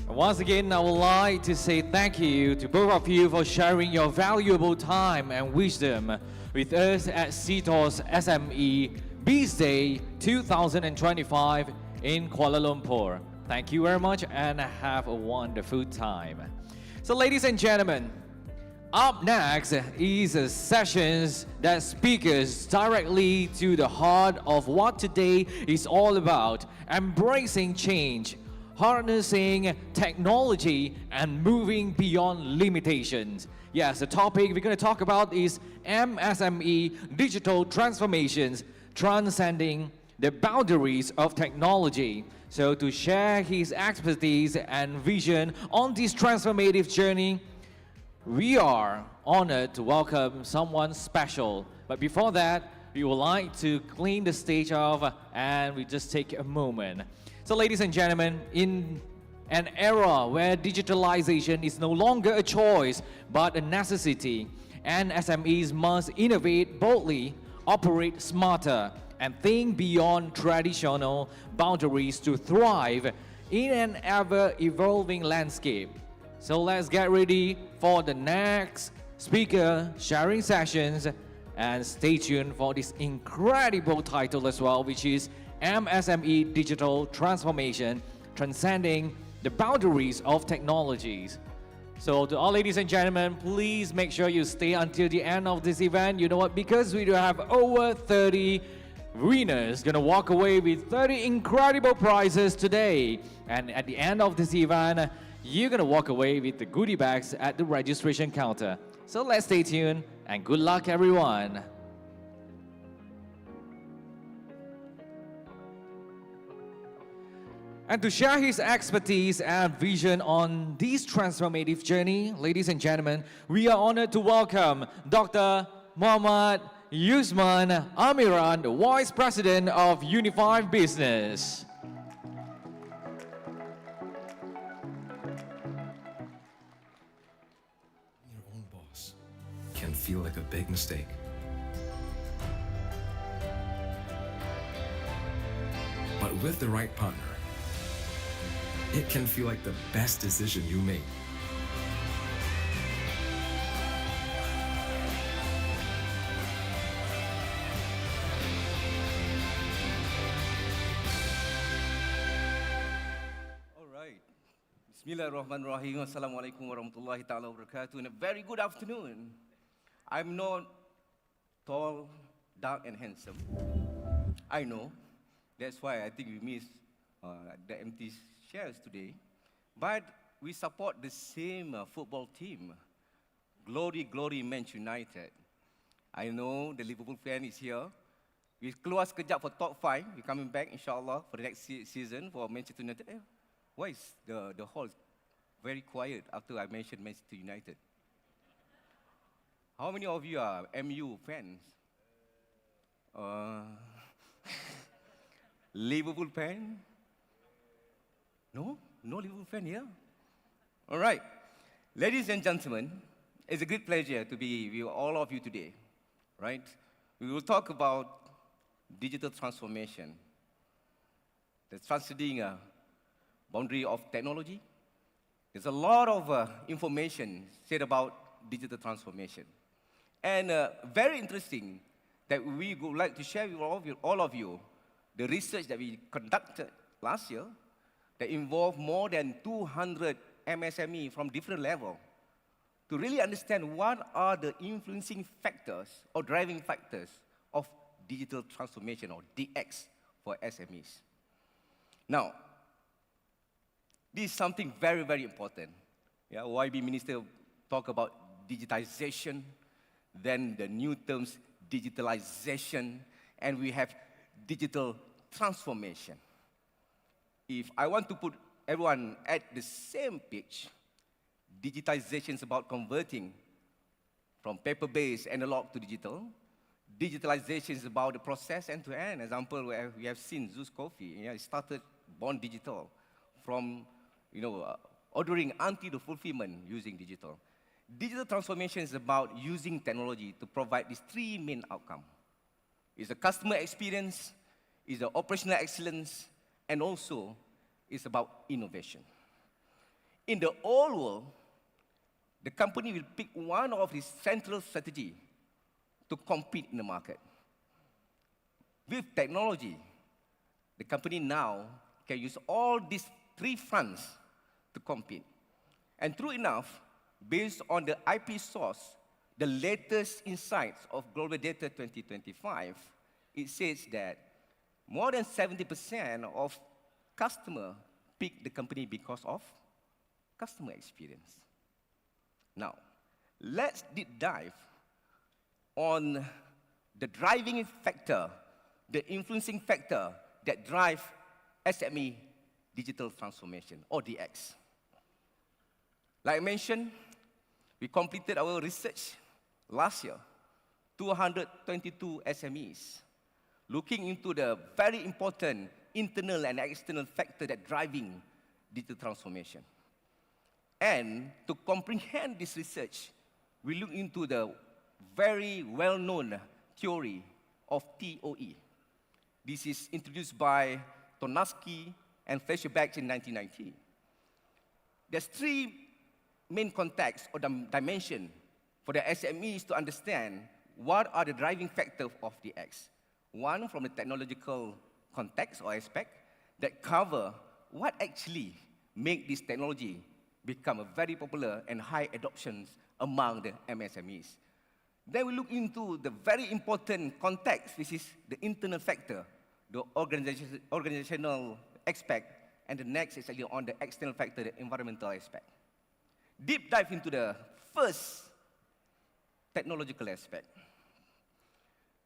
Once again, I would like to say thank you to both of you for sharing your valuable time and wisdom with us at CTOS SME Biz Day 2025 in Kuala Lumpur. Thank you very much and have a wonderful time. So ladies and gentlemen, up next is a sessions that speaks directly to the heart of what today is all about: embracing change, harnessing technology, and moving beyond limitations. Yes, the topic we're going to talk about is MSME digital transformations, transcending the boundaries of technology. So to share his expertise and vision on this transformative journey, we are honored to welcome someone special. But before that, we would like to clean the stage off and we just take a moment. So ladies and gentlemen, in an era where digitalization is no longer a choice but a necessity, and SMEs must innovate boldly, operate smarter, and think beyond traditional boundaries to thrive in an ever-evolving landscape. So let's get ready for the next speaker sharing sessions, and stay tuned for this incredible title as well, which is MSME Digital Transformation, Transcending the Boundaries of Technologies. So to all ladies and gentlemen, please make sure you stay until the end of this event. You know what? Because we do have over 30 winners gonna walk away with 30 incredible prizes today. And at the end of this event, you're gonna walk away with the goodie bags at the registration counter. So let's stay tuned and good luck, everyone. And to share his expertise and vision on this transformative journey, ladies and gentlemen, we are honored to welcome Dr.Mohamad Yusman Ammeran, the Vice President of Unifi Business. Your own boss can feel like a big mistake. But with the right partner, it can feel like the best decision you made. All right. Bismillahirrahmanirrahim. Assalamualaikum warahmatullahi ta'ala wabarakatuh. And a very good afternoon. I'm not tall, dark, and handsome. I know. That's why I think we miss the empty chairs today. But we support the same football team. Glory, glory, Manchester United. I know the Liverpool fan is here. We keluar sekejap for top 5. We're coming back, inshallah, for the next season for Manchester United. Why is the hall very quiet after I mentioned Manchester United? How many of you are MU fans? Liverpool fan? No? No Liverpool fan here? All right. Ladies and gentlemen, it's a great pleasure to be with all of you today, right? We will talk about digital transformation, the transcending boundary of technology. There's a lot of information said about digital transformation. And very interesting that we would like to share with all of you the research that we conducted last year that involved more than 200 MSME from different levels to really understand what are the influencing factors or driving factors of digital transformation, or DX, for SMEs. Now, this is something very, very important. Yeah, YB Minister talk about digitization, then the new terms, digitalization, and we have digital transformation. If I want to put everyone at the same page, digitization is about converting from paper-based analog to digital. Digitalization is about the process end-to-end. Example, where we have seen Zeus Coffee, it started born digital from ordering until the fulfillment using digital. Digital transformation is about using technology to provide these 3 main outcomes. It's the customer experience, it's the operational excellence, and also it's about innovation. In the old world, the company will pick one of its central strategy to compete in the market. With technology, the company now can use all these 3 fronts to compete. And true enough, based on the IP source, the latest insights of Global Data 2025, it says that more than 70% of customers pick the company because of customer experience. Now, let's deep dive on the driving factor, the influencing factor that drive SME digital transformation, or DX. Like I mentioned, we completed our research last year, 222 SMEs, looking into the very important internal and external factor that driving digital transformation. And to comprehend this research, we look into the very well-known theory of TOE. This is introduced by Tonaski and Fleischer-Beck in 1990. There's 3 main contexts or dimensions for the SMEs to understand what are the driving factors of DX. One, from the technological context or aspect that cover what actually make this technology become a very popular and high adoption among the MSMEs. Then we look into the very important context, which is the internal factor, the organizational aspect, and the next is actually on the external factor, the environmental aspect. Deep dive into the first technological aspect.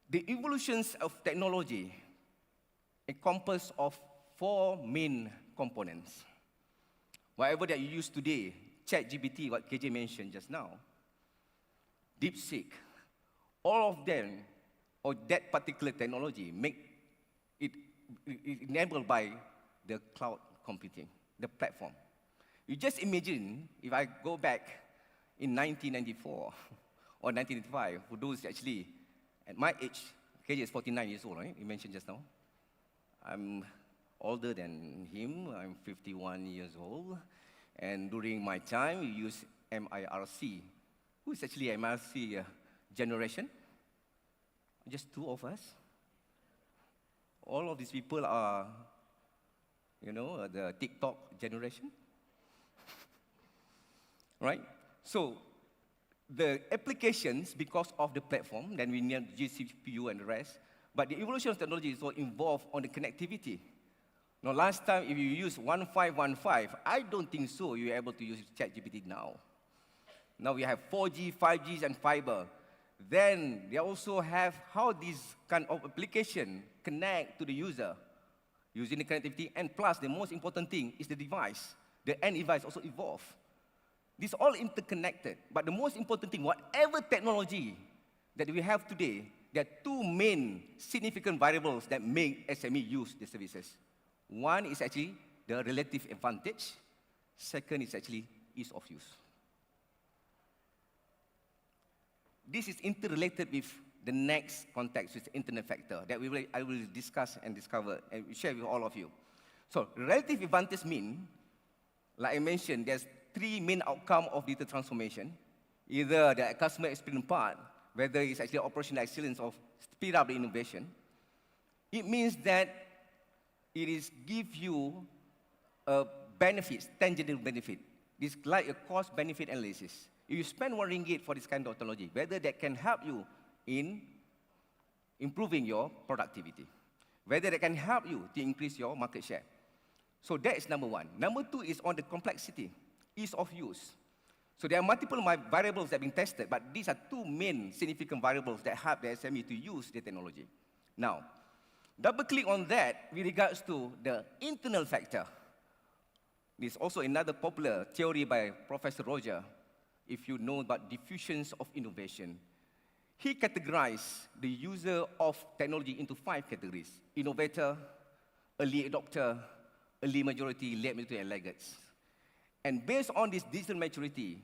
The evolutions of technology encompass of 4 main components. Whatever that you use today, ChatGPT, what KJ mentioned just now, DeepSeek, all of them, or that particular technology, make it enabled by the cloud computing, the platform. You just imagine, if I go back in 1994 or 1985, for those actually at my age, KJ is 49 years old, right? You mentioned just now. I'm older than him, I'm 51 years old. And during my time, we used MIRC. Who is actually MIRC generation? Just 2 of us. All of these people are, the TikTok generation. Right? So, the applications, because of the platform, then we need GCPU and the rest, but the evolution of technology is all involved on the connectivity Now, last time, if you use 1515, I don't think so you're able to use ChatGPT now. Now we have 4G, 5G, and fiber. Then they also have how this kind of application connect to the user using the connectivity. And plus, the most important thing is the device. The end device also evolve. This all interconnected. But the most important thing, whatever technology that we have today, there are two main significant variables that make SME use the services. One is actually the relative advantage. Second is actually ease of use. This is interrelated with the next context, with the internet factor, that I will discuss and discover and share with all of you. So, relative advantage mean, like I mentioned, there's three main outcomes of digital transformation. Either the customer experience part, whether it's actually operational excellence or speed up the innovation. It means that it is give you a benefit, tangible benefit. It's like a cost-benefit analysis. If you spend RM1 for this kind of technology, whether that can help you in improving your productivity, whether that can help you to increase your market share. So that is number one. Number two is on the complexity, ease of use. So there are multiple variables that have been tested, but these are two main significant variables that help the SME to use the technology. Now, double-click on that with regards to the internal factor. This is also another popular theory by Professor Roger, if you know about diffusions of innovation. He categorized the user of technology into 5 categories: innovator, early adopter, early majority, late majority, and laggards. And based on this digital maturity,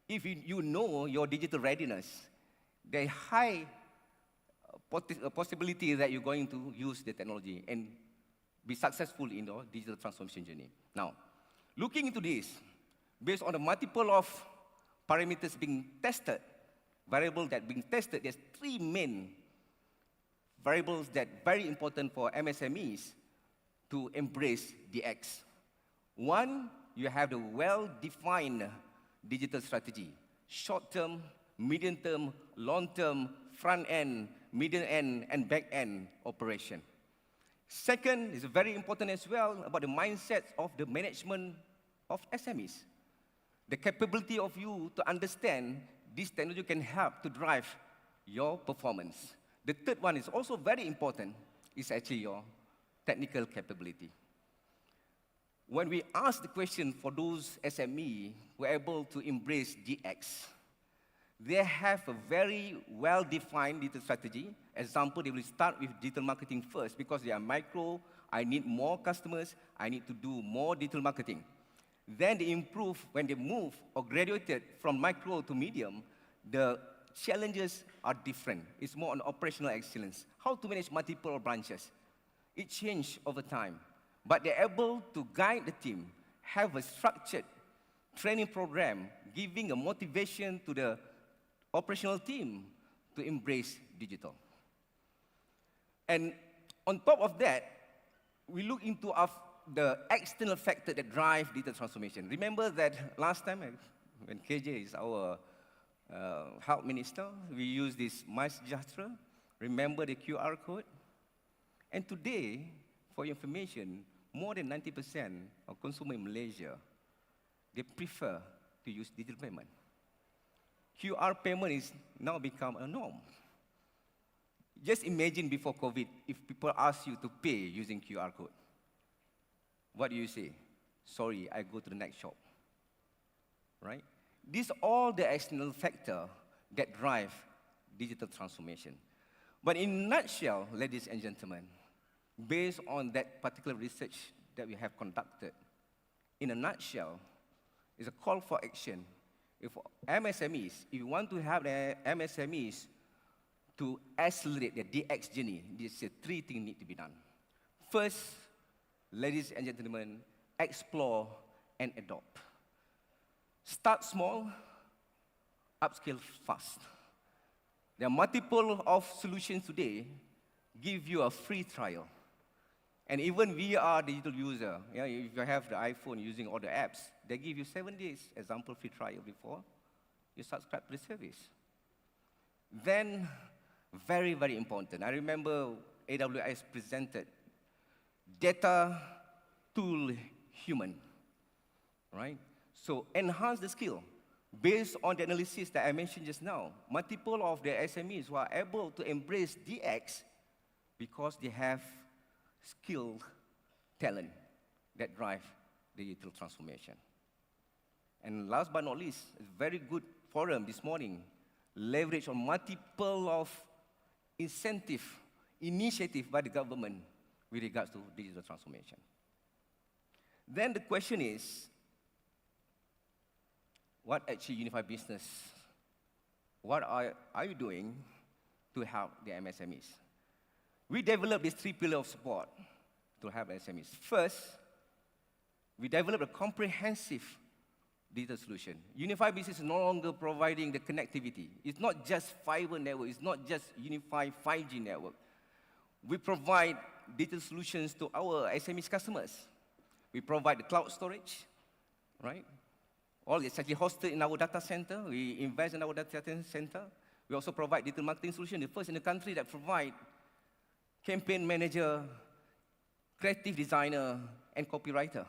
if you know your digital readiness, there is high possibility that you're going to use the technology and be successful in your digital transformation journey. Now, looking into this, based on the multiple of parameters being tested, variables that being tested, there's 3 main variables that are very important for MSMEs to embrace DX. One, you have the well-defined digital strategy: short-term, medium-term, long-term, front-end, middle-end, and back-end operation. Second is very important as well about the mindset of the management of SMEs. The capability of you to understand this technology can help to drive your performance. The third one is also very important, is actually your technical capability. When we ask the question for those SME who are able to embrace DX, they have a very well-defined digital strategy. Example, they will start with digital marketing first because they are micro, I need more customers, I need to do more digital marketing. Then they improve when they move or graduated from micro to medium. The challenges are different. It's more on operational excellence. How to manage multiple branches. It changes over time. But they're able to guide the team, have a structured training program, giving a motivation to the operational team to embrace digital. And on top of that, we look into the external factor that drive digital transformation. Remember that last time when KJ is our health minister, we use this mice gesture. Remember the QR code? And today, for your information, more than 90% of consumers in Malaysia, they prefer to use digital payment. QR payment is now become a norm. Just imagine before COVID, if people ask you to pay using QR code. What do you say? Sorry, I go to the next shop. Right? These are all the external factors that drive digital transformation. But in a nutshell, ladies and gentlemen, based on that particular research that we have conducted, in a nutshell, it's a call for action. If MSMEs, if you want to have the MSMEs to accelerate their DX journey, these 3 things need to be done. First, ladies and gentlemen, explore and adopt. Start small, upscale fast. There are multiple of solutions today, give you a free trial. And even we are digital user, if you have the iPhone using all the apps, they give you 7 days, example, free trial before you subscribe to the service. Then, very, very important, I remember AWS presented data tool human, right? So enhance the skill. Based on the analysis that I mentioned just now, multiple of the SMEs who are able to embrace DX because they have skilled talent that drive the digital transformation. And last but not least, a very good forum this morning, leverage on multiple of initiative by the government with regards to digital transformation. Then the question is, what actually Unifi Business, what are you doing to help the MSMEs? We developed these 3 pillars of support to help SMEs. First, we developed a comprehensive digital solution. Unifi Business is no longer providing the connectivity. It's not just fiber network, it's not just Unifi 5G network. We provide digital solutions to our SMEs customers. We provide the cloud storage, right? All it's actually hosted in our data center. We invest in our data center. We also provide digital marketing solution, the first in the country that provide campaign manager, creative designer, and copywriter.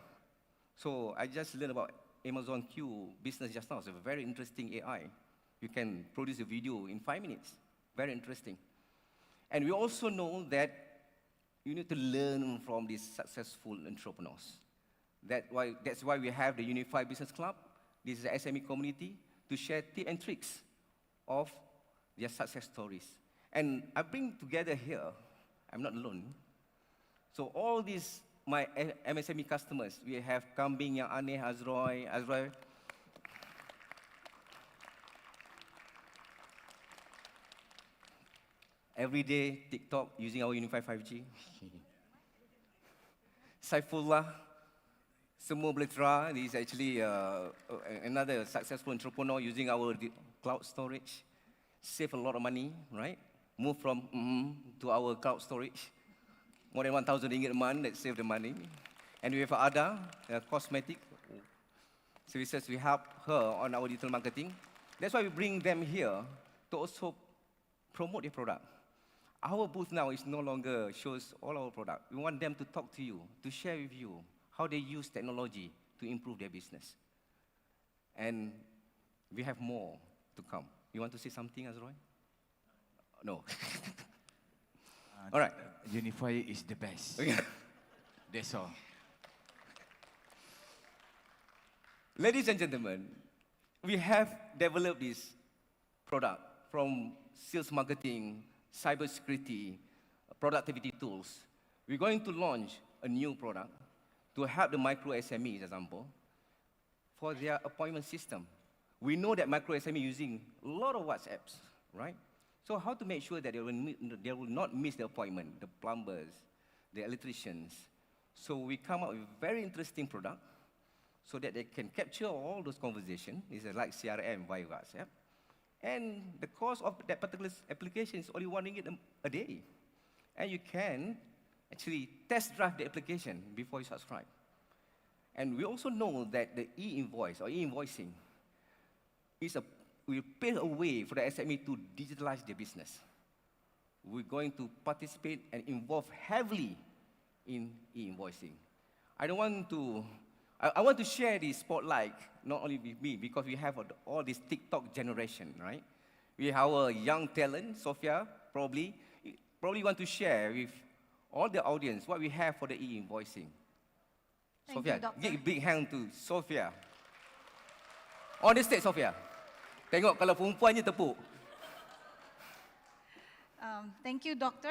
So I just learned about Amazon Q business just now. It's a very interesting AI. You can produce a video in 5 minutes. Very interesting. And we also know that you need to learn from these successful entrepreneurs. That's why we have the Unifi Business Club. This is the SME community to share tips and tricks of their success stories. And I bring together here, I'm not alone. So all these, my MSME customers, we have Kambing, Yang Aneh, Azroy. Every day, TikTok using our Unifi 5G. Saifullah, semua boleh try. He is actually another successful entrepreneur using our cloud storage. Save a lot of money, right? Move from to our cloud storage. More than 1,000 ringgit a month, that save the money. And we have Ada, cosmetic services. We help her on our digital marketing. That's why we bring them here to also promote their product. Our booth now is no longer shows all our product. We want them to talk to you, to share with you how they use technology to improve their business. And we have more to come. You want to say something, Azroy? No. All right. Unifi is the best. That's all. Ladies and gentlemen, we have developed this product from sales marketing, cybersecurity, productivity tools. We're going to launch a new product to help the micro SMEs, example, for their appointment system. We know that micro SME using a lot of WhatsApps, right? So how to make sure that they will not miss the appointment, the plumbers, the electricians. So we come up with a very interesting product so that they can capture all those conversations. It's like CRM via WhatsApp. And the cost of that particular application is only RM1 a day. And you can actually test drive the application before you subscribe. And we also know that the E-Invoice or E-Invoicing will pave a way for the SME to digitalize their business. We're going to participate and involve heavily in E-Invoicing. I want to share this spotlight, not only with me, because we have all this TikTok generation, right? We have our young talent, Sophia, probably want to share with all the audience what we have for the E-Invoicing. Sophia, give a big hand to Sophia. On the stage, Sophia. Tengok kalau perempuan je tepuk. Thank you, Doctor.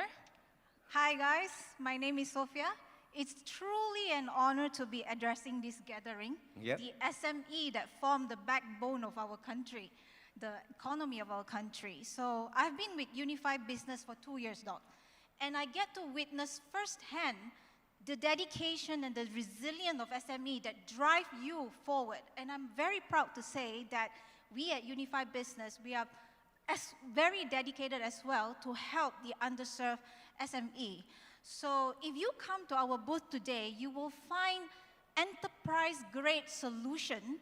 Hi, guys. My name is Sophia. It's truly an honor to be addressing this gathering, the SME that form the backbone of our country, the economy of our country. So I've been with Unifi Business for 2 years, Doc, and I get to witness firsthand the dedication and the resilience of SME that drive you forward. And I'm very proud to say that we at Unifi Business, we are very dedicated as well to help the underserved SME. So if you come to our booth today, you will find enterprise-grade solution,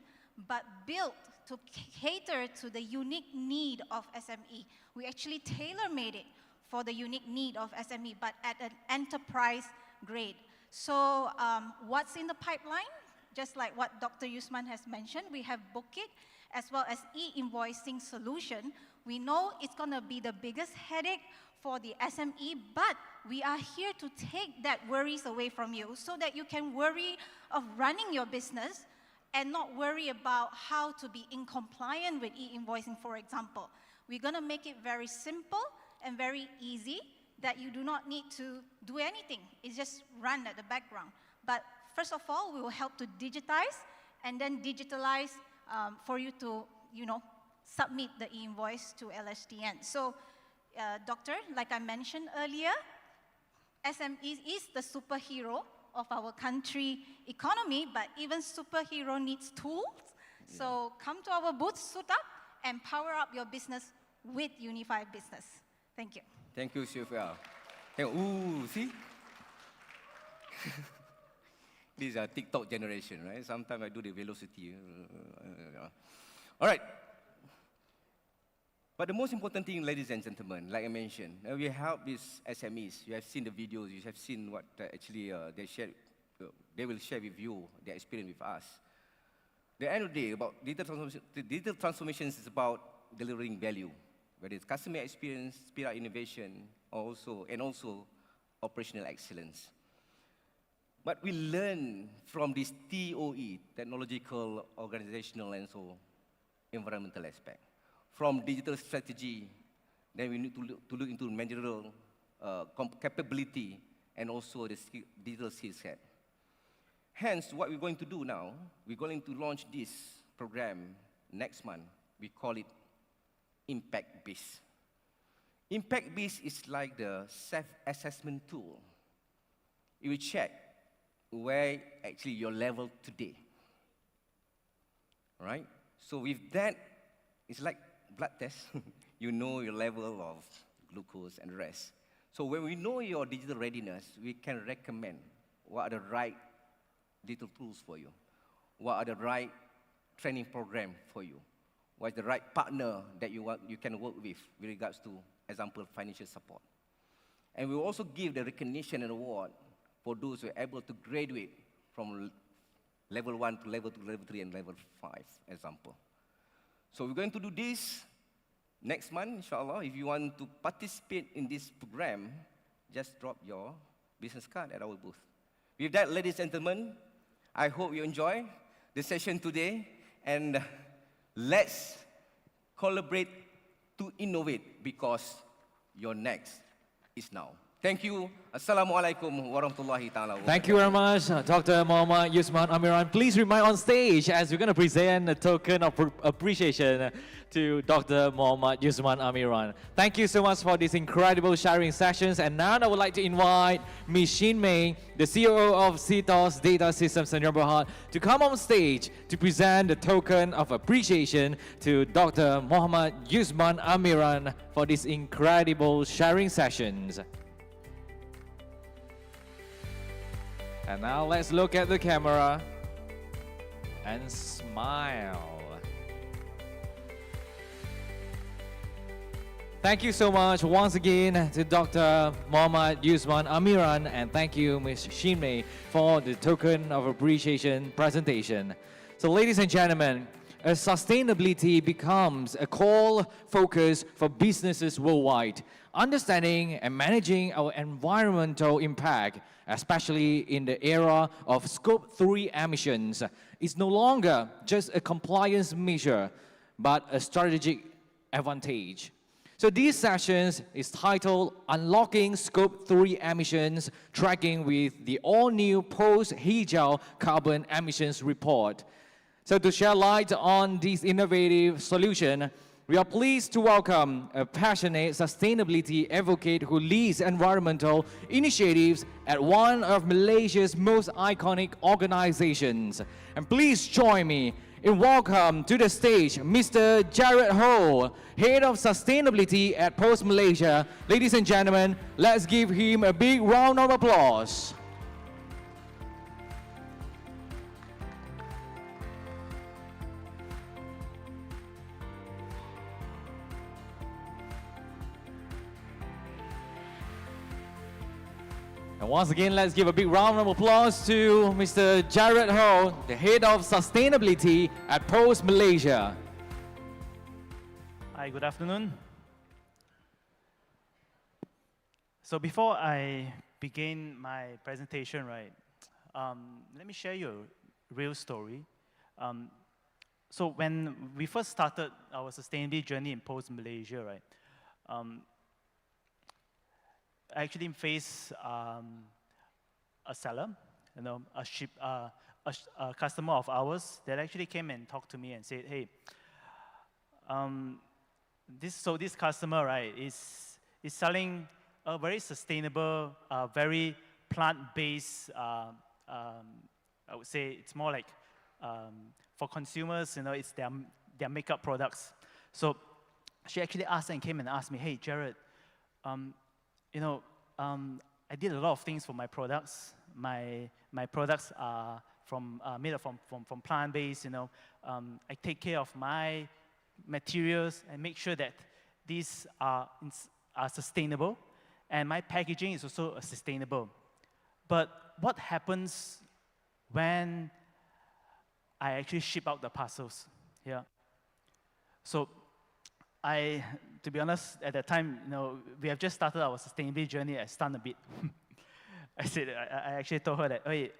but built to cater to the unique need of SME. We actually tailor-made it for the unique need of SME, but at an enterprise grade. So what's in the pipeline? Just like what Dr. Yusman has mentioned, we have Bookit as well as e-invoicing solution. We know it's going to be the biggest headache for the SME, but we are here to take that worries away from you so that you can worry of running your business and not worry about how to be in compliance with e-invoicing, for example. We're going to make it very simple and very easy that you do not need to do anything. It's just run at the background. But first of all, we will help to digitize and then digitalize for you to, submit the e-invoice to LSTN. So, Doctor, like I mentioned earlier, SME is the superhero of our country economy, but even superhero needs tools. Yeah. So come to our booth, suit up, and power up your business with Unifi Business. Thank you. Thank you, Sophia. Ooh, see? This is a TikTok generation, right? Sometimes I do the velocity. All right. But the most important thing, ladies and gentlemen, like I mentioned, we help these SMEs. You have seen the videos. You have seen what actually they will share with you, their experience with us. The end of the day, about digital transformations is about delivering value, whether it's customer experience, speed up innovation, and also operational excellence. But we learn from this TOE, technological, organizational, and so environmental aspect. From digital strategy, then we need to look into managerial capability and also the digital skill set. Hence, what we're going to do now, we're going to launch this program next month. We call it Impact Biz. Impact Biz is like the self-assessment tool. It will check where actually your level today. All right? So with that, it's like blood test. You know your level of glucose and the rest. So when we know your digital readiness, we can recommend what are the right digital tools for you, what are the right training program for you, what is the right partner that you can work with regards to, example, financial support. And we will also give the recognition and award for those who are able to graduate from level 1 to level 2, level 3, and level 5, example. So we're going to do this next month, inshallah. If you want to participate in this program, just drop your business card at our booth. With that, ladies and gentlemen, I hope you enjoy the session today, and let's collaborate to innovate, because your next is now. Thank you. Assalamualaikum warahmatullahi ta'ala. Thank you very much, Dr. Mohamad, Yusman, Ammeran. Please remain on stage as we're going to present a token of appreciation to Dr. Mohamad, Yusman, Ammeran. Thank you so much for these incredible sharing sessions. And now I would like to invite Ms. Shin Mei, the COO of CTOS Data Systems Sdn Bhd, to come on stage to present the token of appreciation to Dr. Mohamad, Yusman, Ammeran for these incredible sharing sessions. And now let's look at the camera and smile. Thank you so much once again to Dr. Mohamad, Yusman, Ammeran, and thank you, Ms. Shin Mei, for the token of appreciation presentation. So ladies and gentlemen, as sustainability becomes a core focus for businesses worldwide, understanding and managing our environmental impact, especially in the era of Scope 3 emissions, is no longer just a compliance measure, but a strategic advantage. So these sessions is titled Unlocking Scope 3 Emissions, Tracking with the all-new Post-Hijau Carbon Emissions Report. So to shed light on this innovative solution, we are pleased to welcome a passionate sustainability advocate who leads environmental initiatives at one of Malaysia's most iconic organizations. And please join me in welcome to the stage Mr. Jarod Ho, Head of Sustainability at Pos Malaysia. Ladies and gentlemen, let's give him a big round of applause. And once again, let's give a big round of applause to Mr. Jarod Ho, the Head of Sustainability at Pos Malaysia. Hi, good afternoon. So before I begin my presentation, right, let me share you a real story. So when we first started our sustainability journey in Pos Malaysia, right, I actually faced a seller, you know, a customer of ours that actually came and talked to me and said, hey, this customer, right, is selling a very sustainable, very plant-based, I would say it's more like for consumers, you know, it's their makeup products. So she actually asked and came and asked me, hey, Jarod, you know, I did a lot of things for my products. My products are made up from plant-based, you know. I take care of my materials and make sure that these are sustainable. And my packaging is also sustainable. But what happens when I actually ship out the parcels? Yeah. So to be honest, at that time, you know, we have just started our sustainability journey. I stunned a bit. I actually told her that, hey,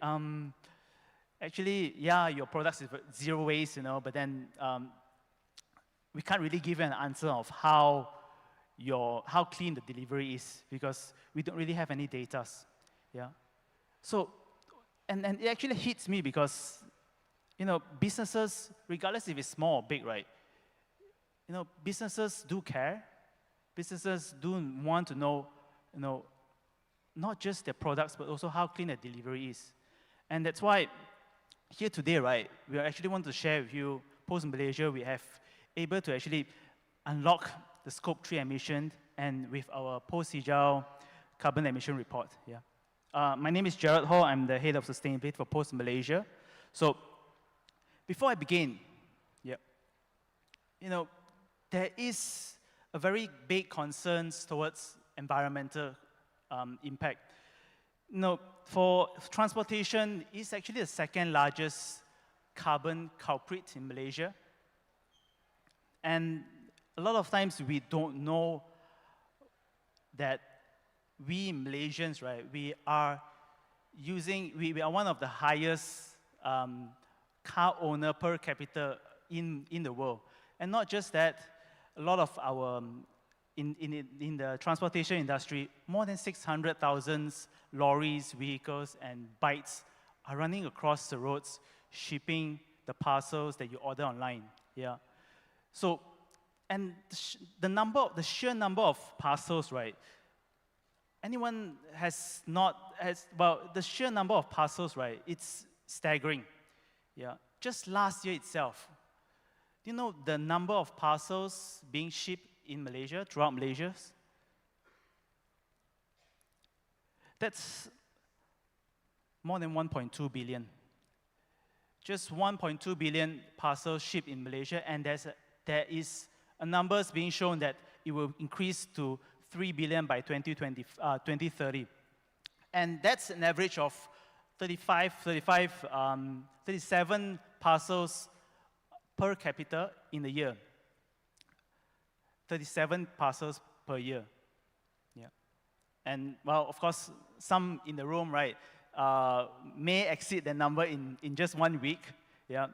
actually, yeah, your products is zero waste, you know, but then we can't really give you an answer of how clean the delivery is because we don't really have any data. Yeah. So, and it actually hits me because, you know, businesses, regardless if it's small or big, right? You know, businesses do care. Businesses do want to know, you know, not just their products, but also how clean the delivery is. And that's why here today, right, we actually want to share with you, Pos Malaysia, we have able to actually unlock the Scope 3 emission and with our post-Hijau carbon emission report. Yeah. My name is Jarod Ho. I'm the Head of Sustainability for Pos Malaysia. So before I begin, yeah, you know, there is a very big concern towards environmental impact. You know, for transportation, it's actually the second largest carbon culprit in Malaysia. And a lot of times we don't know that we Malaysians, right, we are one of the highest car owner per capita in the world. And not just that, a lot of our, in the transportation industry, more than 600,000 lorries, vehicles, and bikes are running across the roads, shipping the parcels that you order online. Yeah. So, and the sheer number of parcels, right? Anyone the sheer number of parcels, right? It's staggering. Yeah. Just last year itself, do you know the number of parcels being shipped in Malaysia, throughout Malaysia? That's more than 1.2 billion. Just 1.2 billion parcels shipped in Malaysia, and there is a numbers being shown that it will increase to 3 billion by 2030. And that's an average of 37 parcels per capita in a year. 37 parcels per year. Yeah. And well, of course, some in the room, right, may exceed the number in just 1 week. Yeah.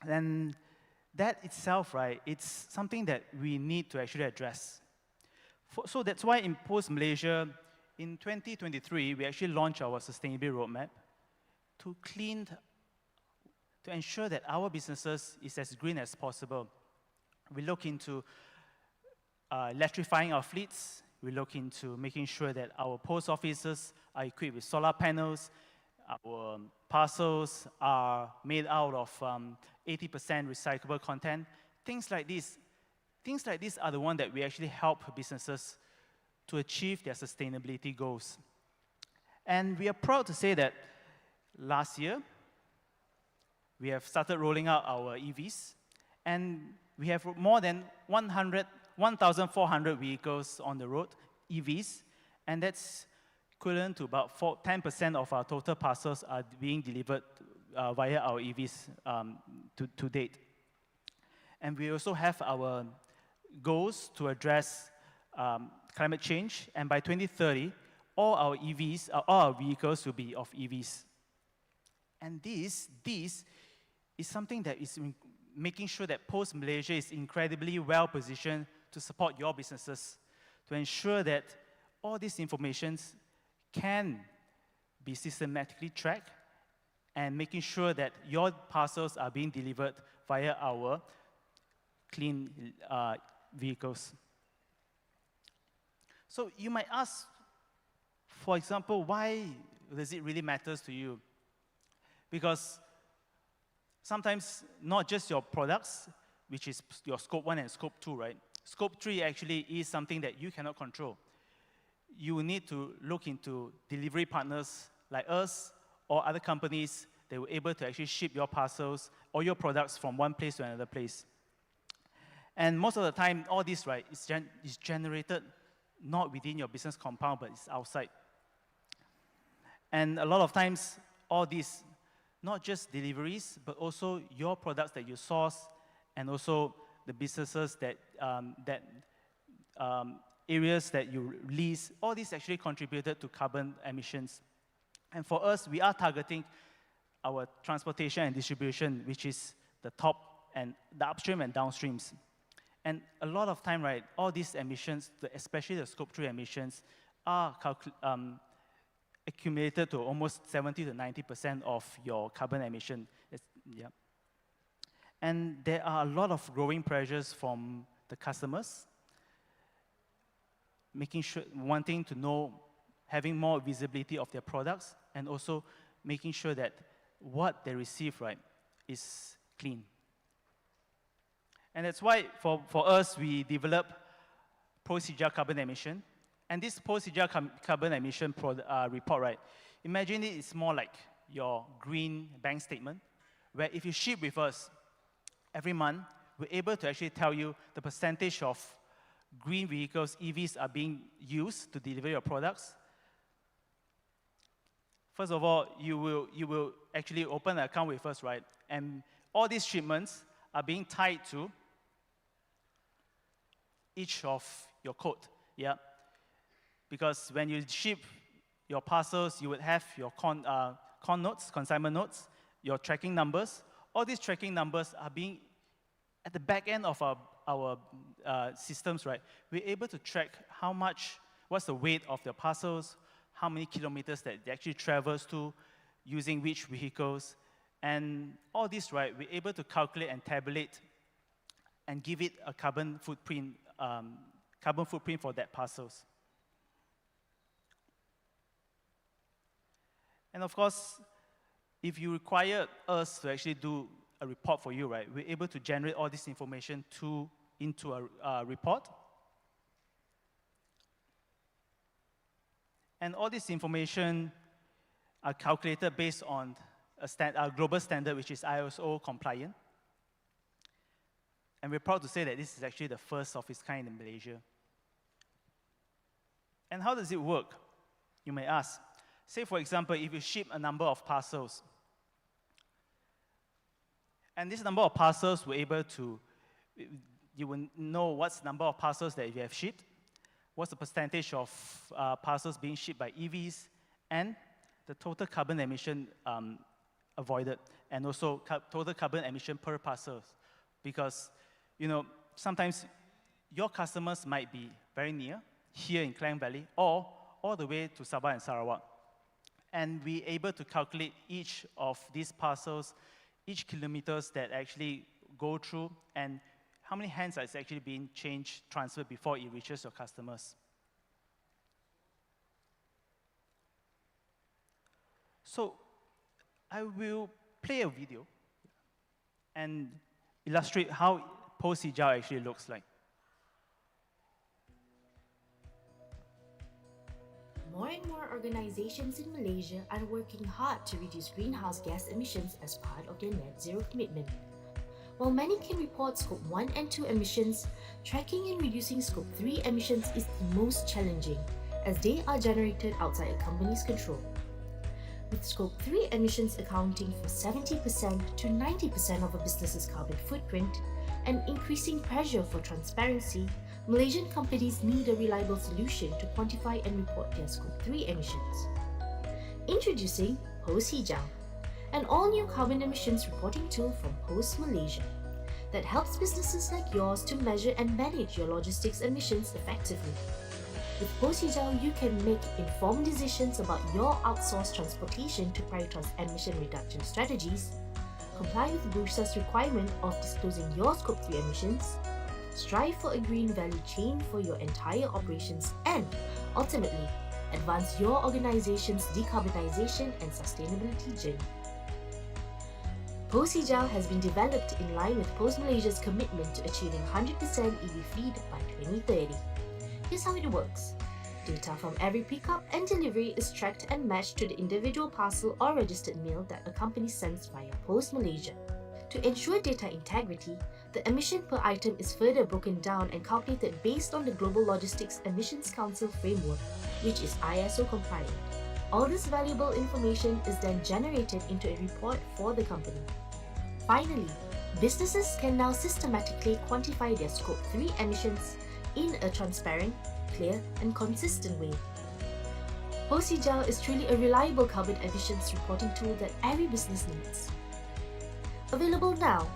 And that itself, right, it's something that we need to actually address. So that's why in Pos Malaysia, in 2023, we actually launched our sustainability roadmap to ensure that our businesses is as green as possible. We look into electrifying our fleets. We look into making sure that our post offices are equipped with solar panels. Our parcels are made out of 80% recyclable content. Things like this are the ones that we actually help businesses to achieve their sustainability goals. And we are proud to say that last year, we have started rolling out our EVs, and we have more than 1,400 vehicles on the road, EVs, and that's equivalent to about 10% of our total parcels are being delivered via our EVs to date. And we also have our goals to address climate change, and by 2030, all our EVs, all our vehicles will be of EVs. And this is something that is making sure that Pos Malaysia is incredibly well positioned to support your businesses, to ensure that all these informations can be systematically tracked and making sure that your parcels are being delivered via our clean vehicles. So you might ask, for example, why does it really matter to you? Because sometimes not just your products, which is your scope 1 and scope 2, right? Scope 3 actually is something that you cannot control. You will need to look into delivery partners like us or other companies that were able to actually ship your parcels or your products from one place to another place. And most of the time, all this, right, is generated not within your business compound, but it's outside. And a lot of times, all this, not just deliveries, but also your products that you source, and also the businesses that, areas that you lease, all this actually contributed to carbon emissions. And for us, we are targeting our transportation and distribution, which is the top and the upstream and downstreams. And a lot of time, right, all these emissions, especially the scope 3 emissions, are accumulated to almost 70 to 90% of your carbon emission. Yeah. And there are a lot of growing pressures from the customers, wanting to know, having more visibility of their products, and also making sure that what they receive, right, is clean. And that's why, for us, we develop Pos-Hijau carbon emission. And this Pos-Hijau carbon emission report, right, imagine it's more like your green bank statement, where if you ship with us every month, we're able to actually tell you the percentage of green vehicles, EVs, are being used to deliver your products. First of all, you will actually open an account with us, right? And all these shipments are being tied to each of your code, yeah? Because when you ship your parcels, you would have your con notes, consignment notes, your tracking numbers. All these tracking numbers are being at the back end of our systems, right? We're able to track how much, what's the weight of the parcels, how many kilometers that it actually travels to, using which vehicles, and all this, right, we're able to calculate and tabulate and give it a carbon footprint for that parcels. And of course, if you require us to actually do a report for you, right, we're able to generate all this information into a report. And all this information are calculated based on a global standard, which is ISO compliant. And we're proud to say that this is actually the first of its kind in Malaysia. And how does it work? You may ask. Say, for example, if you ship a number of parcels, and this number of parcels, we're able to, you will know what's the number of parcels that you have shipped, what's the percentage of parcels being shipped by EVs, and the total carbon emission avoided, and also total carbon emission per parcel. Because, you know, sometimes your customers might be very near, here in Klang Valley, or all the way to Sabah and Sarawak. And we're able to calculate each of these parcels, each kilometers that actually go through, and how many hands is actually being changed, transferred before it reaches your customers. So I will play a video and illustrate how Pos-Hijau actually looks like. More and more organizations in Malaysia are working hard to reduce greenhouse gas emissions as part of their net zero commitment. While many can report Scope 1 and 2 emissions, tracking and reducing Scope 3 emissions is the most challenging, as they are generated outside a company's control. With Scope 3 emissions accounting for 70% to 90% of a business's carbon footprint and increasing pressure for transparency, Malaysian companies need a reliable solution to quantify and report their Scope 3 emissions. Introducing Pos Hijau, an all-new carbon emissions reporting tool from Pos Malaysia that helps businesses like yours to measure and manage your logistics emissions effectively. With Pos Hijau, you can make informed decisions about your outsourced transportation to prioritize emission reduction strategies, comply with Bursa's requirement of disclosing your Scope 3 emissions, strive for a green value chain for your entire operations, and ultimately, advance your organization's decarbonization and sustainability journey. Pos Hijau has been developed in line with Pos Malaysia's commitment to achieving 100% EV fleet by 2030. Here's how it works. Data from every pickup and delivery is tracked and matched to the individual parcel or registered mail that a company sends via Pos Malaysia. To ensure data integrity, the emission per item is further broken down and calculated based on the Global Logistics Emissions Council framework, which is ISO compliant. All this valuable information is then generated into a report for the company. Finally, businesses can now systematically quantify their Scope 3 emissions in a transparent, clear, and consistent way. Pos Hijau is truly a reliable carbon emissions reporting tool that every business needs. Available now.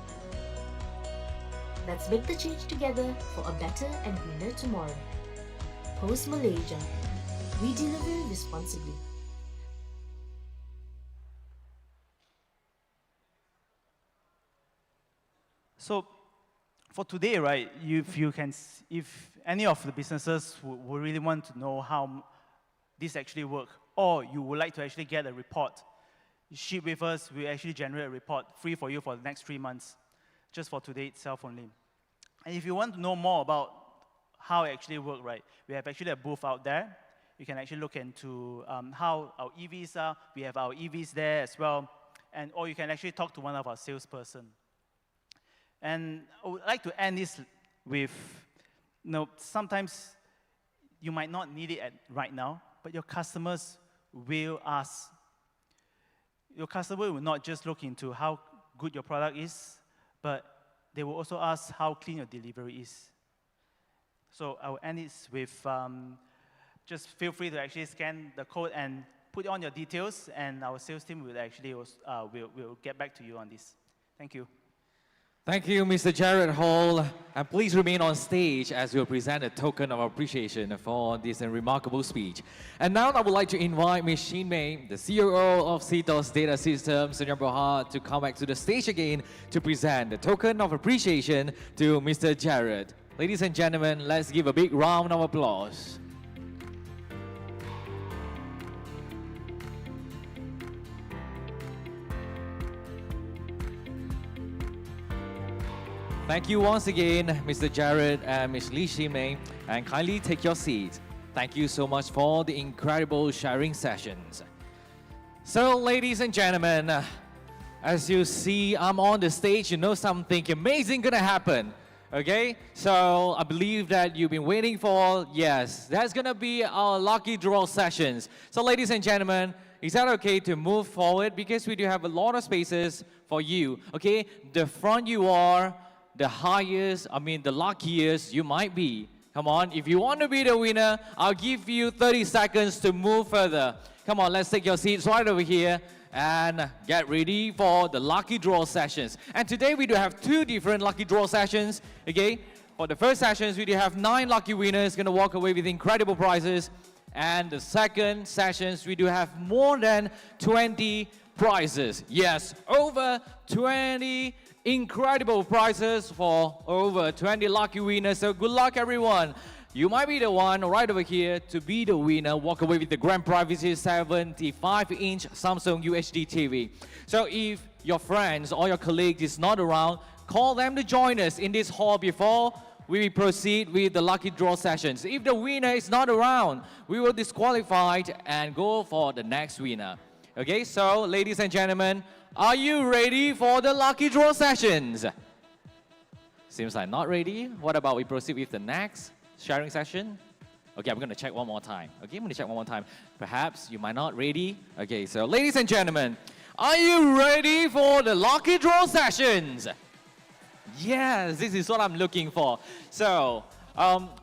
Let's make the change together for a better and greener tomorrow. Pos Malaysia. We deliver responsibly. So, for today, right, if any of the businesses would really want to know how this actually works, or you would like to actually get a report, ship with us, we actually generate a report free for you for the next 3 months, just for today itself only. And if you want to know more about how it actually works, right, we have actually a booth out there. You can actually look into how our EVs are. We have our EVs there as well. Or you can actually talk to one of our salesperson. And I would like to end this with, sometimes you might not need it right now, but your customers will ask. Your customer will not just look into how good your product is, but they will also ask how clean your delivery is. So I will end this with, just feel free to actually scan the code and put on your details, and our sales team will actually will get back to you on this. Thank you. Thank you, Mr. Jarod Ho. And please remain on stage as we'll present a token of appreciation for this remarkable speech. And now I would like to invite Ms. Shin Mei, the COO of CTOS Data Systems, Senior Bohad, to come back to the stage again to present the token of appreciation to Mr. Jarod. Ladies and gentlemen, let's give a big round of applause. Thank you once again, Mr. Jarod and Ms. Lee Shimei, and kindly take your seat. Thank you so much for the incredible sharing sessions. So, ladies and gentlemen, as you see, I'm on the stage, you know something amazing gonna happen. Okay, so I believe that you've been waiting for, yes, that's gonna be our lucky draw sessions. So, ladies and gentlemen, is that okay to move forward? Because we do have a lot of spaces for you, okay? The front you are, the highest, the luckiest you might be. Come on, if you want to be the winner, I'll give you 30 seconds to move further. Come on, let's take your seats right over here and get ready for the lucky draw sessions. And today we do have 2 different lucky draw sessions, okay? For the first sessions, we do have 9 lucky winners going to walk away with incredible prizes. And the second sessions, we do have more than 20 prizes. Yes, over 20 incredible prizes for over 20 lucky winners. So good luck, everyone. You might be the one right over here to be the winner. Walk away with the grand prize, which is 75-inch Samsung UHD TV. So if your friends or your colleagues is not around, call them to join us in this hall before we proceed with the lucky draw sessions. If the winner is not around, we will disqualify and go for the next winner. Okay, so ladies and gentlemen, are you ready for the lucky draw sessions? Seems like not ready. What about we proceed with the next sharing session? Okay, I'm going to check one more time. Okay, I'm going to check one more time. Perhaps you might not ready. Okay, so ladies and gentlemen, are you ready for the lucky draw sessions? Yes, this is what I'm looking for. So,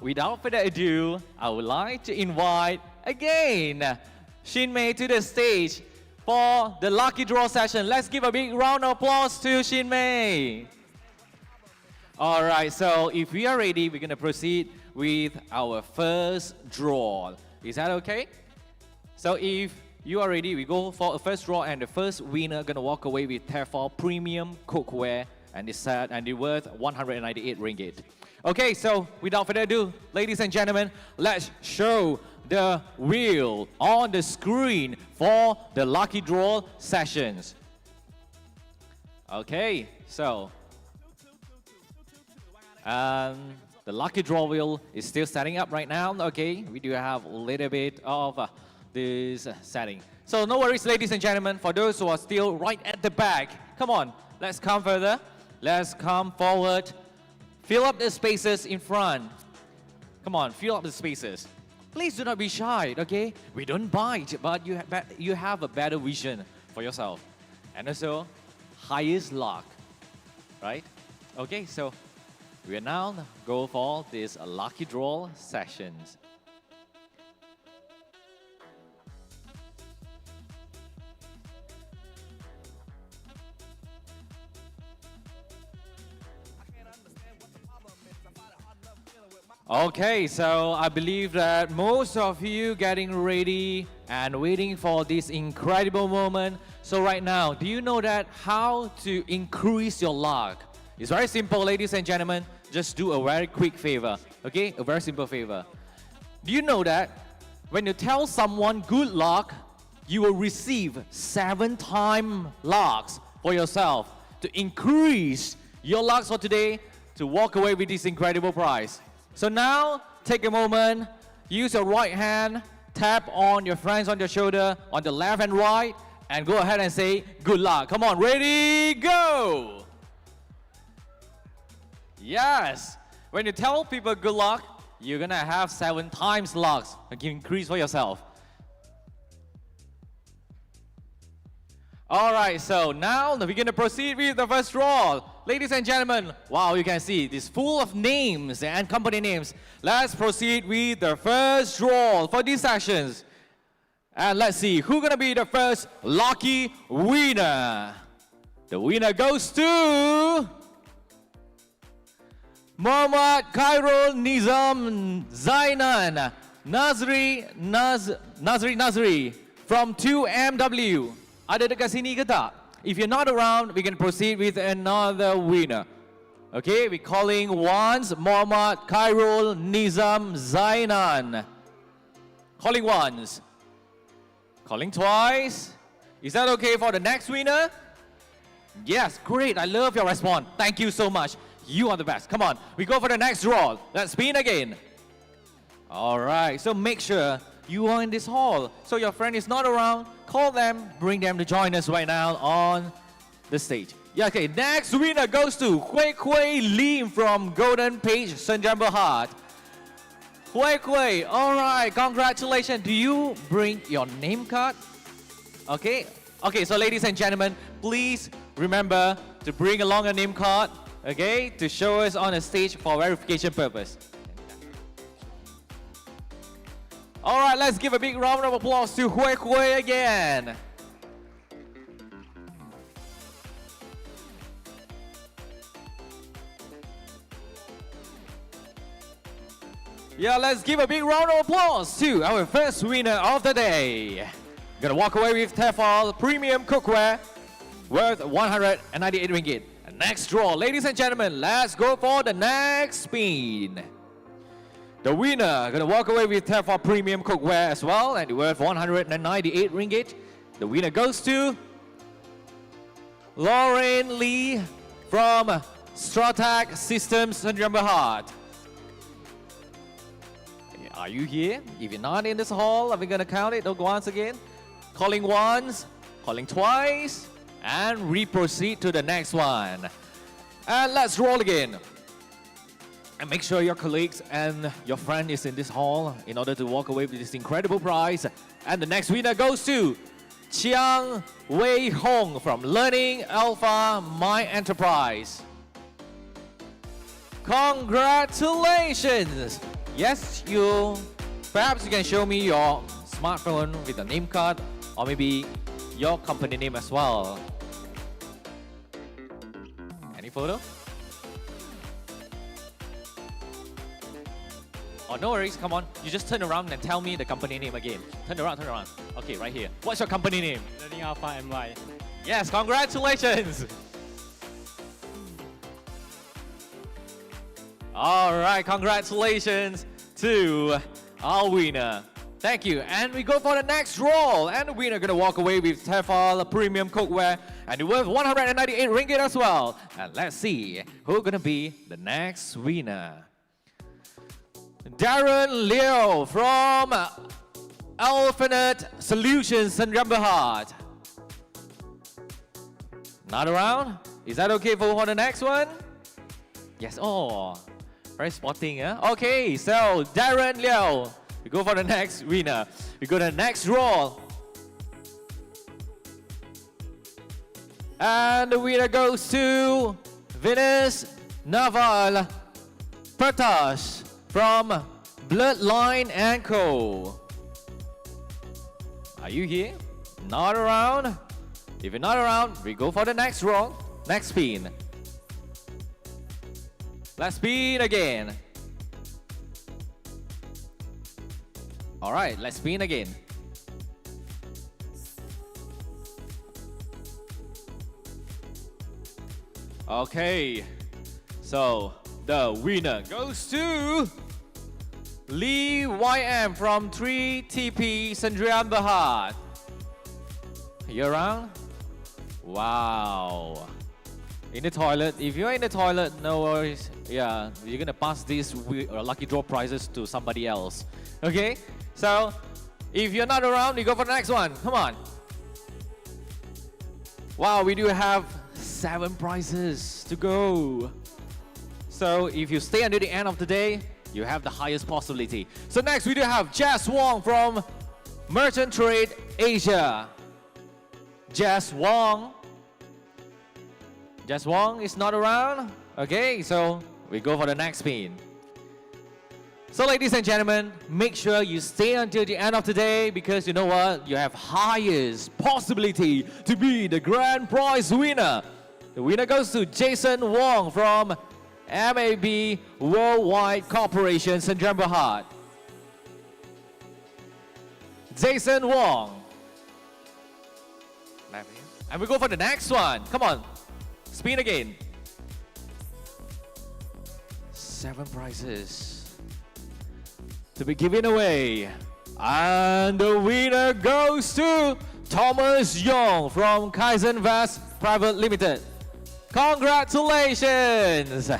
without further ado, I would like to invite again Shin Mei to the stage for the lucky draw session. Let's give a big round of applause to Shin Mei. All right, so if we are ready, we're going to proceed with our first draw. Is that okay? So if you are ready, we go for a first draw, and the first winner going to walk away with Tefal Premium Cookware, and it's set and it's worth 198 ringgit. Okay, so without further ado, ladies and gentlemen, let's show the wheel on the screen for the lucky draw sessions. Okay, so the lucky draw wheel is still setting up right now. Okay, we do have a little bit of this setting. So no worries, ladies and gentlemen, for those who are still right at the back, come on, let's come further. Let's come forward. Fill up the spaces in front. Come on, fill up the spaces. Please do not be shy, okay? We don't bite, but you have a better vision for yourself. And also, highest luck, right? Okay, so we are now go for this lucky draw sessions. Okay, so I believe that most of you getting ready and waiting for this incredible moment. So right now, do you know that how to increase your luck? It's very simple, ladies and gentlemen. Just do a very quick favor, okay? A very simple favor. Do you know that when you tell someone good luck, you will receive 7 times lucks for yourself to increase your lucks for today to walk away with this incredible prize. So now, take a moment, use your right hand, tap on your friends on your shoulder, on the left and right, and go ahead and say, good luck. Come on, ready, go! Yes, when you tell people good luck, you're gonna have 7 times lucks. Increase for yourself. All right, so now we're gonna proceed with the first draw. Ladies and gentlemen, wow, you can see this full of names and company names. Let's proceed with the first draw for these sessions. And let's see who's gonna be the first lucky winner. The winner goes to Mohamad Khairul Nizam Zainan Nazri from 2MW. Ada dekat sini ke tak? If you're not around, we can proceed with another winner. Okay, we're calling once Mohamad Khairul Nizam Zainan. Calling once. Calling twice. Is that okay for the next winner? Yes, great. I love your response. Thank you so much. You are the best. Come on, we go for the next draw. Let's spin again. All right, so make sure you are in this hall. So your friend is not around, call them, bring them to join us right now on the stage. Yeah, okay, next winner goes to Hui Lim from Golden Page, Senjam Berhad. Hui, all right, congratulations. Do you bring your name card? Okay, so ladies and gentlemen, please remember to bring along a name card, okay, to show us on the stage for verification purpose. All right, let's give a big round of applause to Hui again. Yeah, let's give a big round of applause to our first winner of the day. Gonna walk away with Tefal Premium Cookware worth 198 ringgit. Next draw, ladies and gentlemen, let's go for the next spin. The winner gonna walk away with Tefal Premium Cookware as well, and worth 198 ringgit. The winner goes to Lauren Lee from Stratag Systems, Senjam Berhad. Are you here? If you're not in this hall, are we gonna count it once again? Calling once, calling twice, and we proceed to the next one. And let's roll again. And make sure your colleagues and your friend is in this hall in order to walk away with this incredible prize. And the next winner goes to Chiang Wei Hong from Learning Alpha My Enterprise. Congratulations! Yes, perhaps you can show me your smartphone with a name card or maybe your company name as well. Any photo? Oh, no worries, come on. You just turn around and tell me the company name again. Turn around, turn around. Okay, right here. What's your company name? Learning Alpha MY. Yes, congratulations! All right, congratulations to our winner. Thank you. And we go for the next draw. And the winner gonna walk away with Tefal Premium Cookware and worth 198 ringgit as well. And let's see who's gonna be the next winner. Darren Liu from Alphanet Solutions, Sdn Bhd. Not around? Is that okay for the next one? Yes, oh, very sporting, huh? Okay, so Darren Liu, we go for the next winner. We go to the next draw. And the winner goes to Venus Naval Pratash from Bloodline & Co. Are you here? Not around? If you're not around, we go for the next draw. Next spin. Let's spin again. All right, let's spin again. Okay, so the winner goes to Lee YM from 3TP Sdn Bhd. You around? Wow. In the toilet. If you're in the toilet, no worries. Yeah, you're gonna pass these lucky draw prizes to somebody else. Okay? So, if you're not around, you go for the next one. Come on. Wow, we do have 7 prizes to go. So, if you stay until the end of the day, you have the highest possibility. So next we do have Jess Wong from Merchant Trade Asia. Jess Wong. Jess Wong is not around. Okay, so we go for the next spin. So ladies and gentlemen, make sure you stay until the end of the day because you know what? You have highest possibility to be the grand prize winner. The winner goes to Jason Wong from MAB Worldwide Corporation, Sdn Bhd. Jason Wong. And we go for the next one. Come on. Spin again. 7 prizes to be given away. And the winner goes to Thomas Young from Kaizen Vest Private Limited. Congratulations!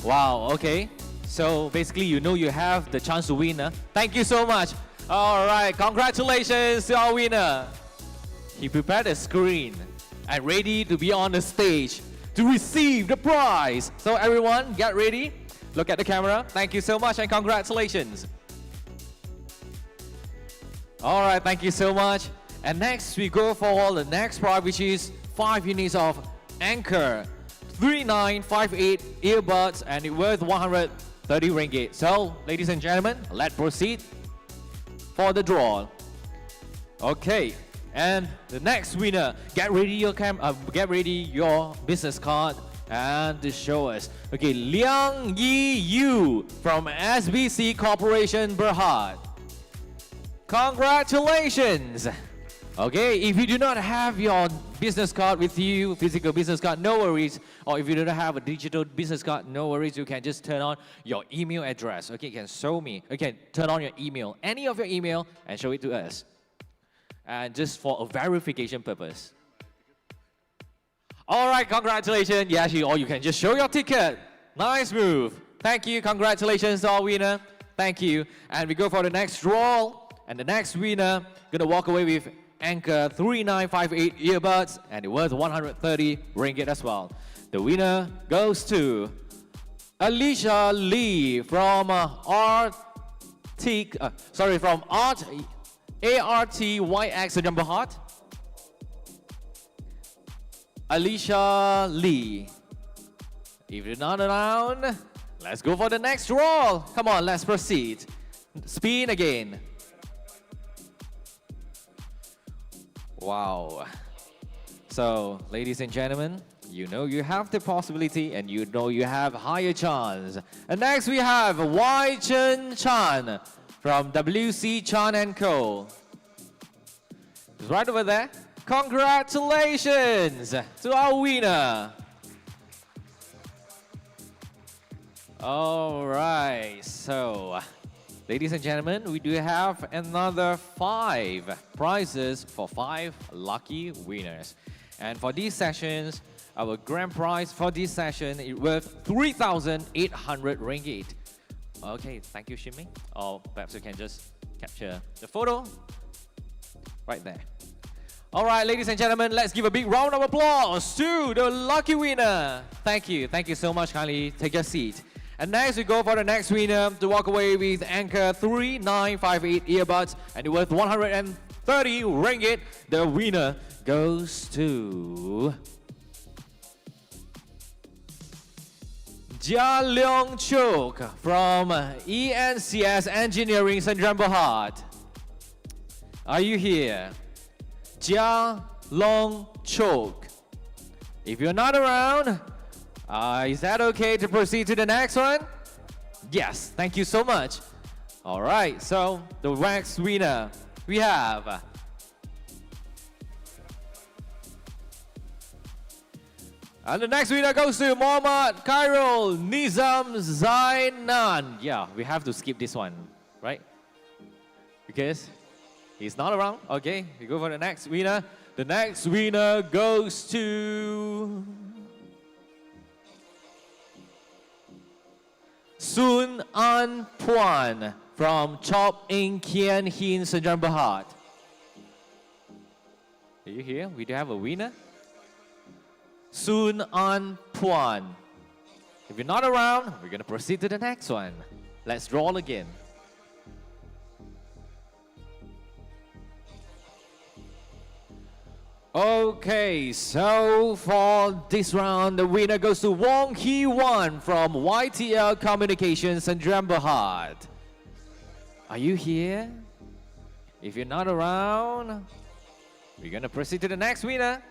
Wow, okay. So basically, you know you have the chance to win. Thank you so much. All right, congratulations to our winner. He prepared a screen and ready to be on the stage to receive the prize. So everyone, get ready. Look at the camera. Thank you so much and congratulations. All right, thank you so much. And next, we go for the next prize, which is 5 units of Anchor 3958 earbuds, and it's worth 130 ringgit. So, ladies and gentlemen, let's proceed for the draw. Okay, and the next winner, get ready your business card and to show us. Okay, Liang Yi Yu from SBC Corporation Berhad. Congratulations. Okay, if you do not have your business card with you, physical business card, no worries. Or if you don't have a digital business card, no worries. You can just turn on your email address. Okay, you can show me. Okay, turn on your email, any of your email, and show it to us. And just for a verification purpose. All right, congratulations. Yeah, actually, or you can just show your ticket. Nice move. Thank you. Congratulations to our winner. Thank you. And we go for the next draw. And the next winner gonna walk away with Anchor 3958 earbuds, and it worth 130 ringgit as well. The winner goes to Alicia Lee from from Art ARTYX Jumbo Heart. Alicia Lee. If you're not around, let's go for the next draw. Come on, let's proceed. Spin again. Wow. So, ladies and gentlemen, you know you have the possibility and you know you have higher chance. And next we have Y Chen Chan from WC Chan & Co. It's right over there. Congratulations to our winner. All right, so ladies and gentlemen, we do have another 5 prizes for 5 lucky winners. And for these sessions, our grand prize for this session is worth 3,800 ringgit. Okay, thank you, Shimmy. Or perhaps you can just capture the photo right there. All right, ladies and gentlemen, let's give a big round of applause to the lucky winner. Thank you so much. Kindly take your seat. And next we go for the next winner to walk away with Anchor 3958 earbuds and worth 130 ringgit. The winner goes to Jia Leong Chok from ENCS Engineering Sdn Bhd. Are you here? Jia Leong Chok. If you're not around, is that okay to proceed to the next one? Yes, thank you so much. All right, so the next winner we have and the next winner goes to Muhammad Khairul Nizam Zainan. Yeah, we have to skip this one, right? Because he's not around. Okay, we go for the next winner. The next winner goes to Sun An Tuan from Chop Ing Kien Hin Sdn Bhd. Are you here? We do have a winner. Sun An Tuan. If you're not around, we're going to proceed to the next one. Let's draw again. Okay, so for this round, the winner goes to Wong Hee Wan from YTL Communications Sdn Bhd. Are you here? If you're not around, we're going to proceed to the next winner.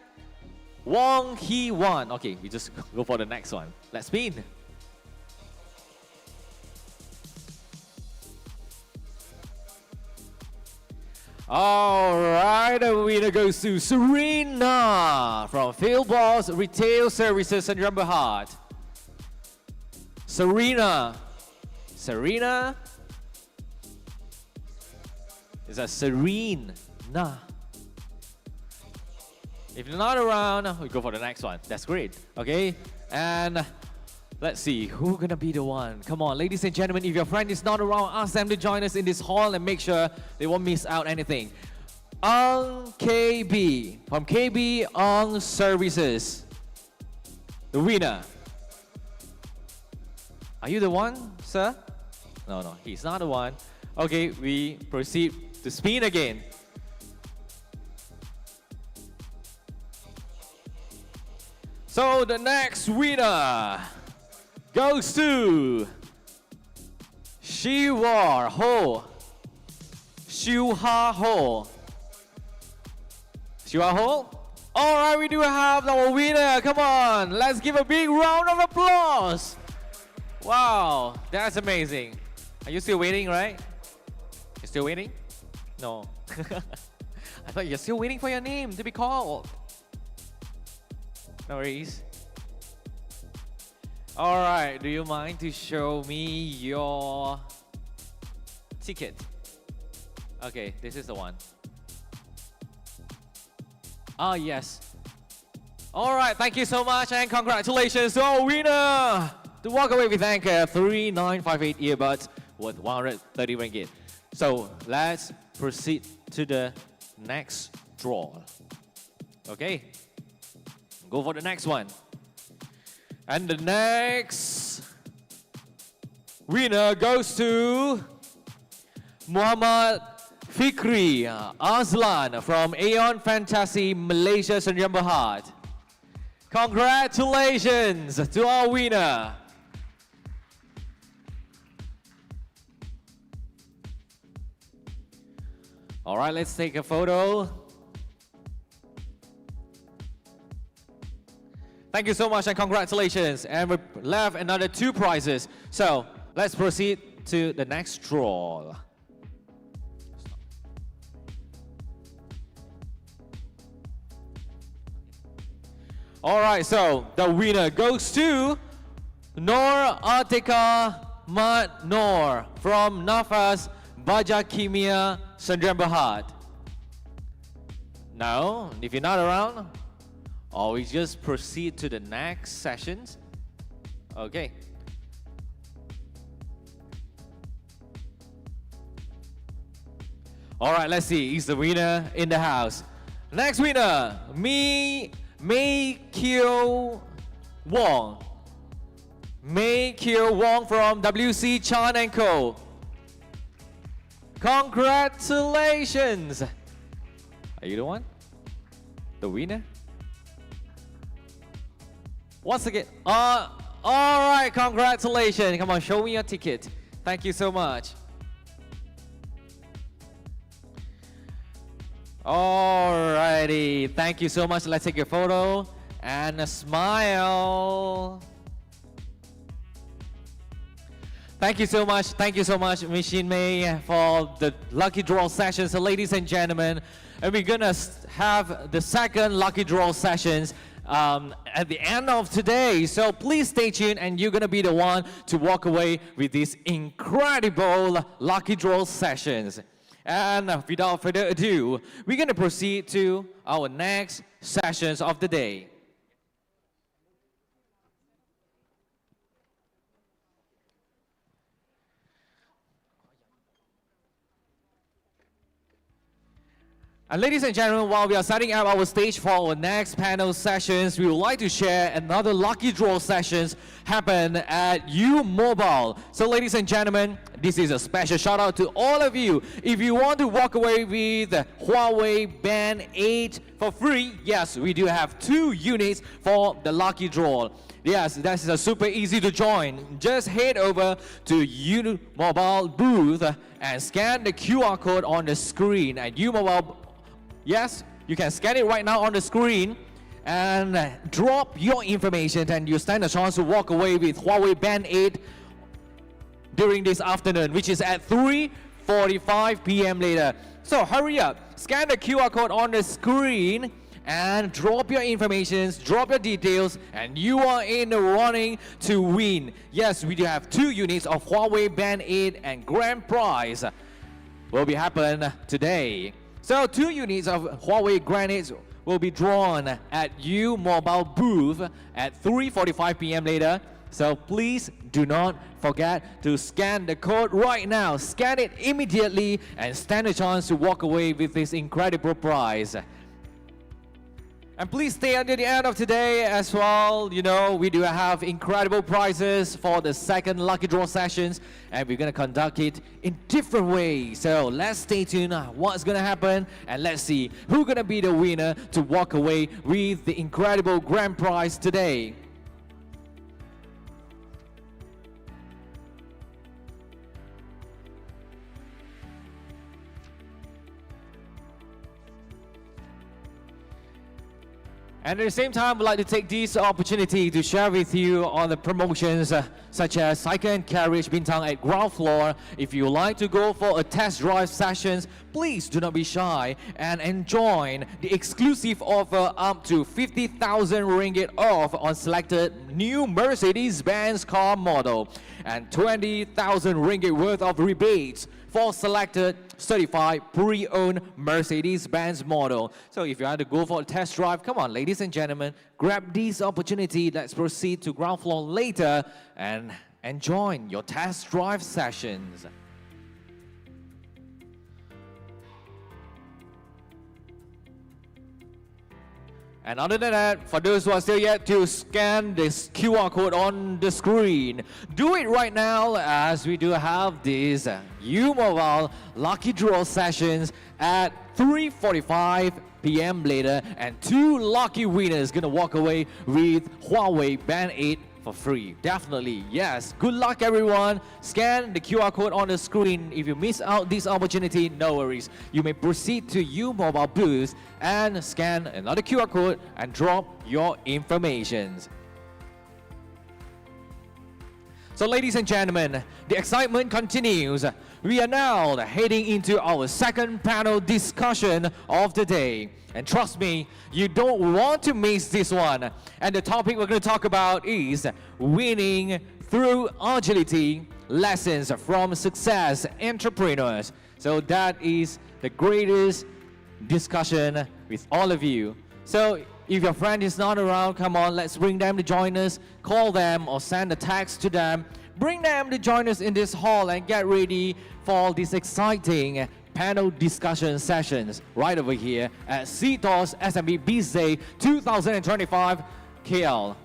Wong Hee Wan. Okay, we just go for the next one. Let's spin. All right, the winner goes to Serena from Phil Boss Retail Services Sdn Bhd. Serena. Is that Serene? Nah. If you're not around, we go for the next one. That's great. Okay, and let's see who's gonna be the one. Come on, ladies and gentlemen, if your friend is not around, ask them to join us in this hall and make sure they won't miss out anything. Ong KB from KB Ong Services. The winner. Are you the one, sir? No, he's not the one. Okay, we proceed to spin again. So the next winner goes to Shiwa Ho. Shiwa Ho. All right, we do have our winner. Come on, let's give a big round of applause. Wow, that's amazing. Are you still waiting, right? You still waiting? No. I thought you're still waiting for your name to be called. No worries. All right, do you mind to show me your ticket? Okay, this is the one. Ah, yes. All right, thank you so much and congratulations to our winner to walk away with Anchor 3958 earbuds worth 130 ringgit. So let's proceed to the next draw. Okay. Go for the next one. And the next winner goes to Muhammad Fikri Azlan from Aeon Fantasy Malaysia Sdn Bhd. Congratulations to our winner. All right, let's take a photo. Thank you so much and congratulations. And we left another 2 prizes. So let's proceed to the next draw. All right, so the winner goes to Nor Atika Mat Nor from Nafas Baja Kimia Sdn Bhd. No, if you're not around, or we just proceed to the next sessions. Okay. All right, let's see. He's the winner in the house. Next winner, Mei Kyo Wong. Mei Kyo Wong from WC Chan & Co. Congratulations. Are you the one? The winner? Once again, all right, congratulations. Come on, show me your ticket. Thank you so much. Alrighty, thank you so much. Let's take a photo and a smile. Thank you so much, Machine May, for the lucky draw session. So ladies and gentlemen, and we're gonna have the second lucky draw sessions at the end of today. So please stay tuned and you're gonna be the one to walk away with these incredible lucky draw sessions. And without further ado, we're gonna proceed to our next sessions of the day. And ladies and gentlemen, while we are setting up our stage for our next panel sessions, we would like to share another lucky draw sessions happen at U Mobile. So ladies and gentlemen, this is a special shout out to all of you. If you want to walk away with the Huawei Band 8 for free, yes, we do have 2 units for the lucky draw. Yes, that is super easy to join. Just head over to U Mobile booth and scan the QR code on the screen at U Mobile. Yes, you can scan it right now on the screen and drop your information and you stand a chance to walk away with Huawei Band 8 during this afternoon, which is at 3:45 p.m. later. So hurry up, scan the QR code on the screen and drop your information, drop your details, and you are in the running to win. Yes, we do have 2 units of Huawei Band 8 and grand prize will be happen today. So 2 units of Huawei Grand 8 will be drawn at U Mobile booth at 3:45 p.m. later. So please do not forget to scan the code right now. Scan it immediately and stand a chance to walk away with this incredible prize. And please stay until the end of today as well. You know, we do have incredible prizes for the second lucky draw sessions, and we're gonna conduct it in different ways. So let's stay tuned what's gonna happen, and let's see who's gonna be the winner to walk away with the incredible grand prize today. And at the same time, we'd like to take this opportunity to share with you on the promotions such as Cycle and Carriage Bintang at ground floor. If you like to go for a test drive sessions, please do not be shy and enjoy the exclusive offer up to 50,000 ringgit off on selected new Mercedes-Benz car model and 20,000 ringgit worth of rebates for selected certified pre-owned Mercedes-Benz model. So if you want to go for a test drive, come on, ladies and gentlemen, grab this opportunity. Let's proceed to ground floor later and enjoy your test drive sessions. And other than that, for those who are still yet to scan this QR code on the screen, do it right now as we do have these U-Mobile Lucky Draw sessions at 3:45 p.m. later, and 2 lucky winners gonna walk away with Huawei Band 8 for free. Definitely, yes. Good luck, everyone. Scan the QR code on the screen. If you miss out this opportunity, no worries. You may proceed to U-Mobile booth and scan another QR code and drop your information. So ladies and gentlemen, the excitement continues. We are now heading into our second panel discussion of the day. And trust me, you don't want to miss this one. And the topic we're going to talk about is winning through agility, lessons from success entrepreneurs. So that is the greatest discussion with all of you. So if your friend is not around, come on, let's bring them to join us. Call them or send a text to them. Bring them to join us in this hall and get ready for this exciting panel discussion sessions right over here at CTOS SME Biz Day 2025 KL.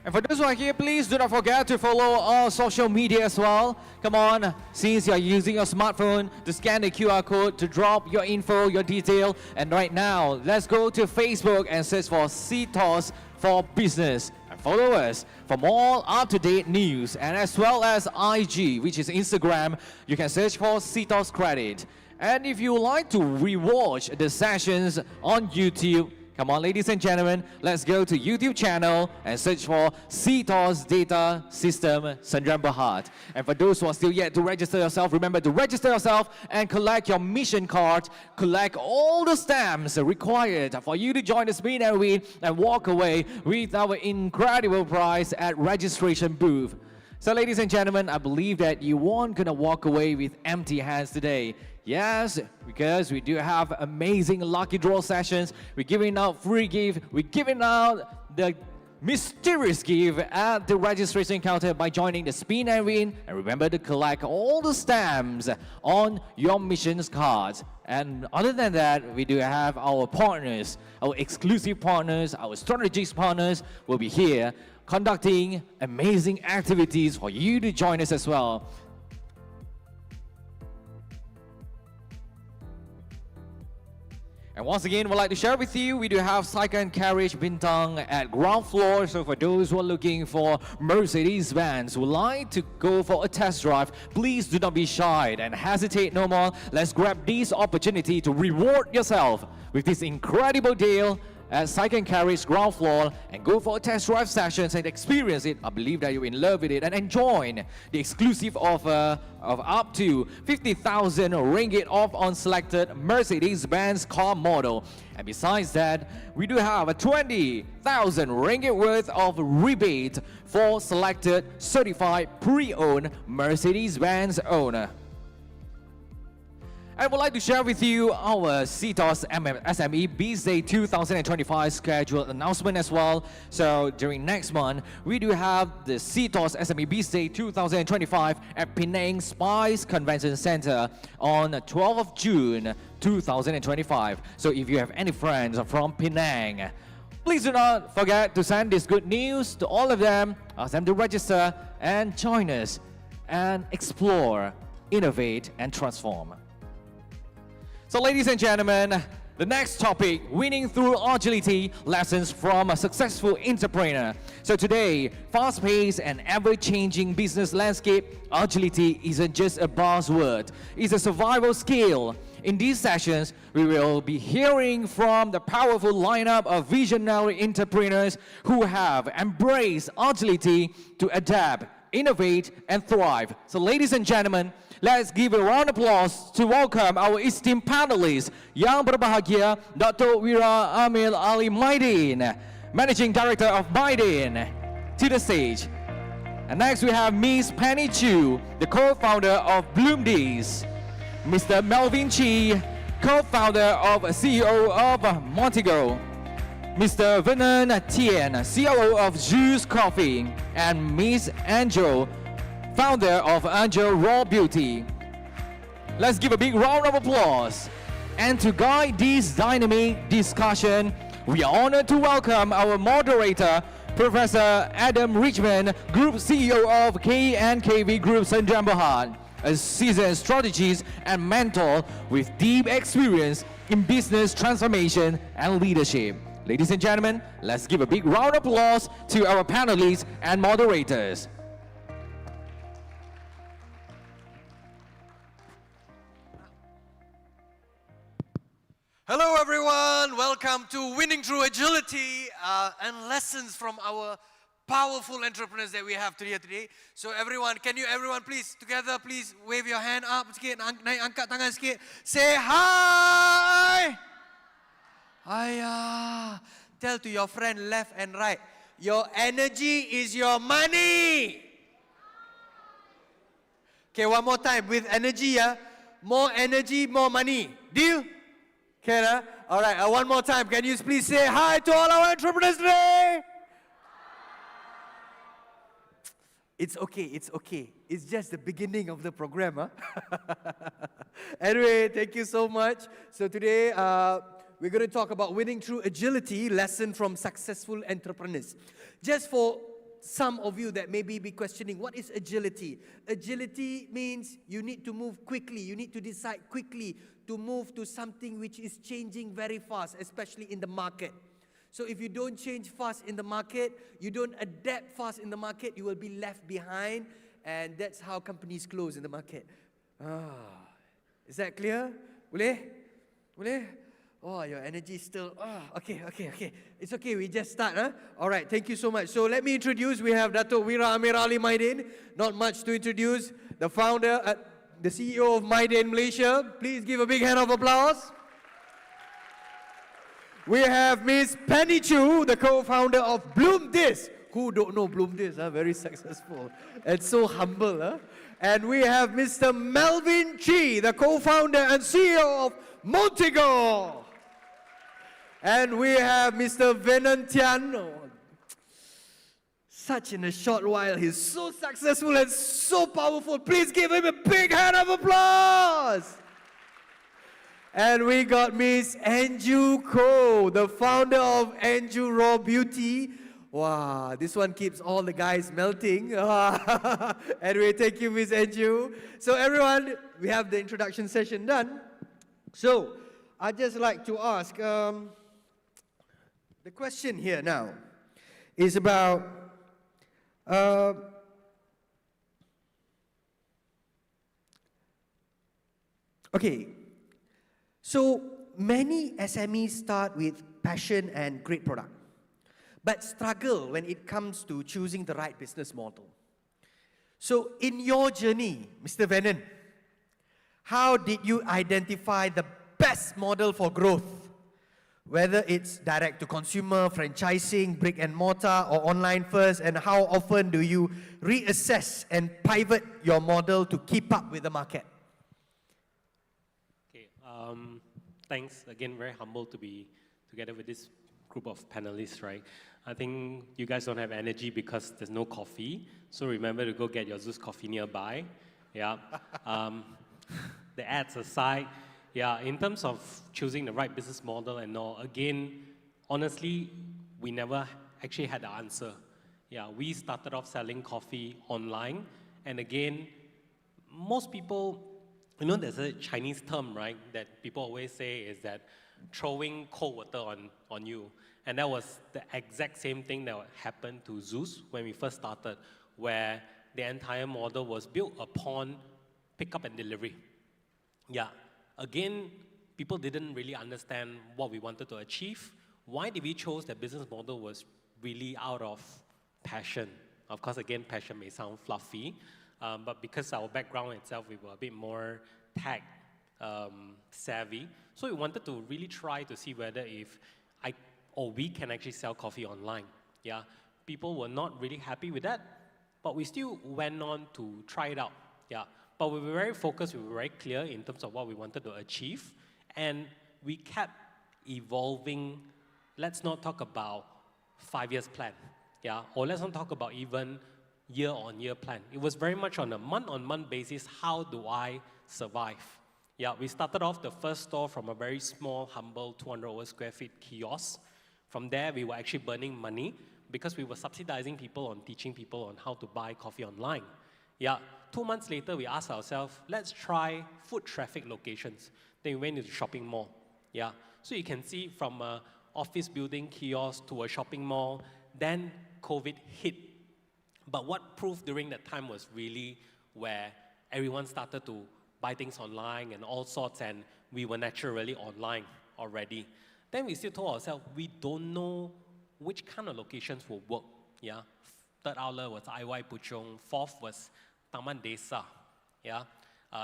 And for those who are here, please do not forget to follow our social media as well. Come on, since you are using your smartphone to scan the QR code to drop your info, your detail. And right now, let's go to Facebook and search for CTOS for Business. And follow us for more up-to-date news. And as well as IG, which is Instagram, you can search for CTOS Credit. And if you would like to rewatch the sessions on YouTube, come on, ladies and gentlemen, let's go to YouTube channel and search for CTOS Data System Sdn Bhd. And for those who are still yet to register yourself, remember to register yourself and collect your mission card, collect all the stamps required for you to join the spin and win and walk away with our incredible prize at registration booth. So ladies and gentlemen, I believe that you won't gonna walk away with empty hands today. Yes, because we do have amazing lucky draw sessions. We're giving out free gift. We're giving out the mysterious gift at the registration counter by joining the spin and win. And remember to collect all the stamps on your missions cards. And other than that, we do have our partners, our exclusive partners, our strategic partners will be here conducting amazing activities for you to join us as well. And once again, we'd like to share with you, we do have Cycle & Carriage Bintang at ground floor. So for those who are looking for Mercedes-Benz, who would like to go for a test drive, please do not be shy and hesitate no more. Let's grab this opportunity to reward yourself with this incredible deal at Cycle & Carriage ground floor and go for a test drive sessions and experience it. I believe that you're in love with it and enjoy the exclusive offer of up to 50,000 ringgit off on selected Mercedes-Benz car model. And besides that, we do have a 20,000 ringgit worth of rebate for selected certified pre-owned Mercedes-Benz owner. I would like to share with you our CTOS SME Biz Day 2025 scheduled announcement as well. So during next month, we do have the CTOS SME Biz Day 2025 at Penang Spice Convention Center on 12th of June 2025. So if you have any friends from Penang, please do not forget to send this good news to all of them, ask them to register and join us and explore, innovate and transform. So ladies and gentlemen, the next topic, winning through agility, lessons from a successful entrepreneur. So today, fast-paced and ever-changing business landscape, agility isn't just a buzzword, it's a survival skill. In these sessions, we will be hearing from the powerful lineup of visionary entrepreneurs who have embraced agility to adapt, innovate, and thrive. So ladies and gentlemen, let's give a round of applause to welcome our esteemed panelists, Yang Berbahagia, Dr. Wira Amil Ali Maidin, Managing Director of Maidin, to the stage. And next we have Ms. Penny Chu, the co-founder of Bloomdies, Mr. Melvin Chi, co-founder of CEO of Montego, Mr. Vernon Tian, COO of Juice Coffee, and Ms. Angel founder of Angel Raw Beauty. Let's give a big round of applause. And to guide this dynamic discussion, we are honored to welcome our moderator, Professor Adam Richmond, Group CEO of KNKV Group Sdn Bhd, a seasoned strategist and mentor with deep experience in business transformation and leadership. Ladies and gentlemen, let's give a big round of applause to our panelists and moderators. Hello everyone, welcome to Winning Through Agility and lessons from our powerful entrepreneurs that we have here today. So everyone, can you everyone please together please wave your hand up sikit, naik angkat tangan sikit. Say hi. Hiya. Tell to your friend left and right, your energy is your money. Okay, one more time with energy, yeah. More energy, more money. Deal? Okay, all right, one more time. Can you please say hi to all our entrepreneurs today? It's okay, it's okay. It's just the beginning of the program, huh? Anyway, thank you so much. So today, we're going to talk about winning through agility, lesson from successful entrepreneurs. Just for some of you that may be questioning, what is agility? Agility means you need to move quickly. You need to decide quickly to move to something which is changing very fast, especially in the market. So if you don't change fast in the market, you don't adapt fast in the market, you will be left behind, and that's how companies close in the market. Is that clear? Boleh? Boleh? Oh, your energy is still, okay. It's okay, we just start, huh? All right, thank you so much. So let me introduce, we have Dato' Wira Amir Ali Maidin. Not much to introduce. The founder, the CEO of Maidin Malaysia. Please give a big hand of applause. We have Miss Penny Chu, the co-founder of Bloom This. Who don't know Bloom This? Very successful and so humble. Huh? And we have Mr. Melvin Chi, the co-founder and CEO of Montego. And we have Mr. Vernon Tian. Such in a short while, he's so successful and so powerful. Please give him a big hand of applause. And we got Miss Anju Khoo, the founder of Anju Raw Beauty. Wow, this one keeps all the guys melting. Anyway, thank you, Miss Anju. So everyone, we have the introduction session done. So I'd just like to ask, the question here now is about okay, so many SMEs start with passion and great product, but struggle when it comes to choosing the right business model. So in your journey, Mr. Vernon, how did you identify the best model for growth? Whether it's direct to consumer, franchising, brick and mortar, or online first, and how often do you reassess and pivot your model to keep up with the market? Okay, thanks. Again, very humble to be together with this group of panelists, right? I think you guys don't have energy because there's no coffee. So remember to go get your Zeus coffee nearby. Yeah. The ads aside, yeah, in terms of choosing the right business model and all, again, honestly, we never actually had the answer. Yeah, we started off selling coffee online, and again, most people, you know, there's a Chinese term, right, that people always say is that throwing cold water on you. And that was the exact same thing that happened to Zeus when we first started, where the entire model was built upon pickup and delivery. Yeah, again, people didn't really understand what we wanted to achieve. Why did we choose that business model was really out of passion. Of course, again, passion may sound fluffy, but because our background itself, we were a bit more tech savvy. So we wanted to really try to see whether if we can actually sell coffee online. Yeah, people were not really happy with that, but we still went on to try it out. Yeah, but we were very focused, we were very clear in terms of what we wanted to achieve, and we kept evolving. Let's not talk about 5 years plan, yeah, or let's not talk about even year-on-year plan. It was very much on a month-on-month basis, how do I survive? Yeah, we started off the first store from a very small, humble 200 over square feet kiosk. From there, we were actually burning money because we were subsidizing people on teaching people on how to buy coffee online. Yeah, 2 months later, we asked ourselves, let's try foot traffic locations. Then we went into shopping mall. Yeah, so you can see from a office building kiosk to a shopping mall, then COVID hit. But what proved during that time was really where everyone started to buy things online and all sorts, and we were naturally online already. Then we still told ourselves, we don't know which kind of locations will work. Yeah, third outlet was IY Puchong, fourth was Taman Desa. Yeah,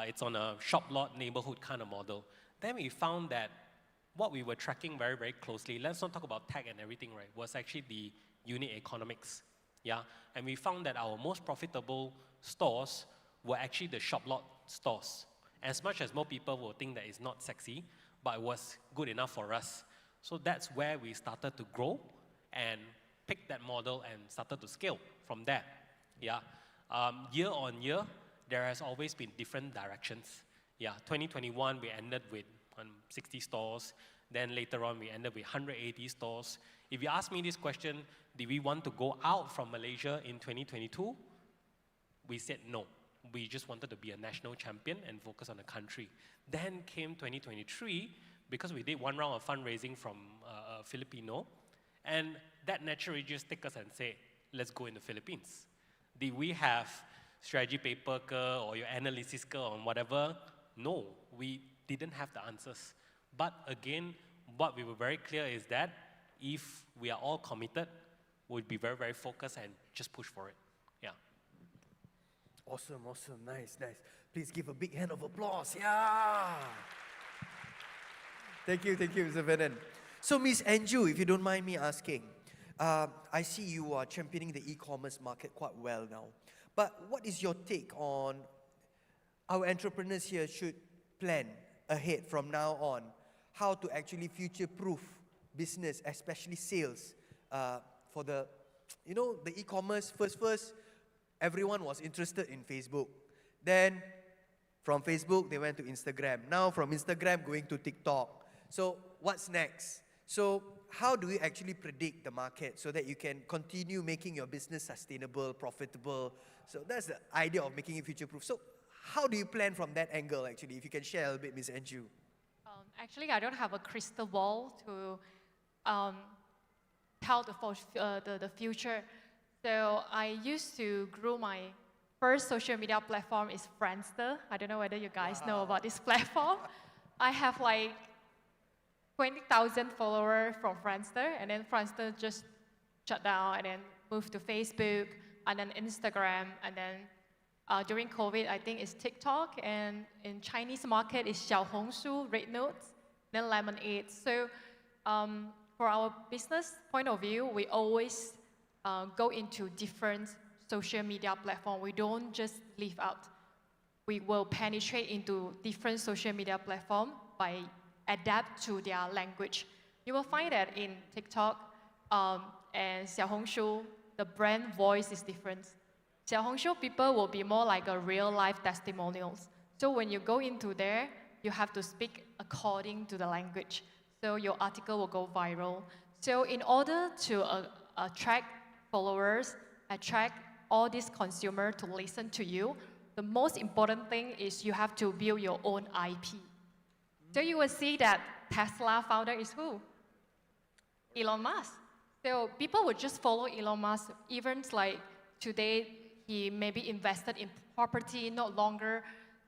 it's on a shop lot neighborhood kind of model. Then we found that what we were tracking very, very closely, let's not talk about tech and everything, right, was actually the unit economics. Yeah, and we found that our most profitable stores were actually the shop lot stores. As much as more people will think that it's not sexy, but it was good enough for us. So that's where we started to grow and pick that model and started to scale from there. Yeah, year on year, there has always been different directions. Yeah, 2021, we ended with 60 stores. Then later on, we ended with 180 stores. If you ask me this question, did we want to go out from Malaysia in 2022? We said no. We just wanted to be a national champion and focus on the country. Then came 2023, because we did one round of fundraising from a Filipino, and that naturally just took us and said, let's go in the Philippines. Did we have strategy paper or your analysis on whatever? No, we didn't have the answers. But again, what we were very clear is that if we are all committed, we'll be very, very focused and just push for it. Yeah. Awesome, awesome, nice, nice. Please give a big hand of applause. Yeah. Thank you, Mr. Vernon. So, Miss Anju, if you don't mind me asking, I see you are championing the e-commerce market quite well now. But what is your take on our entrepreneurs here should plan ahead from now on, how to actually future-proof business, especially sales, for the e-commerce. First, everyone was interested in Facebook. Then, from Facebook, they went to Instagram. Now, from Instagram, going to TikTok. So, what's next? So, how do you actually predict the market so that you can continue making your business sustainable, profitable? So, that's the idea of making it future-proof. So, how do you plan from that angle, actually? If you can share a little bit, Ms. Anju. Actually, I don't have a crystal ball to tell the future. So I used to grow my first social media platform is Friendster. I don't know whether you guys know about this platform. I have like 20,000 followers from Friendster, and then Friendster just shut down and then moved to Facebook and then Instagram, and then during COVID, I think it's TikTok, and in Chinese market is Xiaohongshu, Red Notes, then Lemonade. So for our business point of view, we always go into different social media platforms. We don't just leave out. We will penetrate into different social media platforms by adapt to their language. You will find that in TikTok and Xiaohongshu, the brand voice is different. Xiaohongshu people will be more like a real-life testimonials. So when you go into there, you have to speak according to the language. So your article will go viral. So in order to attract followers, attract all these consumers to listen to you, the most important thing is you have to build your own IP. So you will see that Tesla founder is who? Elon Musk. So people would just follow Elon Musk. Even like today, he maybe invested in property, no longer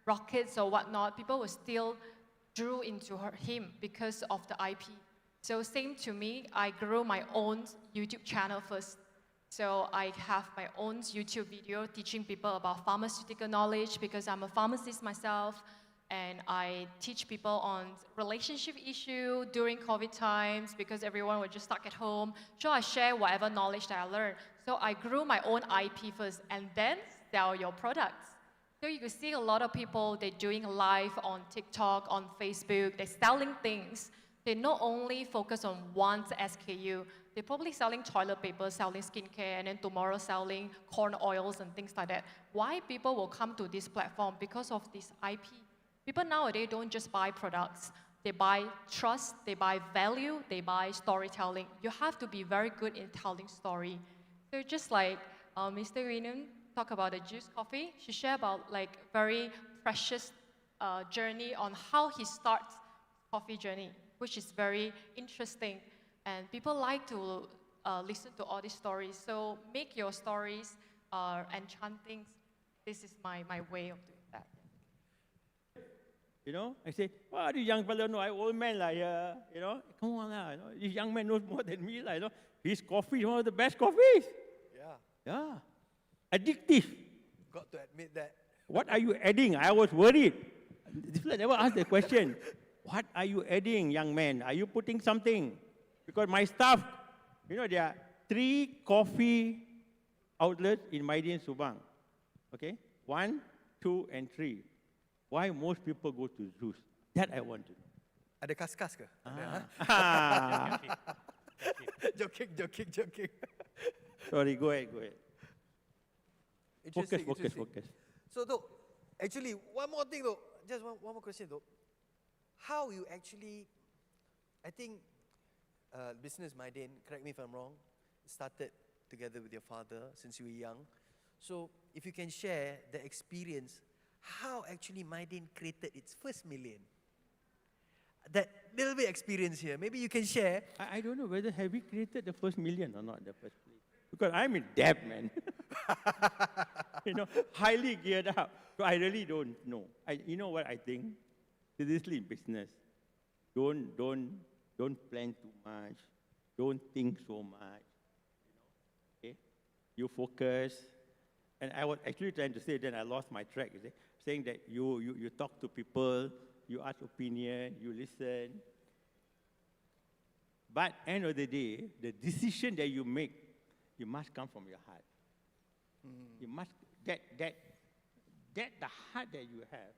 rockets or whatnot. People will still drew into him because of the IP. So same to me, I grew my own YouTube channel first. So I have my own YouTube video teaching people about pharmaceutical knowledge because I'm a pharmacist myself, and I teach people on relationship issue during COVID times because everyone was just stuck at home. So I share whatever knowledge that I learned. So I grew my own IP first and then sell your products. So you can see a lot of people, they're doing live on TikTok, on Facebook, they're selling things. they not only focus on one SKU, they're probably selling toilet paper, selling skincare, and then tomorrow selling corn oils and things like that. Why people will come to this platform? Because of this IP. People nowadays don't just buy products. They buy trust, they buy value, they buy storytelling. You have to be very good in telling story. So just like Mr. Renan talk about the juice coffee, she shared about like very precious journey on how he starts coffee journey, which is very interesting. And people like to listen to all these stories. So make your stories enchanting. This is my way of doing that. You know, I say, "What do young fellow know? I old man like, you know, come on lah. You know, this young man knows more than me, like, you know. His coffee is one of the best coffees. Yeah, addictive. Got to admit that. What are you adding? I was worried. This fella never asked the question. What are you adding, young man? Are you putting something? Because my staff, you know, there are 3 coffee outlets in Maidian Subang. Okay, 1, 2, and 3. Why most people go to Zeus? That I want to know. Ada kas-kas ke? Ah. Joking. Sorry, go ahead. Interesting. Focus. So though, actually, one more thing though, just one more question though. How you actually, I think, business Maidian, correct me if I'm wrong, started together with your father since you were young. So if you can share the experience, how actually Maidian created its first million. That little bit experience here, maybe you can share. I don't know whether have we created the first million or not in the first place. Because I'm in debt, man. You know, highly geared up. So I really don't know. You know what I think? Seriously, in business, don't plan too much. Don't think so much. You know, okay? You focus. And I was actually trying to say, then I lost my track, you see, saying that you talk to people, you ask opinion, you listen. But end of the day, the decision that you make, you must come from your heart. You must, the heart that you have,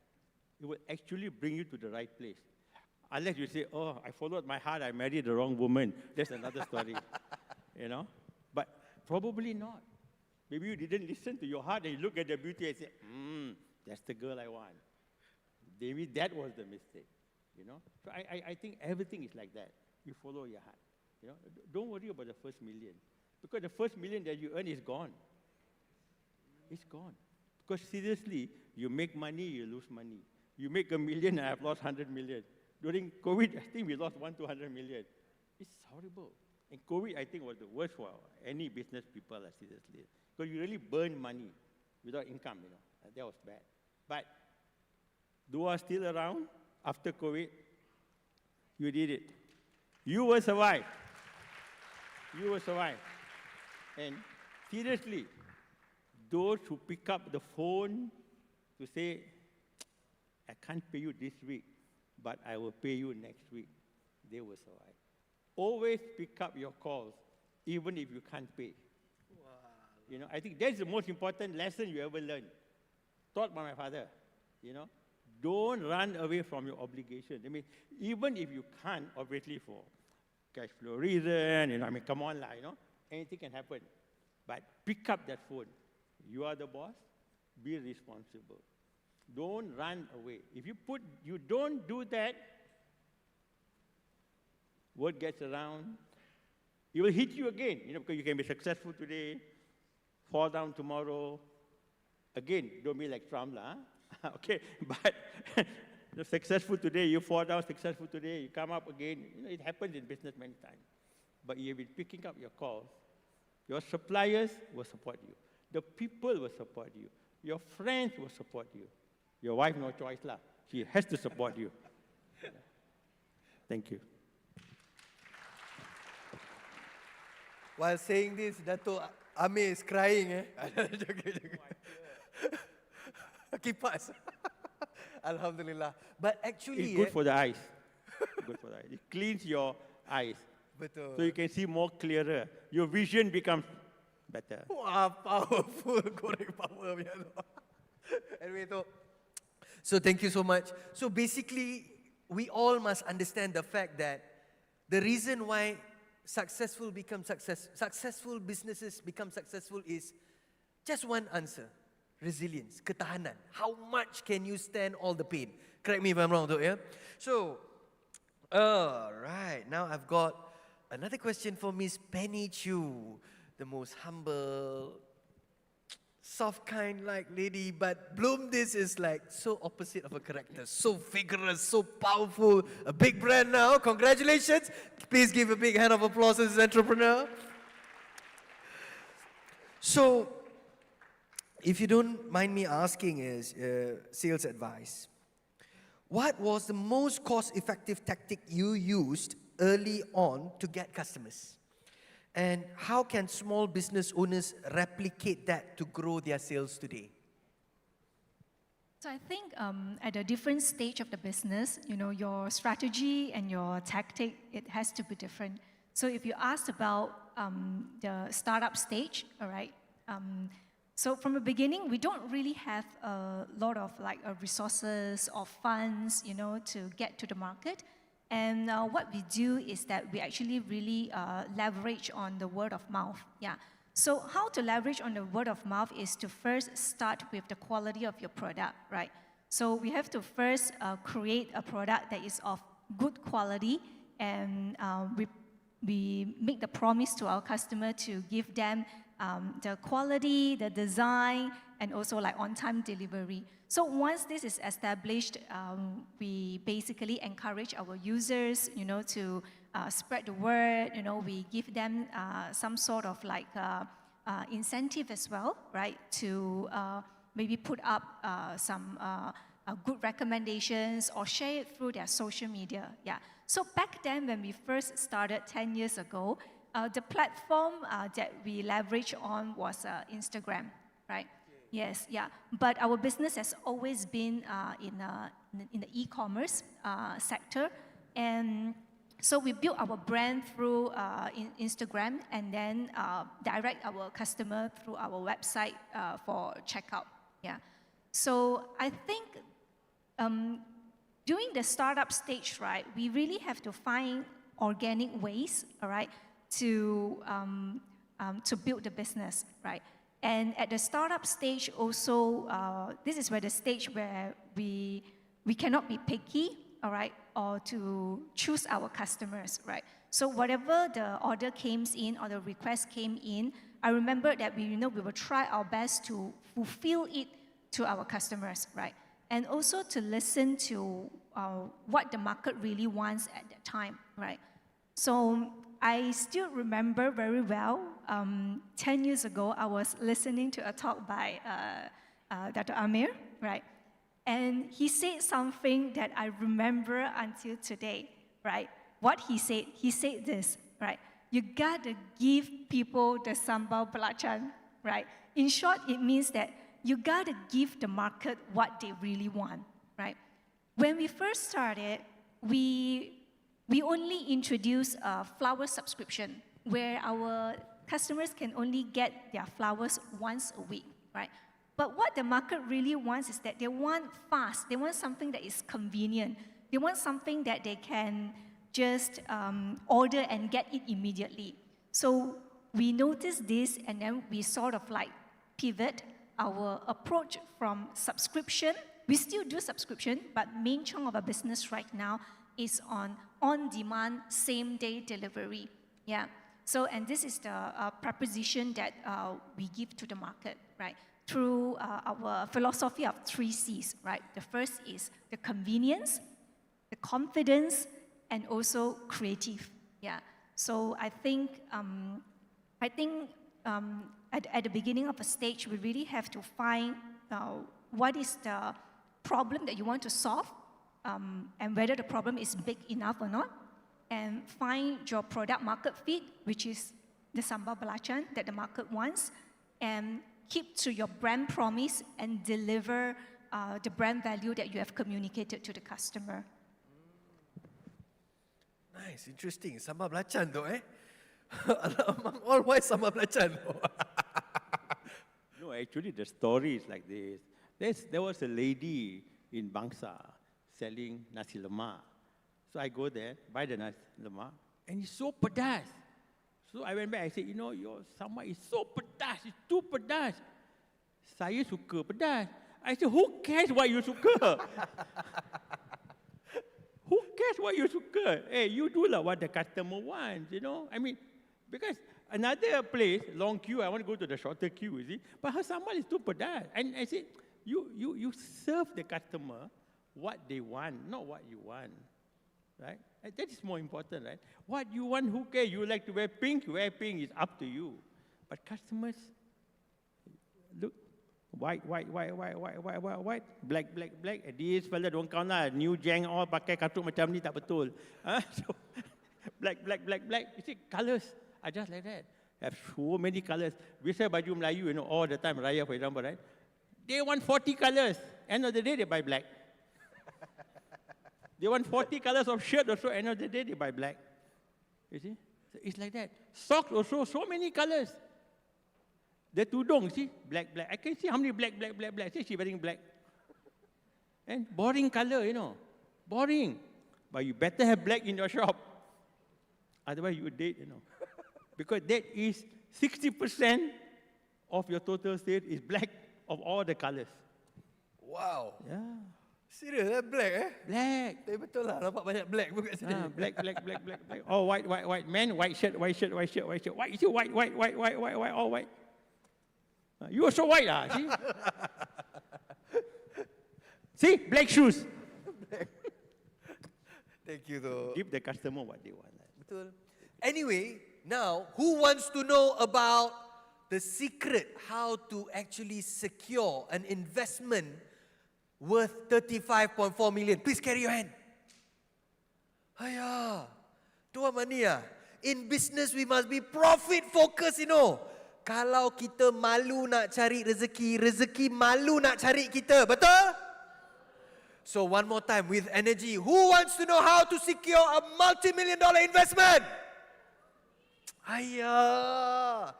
it will actually bring you to the right place. Unless you say, oh, I followed my heart, I married the wrong woman. That's another story, you know? But probably not. Maybe you didn't listen to your heart and you look at the beauty and say, that's the girl I want. Maybe that was the mistake, you know? So I think everything is like that. You follow your heart, you know? Don't worry about the first million. Because the first million that you earn is gone. It's gone. Because seriously, you make money, you lose money. You make $1 million, I've lost 100 million. During COVID, I think we lost 200 million. It's horrible. And COVID, I think, was the worst for any business people, seriously. Because you really burn money without income, you know. That was bad. But those are still around after COVID, you did it. You will survive. You will survive. And seriously, those who pick up the phone to say, I can't pay you this week, but I will pay you next week, they will survive. Always pick up your calls, even if you can't pay. Wow. You know, I think that's the most important lesson you ever learned, taught by my father. You know, don't run away from your obligation. I mean, even if you can't, obviously for cash flow reason, you know, I mean, come on, you know, anything can happen. But pick up that phone. You are the boss, be responsible. Don't run away. If you don't do that, word gets around, it will hit you again, you know, because you can be successful today, fall down tomorrow. Again, don't be like Trump, huh? Okay, but successful today, you fall down, successful today, you come up again. You know, it happens in business many times. But you've been picking up your calls. Your suppliers will support you. The people will support you. Your friends will support you. Your wife, no choice, lah. She has to support you. Thank you. While saying this, Dato' Amir is crying. Keep us. Alhamdulillah. But actually, it's good for the eyes. Good for the eyes. It cleans your eyes. Betul. So you can see more clearer. Your vision becomes better. Wow, powerful. Korek power. Anyway, so thank you so much. So basically, we all must understand the fact that the reason why successful businesses become successful is just one answer: resilience, ketahanan. How much can you stand all the pain? Correct me if I'm wrong, though, yeah? So, all right, now I've got another question for Miss Penny Chu, the most humble, soft, kind-like lady, but Bloom, this is like so opposite of a character, so vigorous, so powerful, a big brand now. Congratulations. Please give a big hand of applause to this entrepreneur. So, if you don't mind me asking, is sales advice. What was the most cost-effective tactic you used early on to get customers? And how can small business owners replicate that to grow their sales today? So I think at a different stage of the business, your strategy and your tactic, it has to be different. So if you asked about the startup stage, all right, so from the beginning, we don't really have a lot of resources or funds, to get to the market. And what we do is that we actually really leverage on the word of mouth. Yeah. So how to leverage on the word of mouth is to first start with the quality of your product, right? So we have to first create a product that is of good quality, and we make the promise to our customer to give them the quality, the design, and also on-time delivery. So once this is established, we basically encourage our users, to spread the word. We give them some sort of incentive as well, right? To maybe put up some good recommendations or share it through their social media. Yeah. So back then, when we first started 10 years ago, the platform that we leveraged on was Instagram, right? Yes, yeah. But our business has always been in the e-commerce sector. And so we built our brand through Instagram, and then direct our customer through our website for checkout. Yeah. So I think during the startup stage, right, we really have to find organic ways, all right, to build the business, right? And at the startup stage also, this is where the stage where we cannot be picky, all right, or to choose our customers, right? So whatever the order came in or the request came in, I remember that we will try our best to fulfill it to our customers, right? And also to listen to what the market really wants at that time, right? So I still remember very well, 10 years ago, I was listening to a talk by Dr. Amir, right? And he said something that I remember until today, right? What he said this, right? You gotta give people the sambal belacan, right? In short, it means that you gotta give the market what they really want, right? When we first started, we only introduced a flower subscription where our customers can only get their flowers once a week, right? But what the market really wants is that they want fast. They want something that is convenient. They want something that they can just order and get it immediately. So we noticed this, and then we sort of pivot our approach from subscription. We still do subscription, but main chunk of our business right now is on-demand, same-day delivery. Yeah. So, and this is the proposition that we give to the market, right? Through our philosophy of 3 C's, right? The first is the convenience, the confidence, and also creative. Yeah. So I think at the beginning of a stage, we really have to find what is the problem that you want to solve, and whether the problem is big enough or not, and find your product market fit, which is the sambal belacan that the market wants, and keep to your brand promise and deliver the brand value that you have communicated to the customer. Nice, interesting. Sambal belacan though, eh? Among all, why sambal belacan? No, actually the story is like this. There was a lady in Bangsa selling nasi lemak. So I go there, buy the nasi lemak, And it's so pedas. So I went back, I said, you know, your sambal is so pedas, it's too pedas. Saya suka pedas. I said, who cares what you suka? Who cares what you suka? Hey, you do lah what the customer wants, you know? I mean, because another place, long queue, I want to go to the shorter queue, you see? But her sambal is too pedas. And I said, you serve the customer what they want, not what you want, right? And that is more important, right? What you want, who cares? You like to wear pink, it's up to you. But customers, look, white, black. This fella don't count lah. New Jang all pakai katuk macam ni tak betul. So, black. You see, colors are just like that. Have so many colors. We say baju Melayu, you know, all the time, Raya for example, right? They want 40 colors. End of the day, they buy black. They want 40 colors of shirt also, end of the day, they buy black. You see? So it's like that. Socks also, so many colors. The tudung, see? Black. I can see how many black. See, she's wearing black. And boring color, you know. Boring. But you better have black in your shop. Otherwise, you dead, you know. Because that is 60% of your total sales is black of all the colors. Wow. Yeah. Serious black Black. Tapi betul lah, nampak banyak black pun kat sini. Black. Oh, white. Man, white shirt. White, you see, white, all white. You also white lah, see? See, black shoes. Black. Thank you though. Give the customer what they want. Betul. Anyway, now, who wants to know about the secret how to actually secure an investment worth 35.4 million? Please carry your hand. Ayah, Tuan Mania, in business we must be profit focused, you know. Kalau kita malu nak cari rezeki malu nak cari kita, betul? So one more time with energy, who wants to know how to secure a multi-million-dollar investment? Ayah,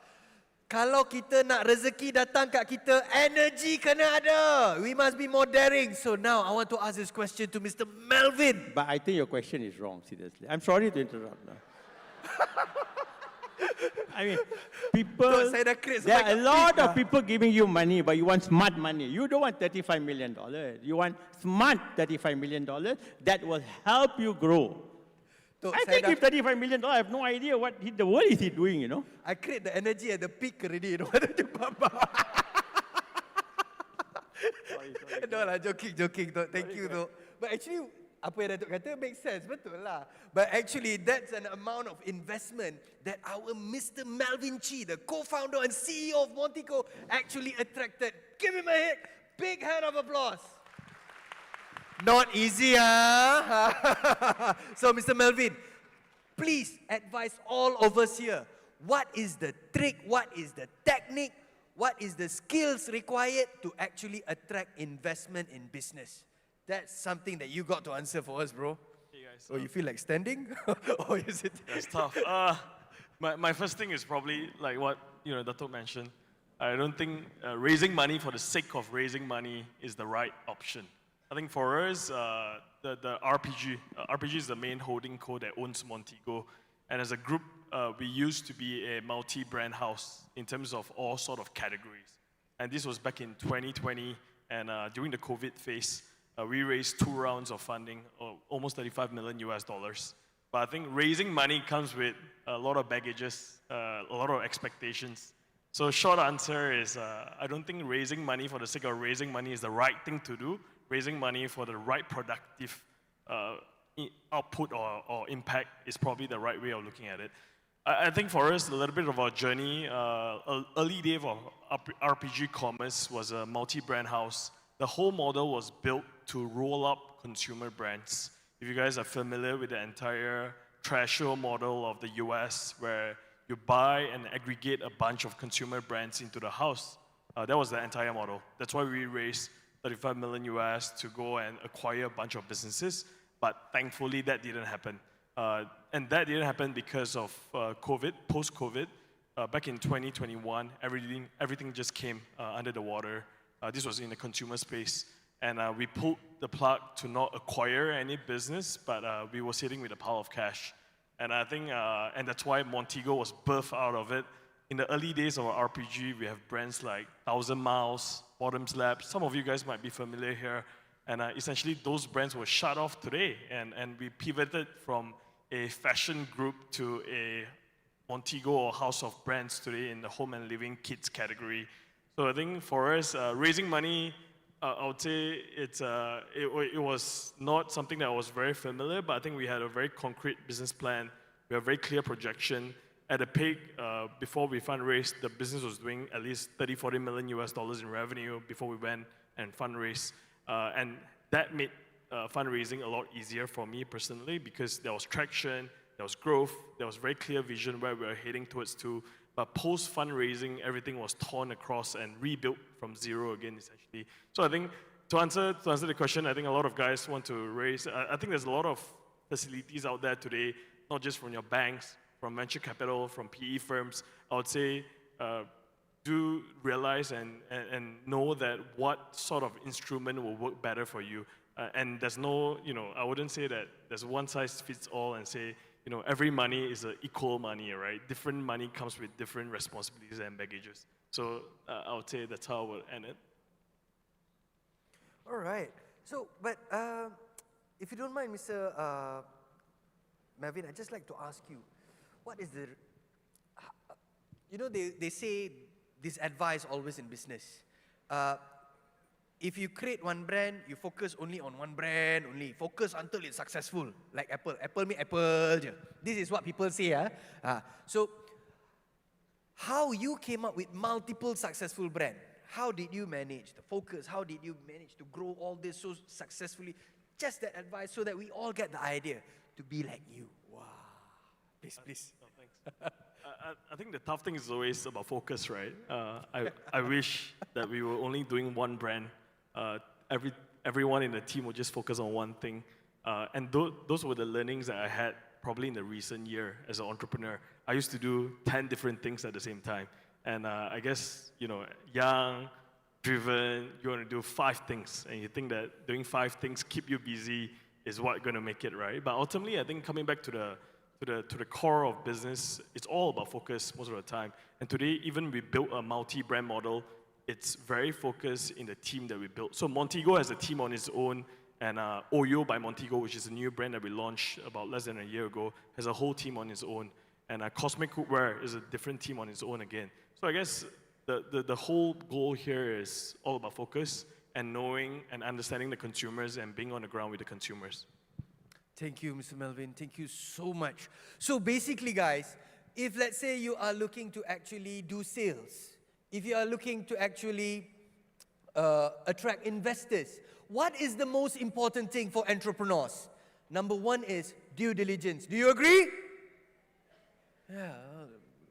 kalau kita nak rezeki datang kat kita, energy kena ada. We must be more daring. So now I want to ask this question to Mr. Melvin. But I think your question is wrong, seriously. I'm sorry to interrupt. I mean, people, there are a lot of people giving you money, but you want smart money. You don't want $35 million. You want smart $35 million that will help you grow. I can give $35 million. I have no idea what the world is he doing, you know. I create the energy at the peak already, you know. No lah, joking. Thank you though. But actually, apa yang Datuk kata makes sense, betul lah. But actually, that's an amount of investment that our Mr. Melvin Chi, the co-founder and CEO of Montico, actually attracted. Give him a big hand of applause. Not easy, huh? So, Mr. Melvin, please advise all of us here. What is the trick? What is the technique? What is the skills required to actually attract investment in business? That's something that you got to answer for us, bro. Hey guys. Oh, you feel like standing? Or is it? That's tough. My first thing is probably like what Datuk mentioned. I don't think raising money for the sake of raising money is the right option. I think for us, the RPG is the main holding co that owns Montico, and as a group, we used to be a multi-brand house in terms of all sort of categories. And this was back in 2020, and during the COVID phase. We raised 2 rounds of funding, almost $35 million. But I think raising money comes with a lot of baggages, a lot of expectations. So short answer is, I don't think raising money for the sake of raising money is the right thing to do. Raising money for the right productive output or impact is probably the right way of looking at it. I think for us, a little bit of our journey, early day of RPG Commerce was a multi-brand house. The whole model was built to roll up consumer brands. If you guys are familiar with the entire Trasho model of the US, where you buy and aggregate a bunch of consumer brands into the house, that was the entire model. That's why we raised $35 million to go and acquire a bunch of businesses. But thankfully, that didn't happen. And that didn't happen because of COVID, post-COVID. Back in 2021, everything just came under the water. This was in the consumer space. And we pulled the plug to not acquire any business, but we were sitting with a pile of cash. And I think, and that's why Montego was birthed out of it. In the early days of our RPG, we have brands like 1000 Miles, Bottoms Lab. Some of you guys might be familiar here. And essentially, those brands were shut off today. And we pivoted from a fashion group to a Montego or house of brands today in the home and living kids category. So I think for us, raising money, I would say it was not something that was very familiar, but I think we had a very concrete business plan. We have a very clear projection. At the peak, before we fundraised, the business was doing at least $30-40 million in revenue before we went and fundraised. And that made fundraising a lot easier for me personally because there was traction, there was growth, there was very clear vision where we were heading towards to. But post-fundraising, everything was torn across and rebuilt from zero again, essentially. So I think to answer the question, I think a lot of guys want to raise. I think there's a lot of facilities out there today, not just from your banks, from venture capital, from PE firms. I would say do realize and know that what sort of instrument will work better for you. And there's no, I wouldn't say that there's one size fits all and say, every money is equal money, right? Different money comes with different responsibilities and baggages. So I would say that's how I would end it. All right. So, but if you don't mind, Mr. Melvin, I'd just like to ask you, what is the, they say this advice always in business. If you create one brand, you focus only on one brand, only focus until it's successful, like Apple. Apple me Apple je. This is what people say. So, how you came up with multiple successful brands? How did you manage the focus? How did you manage to grow all this so successfully? Just that advice so that we all get the idea to be like you. Wow. Please, please. Thanks. I think the tough thing is always about focus, right? I wish that we were only doing one brand. Everyone in the team would just focus on one thing. And those were the learnings that I had probably in the recent year as an entrepreneur. I used to do 10 different things at the same time. And I guess, young, driven, you want to do 5 things. And you think that doing 5 things keep you busy is what's going to make it, right? But ultimately, I think coming back to the core of business, it's all about focus most of the time. And today, even we built a multi-brand model. It's very focused in the team that we built. So Montego has a team on its own, and Oyo by Montego, which is a new brand that we launched about less than a year ago, has a whole team on its own. And Cosmic Cookware is a different team on its own again. So I guess the whole goal here is all about focus and knowing and understanding the consumers and being on the ground with the consumers. Thank you, Mr. Melvin. Thank you so much. So basically, guys, if let's say you are looking to actually do sales, if you are looking to actually attract investors, what is the most important thing for entrepreneurs? Number 1 is due diligence. Do you agree? Yeah,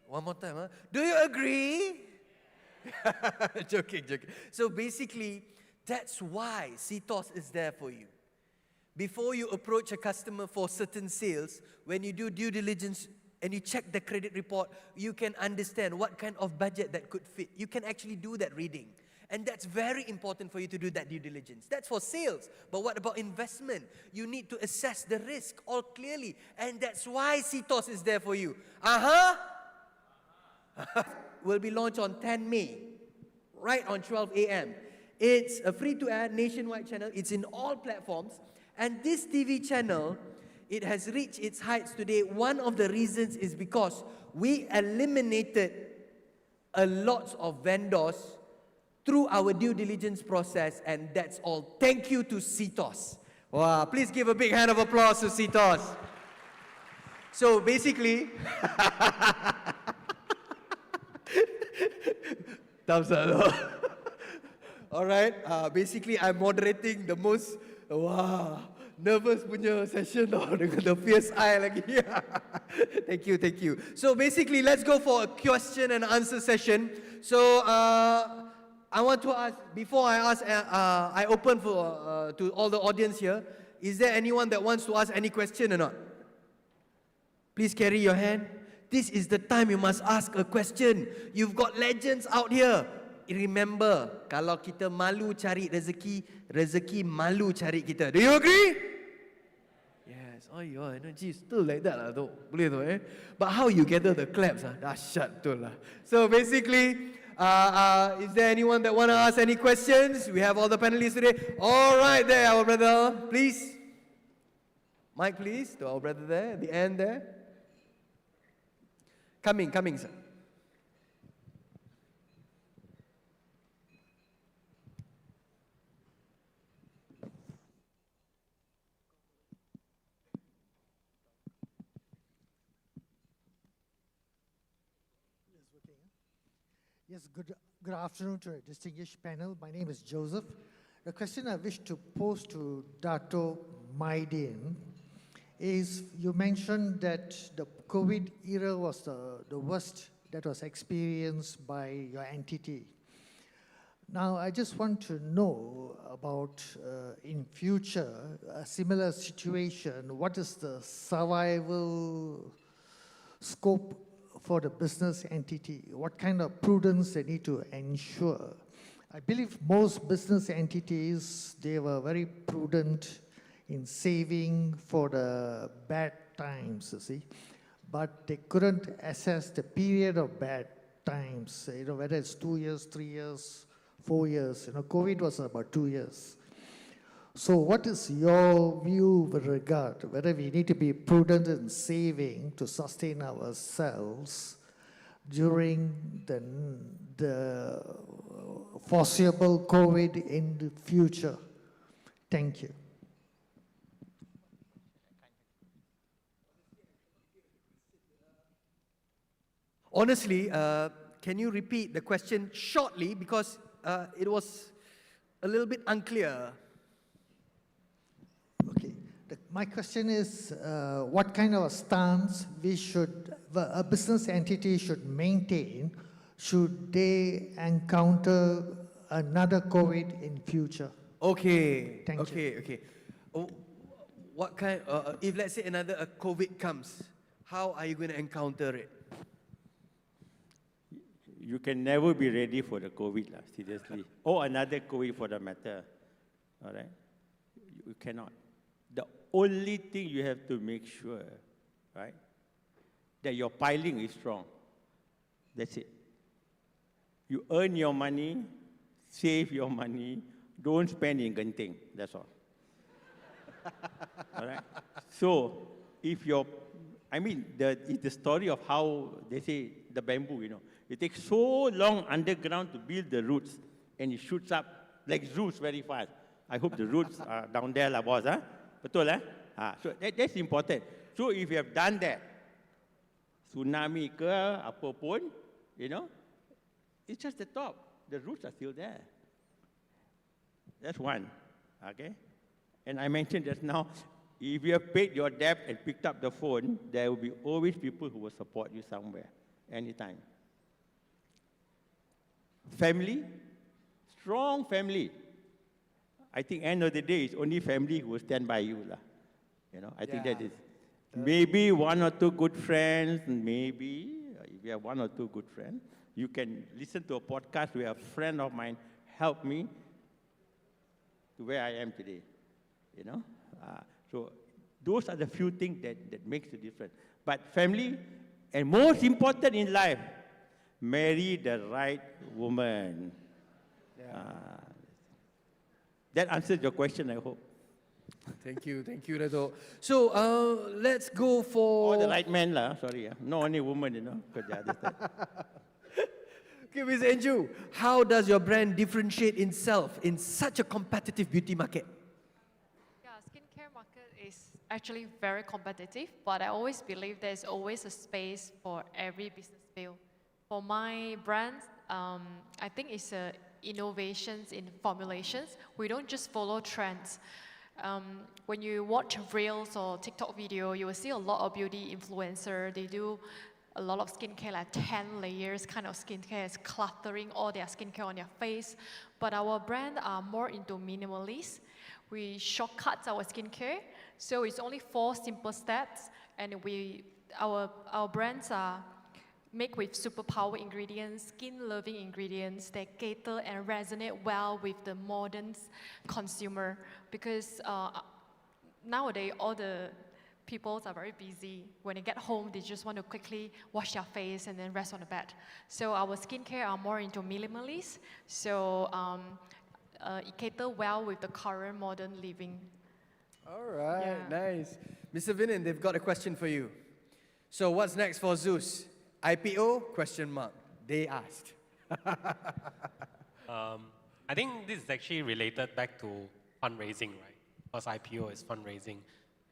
one more time. Huh? Do you agree? Joking. So basically, that's why CTOS is there for you. Before you approach a customer for certain sales, when you do due diligence and you check the credit report, you can understand what kind of budget that could fit. You can actually do that reading. And that's very important for you to do that due diligence. That's for sales. But what about investment? You need to assess the risk all clearly. And that's why CTOS is there for you. Will be launched on 10 May, right on 12 a.m. It's a free-to-air nationwide channel. It's in all platforms. And this TV channel, it has reached its heights today. One of the reasons is because we eliminated a lot of vendors through our due diligence process, and that's all. Thank you to CTOS. Wow, please give a big hand of applause to CTOS. So basically, thumbs up. All right, basically I'm moderating the most, nervous punya session dengan the fierce eye lagi. Thank you. So basically, let's go for a question and answer session. So I want to ask, before I ask, I open for to all the audience here. Is there anyone that wants to ask any question or not? Please carry your hand. This is the time you must ask a question. You've got legends out here. Remember, kalau kita malu cari rezeki, rezeki malu cari kita. Do you agree? Yeah. guys. Oh, your energy is still like that lah, tu. Boleh tu eh. But how you gather the claps ah? Dahsyat betul lah. So basically, is there anyone that want to ask any questions? We have all the panelists today. All right, there, our brother, please. Mic, please, to our brother there, at the end there. Coming, sir. Yes, good afternoon to a distinguished panel. My name is Joseph. The question I wish to pose to Dr.Mohamad is, you mentioned that the COVID era was the worst that was experienced by your entity. Now, I just want to know about, in future, a similar situation, what is the survival scope for the business entity? What kind of prudence they need to ensure? I believe most business entities, they were very prudent in saving for the bad times, you see. But they couldn't assess the period of bad times, you know, whether it's 2 years, 3 years, 4 years. You know, COVID was about 2 years. So what is your view with regard to whether we need to be prudent in saving to sustain ourselves during the foreseeable COVID in the future? Thank you. Honestly, can you repeat the question shortly, because it was a little bit unclear. My question is, what kind of a stance a business entity should maintain should they encounter another COVID in future? Okay. Thank you. Okay. Oh, what kind? If let's say another COVID comes, how are you going to encounter it? You can never be ready for the COVID, seriously. Or another COVID for the matter. All right? You cannot. The only thing you have to make sure, right, that your piling is strong. That's it. You earn your money, save your money, don't spend in Genting. That's all. All right? So, if you're, it's the story of how they say the bamboo, you know. It takes so long underground to build the roots, and it shoots up like Zeus very fast. I hope the roots are down there, lah, boss, huh? Betul, eh? So that's important. So if you have done that, tsunami ke, apa pun, you know, it's just the top. The roots are still there. That's one, okay? And I mentioned just now, if you have paid your debt and picked up the phone, there will be always people who will support you somewhere, anytime. Family, strong family. I think end of the day, it's only family who will stand by you, lah. You know, I think that is. Maybe 1 or 2 good friends, maybe, if you have 1 or 2 good friends, you can listen to a podcast where a friend of mine helped me to where I am today, you know. So those are the few things that makes the difference. But family, and most important in life, marry the right woman. That answers your question, I hope. Thank you, Dato'. So let's go for... Or the right man, lah. Sorry, not only woman, you know. Okay, Ms. Anju, how does your brand differentiate itself in such a competitive beauty market? Yeah, skincare market is actually very competitive, but I always believe there's always a space for every business field. For my brand, I think it's innovations in formulations. We don't just follow trends. When you watch Reels or TikTok video, you will see a lot of beauty influencers. They do a lot of skincare, like 10 layers kind of skincare, is cluttering all their skincare on their face. But our brand are more into minimalist. We shortcut our skincare, so it's only 4 simple steps, and our brands are made with superpower ingredients, skin-loving ingredients that cater and resonate well with the modern consumer. Because nowadays, all the people are very busy. When they get home, they just want to quickly wash their face and then rest on the bed. So our skincare are more into minimalist. So it cater well with the current modern living. All right, Yeah. nice. Mr. Vernon, they've got a question for you. So what's next for Zeus? IPO? Question mark. They asked. I think this is actually related back to fundraising, right? Because IPO is fundraising.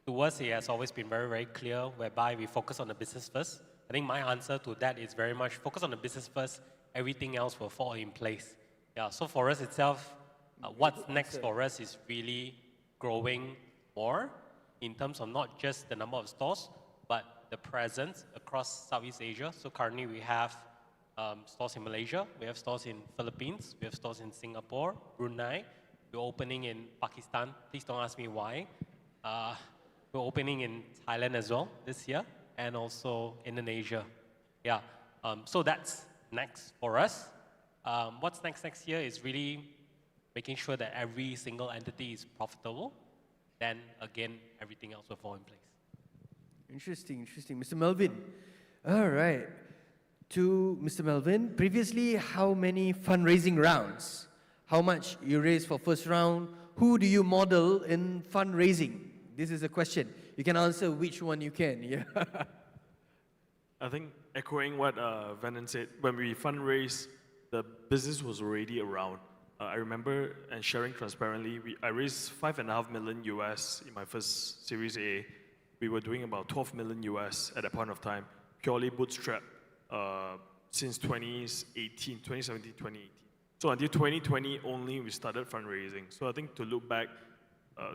To us, it has always been very, very clear, whereby we focus on the business first. I think my answer to that is very much focus on the business first, everything else will fall in place. Yeah, so for us itself, what's next for us is really growing more in terms of not just the number of stores, but the presence across Southeast Asia. So currently we have stores in Malaysia, we have stores in Philippines, we have stores in Singapore, Brunei, we're opening in Pakistan. Please don't ask me why. We're opening in Thailand as well this year, and also Indonesia. Yeah, so that's next for us. What's next year is really making sure that every single entity is profitable. Then again, everything else will fall in place. Interesting, interesting. Mr. Melvin. All right. To Mr. Melvin, previously, how many fundraising rounds? How much you raised for first round? Who do you model in fundraising? This is a question. You can answer which one you can. Yeah. I think echoing what Vernon said, when we fundraised, the business was already around. I remember, and sharing transparently, I raised $5.5 million US in my first Series A. We were doing about 12 million US at that point of time, purely bootstrap since 2017, 2018. So until 2020 only, we started fundraising. So I think to look back,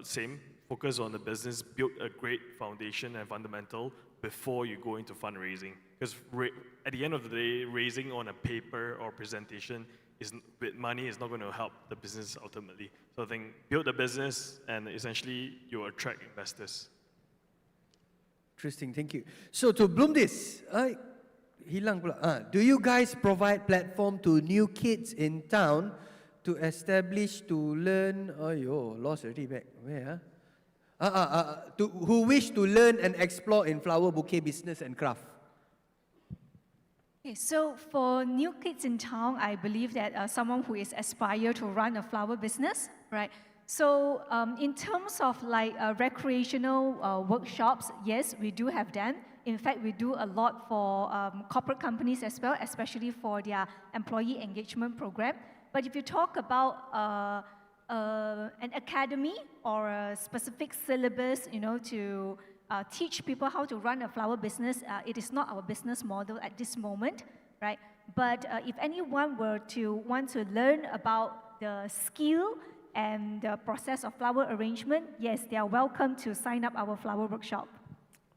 same, focus on the business, build a great foundation and fundamental before you go into fundraising. Because at the end of the day, raising on a paper or presentation with money is not going to help the business ultimately. So I think build the business and essentially you attract investors. Interesting, thank you. So to bloom this, hilang pula. Do you guys provide platform to new kids in town to establish, to learn? Lost already back. Where? Who wish to learn and explore in flower bouquet business and craft? Okay, so for new kids in town, I believe that someone who is aspire to run a flower business, right? So in terms of like recreational workshops, yes, we do have them. In fact, we do a lot for corporate companies as well, especially for their employee engagement program. But if you talk about an academy or a specific syllabus, to teach people how to run a flower business, it is not our business model at this moment, right? But if anyone were to want to learn about the skill and the process of flower arrangement, yes, they are welcome to sign up our flower workshop.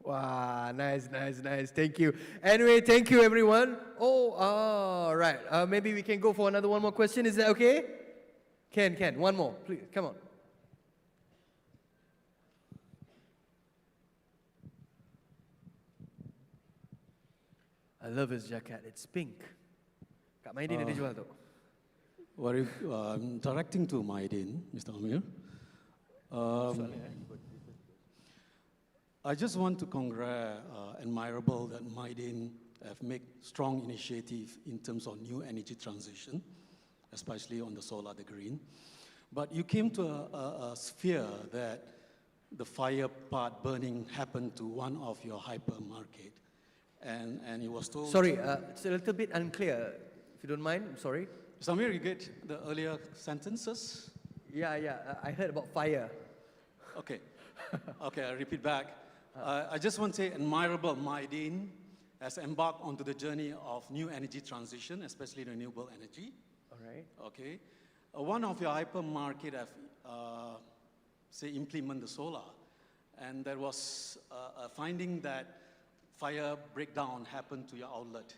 Wow, nice. Thank you. Anyway, thank you, everyone. All right. Maybe we can go for one more question. Is that okay? Can. One more, please. Come on. I love his jacket. It's pink. Kak Maidin ada jual tu. Directing to Maidin, Mr. Amir. I just want to admirable that Maidin have made strong initiative in terms of new energy transition, especially on the solar, the green. But you came to a sphere that the fire part burning happened to one of your hypermarket, and it was told. Sorry, it's a little bit unclear. If you don't mind, I'm sorry. Samir, you get the earlier sentences? Yeah, I heard about fire. Okay, I'll repeat back. I just want to say admirable Maidin has embarked onto the journey of new energy transition, especially renewable energy. All right. Okay. One of your hypermarket have, implement the solar. And there was a finding that fire breakdown happened to your outlet.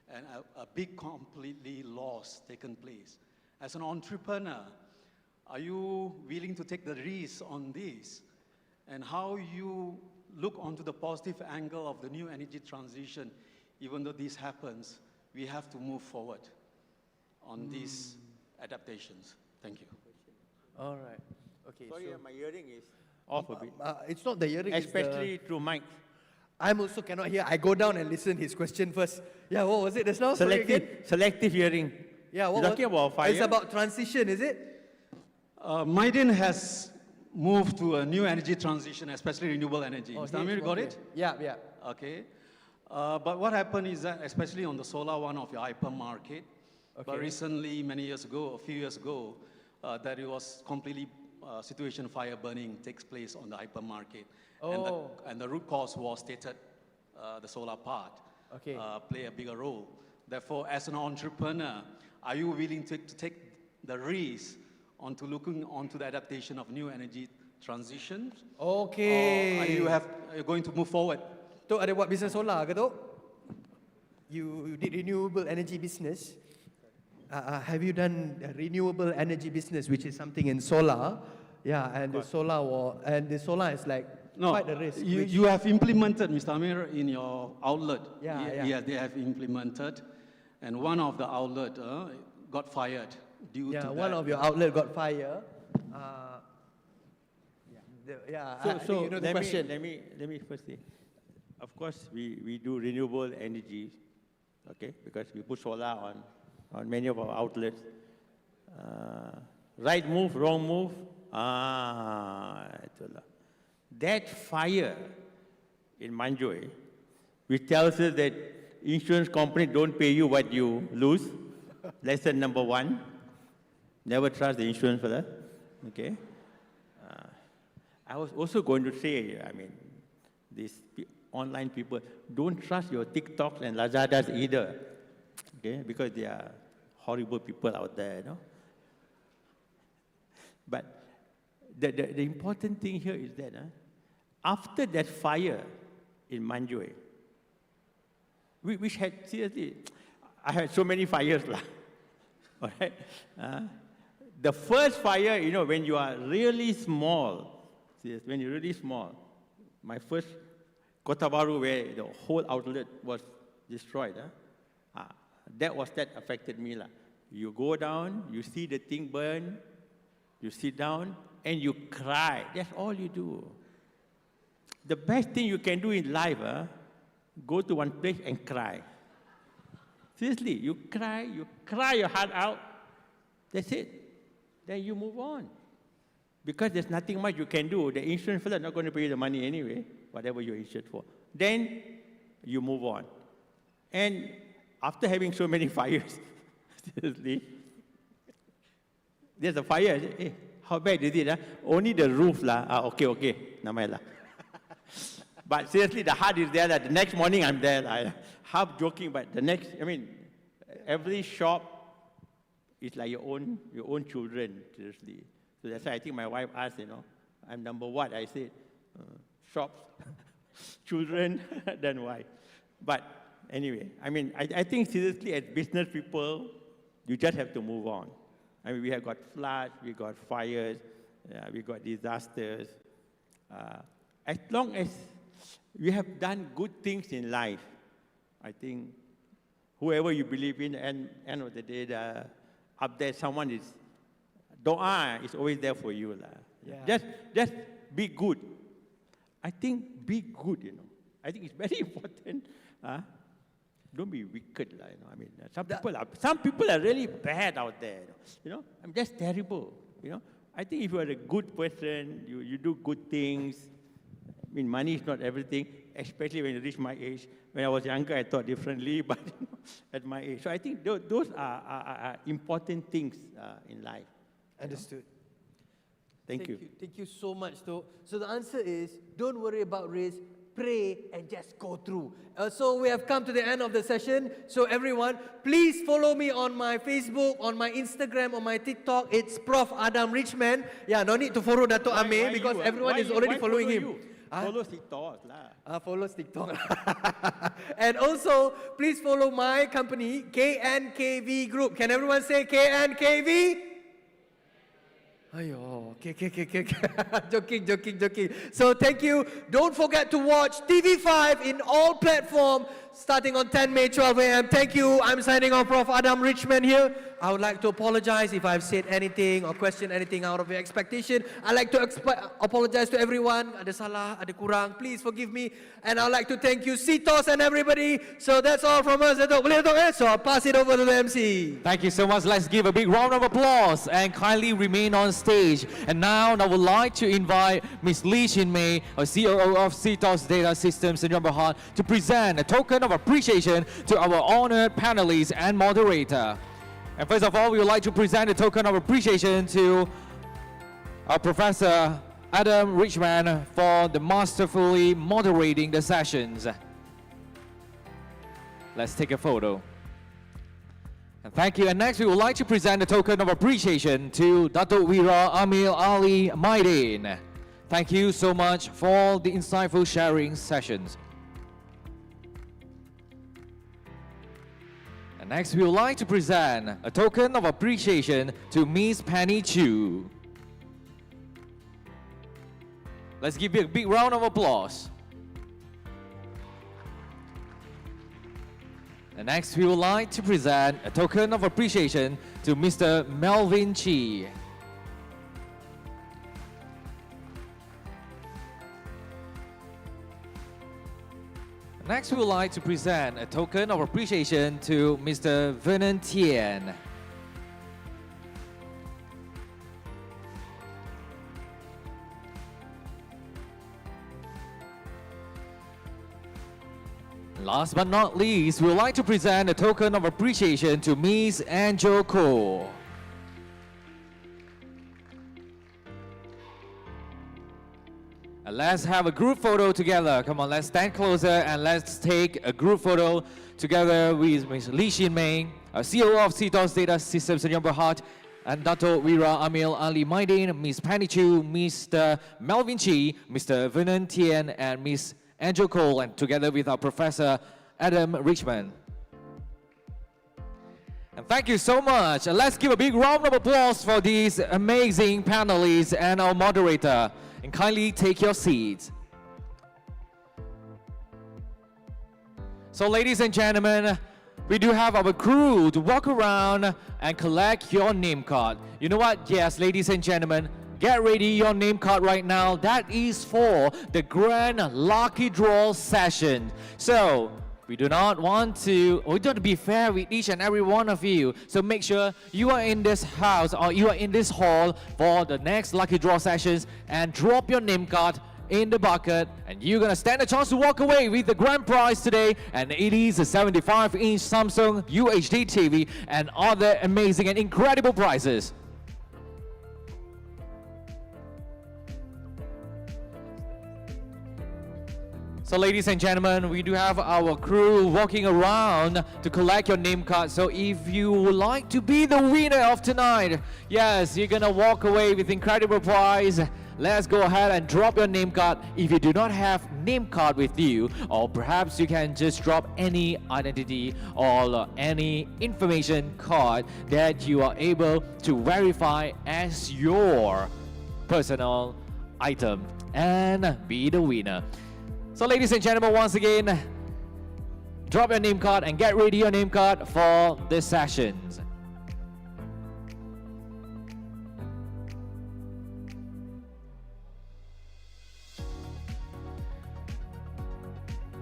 And a big completely loss taken place. As an entrepreneur, are you willing to take the risk on this? And how you look onto the positive angle of the new energy transition, even though this happens, we have to move forward on these adaptations. Thank you. All right. Okay. Sorry, my hearing is Off a bit. It's not the hearing. Especially through mic. I'm also cannot hear. I go down and listen his question first. Yeah, what was it just now? Sorry again. Selective hearing. Yeah, what You're talking about fire? It's about transition, is it? Mydin has moved to a new energy transition, especially renewable energy. Oh, Mr. Amir, got it? Yeah, yeah. Okay. But what happened is that, especially on the solar one of your hypermarket, but recently, many years ago, a few years ago, that it was completely situation fire burning takes place on the hypermarket. Oh. And the root cause was stated, the solar part, play a bigger role. Therefore, as an entrepreneur, are you willing to take the risk onto looking onto the adaptation of new energy transitions? Okay. Or are you going to move forward? Tok ada buat bisnes solar ke Tok? You did renewable energy business. Have you done a renewable energy business, which is something in solar? Yeah, and the solar is like quite a risk. You have implemented, Mr. Amir, in your outlet. Yeah. They have implemented, and one of the outlet got fired due to that. One of your outlet got fired. So you know the question. let me first say, of course we do renewable energy, okay, because we put solar on many of our outlets. Right move, wrong move. That fire in Manjoy, which tells us that insurance company don't pay you what you lose. Lesson number 1, never trust the insurance fella. Okay. I was also going to say, I mean, these online people, don't trust your TikToks and Lazadas either, okay, because they are horrible people out there, you know. But the important thing here is that after that fire in Manjoy, which had, seriously, I had so many fires, all right? The first fire, you know, when you are really small, when you're really small, my first Kota Baru, where the whole outlet was destroyed, that affected me. You go down, you see the thing burn, you sit down, and you cry. That's all you do. The best thing you can do in life, go to one place and cry. Seriously, you cry your heart out. That's it. Then you move on. Because there's nothing much you can do. The insurance fellow is not going to pay you the money anyway, whatever you're insured for. Then you move on. And after having so many fires, seriously, there's a fire. Hey, how bad is it? Only the roof. Okay, namai. But seriously, the heart is there. The next morning I'm there. Half joking, but the next, I mean, every shop is like your own children, seriously. So that's why I think my wife asked, you know, I'm number what? I said, shops, children, then wife. But anyway, I mean, I think seriously as business people, you just have to move on. I mean, we have got floods, we got fires, we got disasters. As long as we have done good things in life, I think whoever you believe in, and end of the day, up there someone is, Doa is always there for you. Yeah. Just be good. I think be good, you know. I think it's very important. Don't be wicked, you know. I mean, some people are really bad out there, you know. I'm just terrible, you know. I think if you are a good person, you do good things. I mean, money is not everything, especially when you reach my age. When I was younger, I thought differently, but you know, at my age. So I think those are important things in life. Understood. Thank you. Thank you so much, though. So the answer is, don't worry about risk, pray and just go through. So we have come to the end of the session. So everyone, please follow me on my Facebook, on my Instagram, on my TikTok. It's Prof. Adam Richman. Yeah, no need to follow Dato' Amir because everyone is already following him. Follow TikTok lah. Follow TikTok. And also, please follow my company, KNKV Group. Can everyone say KNKV? Ayo, okay. Joking. So thank you. Don't forget to watch TV5 in all platforms starting on 10 May, 12 a.m. Thank you. I'm signing off, Prof. Adam Richman here. I would like to apologize if I've said anything or questioned anything out of your expectation. I'd like to apologize to everyone. Ada salah, ada kurang. Please forgive me. And I'd like to thank you, CTOS and everybody. So that's all from us. Boleh Datuk, eh? So I'll pass it over to the MC. Thank you so much. Let's give a big round of applause and kindly remain on stage. And now I would like to invite Ms. Lee Shin Mei, COO of CTOS Data Systems in Berhad, to present a token of appreciation to our honored panelists and moderator. And first of all, we would like to present a token of appreciation to our Professor Adam Richman for the masterfully moderating the sessions. Let's take a photo. And thank you. And next, we would like to present a token of appreciation to Datuk Wira Amil Ali Maidin. Thank you so much for the insightful sharing sessions. And next, we would like to present a token of appreciation to Miss Penny Chu. Let's give you a big round of applause. And next, we would like to present a token of appreciation to Mr. Melvin Chi. Next, we would like to present a token of appreciation to Mr. Vernon Tian. Last but not least, we would like to present a token of appreciation to Ms. Angel Khoo. And let's have a group photo together. Come on, let's stand closer and let's take a group photo together with Ms. Lee Shin Mei, COO of CTOS Data Systems in Berhad, and Dato' Wira Amil Ali Maidin, Ms. Penny Chu, Mr. Melvin Chi, Mr. Vernon Tian, and Ms. Angel Cole, and together with our Professor Adam Richman. And thank you so much. And let's give a big round of applause for these amazing panelists and our moderator. And kindly take your seats. So ladies and gentlemen, we do have our crew to walk around and collect your name card. You know what? Yes, ladies and gentlemen, get ready your name card right now. That is for the grand lucky draw session. So we do not want to be fair with each and every one of you. So make sure you are in this house or you are in this hall for the next lucky draw sessions and drop your name card in the bucket, and you're gonna stand a chance to walk away with the grand prize today, and it is a 75-inch Samsung UHD TV and other amazing and incredible prizes. So ladies and gentlemen, we do have our crew walking around to collect your name card. So if you would like to be the winner of tonight, yes, you're gonna walk away with incredible prize. Let's go ahead and drop your name card. If you do not have name card with you, or perhaps you can just drop any identity or any information card that you are able to verify as your personal item and be the winner. So ladies and gentlemen, once again, drop your name card and get ready your name card for the sessions.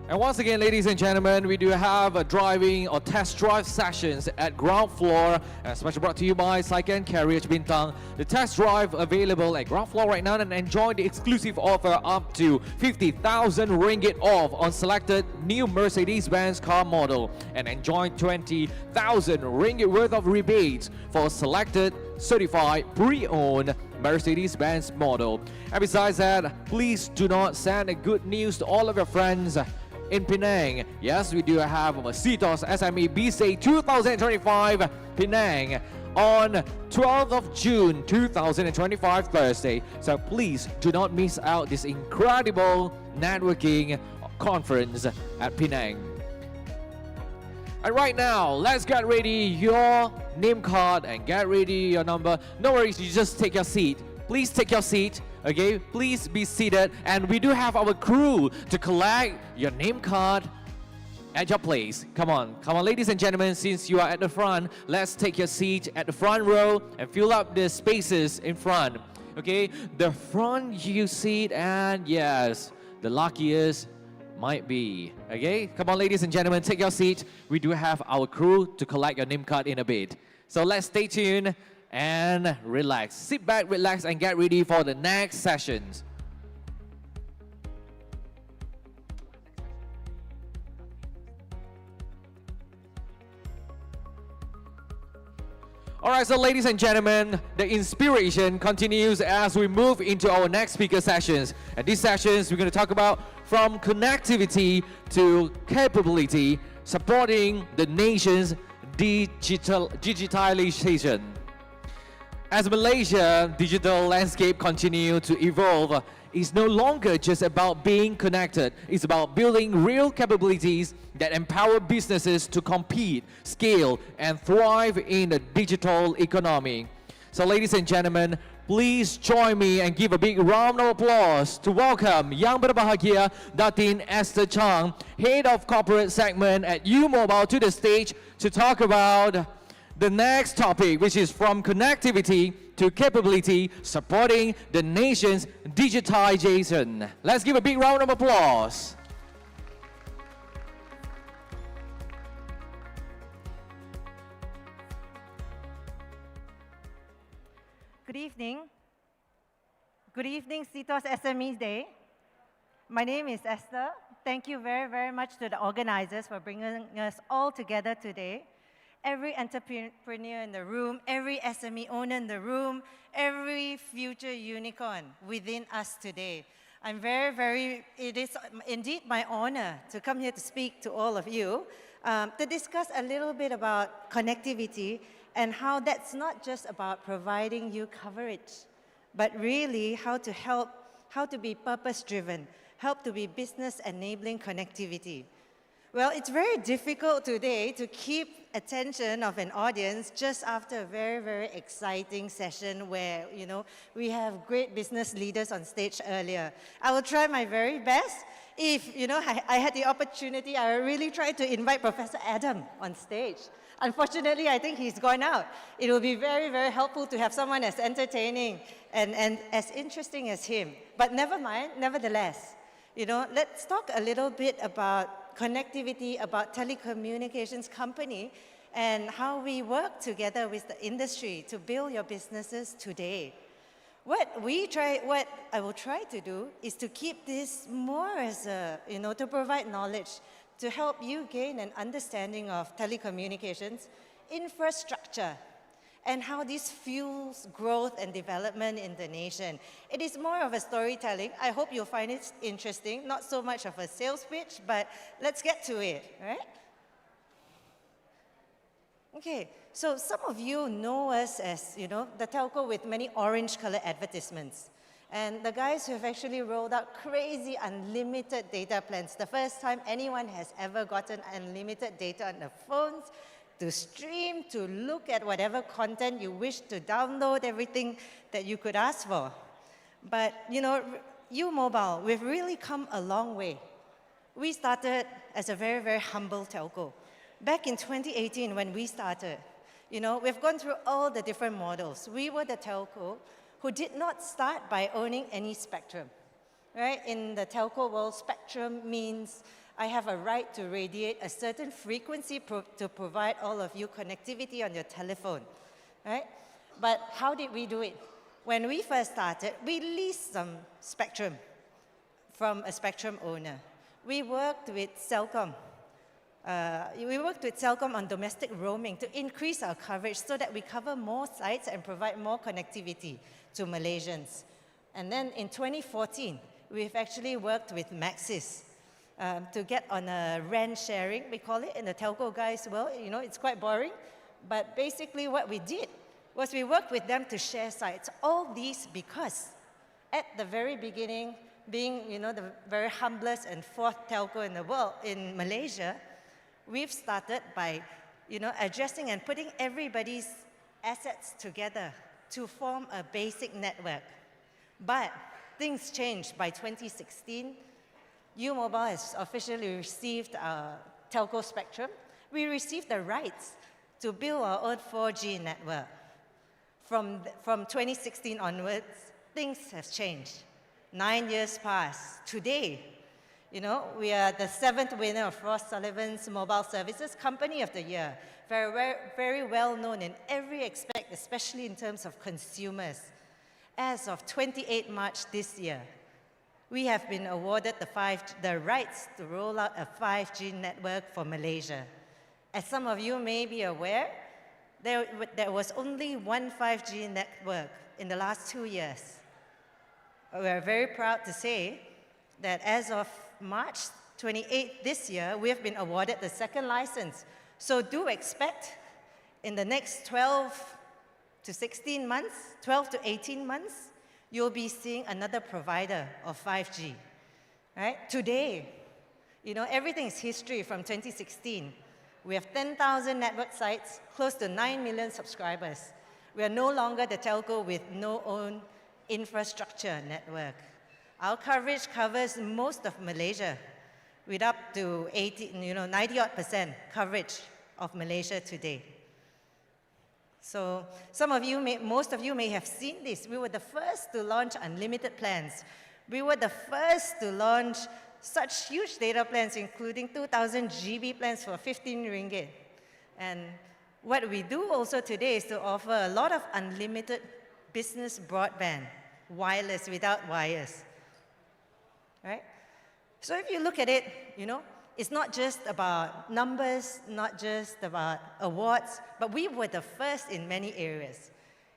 And once again, ladies and gentlemen, we do have a driving or test drive sessions at ground floor, and special brought to you by Sigh and Khairy Bintang. The test drive available at ground floor right now, and enjoy the exclusive offer up to 50,000 ringgit off on selected new Mercedes-Benz car model, and enjoy 20,000 ringgit worth of rebates for selected certified pre-owned Mercedes-Benz model. And besides that, please do not send a good news to all of your friends in Penang. Yes, we do have a CTOS SME Biz 2025 Penang on 12th of June 2025 Thursday. So please do not miss out this incredible networking conference at Penang. And right now, let's get ready your name card and get ready your number. No worries, you just take your seat. Please take your seat. Okay, please be seated, and we do have our crew to collect your name card at your place. Come on, ladies and gentlemen, since you are at the front, let's take your seat at the front row and fill up the spaces in front. Okay, the front you seat, and yes, the luckiest might be. Okay, come on, ladies and gentlemen, take your seat. We do have our crew to collect your name card in a bit. So let's stay tuned and relax. Sit back, relax, and get ready for the next sessions. All right, so ladies and gentlemen, the inspiration continues as we move into our next speaker sessions. And these sessions, we're going to talk about from connectivity to capability, supporting the nation's digitalization. As Malaysia's digital landscape continues to evolve, it's no longer just about being connected. It's about building real capabilities that empower businesses to compete, scale, and thrive in the digital economy. So ladies and gentlemen, please join me and give a big round of applause to welcome Yang Berbahagia Datin Esther Chang, Head of Corporate Segment at U Mobile, to the stage to talk about the next topic, which is from connectivity to capability, supporting the nation's digitization. Let's give a big round of applause. Good evening. Good evening, CTOS SME Day. My name is Esther. Thank you very, very much to the organizers for bringing us all together today. Every entrepreneur in the room, every SME owner in the room, every future unicorn within us today. It is indeed my honor to come here to speak to all of you, to discuss a little bit about connectivity and how that's not just about providing you coverage, but really how to be purpose-driven, help to be business-enabling connectivity. Well, it's very difficult today to keep attention of an audience just after a very, very exciting session where, we have great business leaders on stage earlier. I will try my very best. If, I had the opportunity, I will really try to invite Professor Adam on stage. Unfortunately, I think he's gone out. It will be very, very helpful to have someone as entertaining and as interesting as him. But never mind, nevertheless, let's talk a little bit about connectivity, about telecommunications company, and how we work together with the industry to build your businesses today. What I will try to do is to keep this more as a, to provide knowledge, to help you gain an understanding of telecommunications, infrastructure, and how this fuels growth and development in the nation. It is more of a storytelling. I hope you'll find it interesting, not so much of a sales pitch, but let's get to it, right? Okay, so some of you know us as, the telco with many orange-colored advertisements. And the guys who have actually rolled out crazy unlimited data plans, the first time anyone has ever gotten unlimited data on their phones, to stream, to look at whatever content you wish to download, everything that you could ask for. But, U Mobile, we've really come a long way. We started as a very, very humble telco. Back in 2018, when we started, we've gone through all the different models. We were the telco who did not start by owning any spectrum, right? In the telco world, spectrum means I have a right to radiate a certain frequency to provide all of you connectivity on your telephone, right? But how did we do it? When we first started, we leased some spectrum from a spectrum owner. We worked with Celcom. On domestic roaming to increase our coverage so that we cover more sites and provide more connectivity to Malaysians. And then in 2014, we've actually worked with Maxis to get on a RAN sharing, we call it, in the telco guys' world. It's quite boring. But basically what we did was we worked with them to share sites. All these because at the very beginning, being, the very humblest and fourth telco in the world, in Malaysia, we've started by, addressing and putting everybody's assets together to form a basic network. But things changed by 2016. U Mobile has officially received our telco spectrum, we received the rights to build our own 4G network. From 2016 onwards, things have changed. 9 years passed. Today, you know, we are the 7th winner of Frost Sullivan's Mobile Services Company of the Year. Very, very well known in every aspect, especially in terms of consumers. As of 28 March this year, we have been awarded the rights to roll out a 5G network for Malaysia. As some of you may be aware, there was only one 5G network in the last 2 years. We are very proud to say that as of March 28 this year, we have been awarded the second license. So do expect in the next 12 to 16 months, 12 to 18 months, you'll be seeing another provider of 5G, right? Today, you know, everything is history from 2016. We have 10,000 network sites, close to 9 million subscribers. We are no longer the telco with no own infrastructure network. Our coverage covers most of Malaysia, with up to 90% coverage of Malaysia today. So most of you may have seen this. We were the first to launch unlimited plans. We were the first to launch such huge data plans, including 2,000 GB plans for 15 ringgit. And what we do also today is to offer a lot of unlimited business broadband, wireless without wires, right? So if you look at it, you know, it's not just about numbers, not just about awards, but we were the first in many areas.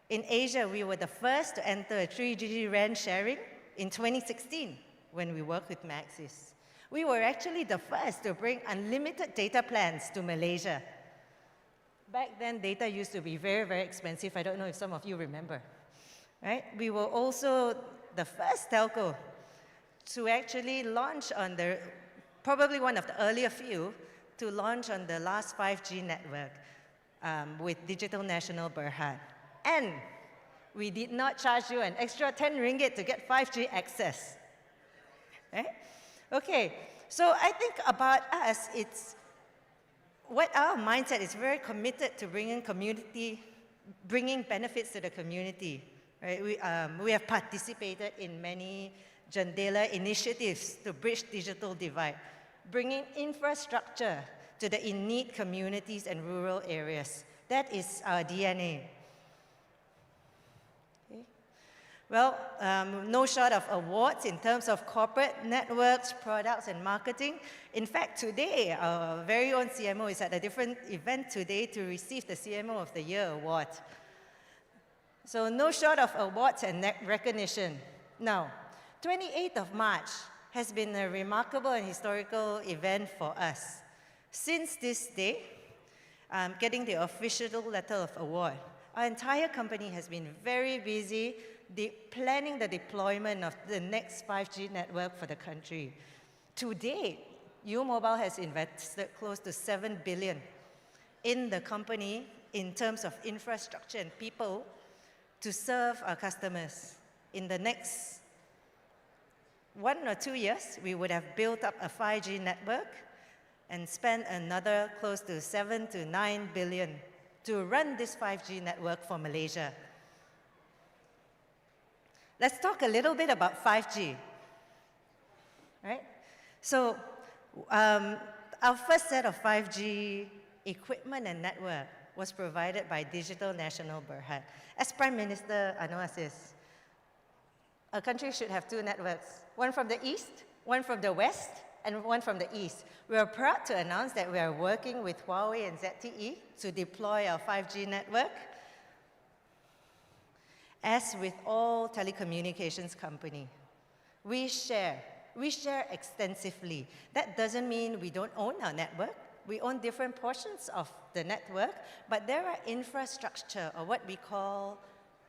In Asia, we were the first to enter a 3G RAN sharing in 2016 when we worked with Maxis. We were actually the first to bring unlimited data plans to Malaysia. Back then, data used to be very, very expensive. I don't know if some of you remember, right? We were also the first telco to actually launch on the, probably one of the earlier few, to launch on the last 5G network with Digital Nasional Berhad. And we did not charge you an extra 10 ringgit to get 5G access. Right? Okay, so I think about us, it's what our mindset is very committed to bringing benefits to the community. Right? We have participated in many Jendela initiatives to bridge digital divide, bringing infrastructure to the in-need communities and rural areas. That is our DNA. Okay. Well, no short of awards in terms of corporate networks, products, and marketing. In fact, today, our very own CMO is at a different event today to receive the CMO of the Year award. So no short of awards and recognition. Now, 28th of March has been a remarkable and historical event for us. Since this day, getting the official letter of award, our entire company has been very busy planning the deployment of the next 5G network for the country. To date, U-Mobile has invested close to 7 billion in the company in terms of infrastructure and people to serve our customers. In the next 1 or 2 years, we would have built up a 5G network and spent another close to 7 to 9 billion to run this 5G network for Malaysia. Let's talk a little bit about 5G, right? So our first set of 5G equipment and network was provided by Digital Nasional Berhad. As Prime Minister Anwar says, a country should have 2 networks, one from the east, one from the west, and one from the east. We are proud to announce that we are working with Huawei and ZTE to deploy our 5G network. As with all telecommunications companies, we share extensively. That doesn't mean we don't own our network. We own different portions of the network, but there are infrastructure, or what we call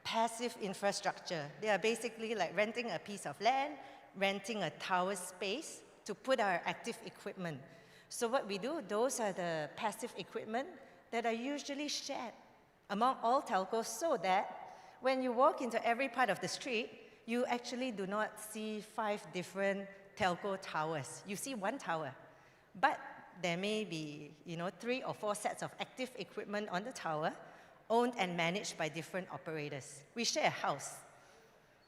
passive infrastructure. They are basically like renting a piece of land, renting a tower space to put our active equipment. So what we do, those are the passive equipment that are usually shared among all telcos, so that when you walk into every part of the street, you actually do not see 5 different telco towers. You see one tower. But there may be, 3 or 4 sets of active equipment on the tower, owned and managed by different operators. We share a house.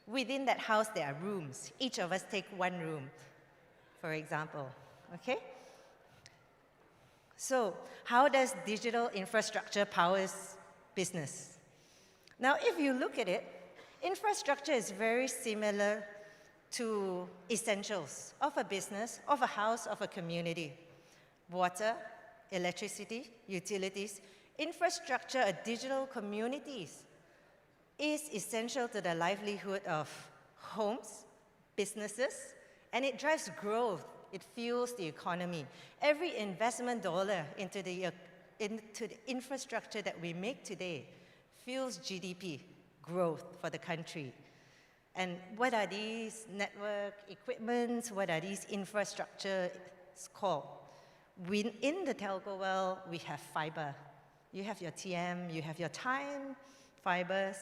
Within that house, there are rooms. Each of us take one room, for example, okay? So how does digital infrastructure powers business? Now, if you look at it, infrastructure is very similar to essentials of a business, of a house, of a community. Water, electricity, utilities, infrastructure of digital communities is essential to the livelihood of homes, businesses, and it drives growth. It fuels the economy. Every investment dollar into the infrastructure that we make today fuels GDP growth for the country. And what are these network equipments? What are these infrastructures called? In the telco world, we have fiber. You have your TM, you have your time fibers,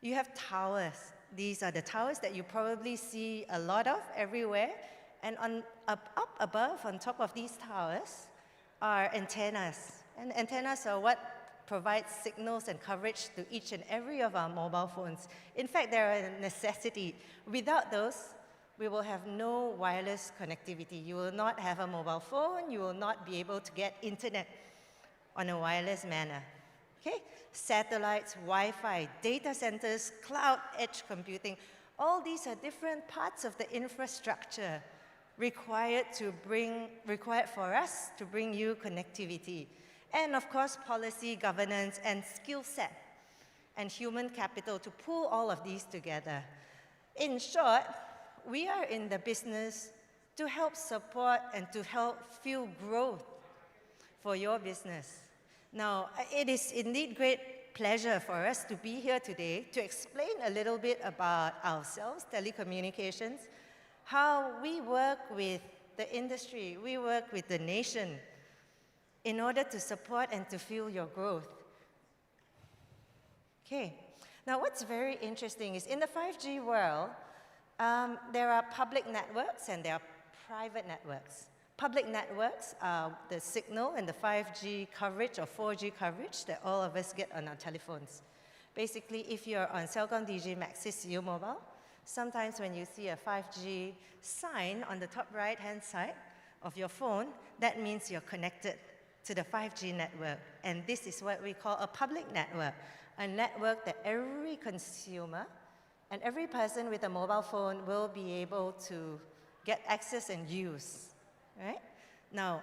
you have towers. These are the towers that you probably see a lot of everywhere. And up above, on top of these towers, are antennas. And antennas are what provides signals and coverage to each and every of our mobile phones. In fact, they're a necessity. Without those, we will have no wireless connectivity. You will not have a mobile phone. You will not be able to get internet on a wireless manner. Okay? Satellites, Wi-Fi, data centers, cloud, edge computing, all these are different parts of the infrastructure required for us to bring you connectivity. And of course, policy, governance, and skill set, and human capital to pull all of these together. In short, we are in the business to help support and to help fuel growth for your business. Now, it is indeed great pleasure for us to be here today to explain a little bit about ourselves, telecommunications, how we work with the industry, we work with the nation in order to support and to fuel your growth. Okay, now what's very interesting is in the 5G world, there are public networks and there are private networks. Public networks are the signal and the 5G coverage or 4G coverage that all of us get on our telephones. Basically, if you're on Celcom DG Maxis U Mobile, sometimes when you see a 5G sign on the top right-hand side of your phone, that means you're connected to the 5G network. And this is what we call a public network, a network that every consumer and every person with a mobile phone will be able to get access and use, right? Now,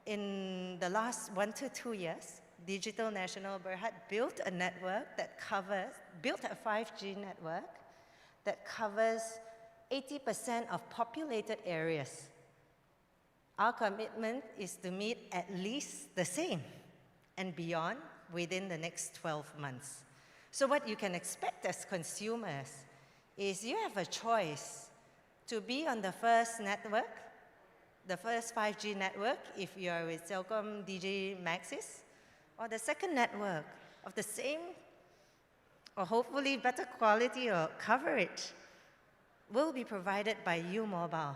in the last 1 to 2 years, Digital Nasional Berhad built a network that built a 5G network that covers 80% of populated areas. Our commitment is to meet at least the same and beyond within the next 12 months. So what you can expect as consumers is you have a choice to be on the first network, the first 5G network if you are with Celcom DG Maxis, or the second network of the same or hopefully better quality or coverage will be provided by U Mobile.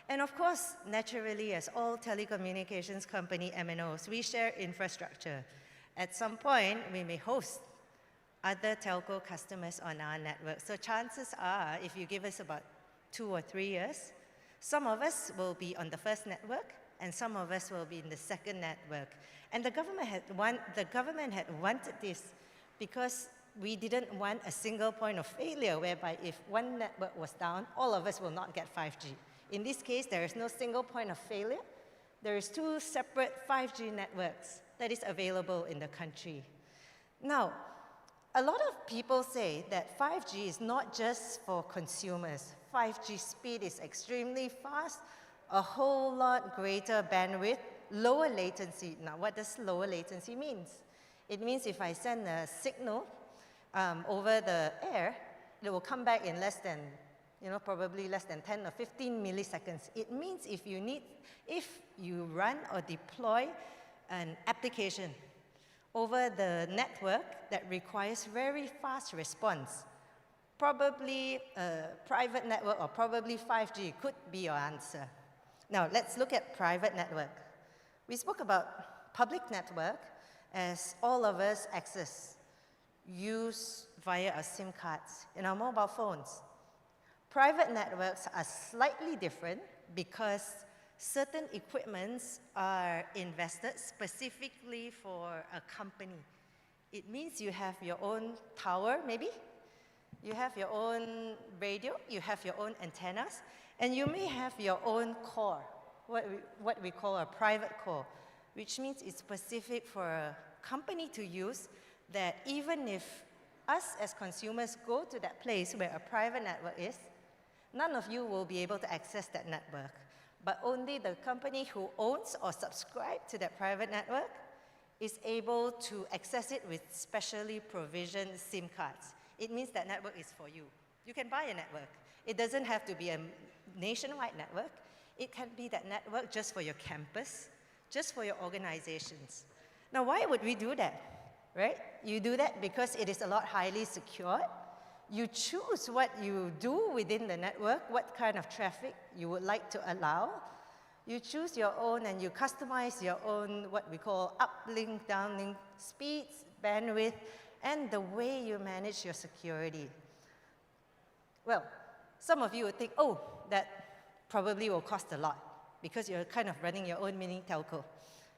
And of course, naturally, as all telecommunications company MNOs, we share infrastructure. At some point, we may host other telco customers on our network. So chances are, if you give us about 2 or 3 years, some of us will be on the first network, and some of us will be in the second network. And the government had wanted this because we didn't want a single point of failure whereby if one network was down, all of us will not get 5G. In this case, there is no single point of failure. There is 2 separate 5G networks that is available in the country. Now, a lot of people say that 5G is not just for consumers. 5G speed is extremely fast, a whole lot greater bandwidth, lower latency. Now, what does lower latency mean? It means if I send a signal over the air, it will come back in less than, probably less than 10 or 15 milliseconds. It means if you run or deploy an application over the network that requires very fast response, probably a private network or probably 5G could be your answer. Now, let's look at private network. We spoke about public network as all of us access, use via our SIM cards in our mobile phones. Private networks are slightly different because certain equipments are invested specifically for a company. It means you have your own tower, maybe. You have your own radio, you have your own antennas, and you may have your own core, what we call a private core, which means it's specific for a company to use, that even if us as consumers go to that place where a private network is, none of you will be able to access that network, but only the company who owns or subscribes to that private network is able to access it with specially provisioned SIM cards. It means that network is for you. You can buy a network. It doesn't have to be a nationwide network. It can be that network just for your campus, just for your organizations. Now, why would we do that, right? You do that because it is a lot highly secured. You choose what you do within the network, what kind of traffic you would like to allow. You choose your own and you customize your own, what we call uplink, downlink speeds, bandwidth, and the way you manage your security. Well, some of you would think, oh, that probably will cost a lot because you're kind of running your own mini telco,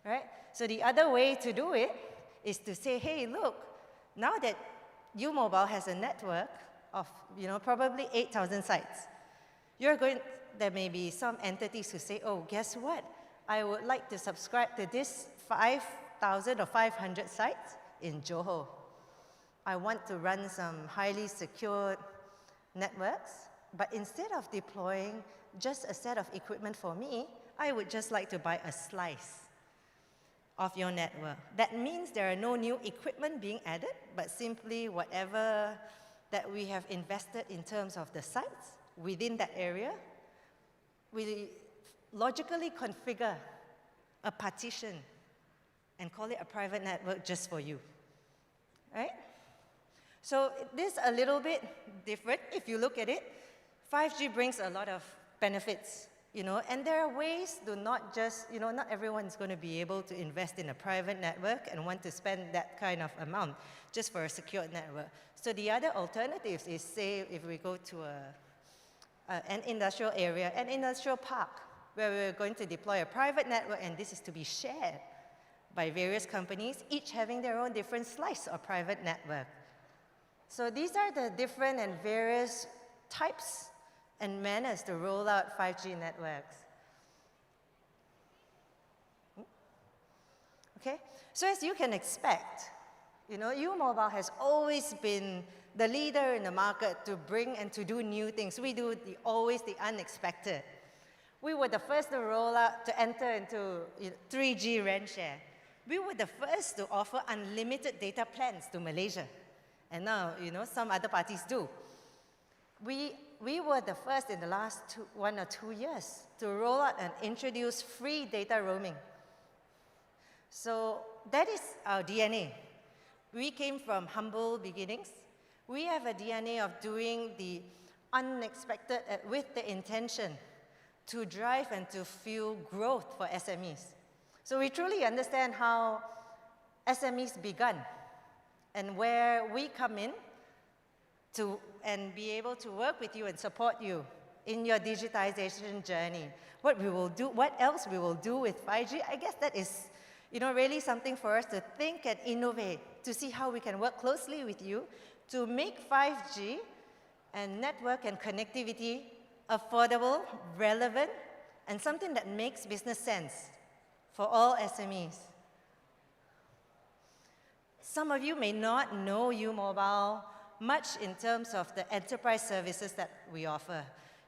right? So the other way to do it is to say, hey, look, now that U-Mobile has a network of, probably 8,000 sites, there may be some entities who say, oh, guess what? I would like to subscribe to this 5,000 or 500 sites in ZOHO. I want to run some highly secured networks, but instead of deploying just a set of equipment for me, I would just like to buy a slice of your network. That means there are no new equipment being added, but simply whatever that we have invested in terms of the sites within that area, we logically configure a partition and call it a private network just for you, right? So this is a little bit different. If you look at it, 5G brings a lot of benefits, and there are ways to not just, not everyone's going to be able to invest in a private network and want to spend that kind of amount just for a secured network. So the other alternatives is, say, if we go to an industrial area, an industrial park, where we're going to deploy a private network, and this is to be shared by various companies, each having their own different slice of private network. So these are the different and various types and manners to roll out 5G networks. Okay, so as you can expect, U-Mobile has always been the leader in the market to bring and to do new things. We do always the unexpected. We were the first to roll out, to enter into 3G RAN share. We were the first to offer unlimited data plans to Malaysia. And now, some other parties do. We were the first in the last 1 or 2 years to roll out and introduce free data roaming. So that is our DNA. We came from humble beginnings. We have a DNA of doing the unexpected with the intention to drive and to fuel growth for SMEs. So we truly understand how SMEs begun and where we come in to and be able to work with you and support you in your digitization journey. What we will do, what else we will do with 5G, I guess that is, really something for us to think and innovate, to see how we can work closely with you to make 5G and network and connectivity affordable, relevant, and something that makes business sense for all SMEs. Some of you may not know U-Mobile much in terms of the enterprise services that we offer.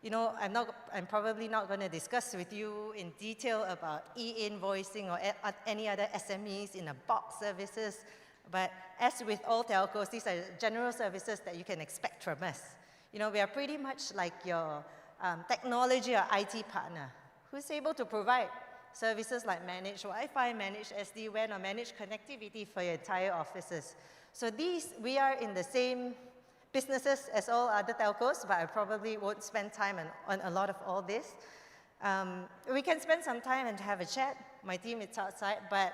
I'm probably not going to discuss with you in detail about E-Invoicing or any other SMEs in a box services, but as with all telcos, these are general services that you can expect from us. We are pretty much like your technology or IT partner who's able to provide services like managed Wi-Fi, managed SD-WAN, or managed connectivity for your entire offices. So we are in the same businesses as all other telcos, but I probably won't spend time on a lot of all this. We can spend some time and have a chat. My team is outside, but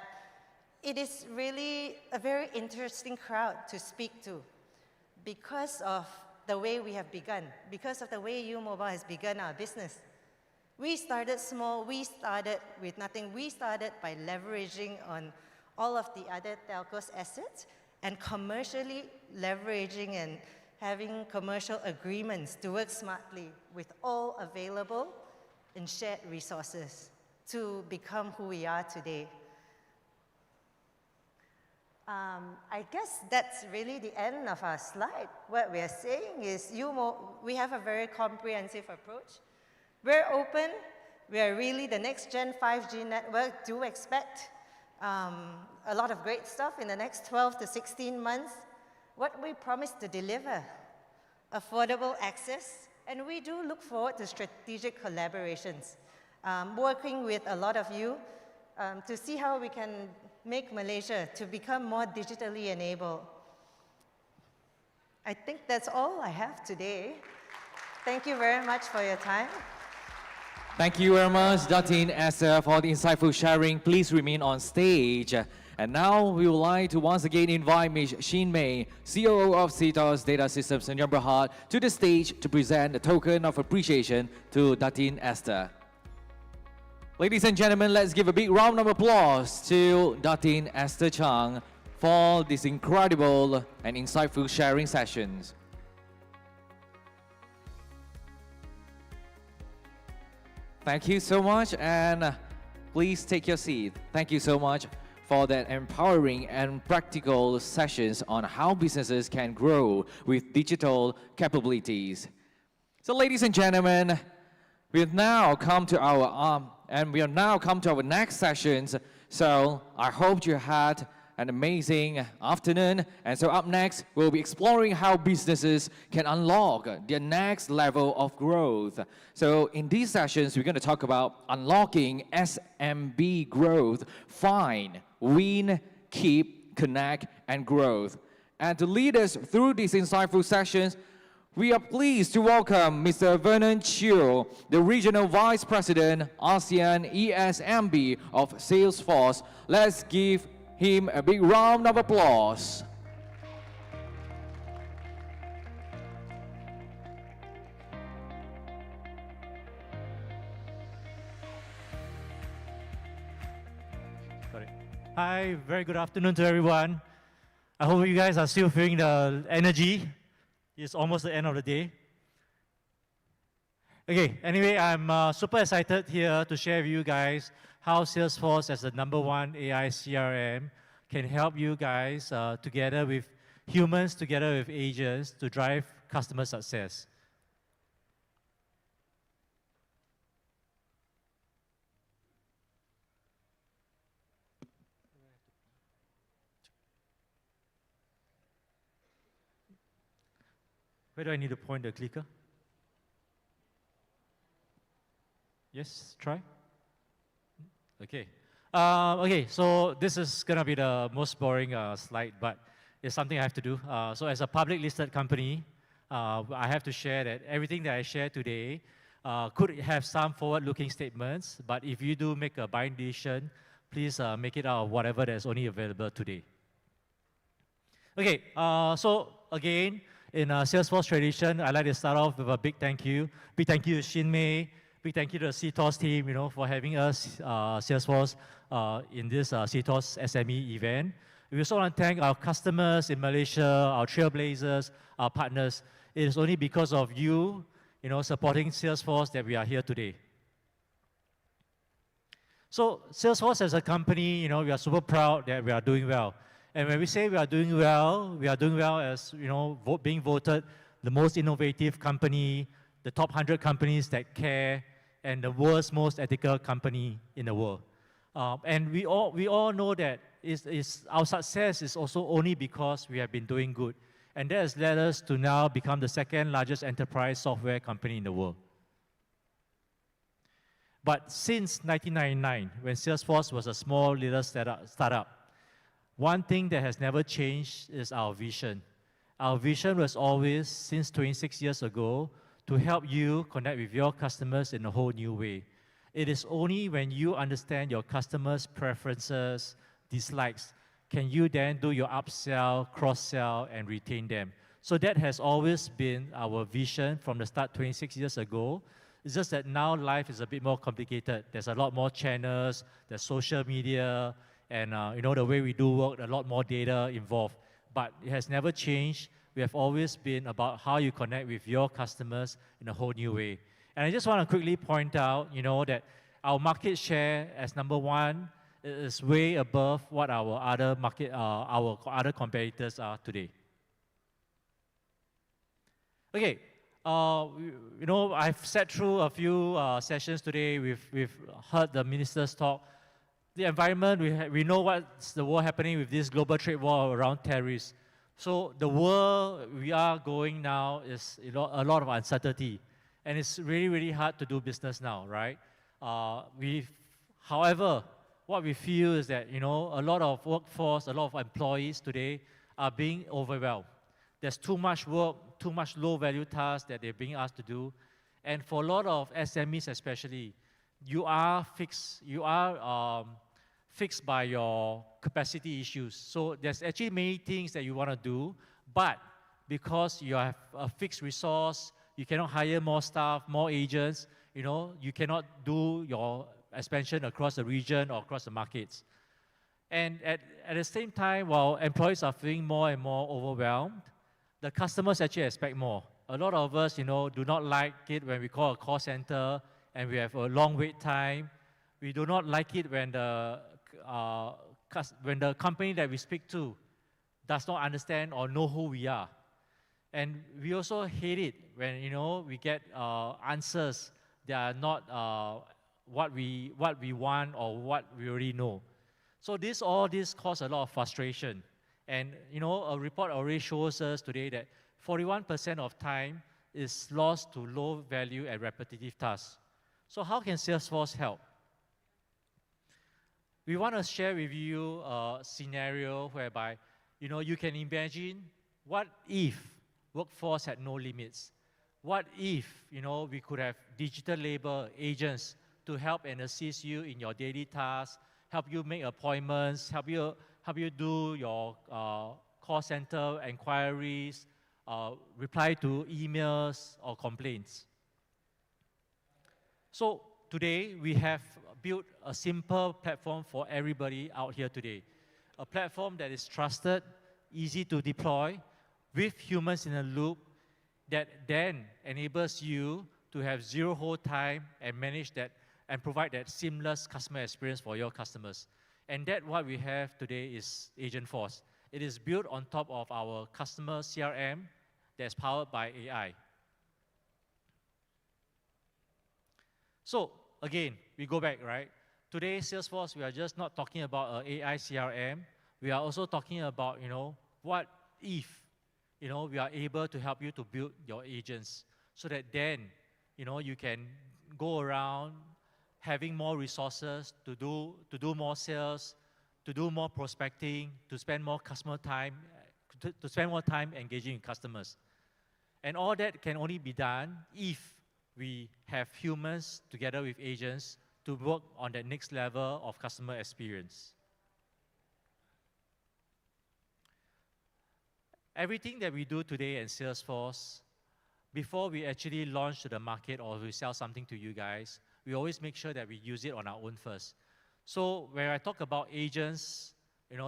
it is really a very interesting crowd to speak to because of the way we have begun, because of the way U-Mobile has begun our business. We started small, we started with nothing. We started by leveraging on all of the other telcos' assets and commercially leveraging and having commercial agreements to work smartly with all available and shared resources to become who we are today. I guess that's really the end of our slide. What we are saying is we have a very comprehensive approach. We're open. We are really the next gen 5G network. Do expect a lot of great stuff in the next 12 to 16 months. What we promise to deliver, affordable access, and we do look forward to strategic collaborations, working with a lot of you to see how we can make Malaysia to become more digitally enabled. I think that's all I have today. Thank you very much for your time. Thank you very much, Datin, Esther, for the insightful sharing. Please remain on stage. And now we would like to once again invite Ms. Shin Mei, COO of CTOS Data Systems and Berhad, to the stage to present a token of appreciation to Datin Esther. Ladies and gentlemen, let's give a big round of applause to Datin Esther Chang for this incredible and insightful sharing sessions. Thank you so much, and please take your seat. Thank you so much for that empowering and practical sessions on how businesses can grow with digital capabilities. So ladies and gentlemen, we have now come to our next sessions. So I hope you had an amazing afternoon. And so up next, we'll be exploring how businesses can unlock their next level of growth. So in these sessions, we're going to talk about unlocking SMB growth, find, win, keep, connect, and growth. And to lead us through these insightful sessions, we are pleased to welcome Mr. Vernon Cheo, the Regional Vice President, ASEAN ESMB of Salesforce. Let's give him a big round of applause. Sorry. Hi, very good afternoon to everyone. I hope you guys are still feeling the energy. It's almost the end of the day. Okay, anyway, I'm super excited here to share with you guys how Salesforce as the #1 AI CRM can help you guys together with humans, together with agents to drive customer success. Where do I need to point the clicker? Yes, try. Okay. Okay, so this is going to be the most boring slide, but it's something I have to do. So as a public listed company, I have to share that everything that I share today could have some forward-looking statements, but if you do make a buying decision, please make it out of whatever that's only available today. Okay, so again, in Salesforce tradition, I'd like to start off with a big thank you. Big thank you to Shin Mei. Big thank you to the CTOS team, for having us, Salesforce, in this CTOS SME event. We also want to thank our customers in Malaysia, our trailblazers, our partners. It is only because of you, supporting Salesforce that we are here today. So Salesforce as a company, we are super proud that we are doing well. And when we say we are doing well as, being voted the most innovative company, the top 100 companies that care, and the world's most ethical company in the world. And we all know that our success is also only because we have been doing good. And that has led us to now become the second largest enterprise software company in the world. But since 1999, when Salesforce was a small little startup, one thing that has never changed is our vision. Our vision was always, since 26 years ago, to help you connect with your customers in a whole new way. It is only when you understand your customers' preferences, dislikes, can you then do your upsell, cross-sell, and retain them. So that has always been our vision from the start 26 years ago. It's just that now life is a bit more complicated. There's a lot more channels, there's social media, and the way we do work, a lot more data involved. But it has never changed. We have always been about how you connect with your customers in a whole new way. And I just want to quickly point out, that our market share as number one is way above what our other competitors are today. Okay, I've sat through a few sessions today. We've heard the ministers talk. The environment, we know what's the war happening with this global trade war around tariffs. So the world we are going now is a lot of uncertainty. And it's really, really hard to do business now, right? However, what we feel is that, a lot of workforce, a lot of employees today are being overwhelmed. There's too much work, too much low-value tasks that they're being asked to do. And for a lot of SMEs especially, you are fixed by your capacity issues. So there's actually many things that you want to do, but because you have a fixed resource, you cannot hire more staff, more agents, you cannot do your expansion across the region or across the markets. And at the same time, while employees are feeling more and more overwhelmed, the customers actually expect more. A lot of us, do not like it when we call a call center and we have a long wait time. We do not like it when the company that we speak to does not understand or know who we are. And we also hate it when, we get answers that are not what we want or what we already know. So all this causes a lot of frustration. And, a report already shows us today that 41% of time is lost to low value and repetitive tasks. So how can Salesforce help? We want to share with you a scenario whereby, you can imagine what if workforce had no limits? What if, we could have digital labor agents to help and assist you in your daily tasks, help you make appointments, help you do your call center inquiries, reply to emails or complaints. So today we have built a simple platform for everybody out here today. A platform that is trusted, easy to deploy, with humans in a loop, that then enables you to have zero hold time and manage that and provide that seamless customer experience for your customers. And that what we have today is Agentforce. It is built on top of our customer CRM that's powered by AI. So again, we go back, right? Today, Salesforce, we are just not talking about AI CRM. We are also talking about, what if, we are able to help you to build your agents so that then, you can go around having more resources to do more sales, to do more prospecting, to spend more customer time, to spend more time engaging with customers. And all that can only be done if we have humans together with agents to work on that next level of customer experience. Everything that we do today in Salesforce, before we actually launch to the market or we sell something to you guys, we always make sure that we use it on our own first. So when I talk about agents,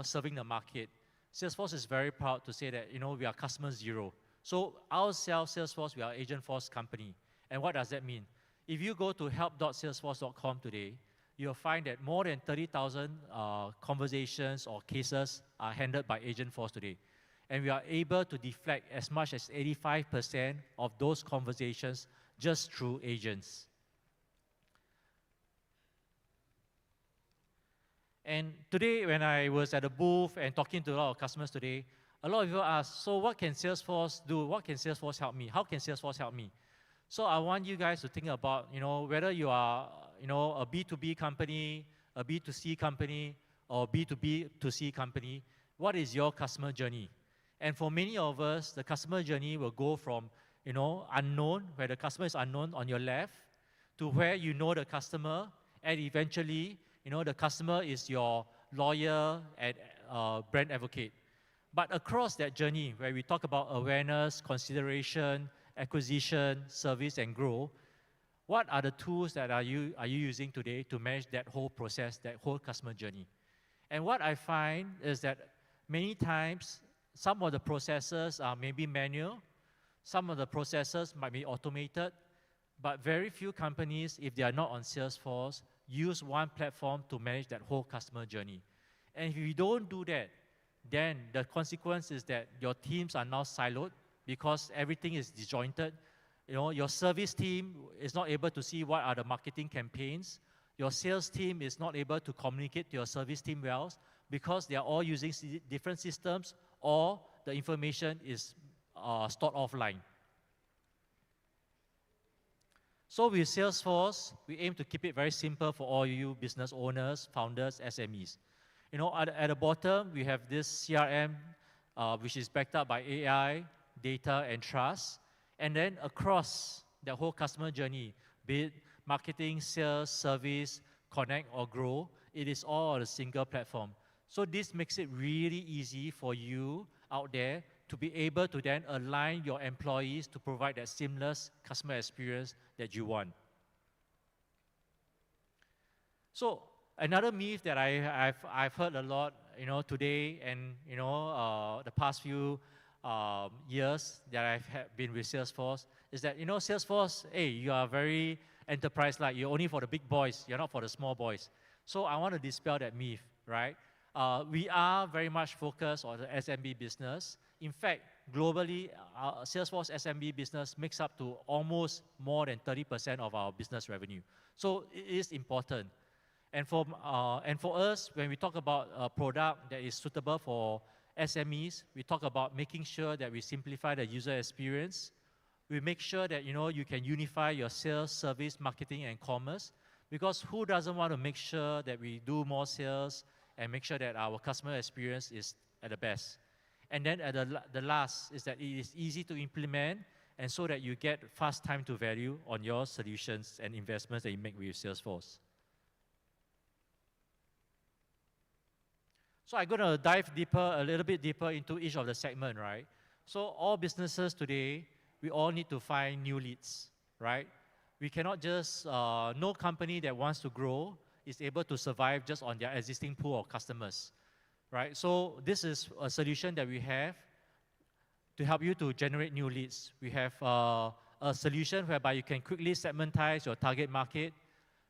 serving the market, Salesforce is very proud to say that, we are customer zero. So ourselves, Salesforce, we are an Agentforce company. And what does that mean? If you go to help.salesforce.com today, you'll find that more than 30,000 conversations or cases are handled by Agentforce today. And we are able to deflect as much as 85% of those conversations just through agents. And today, when I was at the booth and talking to a lot of customers today, a lot of people ask, so what can Salesforce do? What can Salesforce help me? How can Salesforce help me? So I want you guys to think about, whether you are, a B2B company, a B2C company, or B2B2C company, what is your customer journey? And for many of us, the customer journey will go from, unknown, where the customer is unknown on your left, to where you know the customer, and eventually, the customer is your lawyer and brand advocate. But across that journey, where we talk about awareness, consideration, acquisition, service, and grow, what are the tools that are you using today to manage that whole process, that whole customer journey? And what I find is that many times, some of the processes are maybe manual, some of the processes might be automated, but very few companies, if they are not on Salesforce, use one platform to manage that whole customer journey. And if you don't do that, then the consequence is that your teams are now siloed because everything is disjointed. Your service team is not able to see what are the marketing campaigns. Your sales team is not able to communicate to your service team well because they are all using different systems, or the information is stored offline. So with Salesforce, we aim to keep it very simple for all you business owners, founders, SMEs. At the bottom, we have this CRM, which is backed up by AI, data, and trust. And then across the whole customer journey, be it marketing, sales, service, connect, or grow, it is all on a single platform. So this makes it really easy for you out there to be able to then align your employees to provide that seamless customer experience that you want. So another myth that I've heard a lot, today and the past few years that I've been with Salesforce is that Salesforce, hey, you are very enterprise-like. You're only for the big boys. You're not for the small boys. So I want to dispel that myth, right? We are very much focused on the SMB business. In fact, globally, Salesforce SMB business makes up to almost more than 30% of our business revenue. So it is important. And for us, when we talk about a product that is suitable for SMEs, we talk about making sure that we simplify the user experience. We make sure that you can unify your sales, service, marketing, and commerce. Because who doesn't want to make sure that we do more sales and make sure that our customer experience is at the best? And then at the last is that it is easy to implement, and so that you get fast time to value on your solutions and investments that you make with Salesforce. So I'm going to dive a little bit deeper into each of the segments, right? So all businesses today, we all need to find new leads, right? We cannot just, no company that wants to grow is able to survive just on their existing pool of customers, right? So this is a solution that we have to help you to generate new leads. We have a solution whereby you can quickly segmentize your target market.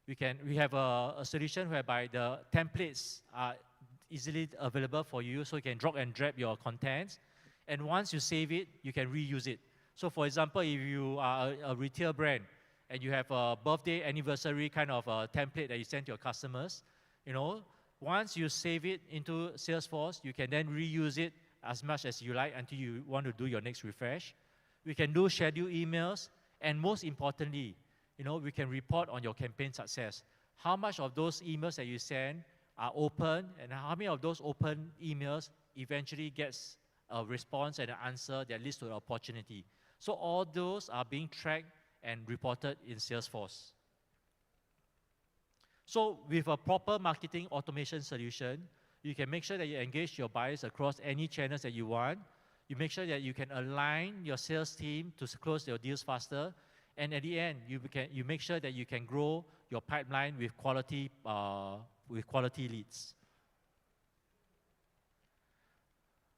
We have a solution whereby the templates are easily available for you, so you can drag and drop your contents. And once you save it, you can reuse it. So for example, if you are a retail brand and you have a birthday, anniversary kind of a template that you send to your customers, once you save it into Salesforce, you can then reuse it as much as you like until you want to do your next refresh. We can do scheduled emails, and most importantly, we can report on your campaign success. How much of those emails that you send are open, and how many of those open emails eventually gets a response and an answer that leads to an opportunity. So all those are being tracked and reported in Salesforce. So with a proper marketing automation solution, you can make sure that you engage your buyers across any channels that you want. You make sure that you can align your sales team to close your deals faster. And at the end, you make sure that you can grow your pipeline with quality leads.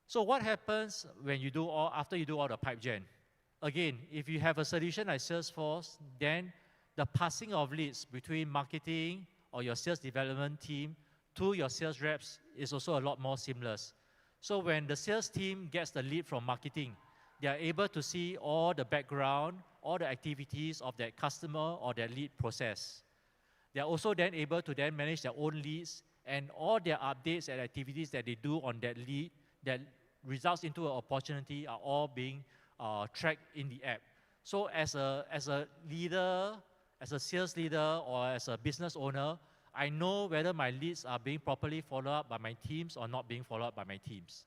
So what happens when after you do all the pipe gen? Again, if you have a solution like Salesforce, then the passing of leads between marketing or your sales development team to your sales reps is also a lot more seamless. So when the sales team gets the lead from marketing, they are able to see all the background, all the activities of that customer or that lead process. They are also then able to then manage their own leads, and all their updates and activities that they do on that lead that results into an opportunity are all being tracked in the app. So as a leader, as a sales leader, or as a business owner, I know whether my leads are being properly followed up by my teams or not being followed up by my teams.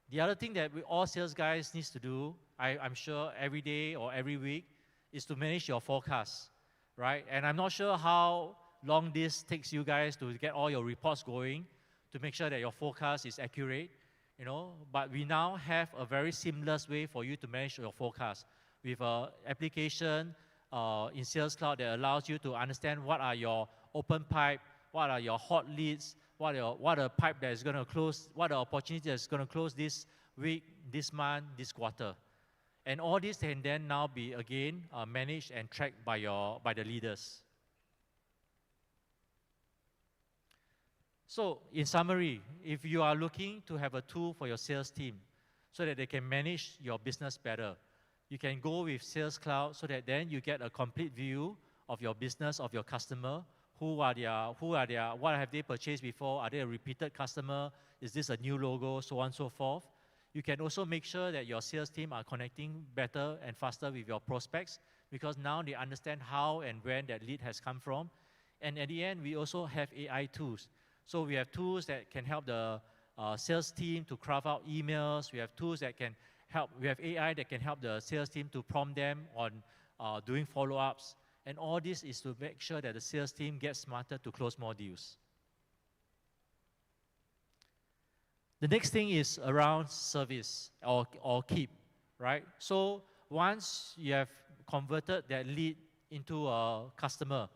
The other thing that all sales guys need to do, I'm sure every day or every week, is to manage your forecast, right? And I'm not sure how long this takes you guys to get all your reports going to make sure that your forecast is accurate, you know, but we now have a very seamless way for you to manage your forecast with an application in Sales Cloud that allows you to understand what are your open pipe, what are your hot leads, what are the pipe that is going to close, what are the opportunities that is going to close this week, this month, this quarter. And all this can then now be again managed and tracked by the leaders. So in summary, if you are looking to have a tool for your sales team so that they can manage your business better, you can go with Sales Cloud so that then you get a complete view of your business, of your customer, what have they purchased before, are they a repeated customer, is this a new logo, so on and so forth. You can also make sure that your sales team are connecting better and faster with your prospects because now they understand how and when that lead has come from. And at the end, we also have AI tools. So we have tools that can help the sales team to craft out emails. We have tools that can help, we have AI that can help the sales team to prompt them on doing follow-ups. And all this is to make sure that the sales team gets smarter to close more deals. The next thing is around service or keep, right? So once you have converted that lead into a customer,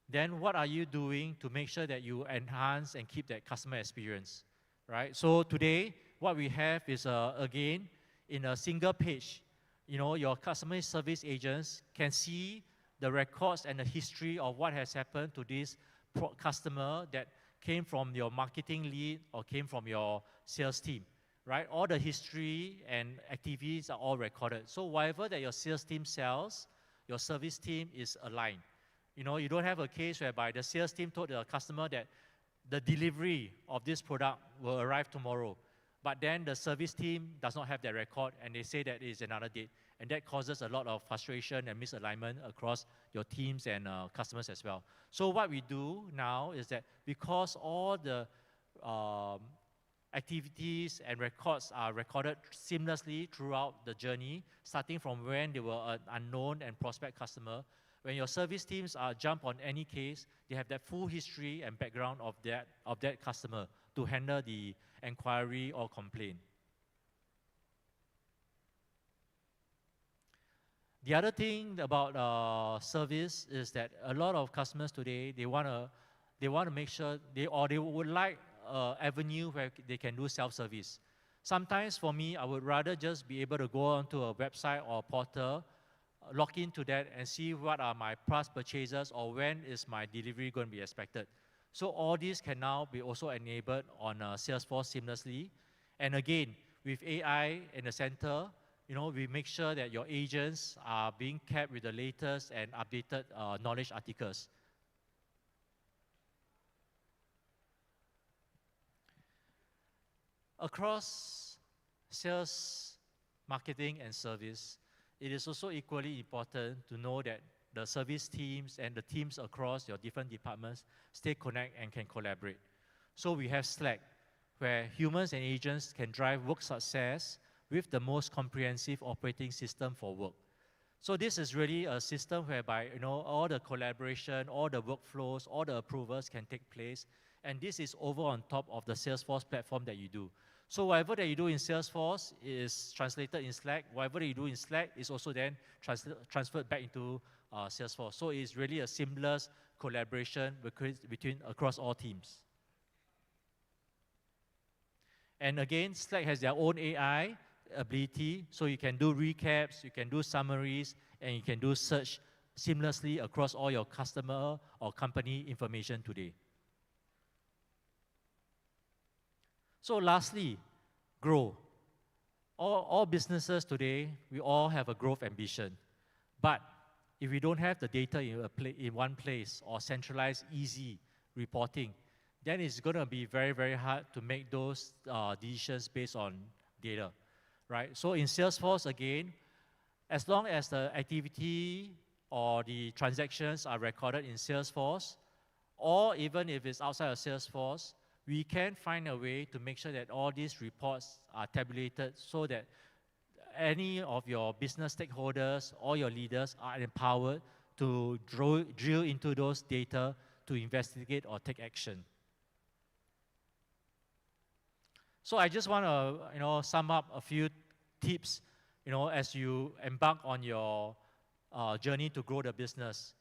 then what are you doing to make sure that you enhance and keep that customer experience, right? So today, what we have is, again, in a single page, you know, your customer service agents can see the records and the history of what has happened to this customer that came from your marketing lead or came from your sales team, right? All the history and activities are all recorded. So whatever that your sales team sells, your service team is aligned. You know, you don't have a case whereby the sales team told the customer that the delivery of this product will arrive tomorrow, but then the service team does not have that record and they say that it is another date. And that causes a lot of frustration and misalignment across your teams and customers as well. So what we do now is that because all the activities and records are recorded seamlessly throughout the journey, starting from when they were an unknown and prospect customer, when your service teams jump on any case, they have that full history and background of that customer to handle the inquiry or complaint. The other thing about service is that a lot of customers today, they want to make sure they would like an avenue where they can do self-service. Sometimes for me, I would rather just be able to go onto a website or a portal, log into that and see what are my past purchases or when is my delivery going to be expected. So all these can now be also enabled on Salesforce seamlessly. And again, with AI in the center, you know, we make sure that your agents are being kept with the latest and updated knowledge articles. Across sales, marketing, and service, it is also equally important to know that the service teams and the teams across your different departments stay connected and can collaborate. So we have Slack, where humans and agents can drive work success with the most comprehensive operating system for work. So this is really a system whereby, you know, all the collaboration, all the workflows, all the approvals can take place, and this is over on top of the Salesforce platform that you do. So whatever that you do in Salesforce is translated in Slack. Whatever that you do in Slack is also then transferred back into Salesforce. So it's really a seamless collaboration between across all teams. And again, Slack has their own AI ability, so you can do recaps, you can do summaries, and you can do search seamlessly across all your customer or company information today. So lastly, grow. All businesses today, we all have a growth ambition. But if we don't have the data in one place or centralized, easy reporting, then it's going to be very, very hard to make those decisions based on data, right? So in Salesforce, again, as long as the activity or the transactions are recorded in Salesforce, or even if it's outside of Salesforce, we can find a way to make sure that all these reports are tabulated so that any of your business stakeholders or your leaders are empowered to drill into those data to investigate or take action. So I just want to, sum up a few tips, as you embark on your journey to grow the business.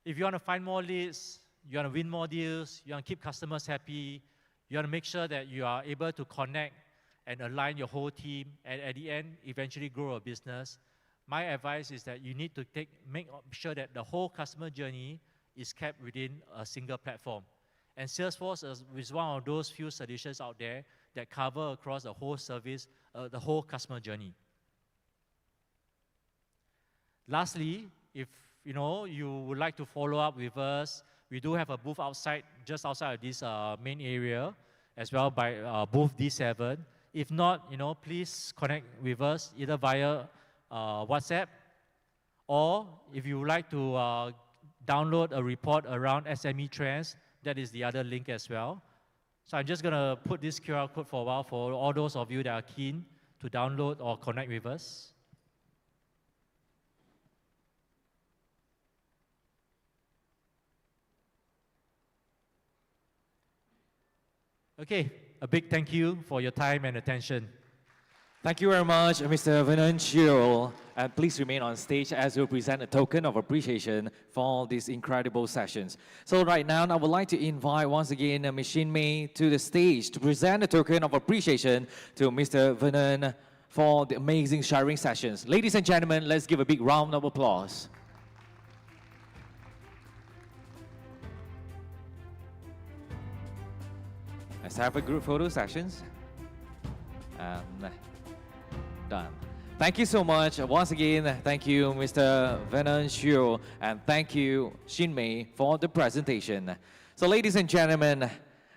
If you want to find more leads, you want to win more deals, you want to keep customers happy, you want to make sure that you are able to connect and align your whole team, and at the end, eventually grow a business. My advice is that you need to make sure that the whole customer journey is kept within a single platform. And Salesforce is one of those few solutions out there that cover across the whole service, the whole customer journey. Lastly, if you would like to follow up with us, we do have a booth outside, just outside of this main area, as well by booth D7. If not, please connect with us either via WhatsApp, or if you would like to download a report around SME trends, that is the other link as well. So I'm just going to put this QR code for a while for all those of you that are keen to download or connect with us. Okay, a big thank you for your time and attention. Thank you very much, Mr. Vernon, Cheo. And please remain on stage as we present a token of appreciation for these incredible sessions. So right now, I would like to invite once again Ms. Shin Mei to the stage to present a token of appreciation to Mr. Vernon for the amazing sharing sessions. Ladies and gentlemen, let's give a big round of applause. Let's have a group photo sessions. And done. Thank you so much. Once again, thank you, Mr. Vernon, Cheo, and thank you, Shin Mei, for the presentation. So ladies and gentlemen,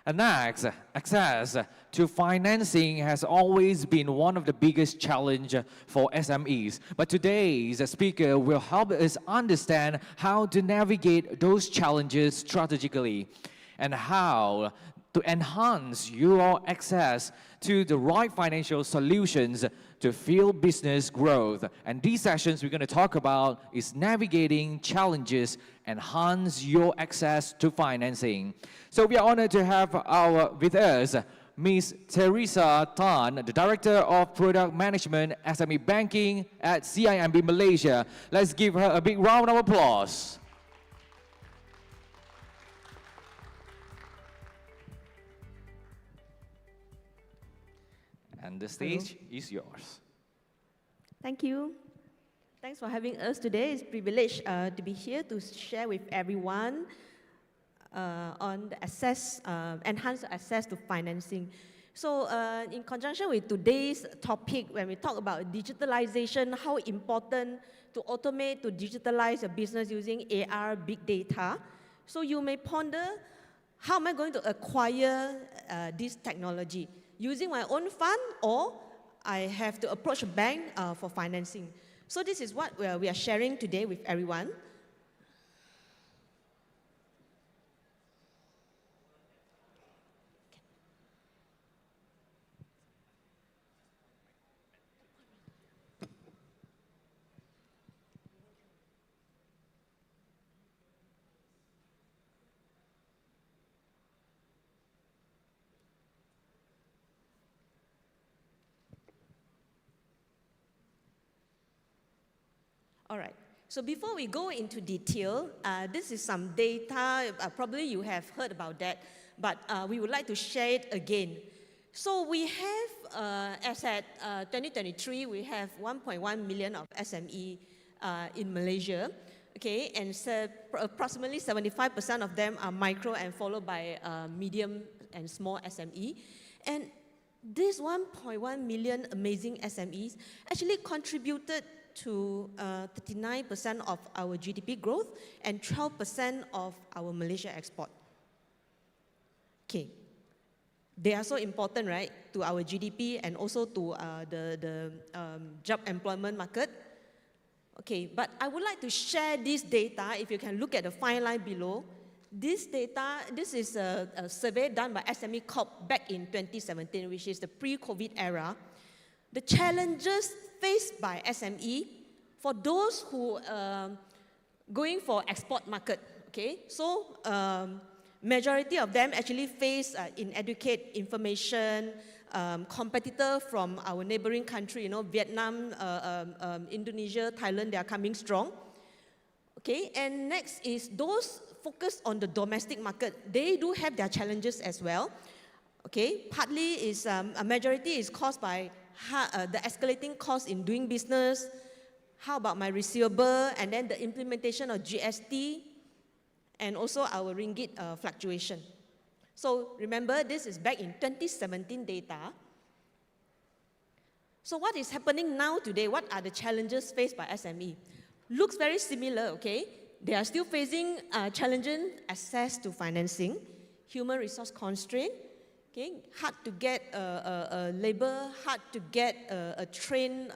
next, access to financing has always been one of the biggest challenges for SMEs. But today's speaker will help us understand how to navigate those challenges strategically and how to enhance your access to the right financial solutions to fuel business growth. And these sessions we're going to talk about is navigating challenges, enhance your access to financing. So we are honored to have with us Ms. Teresa Tan, the Director of Product Management SME Banking at CIMB Malaysia. Let's give her a big round of applause. And the stage is yours. Thank you. Thanks for having us today. It's a privilege to be here to share with everyone on the enhanced access to financing. So in conjunction with today's topic, when we talk about digitalization, how important to automate, to digitalize your business using AR, big data. So you may ponder, how am I going to acquire this technology? Using my own fund, or I have to approach a bank for financing. So this is what we are sharing today with everyone. All right, so before we go into detail, this is some data, probably you have heard about that, but we would like to share it again. So we have, as at 2023, we have 1.1 million of SME in Malaysia, okay, and so approximately 75% of them are micro and followed by medium and small SME. And this 1.1 million amazing SMEs actually contributed to 39% of our GDP growth and 12% of our Malaysia export. Okay, they are so important, right, to our GDP and also to the job employment market. Okay, but I would like to share this data. If you can look at the fine line below, this data, this is a survey done by SME Corp back in 2017, which is the pre-COVID era. The challenges faced by SME for those who going for export market, okay? So majority of them actually face inadequate information, competitor from our neighboring country, Vietnam, Indonesia, Thailand, they are coming strong. Okay, and next is those focused on the domestic market. They do have their challenges as well. Okay, partly is a majority is caused by the escalating cost in doing business. How about my receivable, and then the implementation of GST, and also our ringgit fluctuation. So remember, this is back in 2017 data. So what is happening now today? What are the challenges faced by SME? Looks very similar, okay? They are still facing challenging access to financing, human resource constraint, okay? Hard to get labor, hard to get a trained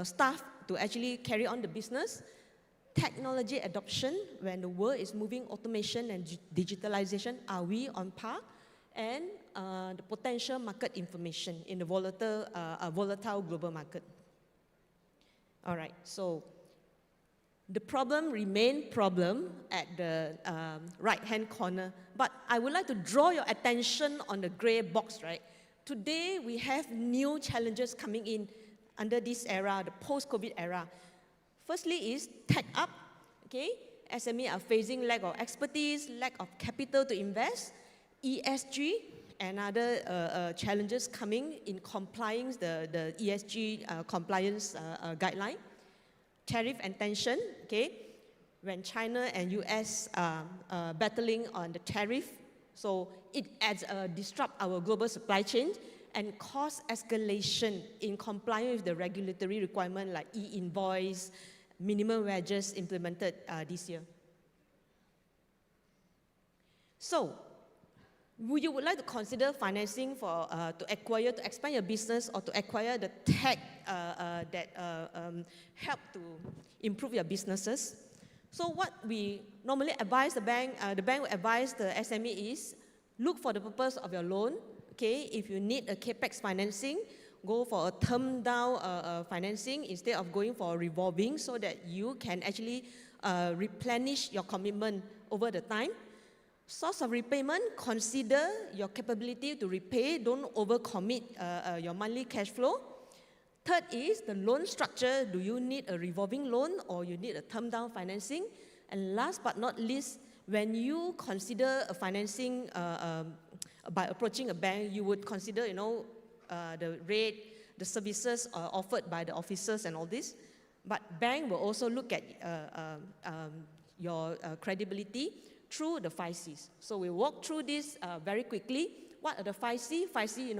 staff to actually carry on the business. Technology adoption, when the world is moving automation and digitalization, are we on par? And the potential market information in the volatile global market. All right, so the problem remain problem at the right-hand corner, but I would like to draw your attention on the gray box, right? Today, we have new challenges coming in under this era, the post-COVID era. Firstly is tech up, okay? SME are facing lack of expertise, lack of capital to invest, ESG, and other challenges coming in complying the ESG compliance guideline. Tariff and tension, okay? When China and US are battling on the tariff, so it adds disrupt our global supply chain and cause escalation in complying with the regulatory requirement like E-Invoice, minimum wages implemented this year. So, would you like to consider financing for to expand your business or to acquire the tech that help to improve your businesses? So what we normally advise the bank will advise the SME is look for the purpose of your loan. Okay, if you need a capex financing, go for a term down financing instead of going for revolving, so that you can actually replenish your commitment over the time. Source of repayment, consider your capability to repay. Don't overcommit your monthly cash flow. Third is the loan structure. Do you need a revolving loan or you need a term down financing? And last but not least, when you consider a financing by approaching a bank, you would consider, the rate, the services offered by the officers and all this. But bank will also look at your credibility through the 5 C's. So we walk through this very quickly. What are the 5 C? 5 C,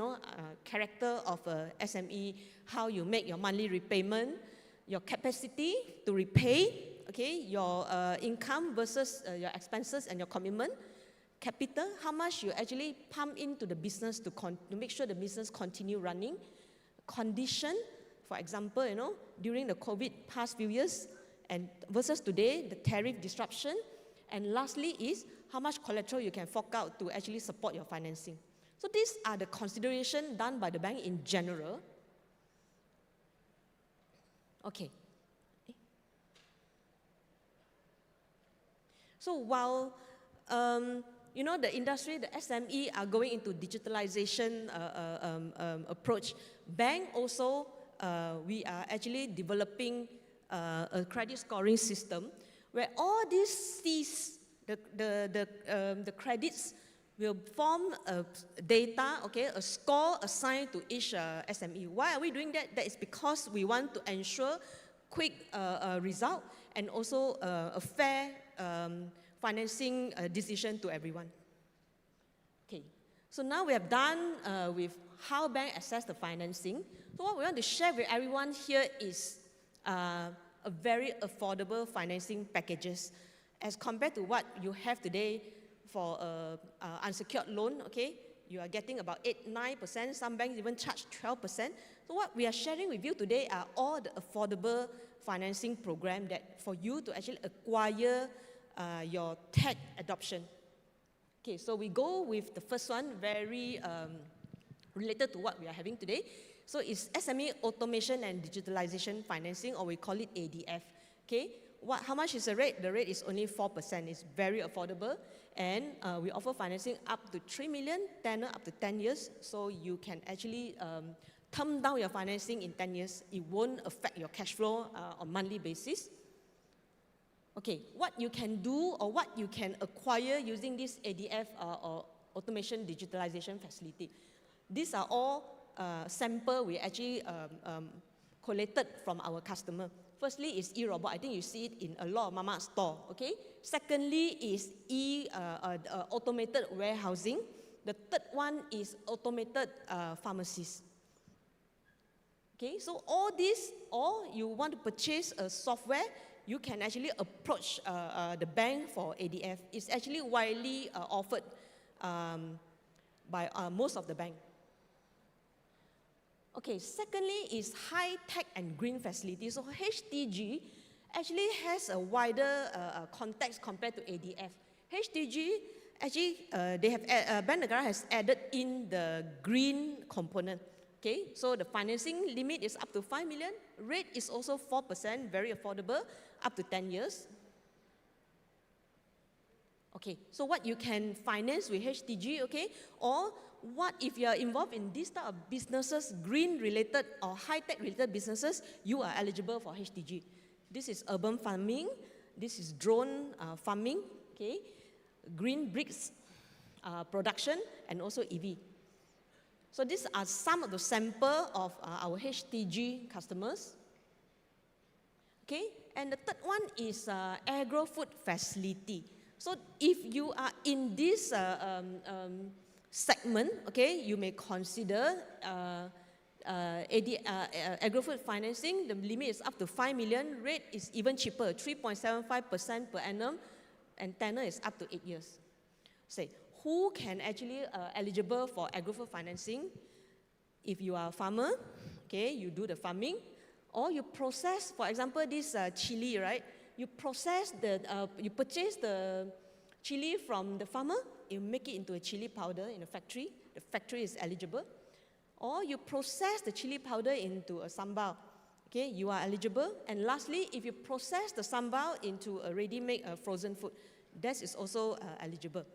character of a SME, how you make your monthly repayment, your capacity to repay, okay, your income versus your expenses and your commitment, capital, how much you actually pump into the business to make sure the business continue running, condition, for example, during the COVID past few years and versus today, the tariff disruption. And lastly is how much collateral you can fork out to actually support your financing. So these are the considerations done by the bank in general. Okay. So while, the industry, the SME are going into digitalization approach, bank also, we are actually developing a credit scoring system where all these C's, the credits will form a data, okay, a score assigned to each SME. Why are we doing that? That is because we want to ensure quick result and also a fair financing decision to everyone. Okay, so now we have done with how bank assess the financing. So what we want to share with everyone here is a very affordable financing packages as compared to what you have today for unsecured loan, okay? You are getting about 8-9%, some banks even charge 12%. So what we are sharing with you today are all the affordable financing program that for you to actually acquire your tech adoption. Okay, so we go with the first one, very related to what we are having today. So it's SME Automation and Digitalization Financing, or we call it ADF. Okay, how much is the rate? The rate is only 4%. It's very affordable, and we offer financing up to 3 million, tenor up to 10 years. So you can actually term down your financing in 10 years. It won't affect your cash flow on monthly basis. Okay, what you can do or what you can acquire using this ADF or Automation Digitalization Facility. These are all sample we actually collected from our customer. Firstly is e-robot. I think you see it in a lot of mama store. Okay. Secondly is automated warehousing. The third one is automated pharmacies. Okay. So all this, or you want to purchase a software, you can actually approach the bank for ADF. It's actually widely offered by most of the bank. Okay, secondly is high-tech and green facilities. So HTG actually has a wider context compared to ADF. HTG, actually, Bank Negara has added in the green component. Okay, so the financing limit is up to 5 million. Rate is also 4%, very affordable, up to 10 years. Okay, so what you can finance with HTG, okay, or what if you are involved in this type of businesses, green-related or high-tech related businesses, you are eligible for HTG. This is urban farming, this is drone farming, okay, green bricks production, and also EV. So these are some of the sample of our HTG customers. Okay, and the third one is agro-food facility. So if you are in this segment, okay, you may consider agro-food financing. The limit is up to 5 million. Rate is even cheaper, 3.75% per annum, and tenor is up to 8 years. Say, who can actually eligible for agro-food financing? If you are a farmer, okay, you do the farming, or you process, for example, this chili, right? You process you purchase the chili from the farmer, you make it into a chili powder in a factory. The factory is eligible. Or you process the chili powder into a sambal. Okay, you are eligible. And lastly, if you process the sambal into a ready-made frozen food, that is also eligible.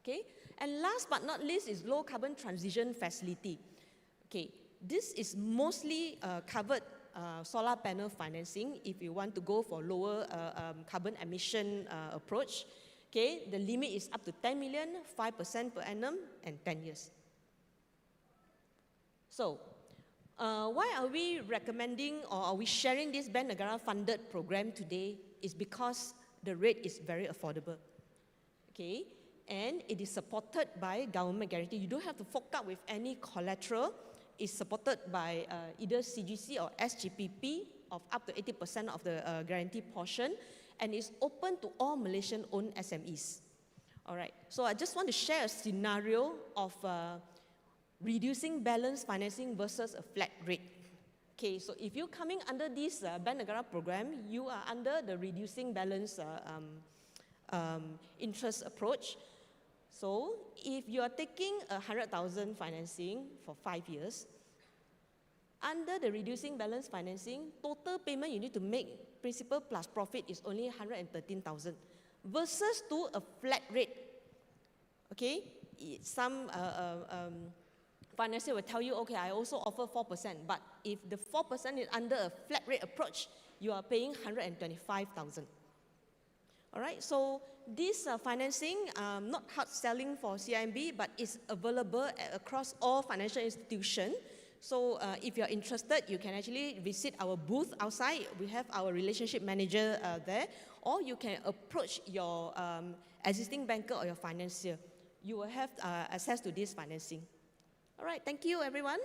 Okay, and last but not least is low carbon transition facility. Okay, this is mostly covered solar panel financing if you want to go for lower carbon emission approach. Okay, the limit is up to 10 million, 5% per annum, and 10 years. So, why are we recommending or are we sharing this Bank Negara funded program today? Is because the rate is very affordable. Okay, and it is supported by government guarantee. You don't have to fork out with any collateral. It's supported by either CGC or SGPP of up to 80% of the guarantee portion, and is open to all Malaysian-owned SMEs. All right, so I just want to share a scenario of reducing balance financing versus a flat rate. Okay, so if you're coming under this Bank Negara program, you are under the reducing balance interest approach. So if you are taking 100,000 financing for 5 years, under the reducing balance financing, total payment you need to make, principal plus profit, is only 113,000 versus to a flat rate. Okay, some financier will tell you, okay, I also offer 4%, but if the 4% is under a flat rate approach, you are paying 125,000. All right, so this financing, not hard selling for CIMB, but is available across all financial institutions. So if you're interested, you can actually visit our booth outside. We have our relationship manager there, or you can approach your existing banker or your financier. You will have access to this financing. All right, thank you, everyone.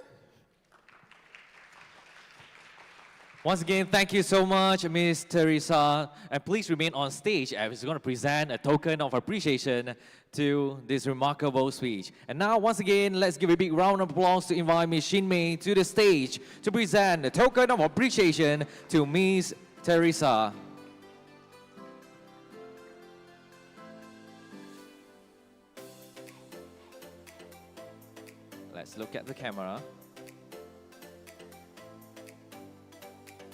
Once again, thank you so much, Ms. Teresa. And please remain on stage as we're going to present a token of appreciation to this remarkable speech. And now, once again, let's give a big round of applause to invite Ms. Shin Mei to the stage to present a token of appreciation to Ms. Teresa. Let's look at the camera.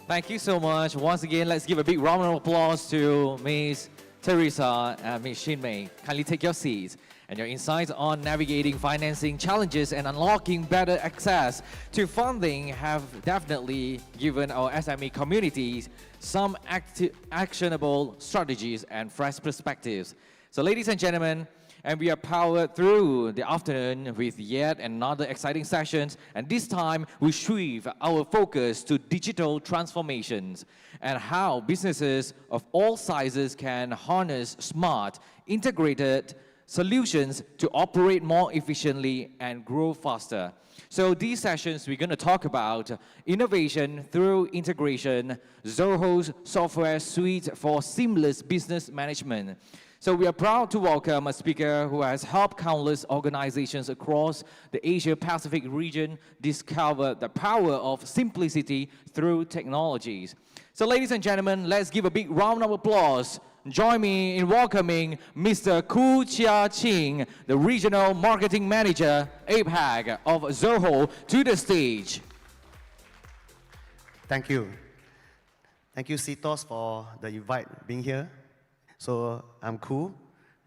Thank you so much. Once again, let's give a big round of applause to Ms. Teresa and Ms. Shinmei. Kindly take your seats. And your insights on navigating financing challenges and unlocking better access to funding have definitely given our SME communities some actionable strategies and fresh perspectives. So ladies and gentlemen, and we are powered through the afternoon with yet another exciting sessions, and this time we shift our focus to digital transformations and how businesses of all sizes can harness smart, integrated solutions to operate more efficiently and grow faster. So these sessions, we're going to talk about innovation through integration, ZOHO's software suite for seamless business management. So we are proud to welcome a speaker who has helped countless organizations across the Asia-Pacific region discover the power of simplicity through technologies. So ladies and gentlemen, let's give a big round of applause. Join me in welcoming Mr. Khoo Chia Ching, the Regional Marketing Manager, APAC of ZOHO, to the stage. Thank you. Thank you, CTOS, for the invite being here. So I'm Khoo.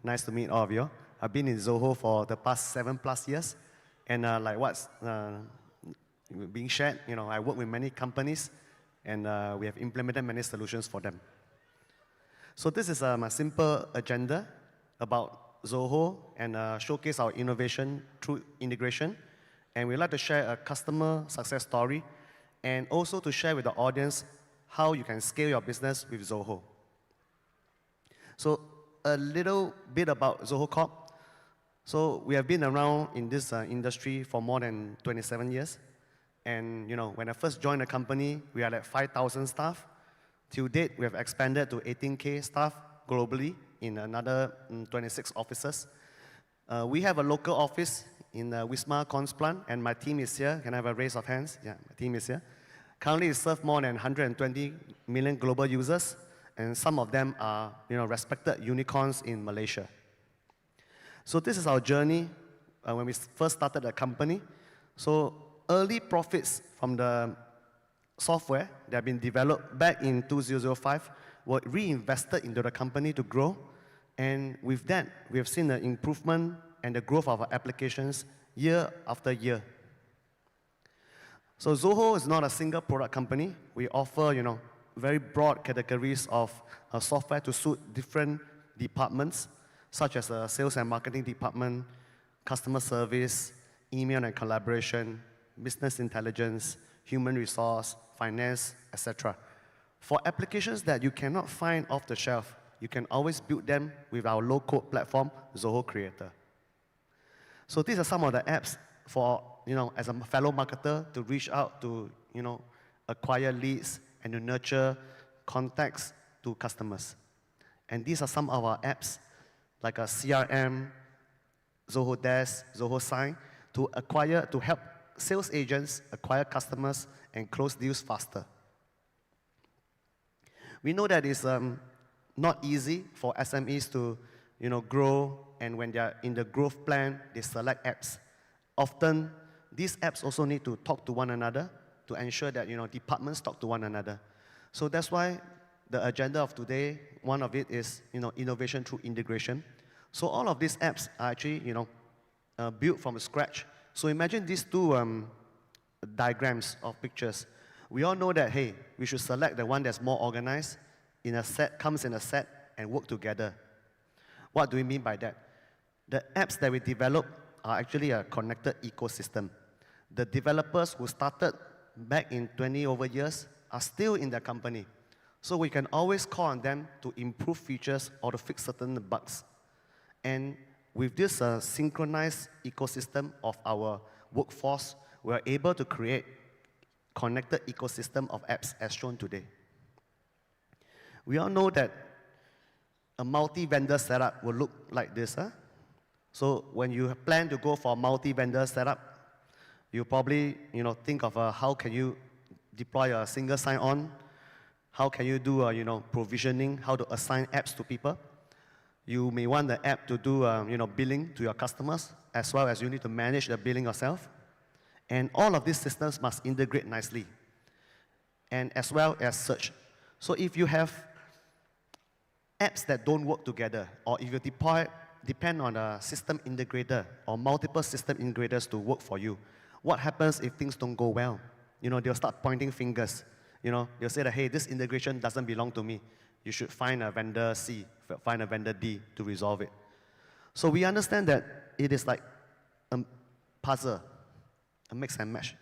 Nice to meet all of you. I've been in ZOHO for the past 7+ years. And like what's being shared, I work with many companies and we have implemented many solutions for them. So this is my simple agenda about ZOHO and showcase our innovation through integration. And we'd like to share a customer success story and also to share with the audience how you can scale your business with ZOHO. So a little bit about ZOHO Corp. So we have been around in this industry for more than 27 years. And when I first joined the company, we had like 5,000 staff. Till date, we have expanded to 18K staff globally in another 26 offices. We have a local office in Wisma Consplant, and my team is here. Can I have a raise of hands? Yeah, my team is here. Currently, we serve more than 120 million global users, and some of them are respected unicorns in Malaysia. So this is our journey when we first started the company. So early profits from the software that have been developed back in 2005 were reinvested into the company to grow. And with that, we have seen the improvement and the growth of our applications year after year. So ZOHO is not a single product company. We offer, very broad categories of software to suit different departments, such as the sales and marketing department, customer service, email and collaboration, business intelligence, human resource, finance, etc. For applications that you cannot find off the shelf, you can always build them with our low-code platform, ZOHO Creator. So these are some of the apps for, as a fellow marketer to reach out to, acquire leads and to nurture contacts to customers. And these are some of our apps, like a CRM, ZOHO Desk, ZOHO Sigh, to help sales agents acquire customers and close deals faster. We know that it's not easy for SMEs to grow, and when they're in the growth plan, they select apps. Often, these apps also need to talk to one another to ensure that departments talk to one another. So that's why the agenda of today, one of it is innovation through integration. So all of these apps are actually built from scratch. So imagine these two diagrams of pictures. We all know that, hey, we should select the one that's more organized, in a set, comes in a set, and work together. What do we mean by that? The apps that we develop are actually a connected ecosystem. The developers who started back in 20 over years are still in the company. So we can always call on them to improve features or to fix certain bugs. And with this synchronized ecosystem of our workforce, we are able to create connected ecosystem of apps as shown today. We all know that a multi-vendor setup will look like this. So when you plan to go for a multi-vendor setup, you probably think of how can you deploy a single sign-on, how can you do provisioning, how to assign apps to people. You may want the app to do billing to your customers, as well as you need to manage the billing yourself. And all of these systems must integrate nicely, and as well as search. So if you have apps that don't work together, or if you depend on a system integrator or multiple system integrators to work for you, what happens if things don't go well? You know, they'll start pointing fingers. You know, they'll say that, hey, this integration doesn't belong to me. You should find a vendor C, find a vendor D to resolve it. So we understand that it is like a puzzle, a mix and match.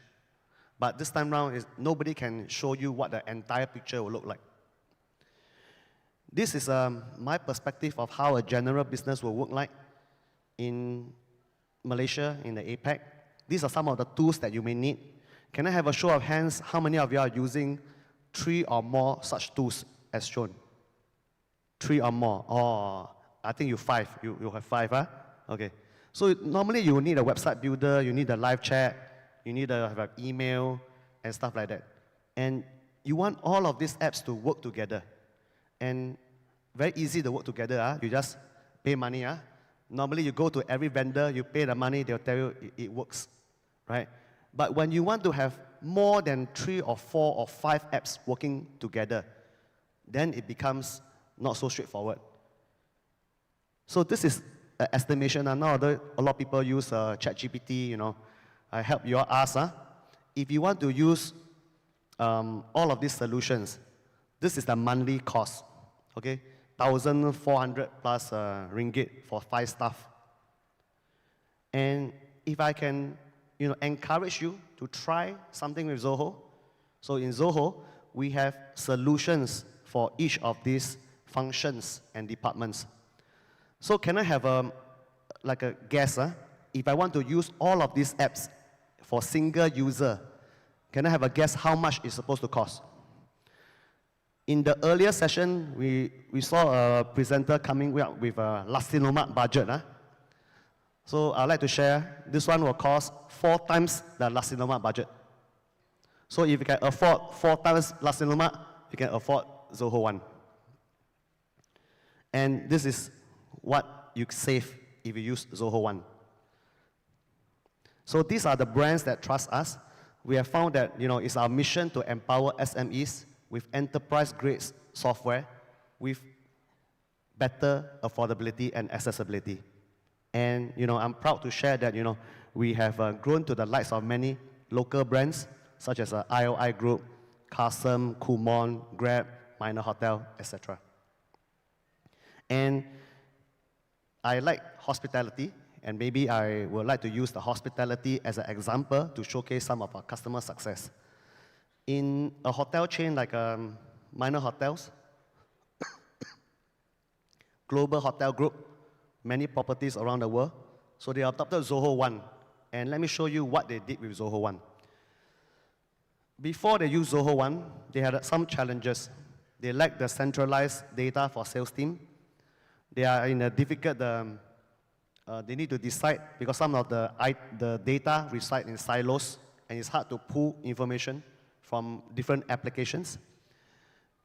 But this time around, nobody can show you what the entire picture will look like. This is my perspective of how a general business will work like in Malaysia, in the APEC. These are some of the tools that you may need. Can I have a show of hands? How many of you are using 3 or more such tools as shown? 3 or more. Oh, I think you 5. You have 5, huh? Okay. So normally you need a website builder, you need a live chat, you need to have an email and stuff like that. And you want all of these apps to work together. And very easy to work together. Huh? You just pay money. Huh? Normally you go to every vendor, you pay the money, they'll tell you it works, right? But when you want to have more than 3 or 4 or 5 apps working together, then it becomes not so straightforward. So this is an estimation. Now a lot of people use ChatGPT, you know. I help you all ask, if you want to use all of these solutions, this is the monthly cost, okay? 1,400 plus ringgit for 5 staff. And if I can, you know, encourage you to try something with ZOHO. So in ZOHO, we have solutions for each of these functions and departments. So can I have like a guess? If I want to use all of these apps for single user, can I have a guess how much it's supposed to cost? In the earlier session, we saw a presenter coming up with a Lasinomat budget. So I'd like to share, this one will cost 4 times the Lasinomat budget. So if you can afford 4 times Lasinomat, you can afford ZOHO One. And this is what you save if you use ZOHO One. So these are the brands that trust us. We have found that, you know, it's our mission to empower SMEs with enterprise-grade software with better affordability and accessibility. And, you know, I'm proud to share that, you know, we have grown to the likes of many local brands, such as IOI Group, Custom, Kumon, Grab, Minor Hotel, etc. And I like hospitality, and maybe I would like to use the hospitality as an example to showcase some of our customer success. In a hotel chain like Minor Hotels, Global Hotel Group, many properties around the world, so they adopted ZOHO One. And let me show you what they did with ZOHO One. Before they used ZOHO One, they had some challenges. They lacked the centralized data for sales team. They are in a difficult, they need to decide because some of the data reside in silos and it's hard to pull information from different applications.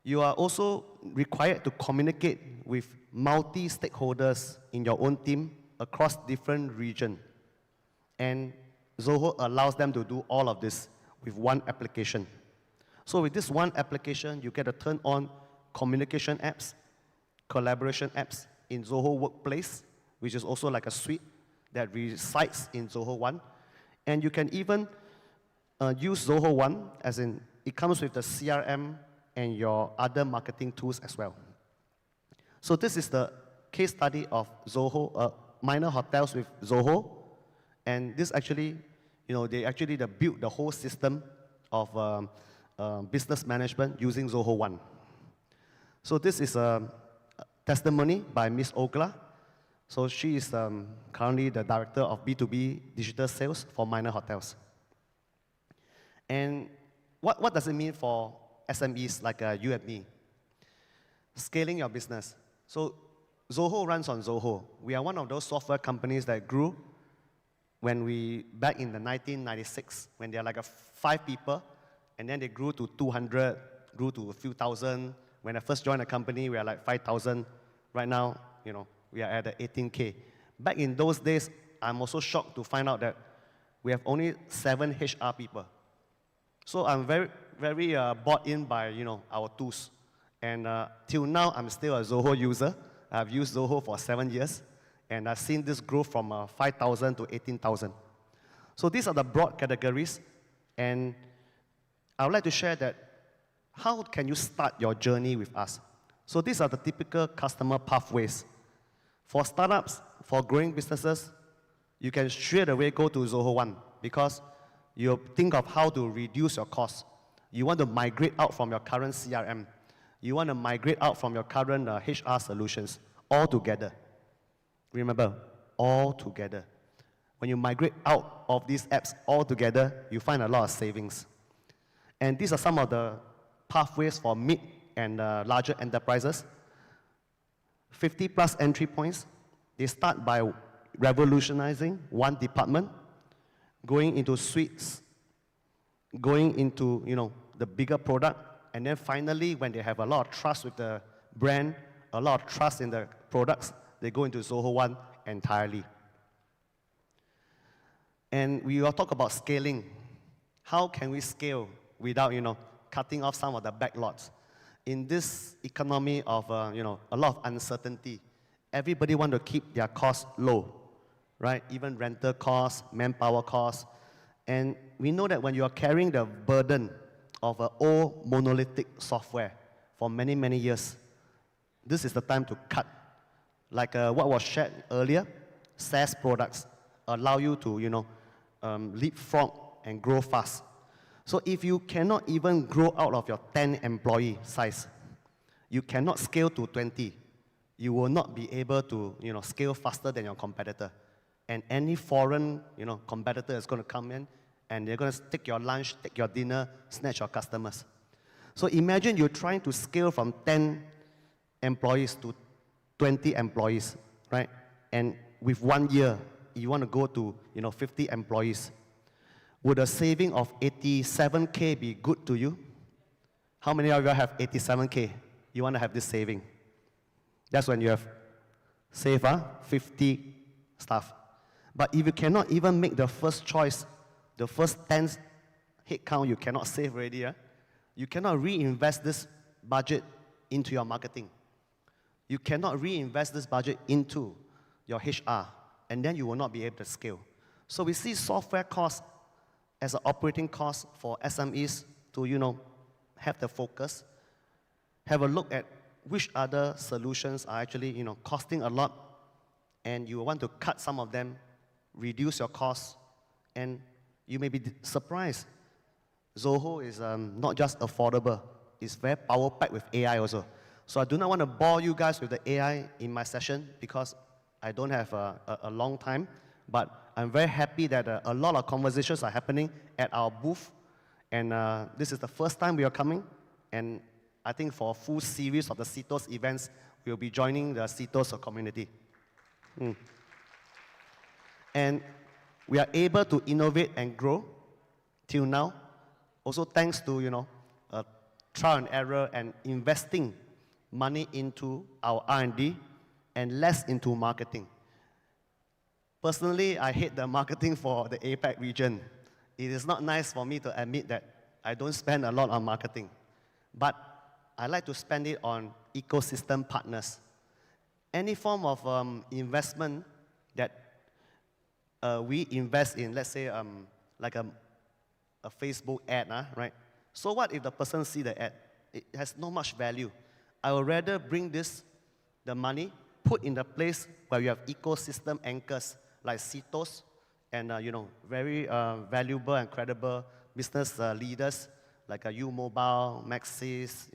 You are also required to communicate with multi-stakeholders in your own team across different regions. And ZOHO allows them to do all of this with one application. So with this one application, you get to turn on communication apps, collaboration apps in ZOHO Workplace, which is also like a suite that resides in ZOHO One. And you can even use ZOHO One, as in it comes with the CRM and your other marketing tools as well. So this is the case study of ZOHO, Minor Hotels with ZOHO. And this actually, you know, they actually built the whole system of business management using ZOHO One. So this is a testimony by Miss Ogla. So she is currently the director of B2B digital sales for Minor Hotels. And what does it mean for SMEs like you and me? Scaling your business. So ZOHO runs on ZOHO. We are one of those software companies that grew when back in the 1996, when they are like 5 people, and then they grew to 200, grew to a few thousand. When I first joined the company, we are like 5,000. Right now, you know, we are at the 18K. Back in those days, I'm also shocked to find out that we have only 7 HR people. So I'm very, very bought in by, our tools. And till now, I'm still a ZOHO user. I've used ZOHO for 7 years, and I've seen this grow from 5,000 to 18,000. So these are the broad categories, and I would like to share that how can you start your journey with us? So these are the typical customer pathways. For startups, for growing businesses, you can straight away go to ZOHO 1 because you think of how to reduce your costs. You want to migrate out from your current CRM. You want to migrate out from your current HR solutions all together. Remember, all together. When you migrate out of these apps all together, you find a lot of savings. And these are some of the pathways for mid and larger enterprises. 50 plus entry points. They start by revolutionizing one department, going into suites, going into the bigger product, and then finally, when they have a lot of trust with the brand, a lot of trust in the products, they go into ZOHO 1 entirely. And we will talk about scaling. How can we scale without, cutting off some of the backlogs? In this economy of, a lot of uncertainty, everybody want to keep their costs low, right? Even rental costs, manpower costs. And we know that when you are carrying the burden of an old monolithic software for many, many years, this is the time to cut. Like what was shared earlier, SaaS products allow you to, leapfrog and grow fast. So if you cannot even grow out of your 10 employee size, you cannot scale to 20, you will not be able to, scale faster than your competitor. And any foreign, competitor is going to come in and they're going to take your lunch, take your dinner, snatch your customers. So imagine you're trying to scale from 10 employees to 20 employees, right? And with 1 year, you want to go to, 50 employees. Would a saving of 87K be good to you? How many of you have 87K? You want to have this saving? That's when you have saved 50 staff. But if you cannot even make the first choice, the first 10 headcount you cannot save already, you cannot reinvest this budget into your marketing. You cannot reinvest this budget into your HR, and then you will not be able to scale. So we see software costs as an operating cost for SMEs to, have the focus, have a look at which other solutions are actually, costing a lot, and you want to cut some of them, reduce your costs, and you may be surprised. ZOHO is not just affordable, it's very power-packed with AI also. So I do not want to bore you guys with the AI in my session because I don't have a long time, but I'm very happy that a lot of conversations are happening at our booth, and this is the first time we are coming, and I think for a full series of the CTOS events, we'll be joining the CTOS community. And we are able to innovate and grow till now, also thanks to, trial and error and investing money into our R&D and less into marketing. Personally, I hate the marketing for the APAC region. It is not nice for me to admit that I don't spend a lot on marketing, but I like to spend it on ecosystem partners. Any form of investment that we invest in, let's say like a Facebook ad, right? So what if the person see the ad? It has no much value. I would rather bring the money, put in the place where you have ecosystem anchors like CTOS and very valuable and credible business leaders like U-Mobile, Maxis,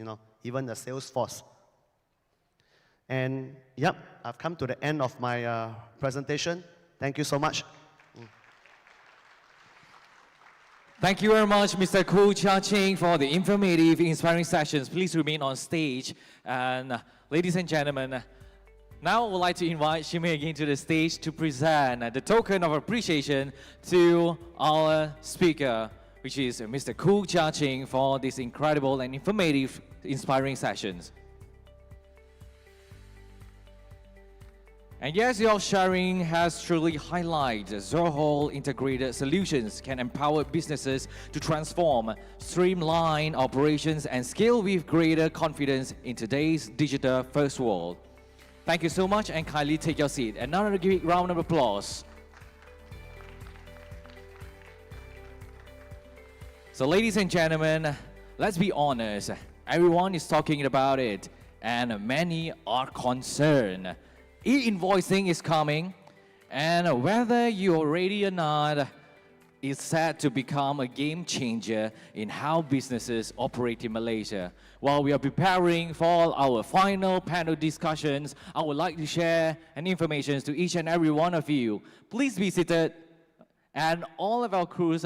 even the Salesforce. And yep, I've come to the end of my presentation. Thank you so much. Thank you very much, Mr. Khoo, Chia, Ching, for the informative, inspiring sessions. Please remain on stage. And ladies and gentlemen, now I would like to invite Shimei again to the stage to present the token of appreciation to our speaker, which is Mr. Khoo, Chia, Ching, for these incredible and informative, inspiring sessions. And yes, your sharing has truly highlighted ZOHO integrated solutions can empower businesses to transform, streamline operations, and scale with greater confidence in today's digital first world. Thank you so much, and kindly take your seat. Another big round of applause. So ladies and gentlemen, let's be honest. Everyone is talking about it, and many are concerned. E-invoicing is coming, and whether you're ready or not, it's set to become a game changer in how businesses operate in Malaysia. While we are preparing for our final panel discussions, I would like to share an information to each and every one of you. Please be seated, and all of our crews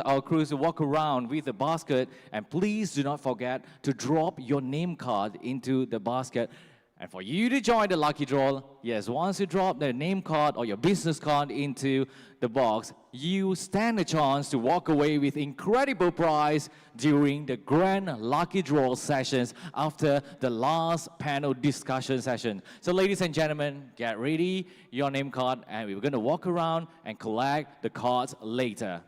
walk around with the basket, and please do not forget to drop your name card into the basket. And for you to join the lucky draw, yes, once you drop the name card or your business card into the box, you stand a chance to walk away with incredible prize during the grand lucky draw sessions after the last panel discussion session. So ladies and gentlemen, get ready, your name card, and we're going to walk around and collect the cards later.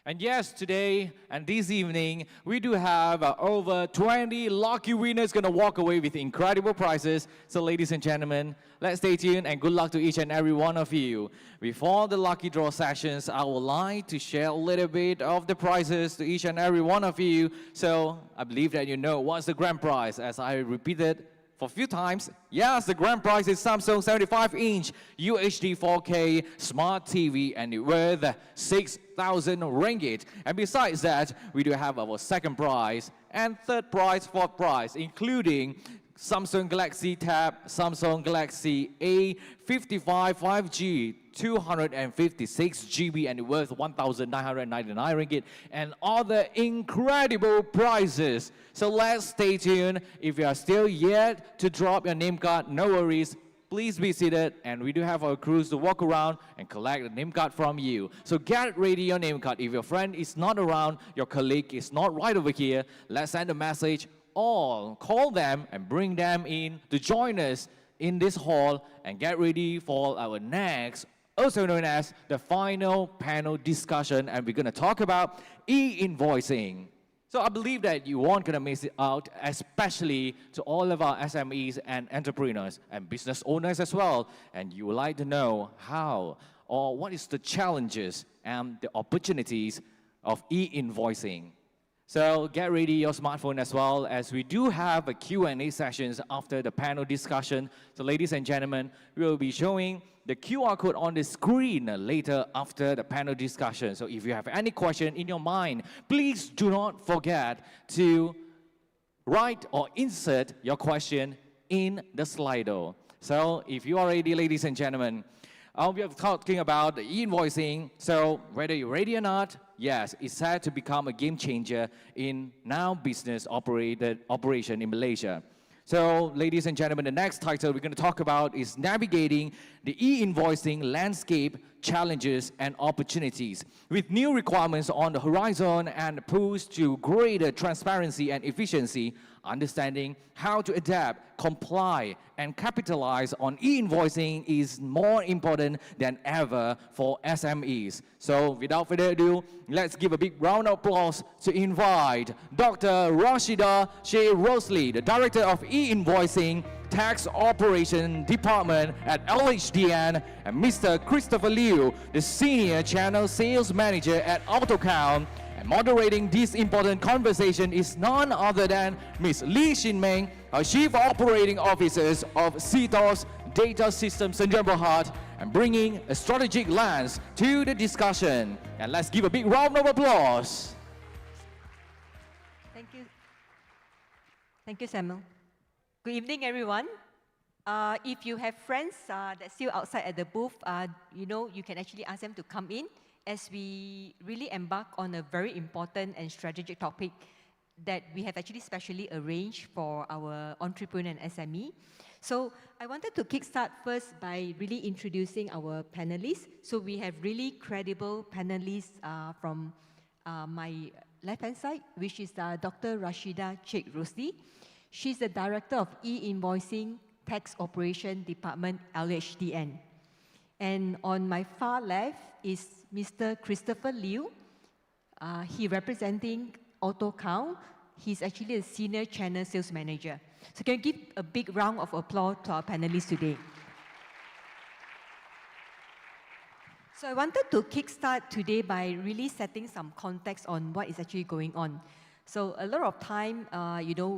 And yes, today and this evening, we do have over 20 lucky winners going to walk away with incredible prizes. So ladies and gentlemen, let's stay tuned and good luck to each and every one of you. Before the lucky draw sessions, I would like to share a little bit of the prizes to each and every one of you. So I believe that you know what's the grand prize, as I repeated for a few times. Yes, the grand prize is Samsung 75-inch UHD 4K Smart TV, and it worth 6,000 ringgit. And besides that, we do have our second prize and third prize, fourth prize, including Samsung Galaxy Tab, Samsung Galaxy A55 5G, 256 GB, and worth 1,999 ringgit, and other incredible prizes. So let's stay tuned. If you are still yet to drop your name card, no worries. Please be seated, and we do have our crews to walk around and collect the name card from you. So get ready your name card. If your friend is not around, your colleague is not right over here, let's send a message or call them and bring them in to join us in this hall and get ready for our next, also known as the final panel discussion, and we're going to talk about e-invoicing. So I believe that you aren't going to miss it out, especially to all of our SMEs and entrepreneurs and business owners as well. And you would like to know how or what is the challenges and the opportunities of e-invoicing. So get ready your smartphone as well, as we do have a Q&A sessions after the panel discussion. So ladies and gentlemen, we will be showing the QR code on the screen later after the panel discussion. So if you have any question in your mind, please do not forget to write or insert your question in the Slido. So if you are ready, ladies and gentlemen, we are talking about the e-invoicing. So whether you're ready or not, yes, it's set to become a game changer in now business operation in Malaysia. So ladies and gentlemen, the next title we're going to talk about is navigating the e-invoicing landscape, challenges and opportunities. With new requirements on the horizon and push to greater transparency and efficiency, understanding how to adapt, comply, and capitalize on e-invoicing is more important than ever for SMEs. So without further ado, let's give a big round of applause to invite Dr. Rashida Shea Rosley, the Director of E-Invoicing Tax Operation Department at LHDN, and Mr. Christopher Liu, the Senior Channel Sales Manager at AutoCount. And moderating this important conversation is none other than Ms. Lee Shin Meng, Chief Operating Officer of CTOS Data Systems Sdn Bhd, and bringing a strategic lens to the discussion. And let's give a big round of applause. Thank you. Thank you, Samuel. Good evening, everyone. If you have friends that's still outside at the booth, you can actually ask them to come in, as we really embark on a very important and strategic topic that we have actually specially arranged for our entrepreneur and SME. So I wanted to kickstart first by really introducing our panelists. So we have really credible panelists from my left-hand side, which is Dr. Rashida Sheikh Rosli. She's the Director of E-Invoicing Tax Operation Department, LHDN. And on my far left is Mr. Christopher Liu. He representing AutoCount. He's actually a Senior Channel Sales Manager. So can you give a big round of applause to our panelists today? So I wanted to kickstart today by really setting some context on what is actually going on. So a lot of time,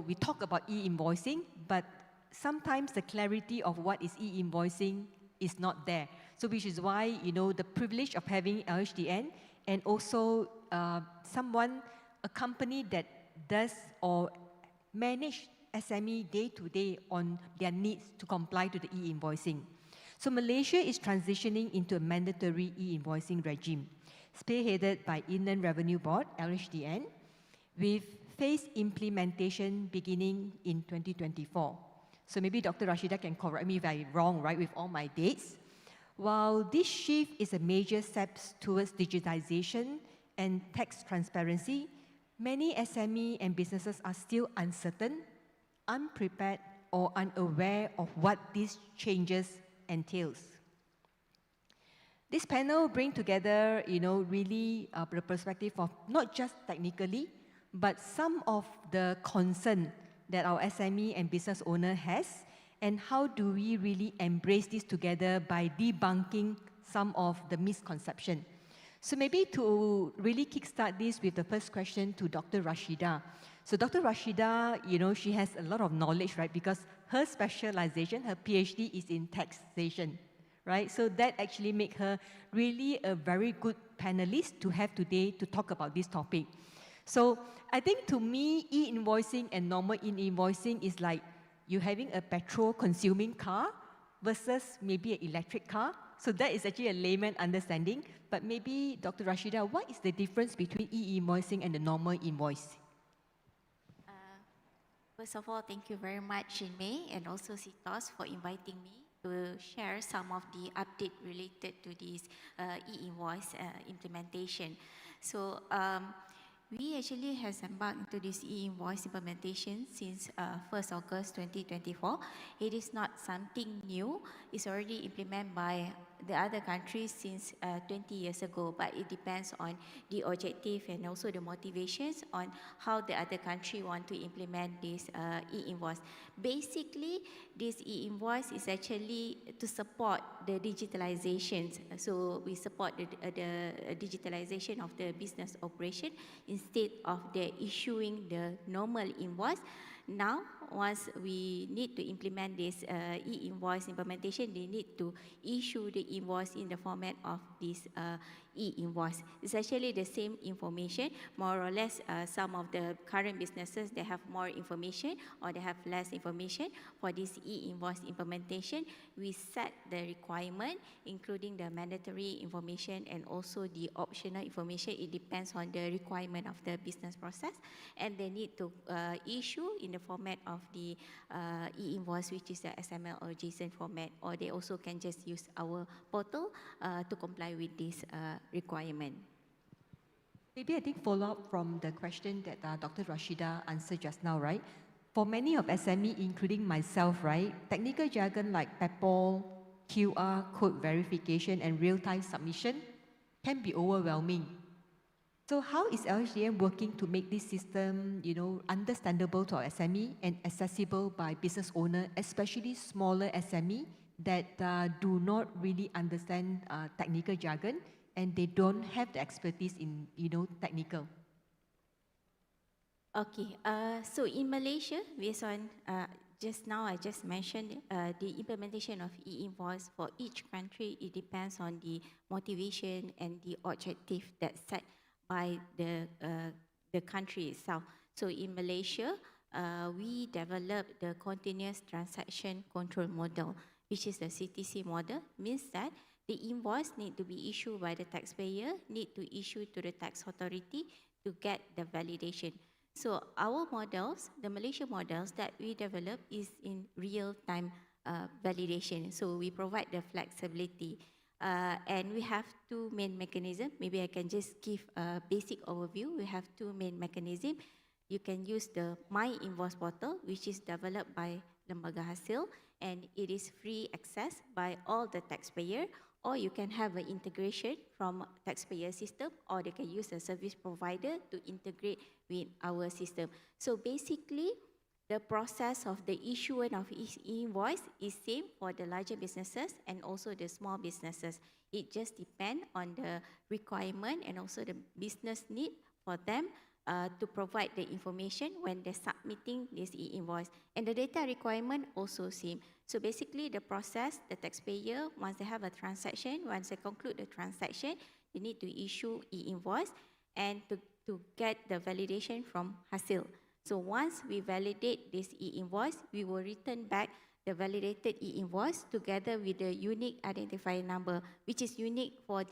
we talk about e-invoicing, but sometimes the clarity of what is e-invoicing is not there. So which is why, the privilege of having LHDN and also a company that does or manage SME day to day on their needs to comply to the e-invoicing. So Malaysia is transitioning into a mandatory e-invoicing regime, spearheaded by Inland Revenue Board, LHDN, with phased implementation beginning in 2024. So maybe Dr. Rashida can correct me if I'm wrong, right, with all my dates. While this shift is a major step towards digitization and tax transparency, many SME and businesses are still uncertain, unprepared, or unaware of what these changes entails. This panel brings together, really the perspective of not just technically, but some of the concern that our SME and business owner has, and how do we really embrace this together by debunking some of the misconception. So maybe to really kickstart this with the first question to Dr. Rashida. So Dr. Rashida, she has a lot of knowledge, right? Because her specialization, her PhD is in taxation, right? So that actually makes her really a very good panelist to have today to talk about this topic. So I think to me, e-invoicing and normal e-invoicing is like you having a petrol-consuming car versus maybe an electric car. So that is actually a layman understanding. But maybe, Dr. Rashida, what is the difference between e-invoicing and the normal invoice? First of all, thank you very much, May, and also CTOS for inviting me to share some of the update related to this e-invoice implementation. So we actually have embarked into this e-invoice implementation since 1st August 2024. It is not something new. It's already implemented by the other countries since 20 years ago, but it depends on the objective and also the motivations on how the other country want to implement this e-invoice. Basically, this e-invoice is actually to support the digitalizations. So we support the digitalization of the business operation instead of the issuing the normal invoice. Now, once we need to implement this e-invoice implementation, they need to issue the invoice in the format of this e-invoice. It's actually the same information, more or less. Some of the current businesses, they have more information or they have less information. For this e-invoice implementation, we set the requirement, including the mandatory information and also the optional information. It depends on the requirement of the business process, and they need to issue in the format of the e-invoice, which is the XML or JSON format, or they also can just use our portal to comply with this requirement. Maybe I think follow up from the question that Dr. Rashida answered just now, right? For many of SME, including myself, right, technical jargon like PEPAL, QR code verification, and real-time submission can be overwhelming. So how is LHDN working to make this system, understandable to our SME and accessible by business owner, especially smaller SME that do not really understand technical jargon and they don't have the expertise in, technical? Okay, so in Malaysia, based on just now I just mentioned the implementation of e-invoice for each country, it depends on the motivation and the objective that's set by the country itself. So in Malaysia, we developed the continuous transaction control model, which is the CTC model. Means that the invoice need to be issued by the taxpayer, need to issue to the tax authority to get the validation. So our models, the Malaysia models that we develop is in real-time validation. So we provide the flexibility. And we have two main mechanisms. Maybe I can just give a basic overview. We have two main mechanisms. you can use the My Invoice portal, which is developed by Lembaga Hasil, and it is free access by all the taxpayer, or you can have an integration from taxpayer system, or they can use a service provider to integrate with our system. So basically, the process of the issuance of e-invoice is same for the larger businesses and also the small businesses. It just depends on the requirement and also the business need for them to provide the information when they're submitting this e-invoice. And the data requirement also same. So basically the process, the taxpayer, once they have a transaction, once they conclude the transaction, they need to issue e-invoice and to get the validation from Hasil. So once we validate this e-invoice, we will return back the validated e-invoice together with the unique identifier number, which is unique for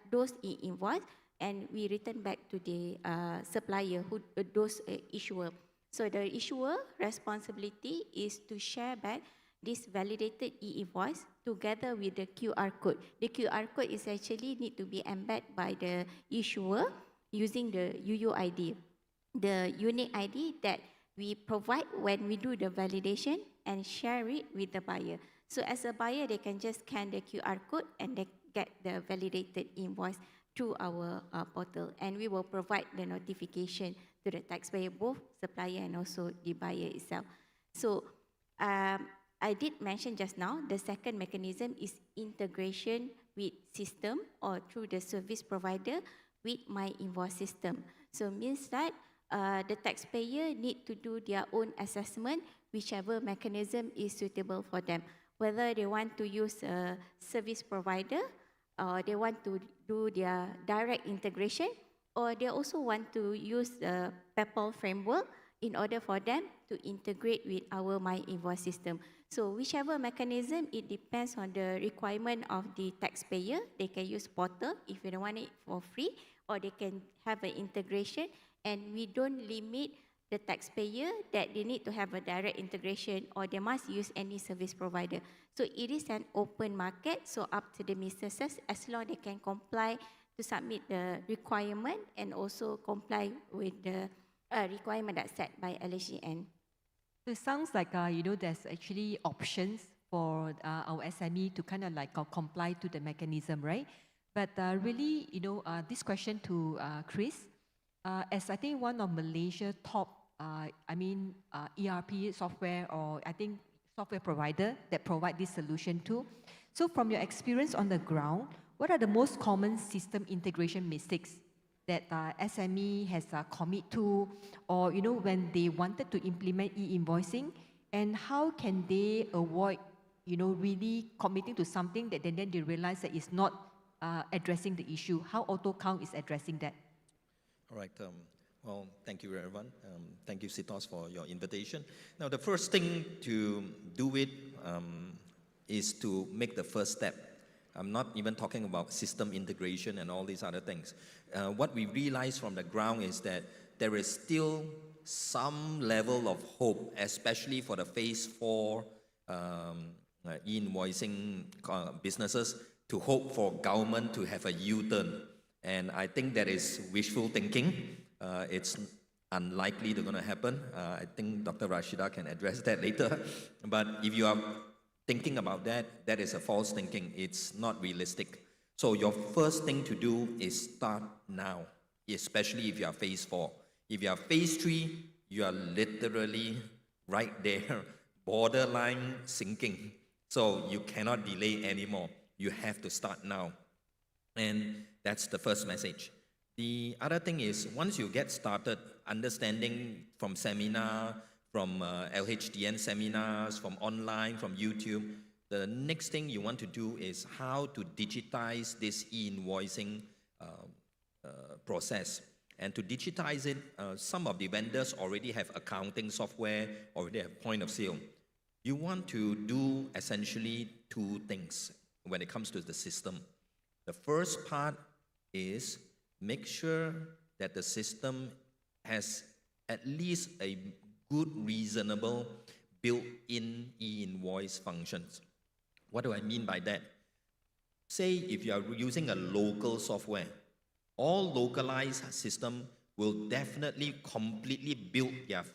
those e-invoice, and we return back to the supplier, those issuer. So the issuer responsibility is to share back this validated e-invoice together with the QR code. The QR code is actually need to be embedded by the issuer using the UUID, the unique ID that we provide when we do the validation and share it with the buyer. So as a buyer, they can just scan the QR code and they get the validated invoice through our portal, and we will provide the notification to the taxpayer, both supplier and also the buyer itself. So I did mention just now, the second mechanism is integration with system or through the service provider with My Invoice system. So means that the taxpayer need to do their own assessment, whichever mechanism is suitable for them. Whether they want to use a service provider, or they want to do their direct integration, or they also want to use the PayPal framework in order for them to integrate with our My Invoice system. So whichever mechanism, it depends on the requirement of the taxpayer. They can use portal if they don't want it for free, or they can have an integration, and we don't limit the taxpayer that they need to have a direct integration or they must use any service provider. So it is an open market, so up to the businesses, as long they can comply to submit the requirement and also comply with the requirement that's set by LHDN. So it sounds like, there's actually options for our SME to kind of like comply to the mechanism, right? But really, this question to Chris, as I think one of Malaysia's top, ERP software, or I think software provider that provide this solution too. So from your experience on the ground, what are the most common system integration mistakes that SME has commit to, or when they wanted to implement e-invoicing, and how can they avoid, really committing to something that then they realize that it's not addressing the issue? How AutoCount is addressing that? All right. Well, thank you, everyone. Thank you, CTOS, for your invitation. Now, the first thing to do it is to make the first step. I'm not even talking about system integration and all these other things. What we realize from the ground is that there is still some level of hope, especially for the phase 4 e-invoicing businesses, to hope for government to have a U-turn. And I think that is wishful thinking. It's unlikely to going to happen. I think Dr. Rashida can address that later. But if you are thinking about that, that is a false thinking. It's not realistic. So your first thing to do is start now, especially if you are phase 4. If you are phase 3, you are literally right there, borderline sinking. So you cannot delay anymore. You have to start now. And that's the first message. The other thing is, once you get started understanding from seminar, from LHDN seminars, from online, from YouTube, the next thing you want to do is how to digitize this e-invoicing process. And to digitize it, some of the vendors already have accounting software, already have point of sale. You want to do essentially 2 things when it comes to the system. The first part is make sure that the system has at least a good, reasonable, built-in e-invoice functions. What do I mean by that? Say if you are using a local software, all localized system will definitely completely build their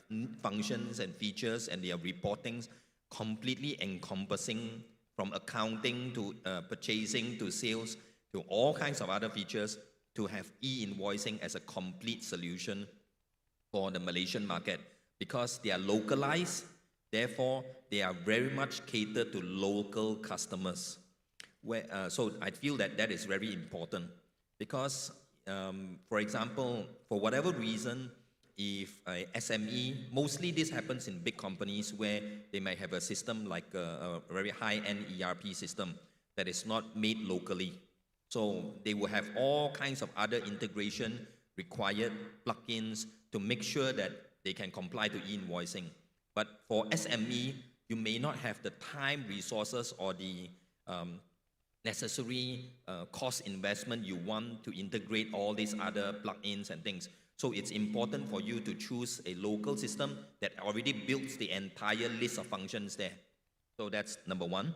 functions and features and their reportings completely encompassing from accounting to purchasing to sales to all kinds of other features to have e-invoicing as a complete solution for the Malaysian market because they are localized, therefore they are very much catered to local customers. So I feel that that is very important because, for example, for whatever reason, if a SME, mostly this happens in big companies where they might have a system like a very high-end ERP system that is not made locally. So they will have all kinds of other integration required plugins to make sure that they can comply to e-invoicing. But for SME, you may not have the time, resources, or the necessary cost investment you want to integrate all these other plugins and things. So it's important for you to choose a local system that already builds the entire list of functions there. So that's number one,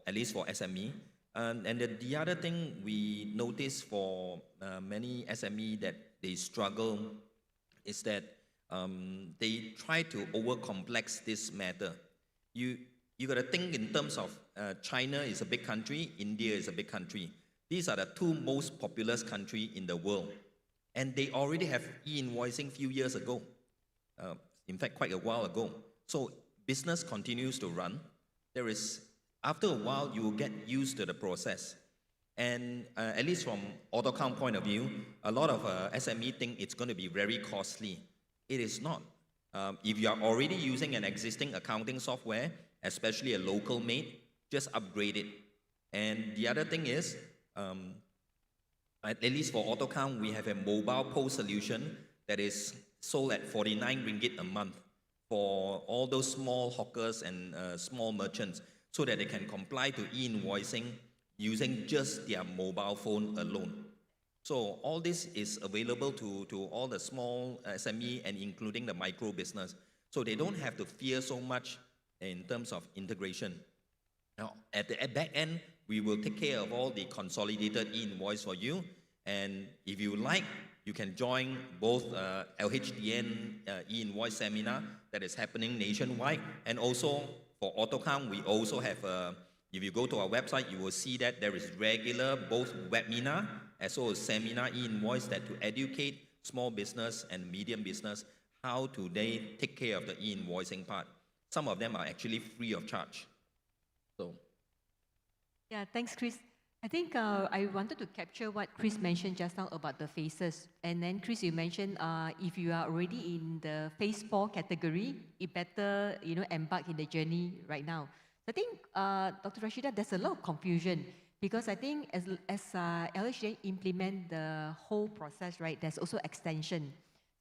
at least for SME. And the other thing we notice for many SME that they struggle is that they try to over-complex this matter. You got to think in terms of China is a big country, India is a big country. These are the two most populous countries in the world. And they already have e-invoicing a few years ago. In fact, quite a while ago. So business continues to run. After a while, you will get used to the process. And at least from AutoCount point of view, a lot of SME think it's going to be very costly. It is not. If you are already using an existing accounting software, especially a local made, just upgrade it. And the other thing is, at least for AutoCount, we have a mobile POS solution that is sold at 49 ringgit a month for all those small hawkers and small merchants so that they can comply to e-invoicing using just their mobile phone alone. So all this is available to all the small SME and including the micro business. So they don't have to fear so much in terms of integration. Now, at the back end, we will take care of all the consolidated e-invoice for you. And if you like, you can join both LHDN e-invoice seminar that is happening nationwide. And also for AutoCount, we also have, if you go to our website, you will see that there is regular both webinar as well as seminar e-invoice that to educate small business and medium business how to they take care of the e-invoicing part. Some of them are actually free of charge. So. Yeah, thanks, Chris. I think I wanted to capture what Chris mentioned just now about the phases. And then, Chris, you mentioned if you are already in the phase 4 category, you better embark in the journey right now. I think, Dr. Rashida, there's a lot of confusion because I think as LHJ implement the whole process, right, there's also extension.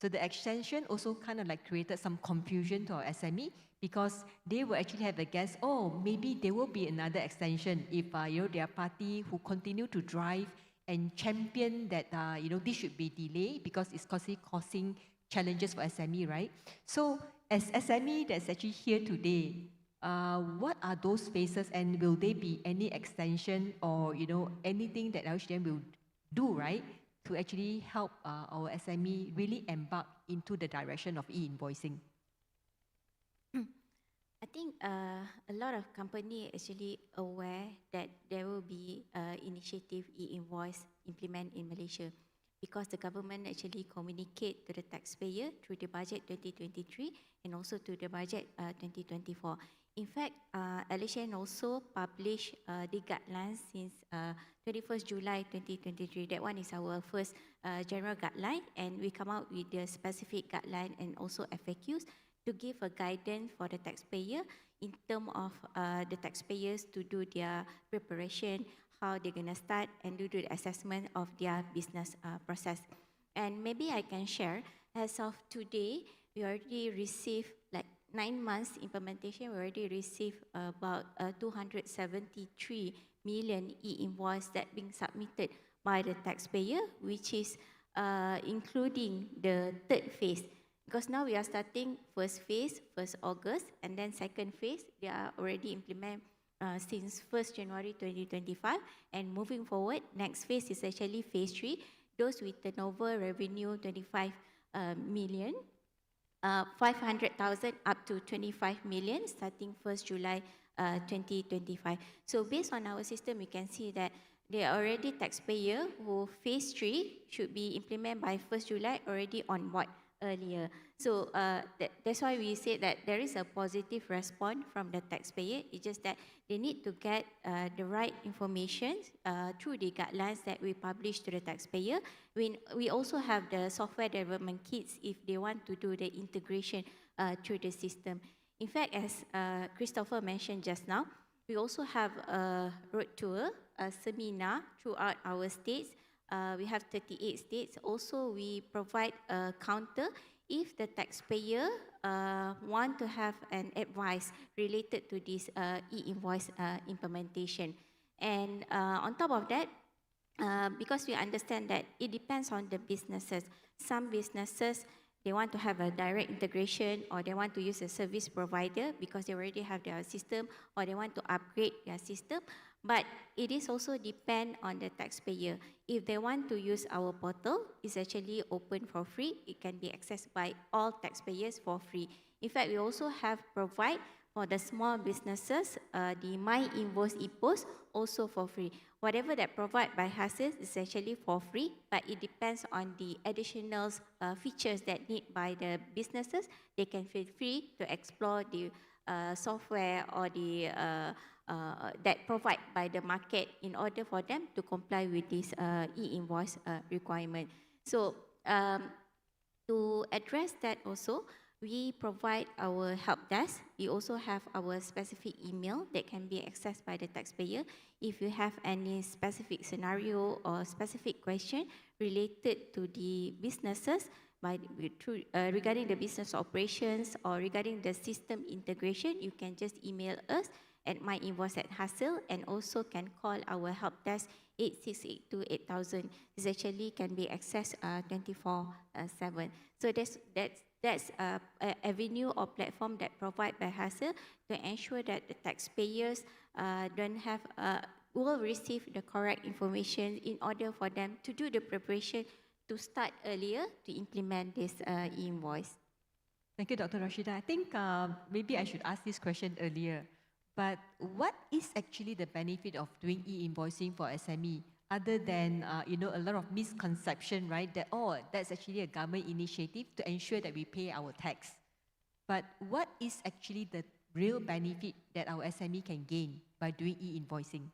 So the extension also kind of like created some confusion to our SME because they will actually have a guess, oh, maybe there will be another extension if their party who continue to drive and champion that this should be delayed because it's causing challenges for SME, right? So as SME that's actually here today, what are those phases and will there be any extension or anything that LHDM will do, right, to actually help our SME really embark into the direction of e-invoicing? I think a lot of companies actually aware that there will be initiative e-invoice implement in Malaysia because the government actually communicate to the taxpayer through the budget 2023 and also to the budget 2024. In fact, LHN also published the guidelines since 21st July 2023. That one is our first general guideline, and we come out with the specific guideline and also FAQs to give a guidance for the taxpayer in terms of the taxpayers to do their preparation, how they're going to start and do the assessment of their business process. And maybe I can share, as of today, we already received 9 months implementation, we already received about 273 million e-invoice that being submitted by the taxpayer, which is including the third phase. Because now we are starting first phase, 1st August, and then second phase, they are already implement since 1st January 2025, and moving forward, next phase is actually phase 3, those with turnover revenue 25 million, 500,000 up to 25 million starting 1st July 2025. So based on our system, we can see that there are already taxpayer who phase 3 should be implemented by 1st July already on board earlier. So that's why we say that there is a positive response from the taxpayer. It's just that they need to get the right information through the guidelines that we publish to the taxpayer. We also have the software development kits if they want to do the integration through the system. In fact, as Christopher mentioned just now, we also have a road tour, a seminar throughout our states. We have 38 states. Also, we provide a counter if the taxpayer want to have an advice related to this e-invoice implementation. And on top of that, because we understand that it depends on the businesses. Some businesses, they want to have a direct integration, or they want to use a service provider because they already have their system, or they want to upgrade their system. But it is also depend on the taxpayer. If they want to use our portal, it's actually open for free. It can be accessed by all taxpayers for free. In fact, we also have provide for the small businesses, the My Invoice e-Post also for free. Whatever that provided by Hasil is actually for free, but it depends on the additional features that need by the businesses. They can feel free to explore the software or the that provided by the market in order for them to comply with this e-invoice requirement. So to address that also, we provide our help desk. We also have our specific email that can be accessed by the taxpayer. If you have any specific scenario or specific question related to the businesses, regarding the business operations or regarding the system integration, you can just email us at myinvoice@hasil, and also can call our help desk 86828000. This actually can be accessed 24/7. So that's an avenue or platform that provided by Hasil to ensure that the taxpayers will receive the correct information in order for them to do the preparation to start earlier to implement this e-invoice. Thank you, Dr. Rashida. I think maybe I should ask this question earlier. But what is actually the benefit of doing e-invoicing for SME, other than a lot of misconception, right? That that's actually a government initiative to ensure that we pay our tax. But what is actually the real benefit that our SME can gain by doing e-invoicing?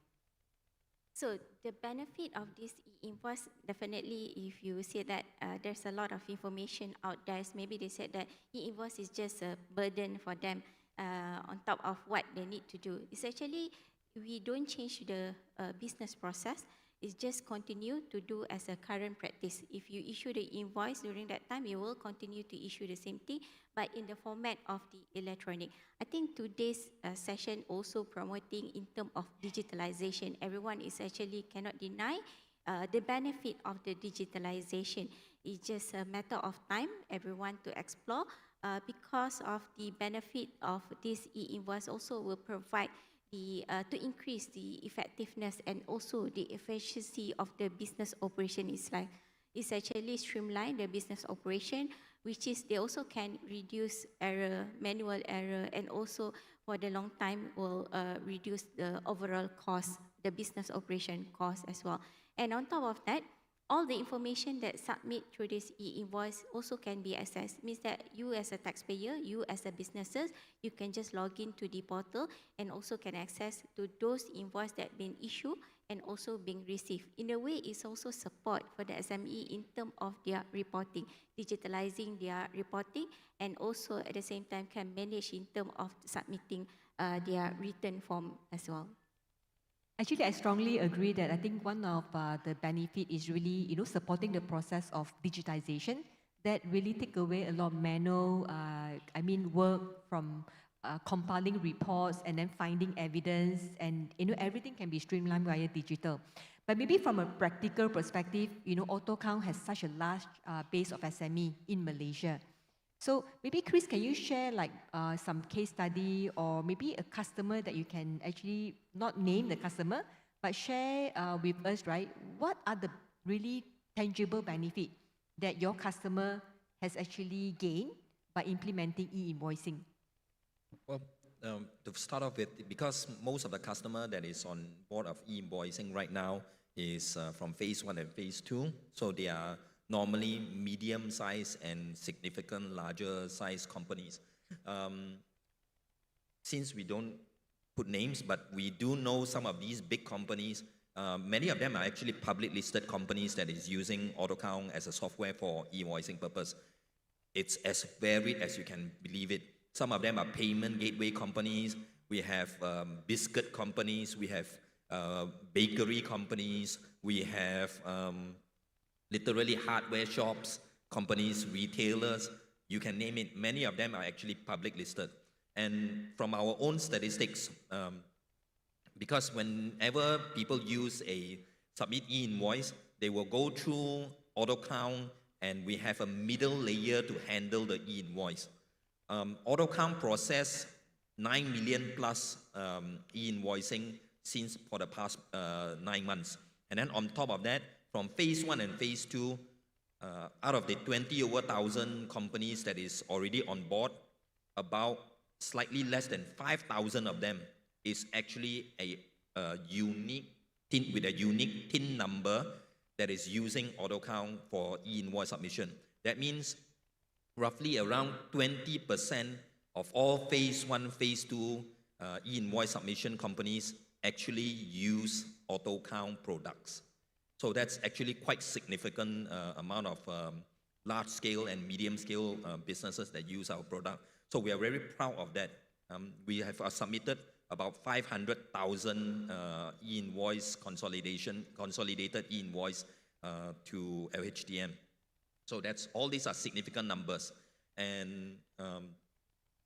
So the benefit of this e-invoice, definitely if you say that there's a lot of information out there, maybe they said that e-invoice is just a burden for them on top of what they need to do. It's actually, we don't change the business process. It's just continue to do as a current practice. If you issue the invoice during that time, you will continue to issue the same thing, but in the format of the electronic. I think today's session also promoting in terms of digitalization. Everyone is actually cannot deny the benefit of the digitalization. It's just a matter of time, everyone to explore, because of the benefit of this e-invoice also will provide to increase the effectiveness and also the efficiency of the business operation. It's actually streamline the business operation, which is they also can reduce error, manual error, and also for the long time will reduce the overall cost, the business operation cost as well. And on top of that, all the information that submit through this e-invoice also can be accessed. Means that you as a taxpayer, you as a businesses, you can just log into the portal and also can access to those invoice that been issued and also being received. In a way, it's also support for the SME in terms of their reporting, digitalizing their reporting, and also at the same time can manage in terms of submitting their return form as well. Actually, I strongly agree that I think one of the benefit is really, supporting the process of digitization that really take away a lot of manual, work from compiling reports and then finding evidence, and everything can be streamlined via digital. But maybe from a practical perspective, AutoCount has such a large base of SME in Malaysia. So maybe Chris, can you share some case study or maybe a customer that you can actually not name the customer, but share with us, right? What are the really tangible benefit that your customer has actually gained by implementing e-invoicing? Well, to start off with, because most of the customer that is on board of e-invoicing right now is from phase 1 and phase 2, so they are normally medium-sized and significant larger-sized companies. Since we don't put names, but we do know some of these big companies, many of them are actually public listed companies that is using AutoCount as a software for e-invoicing purpose. It's as varied as you can believe it. Some of them are payment gateway companies. We have biscuit companies. We have bakery companies. We have literally hardware shops, companies, retailers. You can name it. Many of them are actually public listed. And from our own statistics, because whenever people use a submit e-invoice, they will go through AutoCount, and we have a middle layer to handle the e-invoice. AutoCount process 9 million plus e-invoicing since for the past 9 months. And then on top of that, from phase 1 and phase 2, out of the 20,000 companies that is already on board, about slightly less than 5,000 of them is actually a unique TIN with a unique TIN number that is using AutoCount for e-invoice submission. That means roughly around 20% of all phase 1, phase 2 e-invoice submission companies actually use AutoCount products. So that's actually quite significant amount of large-scale and medium-scale businesses that use our product. So we are very proud of that. We have submitted about 500,000 e-invoice consolidated e-invoice to LHDM. So that's all these are significant numbers. And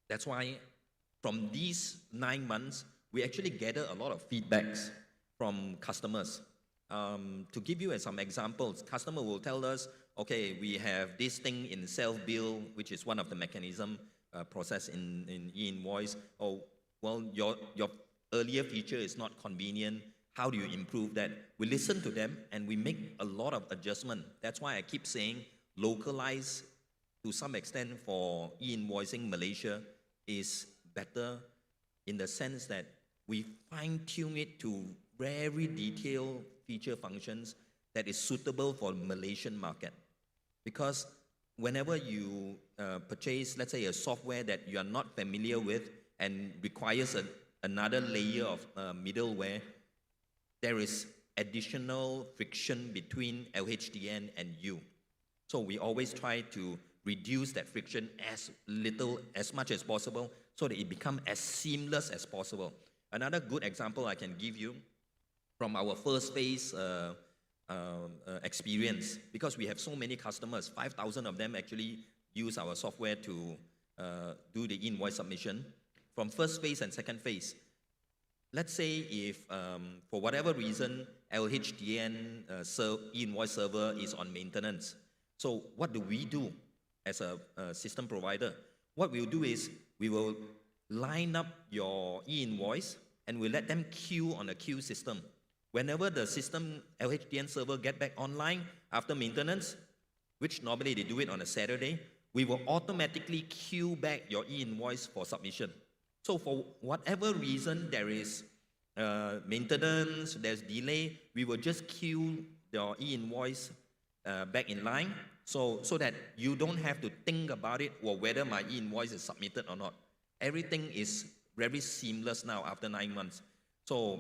that's why from these 9 months, we actually gather a lot of feedbacks from customers. To give you some examples, customer will tell us, okay, we have this thing in self-bill, which is one of the mechanism process in e-invoice. Oh, well, your earlier feature is not convenient. How do you improve that? We listen to them and we make a lot of adjustment. That's why I keep saying localize to some extent for e-invoicing Malaysia is better in the sense that we fine-tune it to very detailed feature functions that is suitable for Malaysian market. Because whenever you purchase, let's say, a software that you are not familiar with and requires another layer of middleware, there is additional friction between LHDN and you. So we always try to reduce that friction as much as possible so that it becomes as seamless as possible. Another good example I can give you from our first phase experience, because we have so many customers, 5,000 of them actually use our software to do the invoice submission. From first phase and second phase, let's say if for whatever reason LHDN invoice server is on maintenance. So what do we do as a system provider? What we'll do is we will line up your e-invoice and we'll let them queue on a queue system. Whenever the system LHDN server get back online after maintenance, which normally they do it on a Saturday, we will automatically queue back your e-invoice for submission. So for whatever reason there is maintenance, there's delay, we will just queue your e-invoice back in line so that you don't have to think about it or whether my e-invoice is submitted or not. Everything is very seamless now after 9 months. So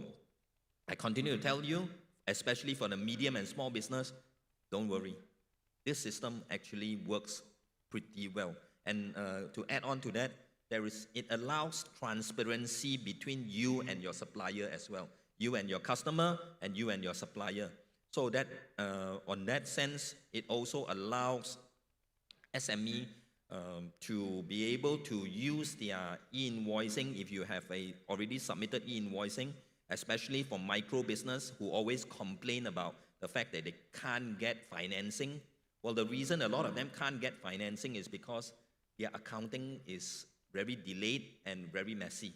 I continue to tell you, especially for the medium and small business, don't worry. This system actually works pretty well. And to add on to that, it allows transparency between you and your supplier as well. You and your customer and you and your supplier. So that on that sense, it also allows SME to be able to use their e-invoicing if you have already submitted e-invoicing, especially for micro business who always complain about the fact that they can't get financing. Well, the reason a lot of them can't get financing is because their accounting is very delayed and very messy.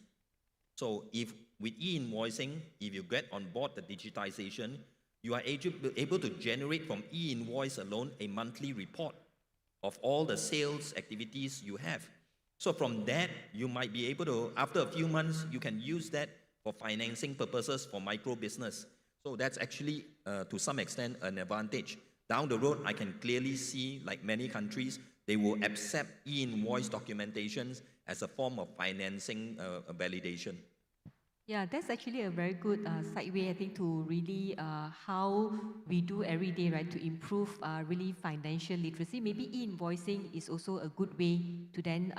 So if with e-invoicing, if you get on board the digitization, you are able to generate from e-invoice alone a monthly report of all the sales activities you have. So from that, you might be able to, after a few months, you can use that for financing purposes for micro business. So that's actually, to some extent, an advantage. Down the road, I can clearly see, like many countries, they will accept e-invoice documentations as a form of financing validation. Yeah, that's actually a very good segue, I think, to really how we do every day, right, to improve really financial literacy. Maybe e-invoicing is also a good way to then,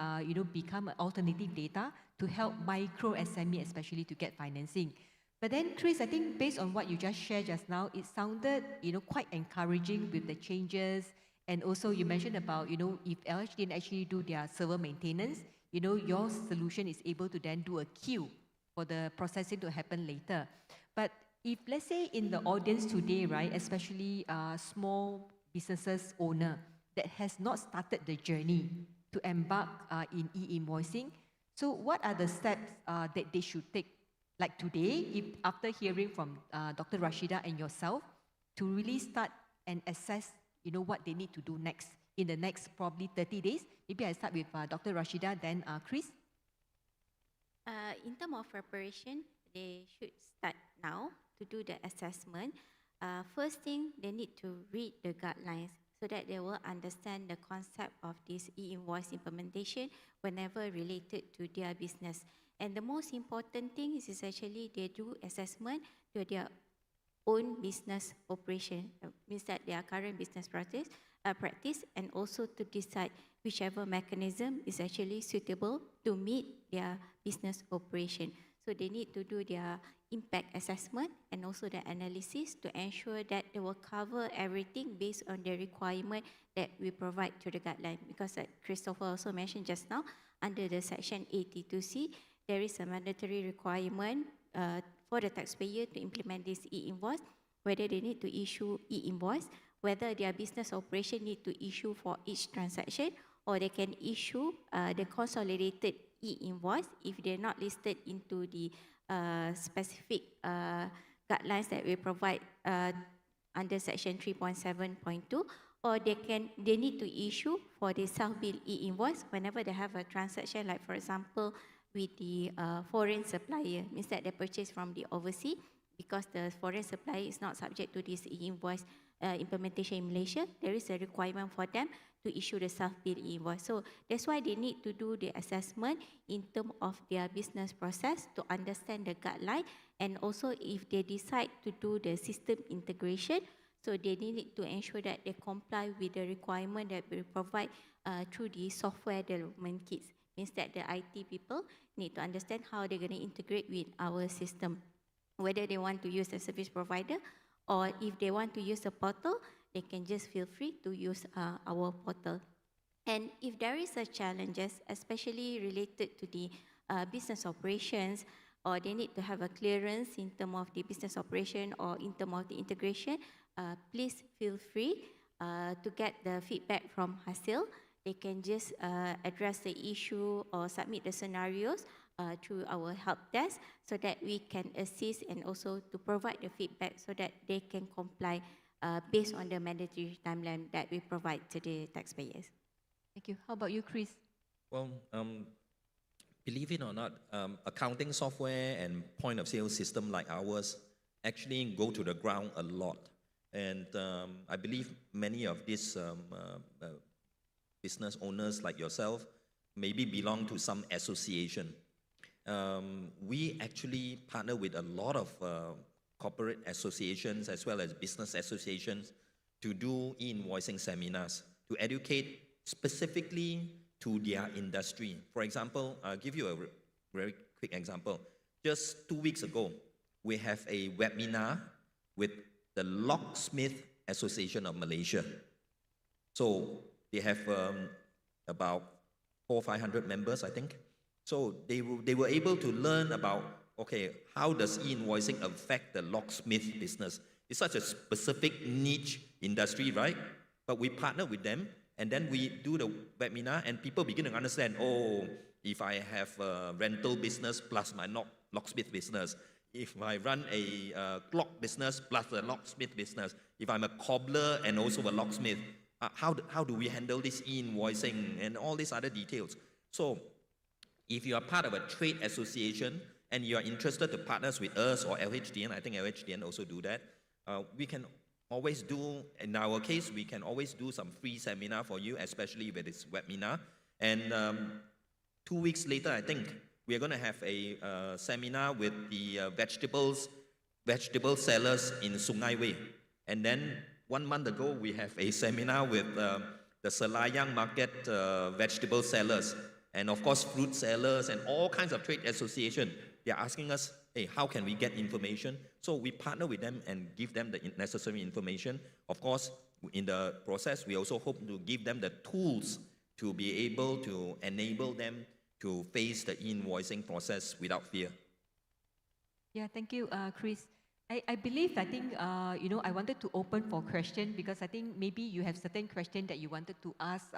become an alternative data to help micro SME, especially to get financing. But then, Chris, I think based on what you just shared just now, it sounded, quite encouraging with the changes. And also you mentioned about, if LH didn't actually do their server maintenance, your solution is able to then do a queue for the processing to happen later. But if, let's say, in the audience today, right, especially small businesses owner that has not started the journey to embark in e-invoicing, so what are the steps that they should take, like today, if after hearing from Dr. Rashida and yourself, to really start and assess, what they need to do next in the next probably 30 days? Maybe I start with Dr. Rashida, then Chris. In terms of preparation, they should start now to do the assessment. First thing, they need to read the guidelines so that they will understand the concept of this e-invoice implementation whenever related to their business. And the most important thing is actually they do assessment to their own business operation, means that their current business practice, and also to decide whichever mechanism is actually suitable to meet their business operation. So they need to do their impact assessment and also the analysis to ensure that they will cover everything based on the requirement that we provide to the guideline. Because like Christopher also mentioned just now, under the section 82C, there is a mandatory requirement for the taxpayer to implement this e-invoice, whether they need to issue e-invoice, whether their business operation need to issue for each transaction, or they can issue the consolidated e-invoice if they're not listed into the specific guidelines that we provide under section 3.7.2, or they need to issue for the self-bill e-invoice whenever they have a transaction, like for example with the foreign supplier, means that they purchase from the overseas, because the foreign supplier is not subject to this e-invoice implementation in Malaysia. There is a requirement for them to issue the self-bill e-invoice. So that's why they need to do the assessment in terms of their business process to understand the guideline, and also if they decide to do the system integration, so they need to ensure that they comply with the requirement that we provide through the software development kits. Means that the IT people need to understand how they're going to integrate with our system, whether they want to use a service provider, or if they want to use a portal, they can just feel free to use our portal. And if there is a challenges, especially related to the business operations, or they need to have a clearance in terms of the business operation or in terms of the integration, please feel free to get the feedback from Hasil. They can just address the issue or submit the scenarios through our help desk, so that we can assist and also to provide the feedback so that they can comply based on the mandatory timeline that we provide to the taxpayers. Thank you. How about you, Chris? Well, believe it or not, accounting software and point of sale system like ours actually go to the ground a lot. And I believe many of these business owners like yourself maybe belong to some association. We actually partner with a lot of corporate associations as well as business associations to do e-invoicing seminars to educate specifically to their industry. For example, I'll give you a very quick example. Just 2 weeks ago, we have a webinar with the Locksmith Association of Malaysia. So they have about 400 or 500 members, I think. So they were able to learn about, okay, how does e-invoicing affect the locksmith business? It's such a specific niche industry, right? But we partner with them, and then we do the webinar, and people begin to understand, oh, if I have a rental business plus my locksmith business, if I run a clock business plus a locksmith business, if I'm a cobbler and also a locksmith, how do we handle this e-invoicing and all these other details. So if you are part of a trade association and you are interested to partners with us or LHDN, I think LHDN also do that, we can always do, in our case, we can always do some free seminar for you, especially with this webinar. And 2 weeks later, I think, we are going to have a seminar with the vegetable sellers in Sungai Way. And then 1 month ago, we have a seminar with the Selayang market vegetable sellers. And of course, fruit sellers and all kinds of trade associations. They are asking us, hey, how can we get information? So we partner with them and give them the necessary information. Of course, in the process, we also hope to give them the tools to be able to enable them to face the invoicing process without fear. Yeah, thank you, Chris. I believe, I think, I wanted to open for question because I think maybe you have certain question that you wanted to ask,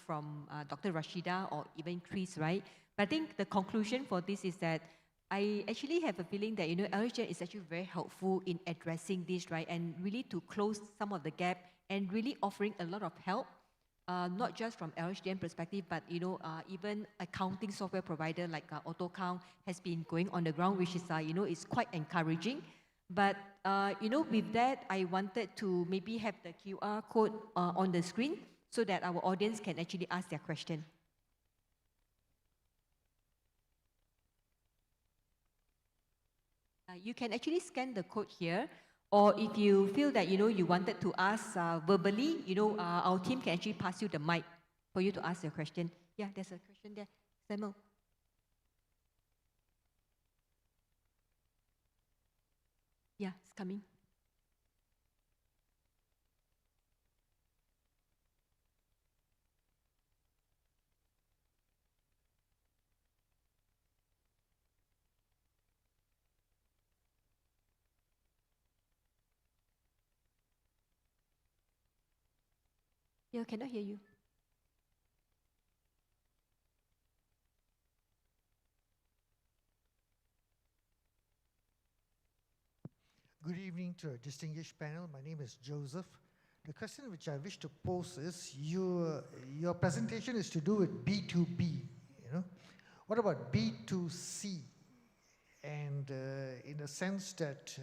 from Dr. Rashida or even Chris, right? But I think the conclusion for this is that I actually have a feeling that, LHDN is actually very helpful in addressing this, right? And really to close some of the gap and really offering a lot of help, not just from LHDN perspective, but, even accounting software provider like AutoCount has been going on the ground, which is, is quite encouraging. But, with that, I wanted to maybe have the QR code on the screen so that our audience can actually ask their question. You can actually scan the code here, or if you feel that, you wanted to ask verbally, our team can actually pass you the mic for you to ask your question. Yeah, there's a question there. Samuel. Yeah, it's coming. Yeah, cannot hear you. Good evening to a distinguished panel. My name is Joseph. The question which I wish to pose is, your presentation is to do with B2B, What about B2C? And in the sense that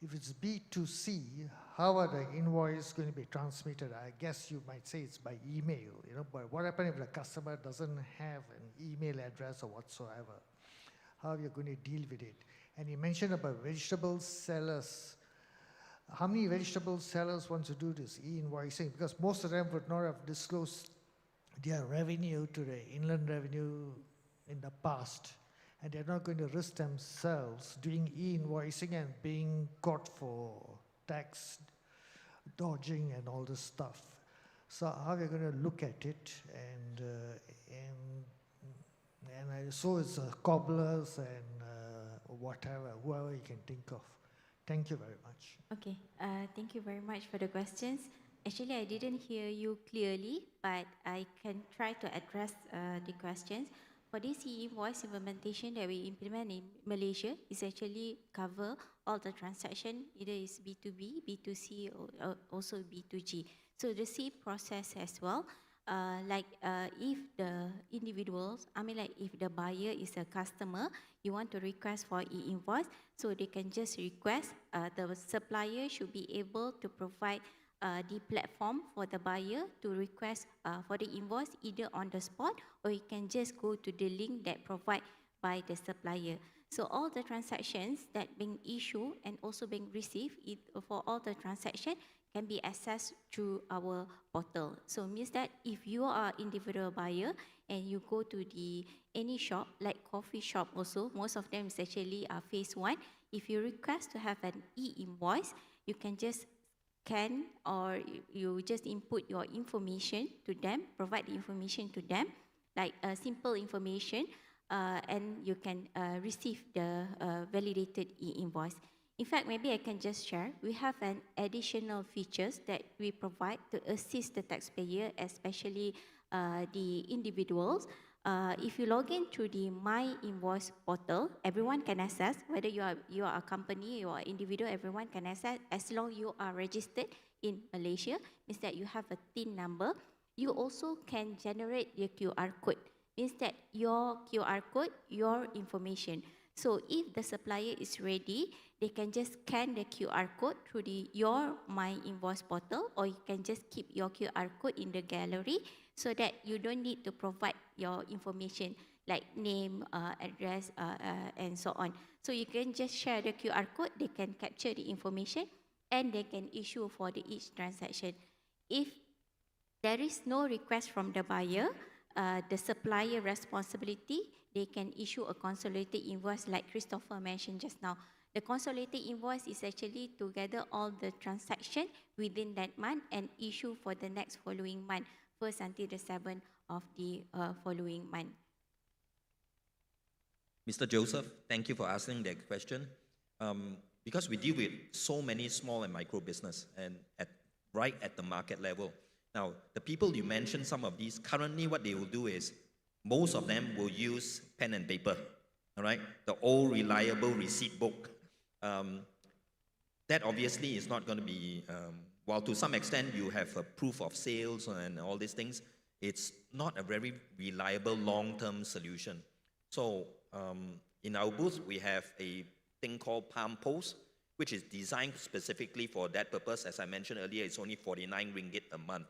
if it's B2C, how are the invoice going to be transmitted? I guess you might say it's by email, but what happens if the customer doesn't have an email address or whatsoever? How are you going to deal with it? And you mentioned about vegetable sellers. How many vegetable sellers want to do this e-invoicing? Because most of them would not have disclosed their revenue to the inland revenue in the past. And they're not going to risk themselves doing e-invoicing and being caught for tax dodging and all this stuff. So how are you going to look at it? And I saw it's cobblers and whatever, whoever you can think of. Thank you very much. Okay, thank you very much for the questions. Actually, I didn't hear you clearly, but I can try to address the questions. For this e-invoice implementation that we implement in Malaysia, is actually cover all the transaction, either is B2B, B2C, or also B2G. So the same process as well. If the individuals, if the buyer is a customer, you want to request for e-invoice, so they can just request. The supplier should be able to provide the platform for the buyer to request for the invoice either on the spot, or you can just go to the link that provided by the supplier. So all the transactions that being issued and also being received for all the transactions can be accessed through our portal. So it means that if you are individual buyer and you go to any shop, like coffee shop also, most of them is actually phase 1. If you request to have an e-invoice, you can just scan, or you just input your information to them, provide the information to them, like simple information, and you can receive the validated e-invoice. In fact, maybe I can just share, we have an additional features that we provide to assist the taxpayer, especially the individuals. If you log in to the My Invoice portal, everyone can access, whether you are a company, you are individual, everyone can access, as long you are registered in Malaysia, means that you have a TIN number. You also can generate your QR code, means that your QR code, your information. So if the supplier is ready, they can just scan the QR code through your My Invoice portal, or you can just keep your QR code in the gallery so that you don't need to provide your information like name, address, and so on. So you can just share the QR code, they can capture the information, and they can issue for each transaction. If there is no request from the buyer, the supplier responsibility, they can issue a consolidated invoice like Christopher mentioned just now. The consolidated invoice is actually to gather all the transaction within that month and issue for the next following month, first until the 7th of the following month. Mr. Joseph, thank you for asking that question. Because we deal with so many small and micro business and right at the market level. Now, the people you mentioned, some of these, currently what they will do is, most of them will use pen and paper, all right? The old reliable receipt book. That obviously is not going to be, while to some extent you have a proof of sales and all these things, it's not a very reliable long-term solution. So in our booth, we have a thing called Palm Post, which is designed specifically for that purpose. As I mentioned earlier, it's only 49 ringgit a month.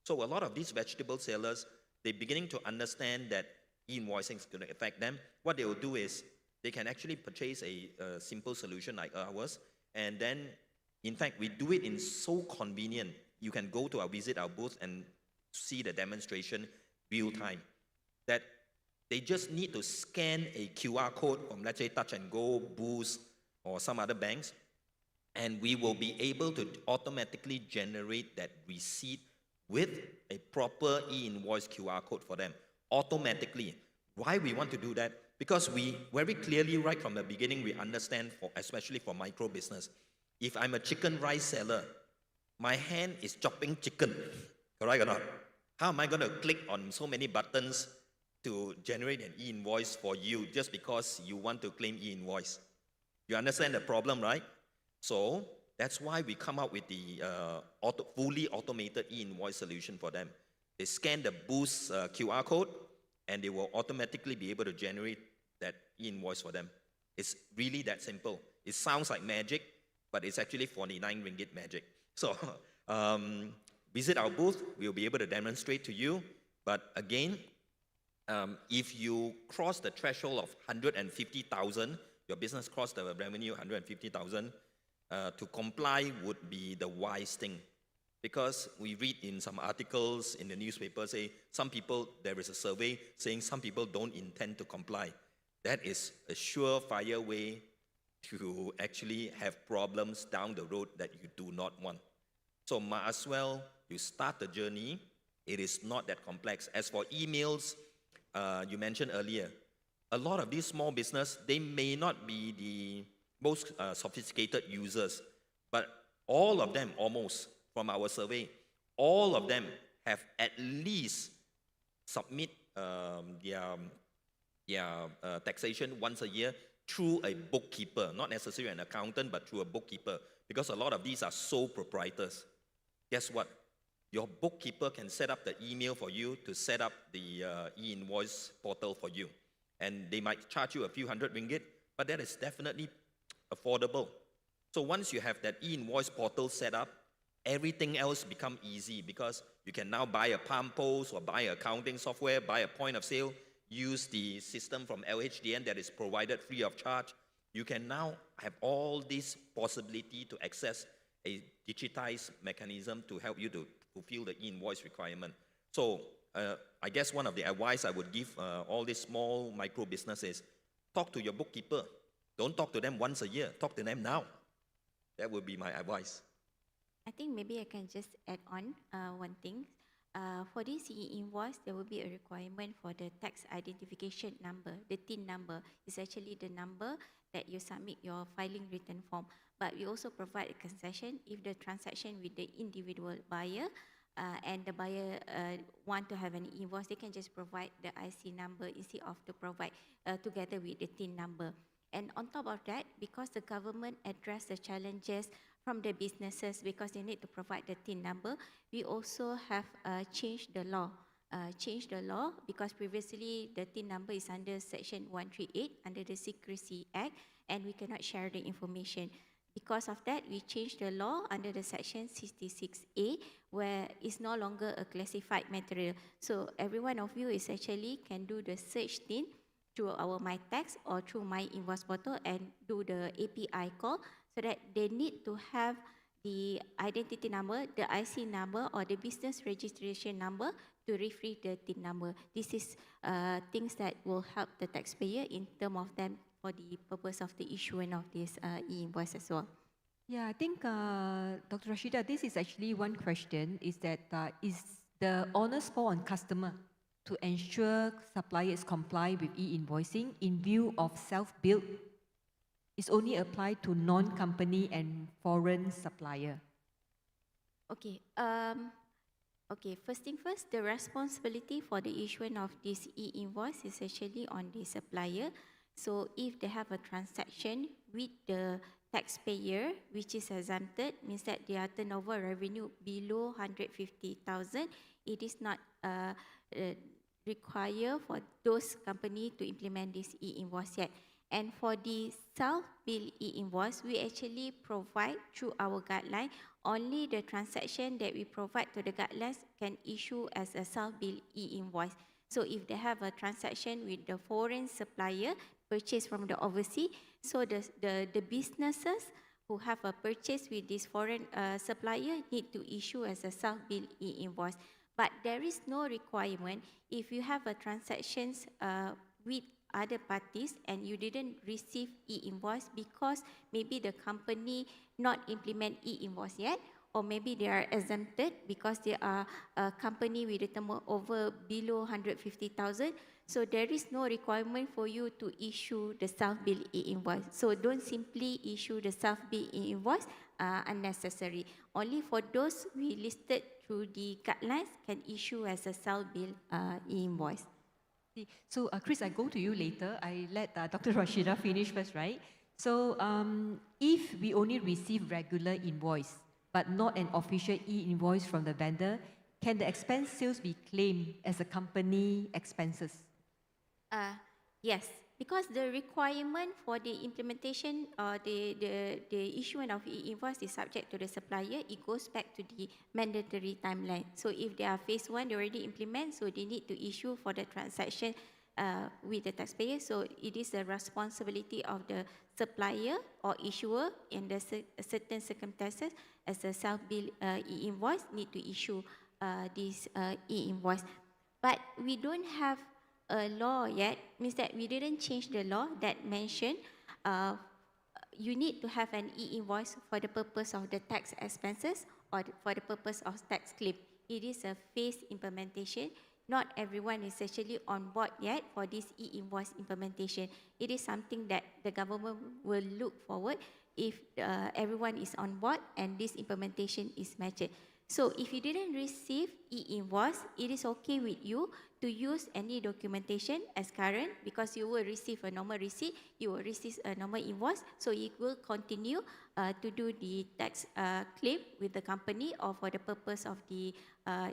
So a lot of these vegetable sellers, they're beginning to understand that e-invoicing is going to affect them. What they will do is they can actually purchase a simple solution like ours, and then, in fact, we do it in so convenient. You can go to visit our booth and see the demonstration real time. That they just need to scan a QR code from, let's say, Touch and Go, Boost, or some other banks, and we will be able to automatically generate that receipt with a proper e-invoice QR code for them, automatically. Why we want to do that? Because we very clearly, right from the beginning, we understand, especially for micro business, if I'm a chicken rice seller, my hand is chopping chicken, correct or not? How am I going to click on so many buttons to generate an e-invoice for you just because you want to claim e-invoice? You understand the problem, right? So that's why we come up with the fully automated e-invoice solution for them. They scan the Boost QR code, and they will automatically be able to generate that e-invoice for them. It's really that simple. It sounds like magic, but it's actually 49 ringgit magic. So visit our booth, we'll be able to demonstrate to you. But again, if you cross the threshold of 150,000, your business crossed the revenue 150,000, to comply would be the wise thing. Because we read in some articles in the newspaper say some people, there is a survey saying some people don't intend to comply. That is a surefire way to actually have problems down the road that you do not want. So might as well you start the journey. It is not that complex. As for emails, you mentioned earlier, a lot of these small business, they may not be the most sophisticated users, but all of them, almost, from our survey, all of them have at least submit their taxation once a year through a bookkeeper, not necessarily an accountant, but through a bookkeeper, because a lot of these are sole proprietors. Guess what? Your bookkeeper can set up the email for you to set up the e-invoice portal for you. And they might charge you a few hundred ringgit, but that is definitely affordable. So once you have that e-invoice portal set up, everything else becomes easy, because you can now buy a Palm Post or buy accounting software, buy a point of sale, use the system from LHDN that is provided free of charge. You can now have all this possibility to access a digitized mechanism to help you to fulfill the e-invoice requirement. So I guess one of the advice I would give all these small micro businesses, talk to your bookkeeper. Don't talk to them once a year. Talk to them now. That would be my advice. I think maybe I can just add on one thing. For this e-invoice, there will be a requirement for the tax identification number. The TIN number is actually the number that you submit your filing return form. But we also provide a concession if the transaction with the individual buyer and the buyer want to have an invoice, they can just provide the IC number instead of to provide together with the TIN number. And on top of that, because the government address the challenges from the businesses because they need to provide the TIN number, we also have changed the law. Because previously the TIN number is under Section 138 under the Secrecy Act, and we cannot share the information. Because of that, we changed the law under the Section 66A, where it's no longer a classified material. So every one of you is actually can do the search TIN through our MyTax or through My Invoice portal and do the API call, so that they need to have the identity number, the IC number, or the business registration number to referee the TIN number. This is things that will help the taxpayer in terms of them for the purpose of the issuance of this e-invoice as well. Yeah, I think, Dr. Rashida, this is actually one question, is that is the onus fall on customer to ensure suppliers comply with e-invoicing in view of self-billed is only applied to non-company and foreign supplier? Okay. Okay, first thing first, the responsibility for the issuance of this e-invoice is actually on the supplier. So if they have a transaction with the taxpayer, which is exempted, means that their turnover revenue below 150,000, it is not required for those companies to implement this e-invoice yet. And for the self-bill e-invoice, we actually provide through our guideline, only the transaction that we provide to the guidelines can issue as a self-bill e-invoice. So if they have a transaction with the foreign supplier, purchase from the overseas, so the businesses who have a purchase with this foreign supplier need to issue as a self-bill e-invoice. But there is no requirement if you have a transactions with other parties and you didn't receive e-invoice because maybe the company not implement e-invoice yet, or maybe they are exempted because they are a company with a turnover below 150,000. So there is no requirement for you to issue the self-bill e-invoice. So don't simply issue the self-bill e-invoice unnecessary. Only for those we listed through the guidelines can issue as a self-bill e-invoice. So, Chris, I go to you later. I let Dr. Rashida finish first, right? So, if we only receive regular invoice, but not an official e-invoice from the vendor, can the expense sales be claimed as a company expenses? Yes, because the requirement for the implementation or the issuance of e-invoice is subject to the supplier. It goes back to the mandatory timeline. So if they are phase 1, they already implement, so they need to issue for the transaction with the taxpayer. So it is the responsibility of the supplier or issuer in the certain circumstances as a self-bill e-invoice need to issue this e-invoice. But we don't have a law yet, means that we didn't change the law that mentioned you need to have an e-invoice for the purpose of the tax expenses or for the purpose of tax claim. It is a phased implementation. Not everyone is actually on board yet for this e-invoice implementation. It is something that the government will look forward if everyone is on board and this implementation is matched. So if you didn't receive e-invoice, it is okay with you to use any documentation as current because you will receive a normal receipt, you will receive a normal invoice, so it will continue to do the tax claim with the company or for the purpose of the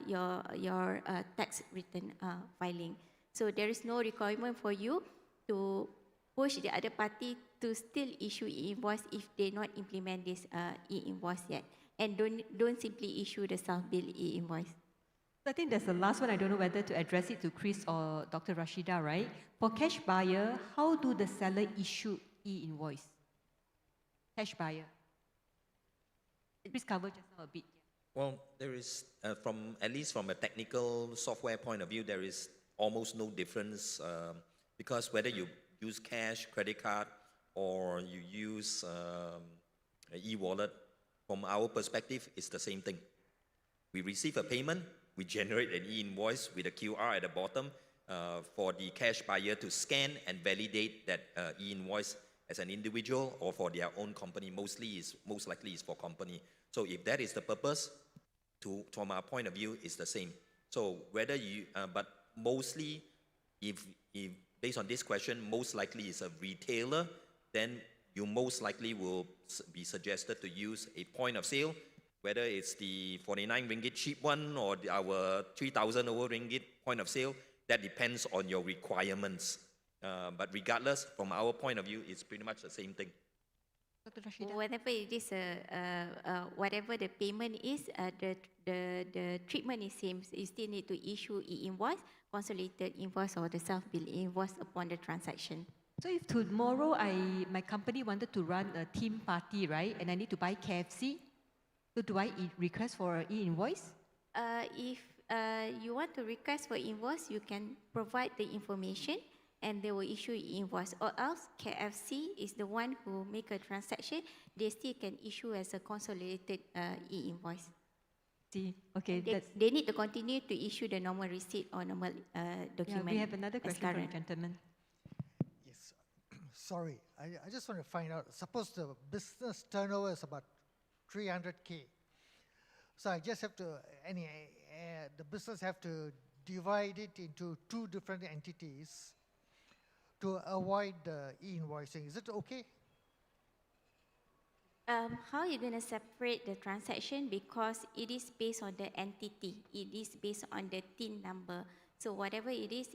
your tax return filing. So there is no requirement for you to push the other party to still issue e-invoice if they not implement this e-invoice yet. And don't simply issue the self-bill e-invoice. I think that's the last one. I don't know whether to address it to Chris or Dr. Rashida, right? For cash buyer, how do the seller issue e-invoice? Cash buyer. Please cover just now a bit. Well, there is, at least from a technical software point of view, there is almost no difference because whether you use cash, credit card, or you use e-wallet, from our perspective, it's the same thing. We receive a payment, we generate an e-invoice with a QR at the bottom for the cash buyer to scan and validate that e-invoice as an individual or for their own company. Most likely is for company. So if that is the purpose, from our point of view, is the same. So whether you, but mostly, if based on this question, most likely is a retailer, then you most likely will be suggested to use a point of sale, whether it's the 49 ringgit cheap one or our 3,000 over ringgit point of sale. That depends on your requirements. But regardless, from our point of view, it's pretty much the same thing. Whatever it is, whatever the payment is, the treatment is same. You still need to issue e-invoice, consolidated invoice, or the self-bill invoice upon the transaction. So if tomorrow my company wanted to run a team party, right, and I need to buy KFC, so do I request for an e-invoice? If you want to request for invoice, you can provide the information and they will issue invoice. Or else KFC is the one who make a transaction, they still can issue as a consolidated e-invoice. See, okay. They need to continue to issue the normal receipt or normal document. Yeah, we have another question from the gentleman. Yes. Sorry, I just want to find out, suppose the business turnover is about 300K. So I just have to, the business have to divide it into 2 different entities to avoid the e-invoicing. Is it okay? How are you going to separate the transaction? Because it is based on the entity. It is based on the TIN number. So whatever it is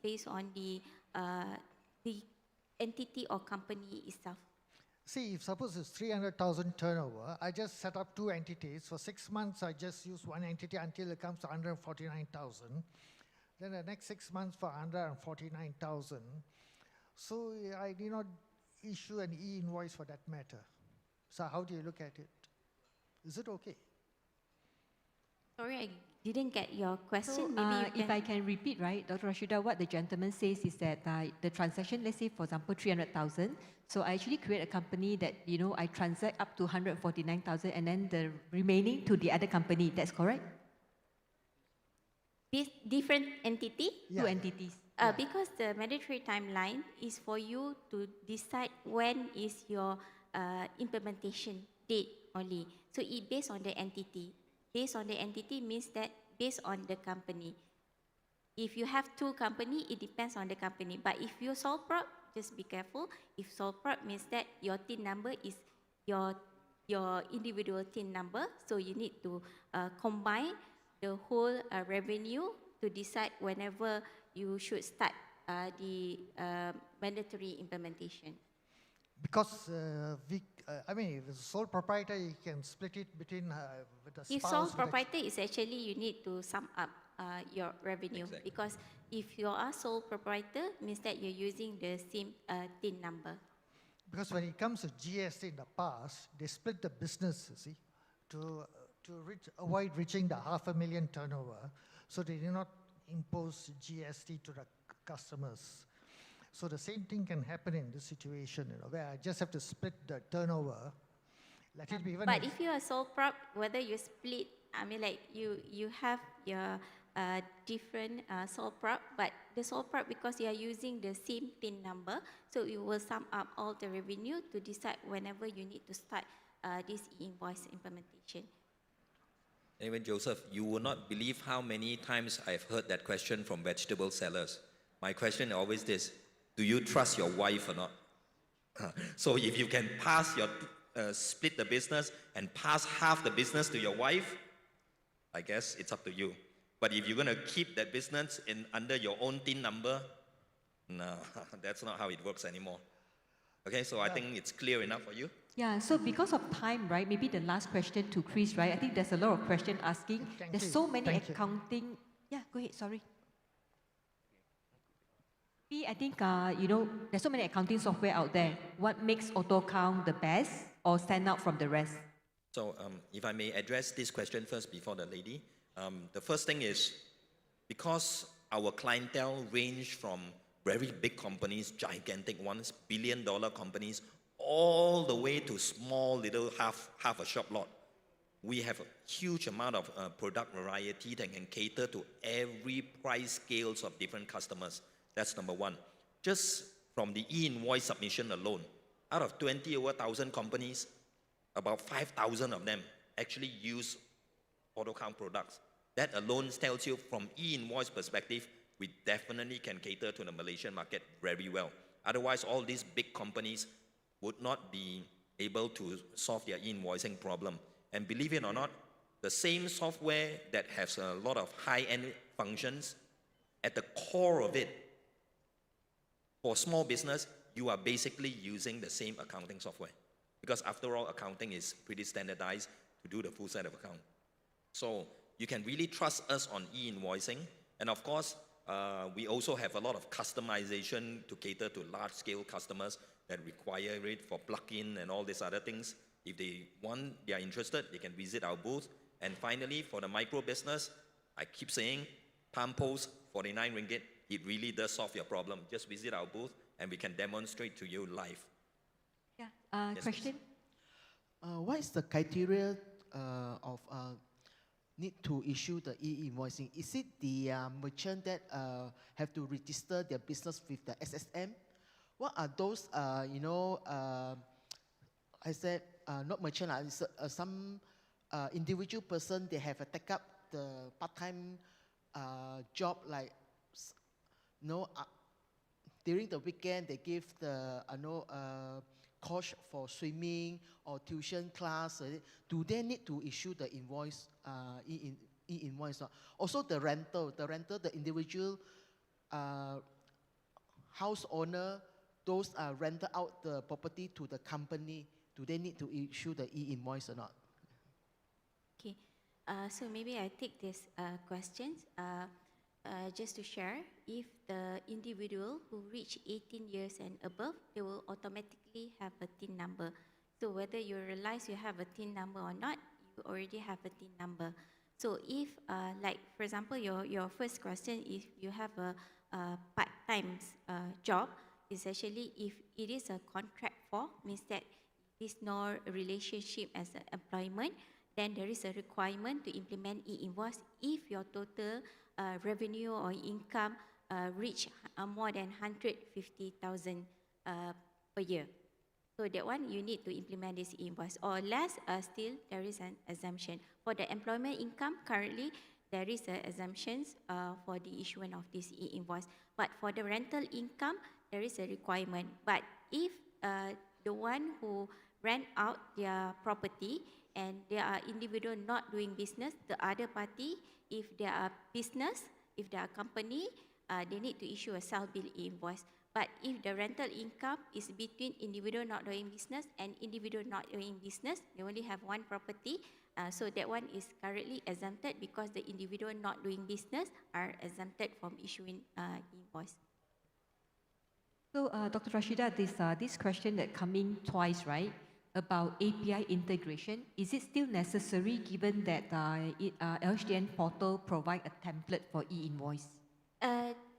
based on the entity or company itself. See, if suppose it's 300,000 turnover, I just set up 2 entities. For 6 months, I just use 1 entity until it comes to 149,000. Then the next 6 months for 149,000. So I did not issue an e-invoice for that matter. So how do you look at it? Is it okay? Sorry, I didn't get your question. So, Maybe if I can repeat, right, Dr. Rashida, what the gentleman says is that the transaction, let's say, for example, 300,000. So I actually create a company that, I transact up to 149,000 and then the remaining to the other company. That's correct? Different entity? Yeah. 2 entities. Because the mandatory timeline is for you to decide when is your implementation date only. So it based on the entity. Based on the entity means that based on the company. If you have 2 companies, it depends on the company. But if you're sole prop, just be careful. If sole prop means that your TIN number is your individual TIN number. So you need to combine the whole revenue to decide whenever you should start the mandatory implementation. Because, if it's sole proprietor, you can split it between with the spouse. If sole proprietor is actually, you need to sum up your revenue. Exactly. Because if you are sole proprietor, means that you're using the same TIN number. Because when it comes to GST in the past, they split the business, you see, to avoid reaching the 500,000 turnover. So they did not impose GST to the customers. So the same thing can happen in this situation, where I just have to split the turnover. Let it be even. But if you are sole prop, whether you split, you have your different sole prop, but the sole prop, because you are using the same TIN number, so you will sum up all the revenue to decide whenever you need to start this e-invoice implementation. Anyway, Joseph, you will not believe how many times I've heard that question from vegetable sellers. My question is always this: do you trust your wife or not? So if you can pass your, split the business and pass half the business to your wife, I guess it's up to you. But if you're going to keep that business under your own TIN number, no, that's not how it works anymore. Okay, so I think it's clear enough for you. Yeah, so because of time, right, maybe the last question to Chris, right? I think there's a lot of questions asking. There's so many accounting. Yeah, go ahead, sorry. I think, there's so many accounting software out there. What makes AutoCount the best or stand out from the rest? So if I may address this question first before the lady. The first thing is, because our clientele range from very big companies, gigantic ones, billion-dollar companies, all the way to small little half a shop lot. We have a huge amount of product variety that can cater to every price scales of different customers. That's number one. Just from the e-invoice submission alone, out of 20 over 1,000 companies, about 5,000 of them actually use auto count products. That alone tells you from e-invoice perspective, we definitely can cater to the Malaysian market very well. Otherwise, all these big companies would not be able to solve their e-invoicing problem. And believe it or not, the same software that has a lot of high-end functions, at the core of it, for small business, you are basically using the same accounting software. Because after all, accounting is pretty standardized to do the full set of account. So you can really trust us on e-invoicing. And of course, we also have a lot of customization to cater to large-scale customers that require it for plug-in and all these other things. If they are interested, they can visit our booth. And finally, for the micro business, I keep saying, Palm Post, 49 ringgit, it really does solve your problem. Just visit our booth and we can demonstrate to you live. Yeah, Yes, question? What is the criteria of need to issue the e-invoicing? Is it the merchant that have to register their business with the SSM? What are those, I said, not merchant, some individual person, they have a take up the part-time job, like, during the weekend, they give the, course for swimming or tuition class. Do they need to issue the invoice, e-invoice? Also the rental, the individual house owner, those rent out the property to the company, do they need to issue the e-invoice or not? Okay, so maybe I take this questions. Just to share, if the individual who reach 18 years and above, they will automatically have a TIN number. So whether you realize you have a TIN number or not, you already have a TIN number. So if, like for example, your first question, if you have a part-time job, is actually if it is a contract for, means that it is no relationship as an employment, then there is a requirement to implement e-invoice if your total revenue or income reach more than 150,000 per year. So that one, you need to implement this e-invoice. Or less, still, there is an exemption. For the employment income, currently, there is an exemptions for the issuance of this e-invoice. But for the rental income, there is a requirement. But if the one who rent out their property and they are individual not doing business, the other party, if they are business, if they are company, they need to issue a self-bill invoice. But if the rental income is between individual not doing business and individual not doing business, they only have one property, so that one is currently exempted because the individual not doing business are exempted from issuing invoice. So, Dr. Rashida, this question that coming twice, right? About API integration, is it still necessary given that LHDN portal provide a template for e-invoice?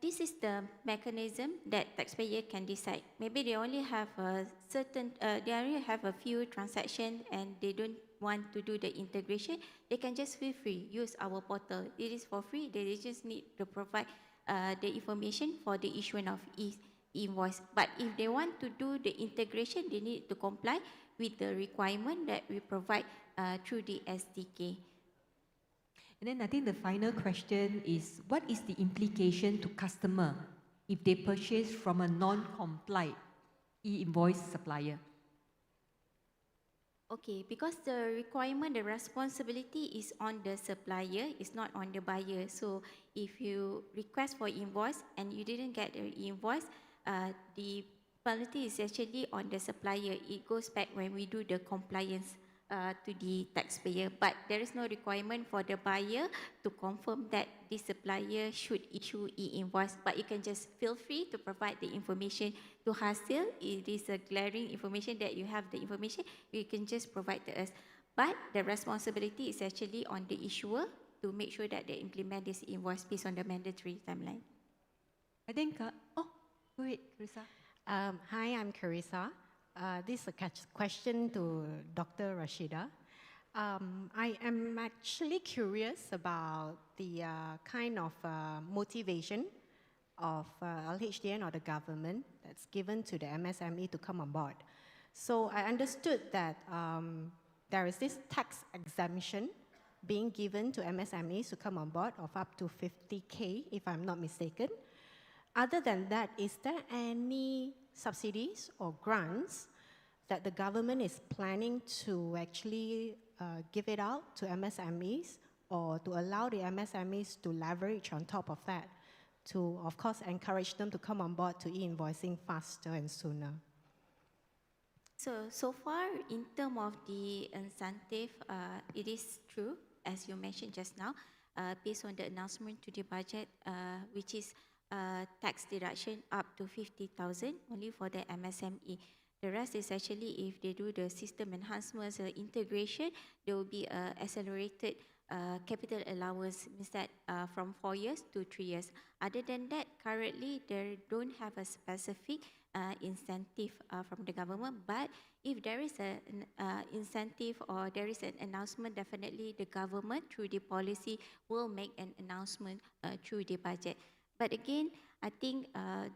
This is the mechanism that taxpayer can decide. Maybe they only have a certain, they only have a few transactions and they don't want to do the integration. They can just feel free, use our portal. It is for free. They just need to provide the information for the issuance of e-invoice. But if they want to do the integration, they need to comply with the requirement that we provide through the SDK. And then I think the final question is, what is the implication to customer if they purchase from a non-compliant e-invoice supplier? Okay, because the requirement, the responsibility is on the supplier, it's not on the buyer. So if you request for invoice and you didn't get the invoice, the penalty is actually on the supplier. It goes back when we do the compliance to the taxpayer, but there is no requirement for the buyer to confirm that the supplier should issue e-invoice, but you can just feel free to provide the information to Hasil. It is a glaring information that you have the information, you can just provide to us. But the responsibility is actually on the issuer to make sure that they implement this invoice based on the mandatory timeline. I think, go ahead, Teresa. Hi, I'm Teresa. This is a question to Dr. Rashida. I am actually curious about the kind of motivation of LHDN or the government that's given to the MSME to come on board. So I understood that there is this tax exemption being given to MSMEs to come on board of up to 50K, if I'm not mistaken. Other than that, is there any subsidies or grants that the government is planning to actually give it out to MSMEs, or to allow the MSMEs to leverage on top of that, to, of course, encourage them to come on board to e-invoicing faster and sooner? So far, in terms of the incentive, it is true, as you mentioned just now, based on the announcement to the budget, which is tax deduction up to 50,000 only for the MSME. The rest is actually, if they do the system enhancements, integration, there will be accelerated capital allowance, means that from 4 years to 3 years. Other than that, currently, they don't have a specific incentive from the government, but if there is an incentive or there is an announcement, definitely the government, through the policy, will make an announcement through the budget. But again, I think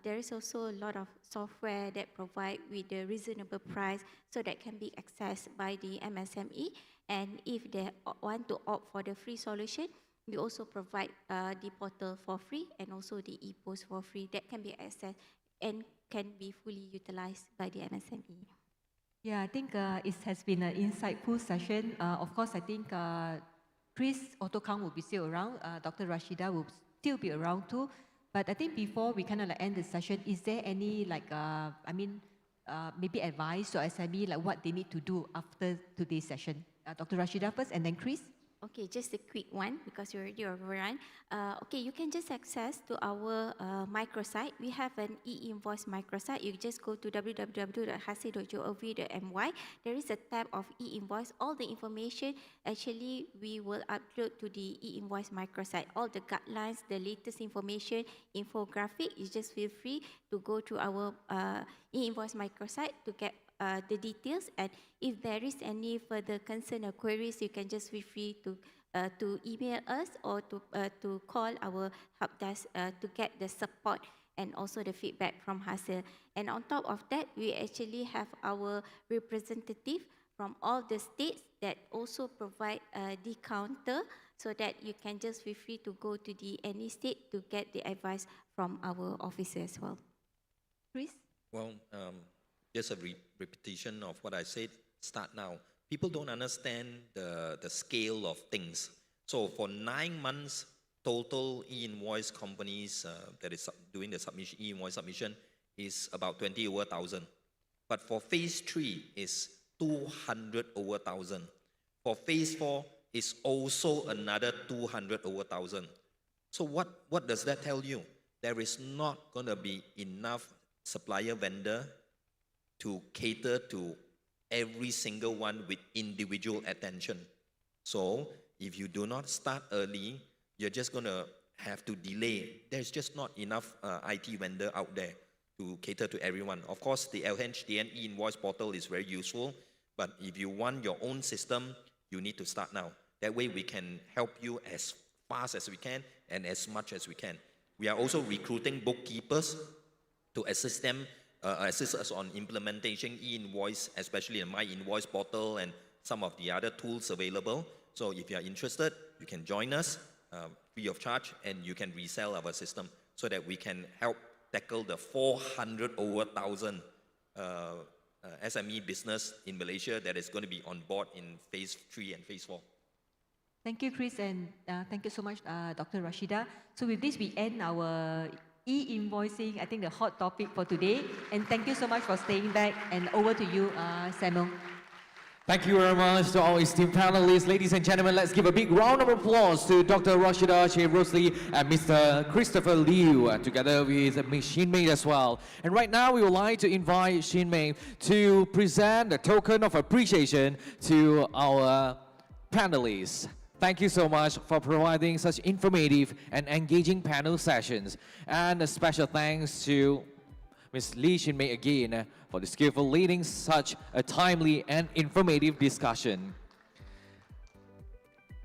there is also a lot of software that provide with a reasonable price, so that can be accessed by the MSME. And if they want to opt for the free solution, we also provide the portal for free and also the e-post for free that can be accessed and can be fully utilized by the MSME. Yeah, I think it has been an insightful session. Of course, I think Chris Otokang will be still around. Dr. Rashida will still be around too. But I think before we kind of end the session, is there any maybe advice to SME, like what they need to do after today's session? Dr. Rashida first, and then Chris. Okay, just a quick one because you already overrun. Okay, you can just access to our microsite. We have an e-invoice microsite. You just go to www.hasil.gov.my. There is a tab of e-invoice. All the information, actually, we will upload to the e-invoice microsite. All the guidelines, the latest information, infographic, you just feel free to go to our e-invoice microsite to get the details, and if there is any further concern or queries, you can just feel free to email us or to call our help desk to get the support and also the feedback from Hasil. And on top of that, we actually have our representative from all the states that also provide the counter, so that you can just feel free to go to any state to get the advice from our officer as well. Chris? Well, just a repetition of what I said, start now. People don't understand the scale of things. So for 9 months, total e-invoice companies that is doing the submission, e-invoice submission is about 20 over 1,000. But for phase 3 is 200 over 1,000. For phase 4 is also another 200 over 1,000. So what does that tell you? There is not going to be enough supplier vendor to cater to every single one with individual attention. So if you do not start early, you're just going to have to delay. There's just not enough IT vendor out there to cater to everyone. Of course, the LHDN e-invoice portal is very useful, but if you want your own system, you need to start now. That way we can help you as fast as we can and as much as we can. We are also recruiting bookkeepers to assist them, assist us on implementation e-invoice, especially in My Invoice portal and some of the other tools available. So if you are interested, you can join us free of charge, and you can resell our system so that we can help tackle the 400 over 1,000 SME business in Malaysia that is going to be on board in phase 3 and phase 4. Thank you, Chris, and thank you so much, Dr. Rashida. So with this, we end our e-invoicing, I think the hot topic for today. And thank you so much for staying back. And over to you, Samuel. Thank you very much to our esteemed panelists. Ladies and gentlemen, let's give a big round of applause to Dr. Rashida, Chia Rosalie, and Mr. Christopher Liu, together with Ms. Shin Mei as well. And right now, we would like to invite Shin Mei to present a token of appreciation to our panelists. Thank you so much for providing such informative and engaging panel sessions. And a special thanks to Ms. Lee Shin Mei again for the skillful leading such a timely and informative discussion.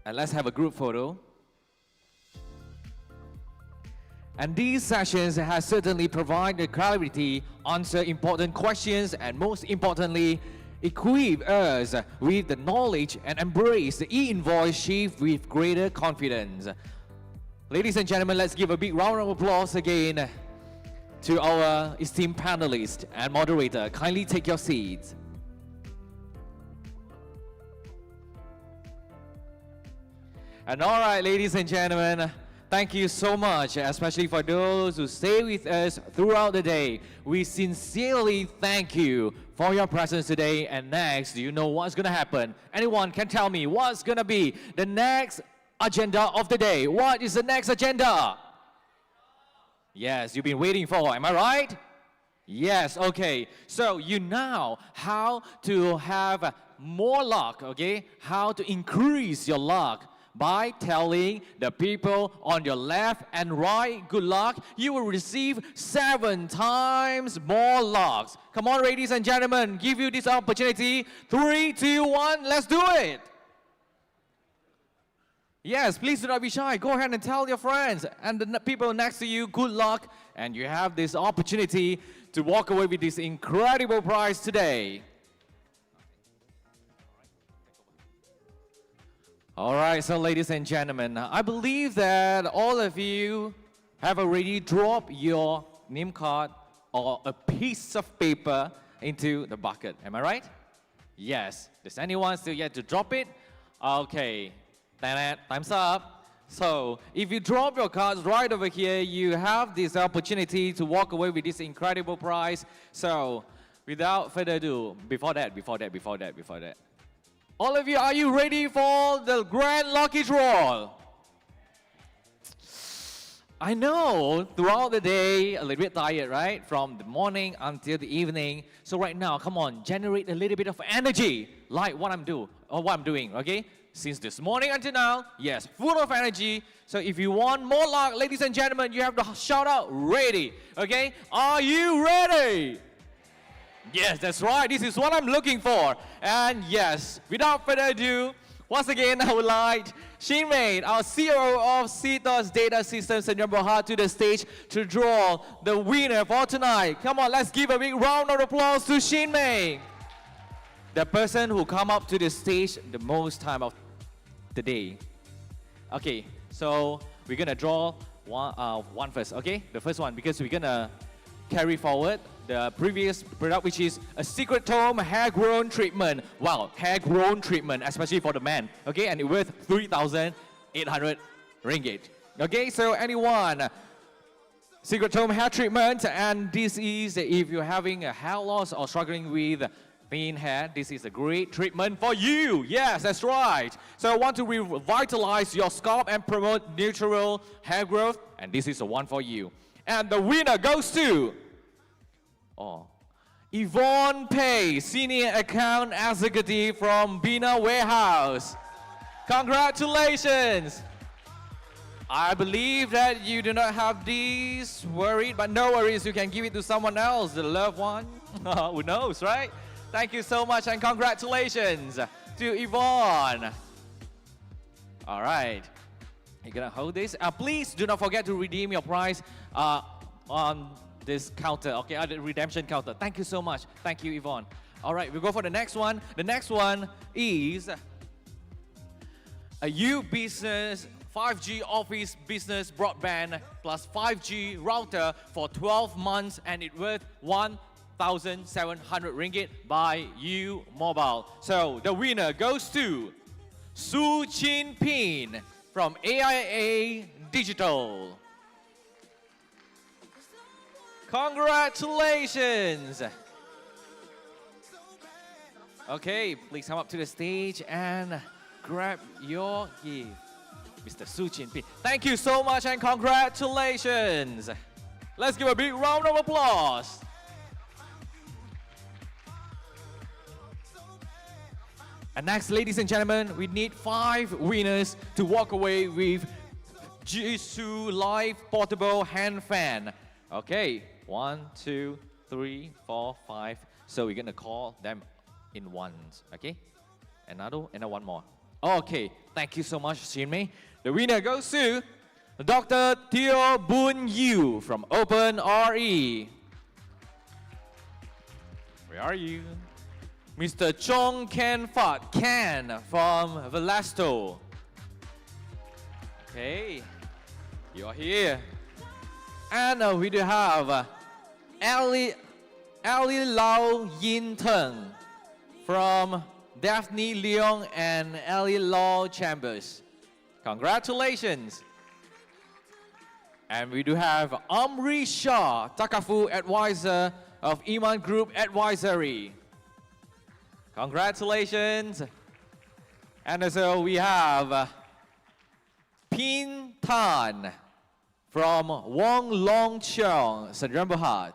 And let's have a group photo. And these sessions have certainly provided clarity, answer important questions, and most importantly, equip us with the knowledge and embrace the E-Invoice shift with greater confidence. Ladies and gentlemen, let's give a big round of applause again to our esteemed panelist and moderator. Kindly take your seats. And all right, ladies and gentlemen, thank you so much, especially for those who stay with us throughout the day. We sincerely thank you for your presence today. And next, do you know what's going to happen? Anyone can tell me what's going to be the next agenda of the day? What is the next agenda? Yes, you've been waiting for, am I right? Yes, okay. So you know how to have more luck, okay? How to increase your luck by telling the people on your left and right, good luck, you will receive 7 times more lucks. Come on, ladies and gentlemen, give you this opportunity. 3, 2, 1, let's do it. Yes, please do not be shy. Go ahead and tell your friends and the people next to you, good luck. And you have this opportunity to walk away with this incredible prize today. All right, so ladies and gentlemen, I believe that all of you have already dropped your name card or a piece of paper into the bucket. Am I right? Yes. Does anyone still yet to drop it? Okay. Time's up. So if you drop your cards right over here, you have this opportunity to walk away with this incredible prize. So without further ado, before that. All of you, are you ready for the grand lucky draw? I know, throughout the day, a little bit tired, right? From the morning until the evening. So right now, come on, generate a little bit of energy, like what I'm doing, okay? Since this morning until now, yes, full of energy. So if you want more luck, ladies and gentlemen, you have to shout out, ready, okay? Are you ready? Yes, that's right. This is what I'm looking for. And yes, without further ado, once again, I would like Shin Mei, our CEO of CTOS Data Systems and Jamaluddin to the stage to draw the winner for tonight. Come on, let's give a big round of applause to Shin Mei, the person who come up to the stage the most time of the day. Okay, so we're gonna draw one first, okay? The first one, because we're gonna carry forward the previous product, which is a Secret Tome hair grown treatment. Wow, hair grown treatment, especially for the man. Okay, and it's worth 3,800 ringgit. Okay, so anyone, Secret Tome hair treatment, and this is if you're having a hair loss or struggling with thin hair, this is a great treatment for you. Yes, that's right. So I want to revitalize your scalp and promote natural hair growth, and this is the one for you. And the winner goes to Yvonne Pei, Senior Account Executive from Bina Warehouse. Congratulations. I believe that you do not have these worried, but no worries, you can give it to someone else, the loved one. Who knows, right? Thank you so much and congratulations to Yvonne. All right. You're gonna hold this. Please do not forget to redeem your prize on this counter, okay, at the redemption counter. Thank you so much. Thank you, Yvonne. All right, we'll go for the next one. The next one is a U-Business 5G Office Business Broadband plus 5G router for 12 months, and it's worth 1,700 ringgit by U Mobile. So the winner goes to Su Chin Pin from AIA Digital. Congratulations! Okay, please come up to the stage and grab your gift, Mr. Su Chin Pin. Thank you so much and congratulations! Let's give a big round of applause. And next, ladies and gentlemen, we need 5 winners to walk away with Jisoo Live Portable Hand Fan. Okay, 1, 2, 3, 4, 5. So we're gonna call them in ones, okay? Another one more. Okay, thank you so much, Shin Mei. The winner goes to Dr. Teo Boon Yu from Open RE. Where are you? Mr. Chong Ken Fat Ken from Velasto. Okay, you're here. And we do have Ali Lau Yin Teng from Daphne Leong and Ali Law Chambers. Congratulations. And we do have Amri Shah, Takafu Advisor of Iman Group Advisory. Congratulations. And also we have Pin Tan from Wong Long Cheong, Sadran Berhad.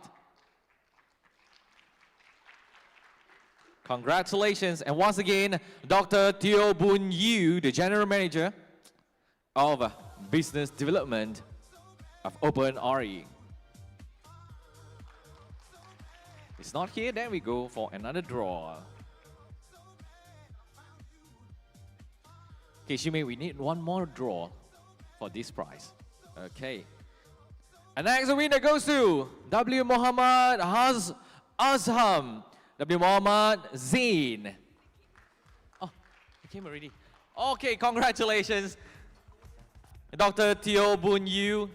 Congratulations. And once again, Dr. Teo Boon Yu, the General Manager of Business Development of Open RE. It's not here, then we go for another draw. Okay, Shime, we need one more draw for this prize. Okay. And next winner goes to W. Mohamad Azham, W. Mohamad Zain. Oh, it came already. Okay, congratulations. Dr. Teo Boon Yu.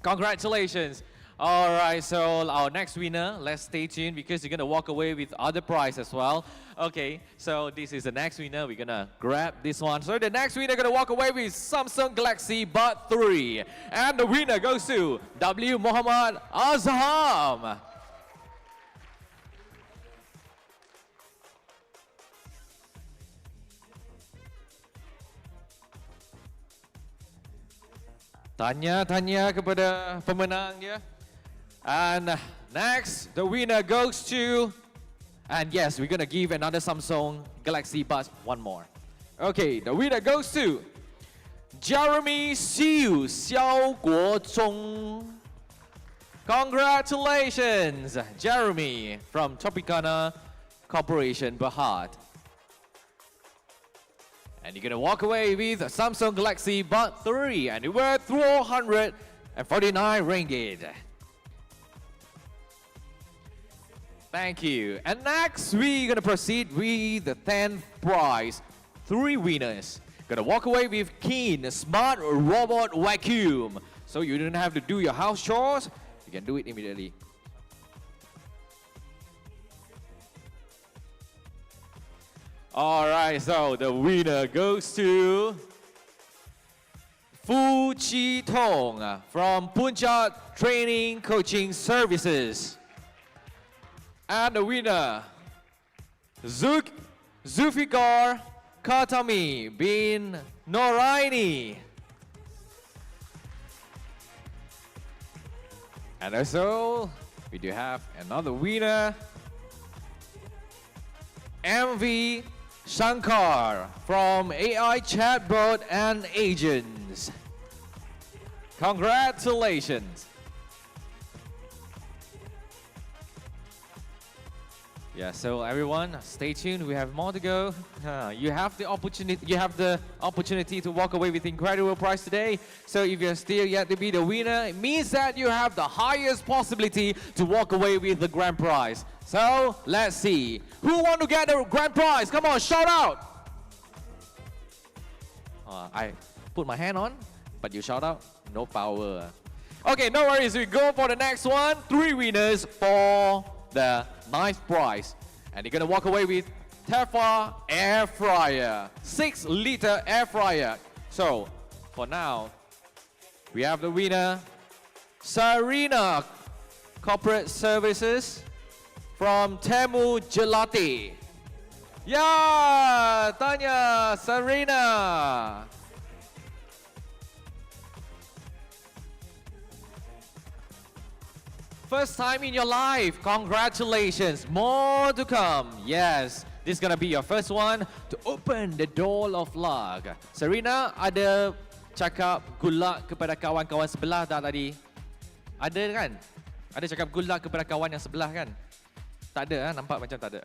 Congratulations. All right, so our next winner, let's stay tuned because you're going to walk away with other prize as well. Okay, so this is the next winner. We're going to grab this one. So the next winner going to walk away with Samsung Galaxy Bud 3. And the winner goes to W. Mohamad Azham. Tanya kepada pemenang dia. And next, the winner goes to, and yes, we're gonna give another Samsung Galaxy Buds one more. Okay, the winner goes to Jeremy Siu Xiao Guozhong. Congratulations, Jeremy from Tropicana Corporation Berhad. And you're gonna walk away with a Samsung Galaxy Bud 3 and it worth 449 ringgit. Thank you. And next, we're gonna proceed with the 10th prize. 3 winners. Gonna walk away with Keen Smart Robot Vacuum. So you don't have to do your house chores. You can do it immediately. All right, so the winner goes to Fu Chi Tong from Punjab Training Coaching Services. And the winner, Zulfikar Khatami bin Noraini. And also, we do have another winner, MV Shankar from AI Chatbot and Agents. Congratulations. Yeah, so everyone, stay tuned. We have more to go. You have the opportunity to walk away with incredible prize today. So if you're still yet to be the winner, it means that you have the highest possibility to walk away with the grand prize. So let's see. Who want to get the grand prize? Come on, shout out. I put my hand on, but you shout out, no power. Okay, no worries. We go for the next one. 3 winners for the 9th prize. And you're gonna walk away with Tefal Air Fryer, 6-liter air fryer. So, for now, we have the winner, Sarina Corporate Services from Temu Gelati. Yeah, Tanya, Sarina. First time in your life, congratulations. More to come. Yes, this is gonna be your first one to open the door of luck. Serena, ada cakap good luck kepada kawan-kawan sebelah tak tadi? Ada kan? Ada cakap good luck kepada kawan yang sebelah kan? Tak ada, nampak macam tak ada.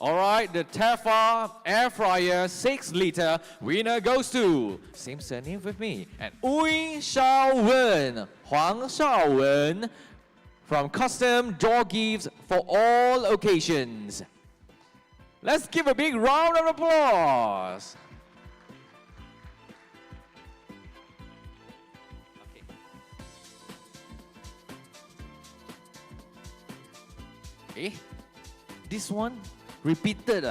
All right, the Tefal Air Fryer 6-liter winner goes to, same surname with me, and Ui Shaowen, Huang Shaowen, from Custom Door Gifts for all occasions. Let's give a big round of applause. Okay. This one repeated.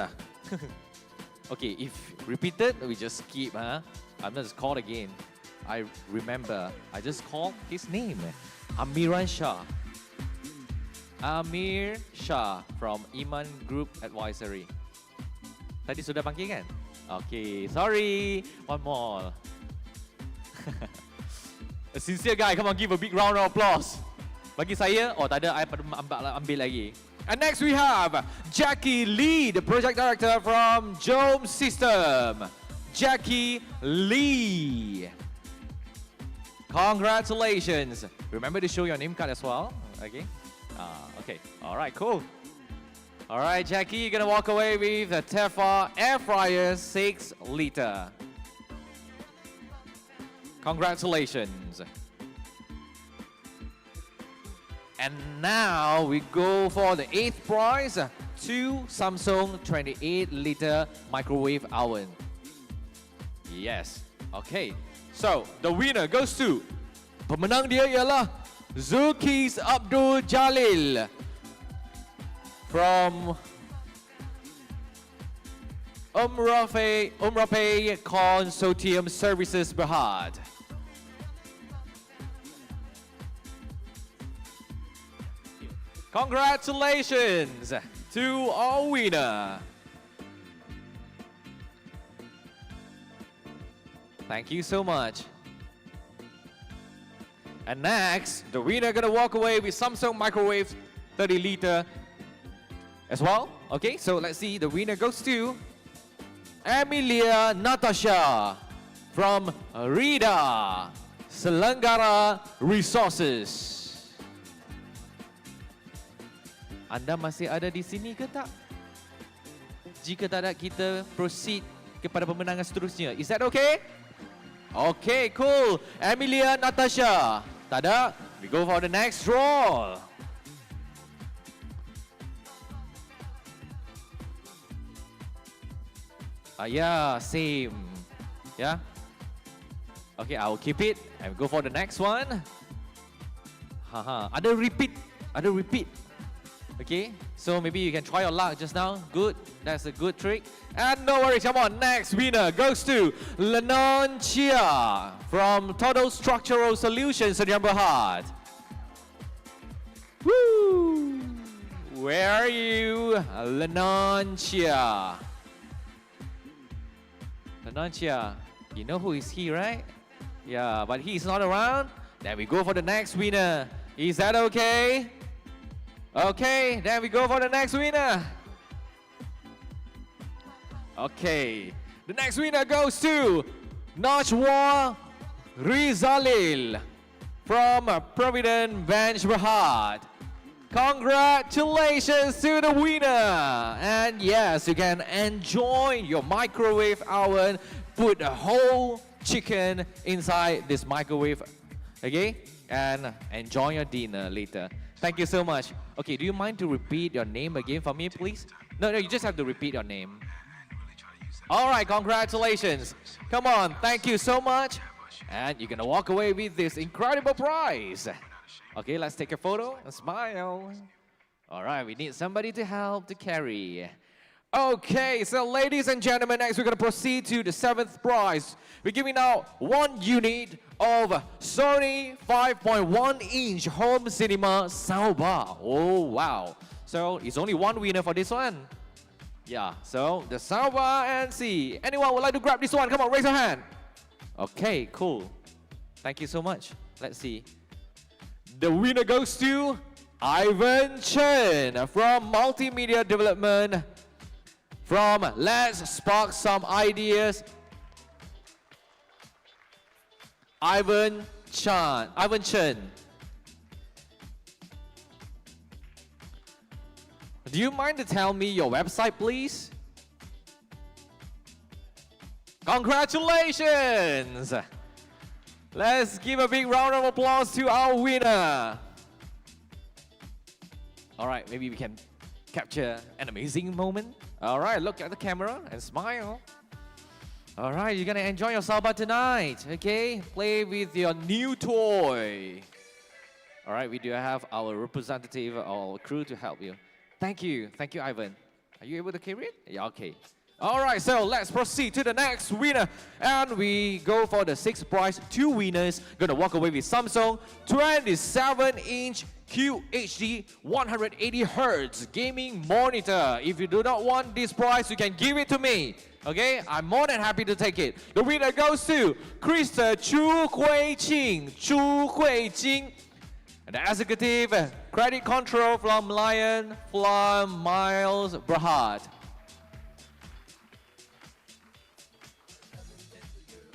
Okay, if repeated, we just skip. I'm just called again. I remember. I just called his name. Ammeran Shah. Amir Shah from Iman Group Advisory. Tadi sudah panggil kan? Okay, sorry. One more. A sincere guy. Come on, give a big round of applause. Bagi saya, oh tak ada, I ambil lagi. And next we have Jackie Lee, the project director from Jom System. Jackie Lee. Congratulations. Remember to show your name card as well. Okay. Okay. All right, cool. All right, Jackie, you're going to walk away with the Tefal Air Fryer 6-liter. Congratulations. And now we go for the 8th prize, 2 Samsung 28-liter microwave oven. Yes. Okay. So, the winner goes to, pemenang dia ialah Zulkis Abdul Jalil from Umrapay Consortium Services Berhad. Congratulations to our winner. Thank you so much. And next, the winner gonna walk away with Samsung microwave 30-liter as well. Okay, so let's see. The winner goes to Emilia Natasha from Rida Selenggara Resources. Anda masih ada di sini ke tak? Jika tak ada, kita proceed kepada pemenangan seterusnya. Is that okay? Okay, cool. Emilia Natasha. Tak ada? We go for the next draw. Yeah, same. Yeah? Okay, I'll keep it and go for the next one. Ada repeat. Ada repeat. Okay, so maybe you can try your luck just now. Good, that's a good trick. And no worries, come on, next winner goes to Lennon Chia from Total Structural Solutions in Berhad. Woo! Where are you, Lennon Chia? Lennon Chia, you know who is he, right? Yeah, but he's not around. Then we go for the next winner. Is that okay? Okay, then we go for the next winner. Okay, the next winner goes to Najwa Rizalil from Provident Bench Berhad. Congratulations to the winner. And yes, you can enjoy your microwave oven. Put a whole chicken inside this microwave, okay? And enjoy your dinner later. Thank you so much. Okay, do you mind to repeat your name again for me, please? No, you just have to repeat your name. All right, congratulations. Come on, thank you so much. And you're gonna walk away with this incredible prize. Okay, let's take a photo and smile. All right, we need somebody to help to carry. Okay, so ladies and gentlemen, next we're gonna proceed to the 7th prize. We're giving out 1 unit of Sony 5.1-inch home cinema soundbar. Oh, wow. So it's only 1 winner for this one. Yeah, so the soundbar and see. Anyone would like to grab this one? Come on, raise your hand. Okay, cool. Thank you so much. Let's see. The winner goes to Ivan Chen from Multimedia Development from Let's Spark Some Ideas. Ivan Chen. Do you mind to tell me your website, please? Congratulations! Let's give a big round of applause to our winner. All right, maybe we can capture an amazing moment. All right, look at the camera and smile. All right, you're gonna enjoy your Salba tonight, okay? Play with your new toy. All right, we do have our representative, our crew to help you. Thank you, Ivan. Are you able to carry it? Yeah, okay. All right, so let's proceed to the next winner. And we go for the sixth prize. 2 winners gonna walk away with Samsung 27-inch QHD 180Hz gaming monitor. If you do not want this prize, you can give it to me. Okay, I'm more than happy to take it. The winner goes to Krista Chu Hui Ching. And the executive credit control from Lion Fly Miles Berhad.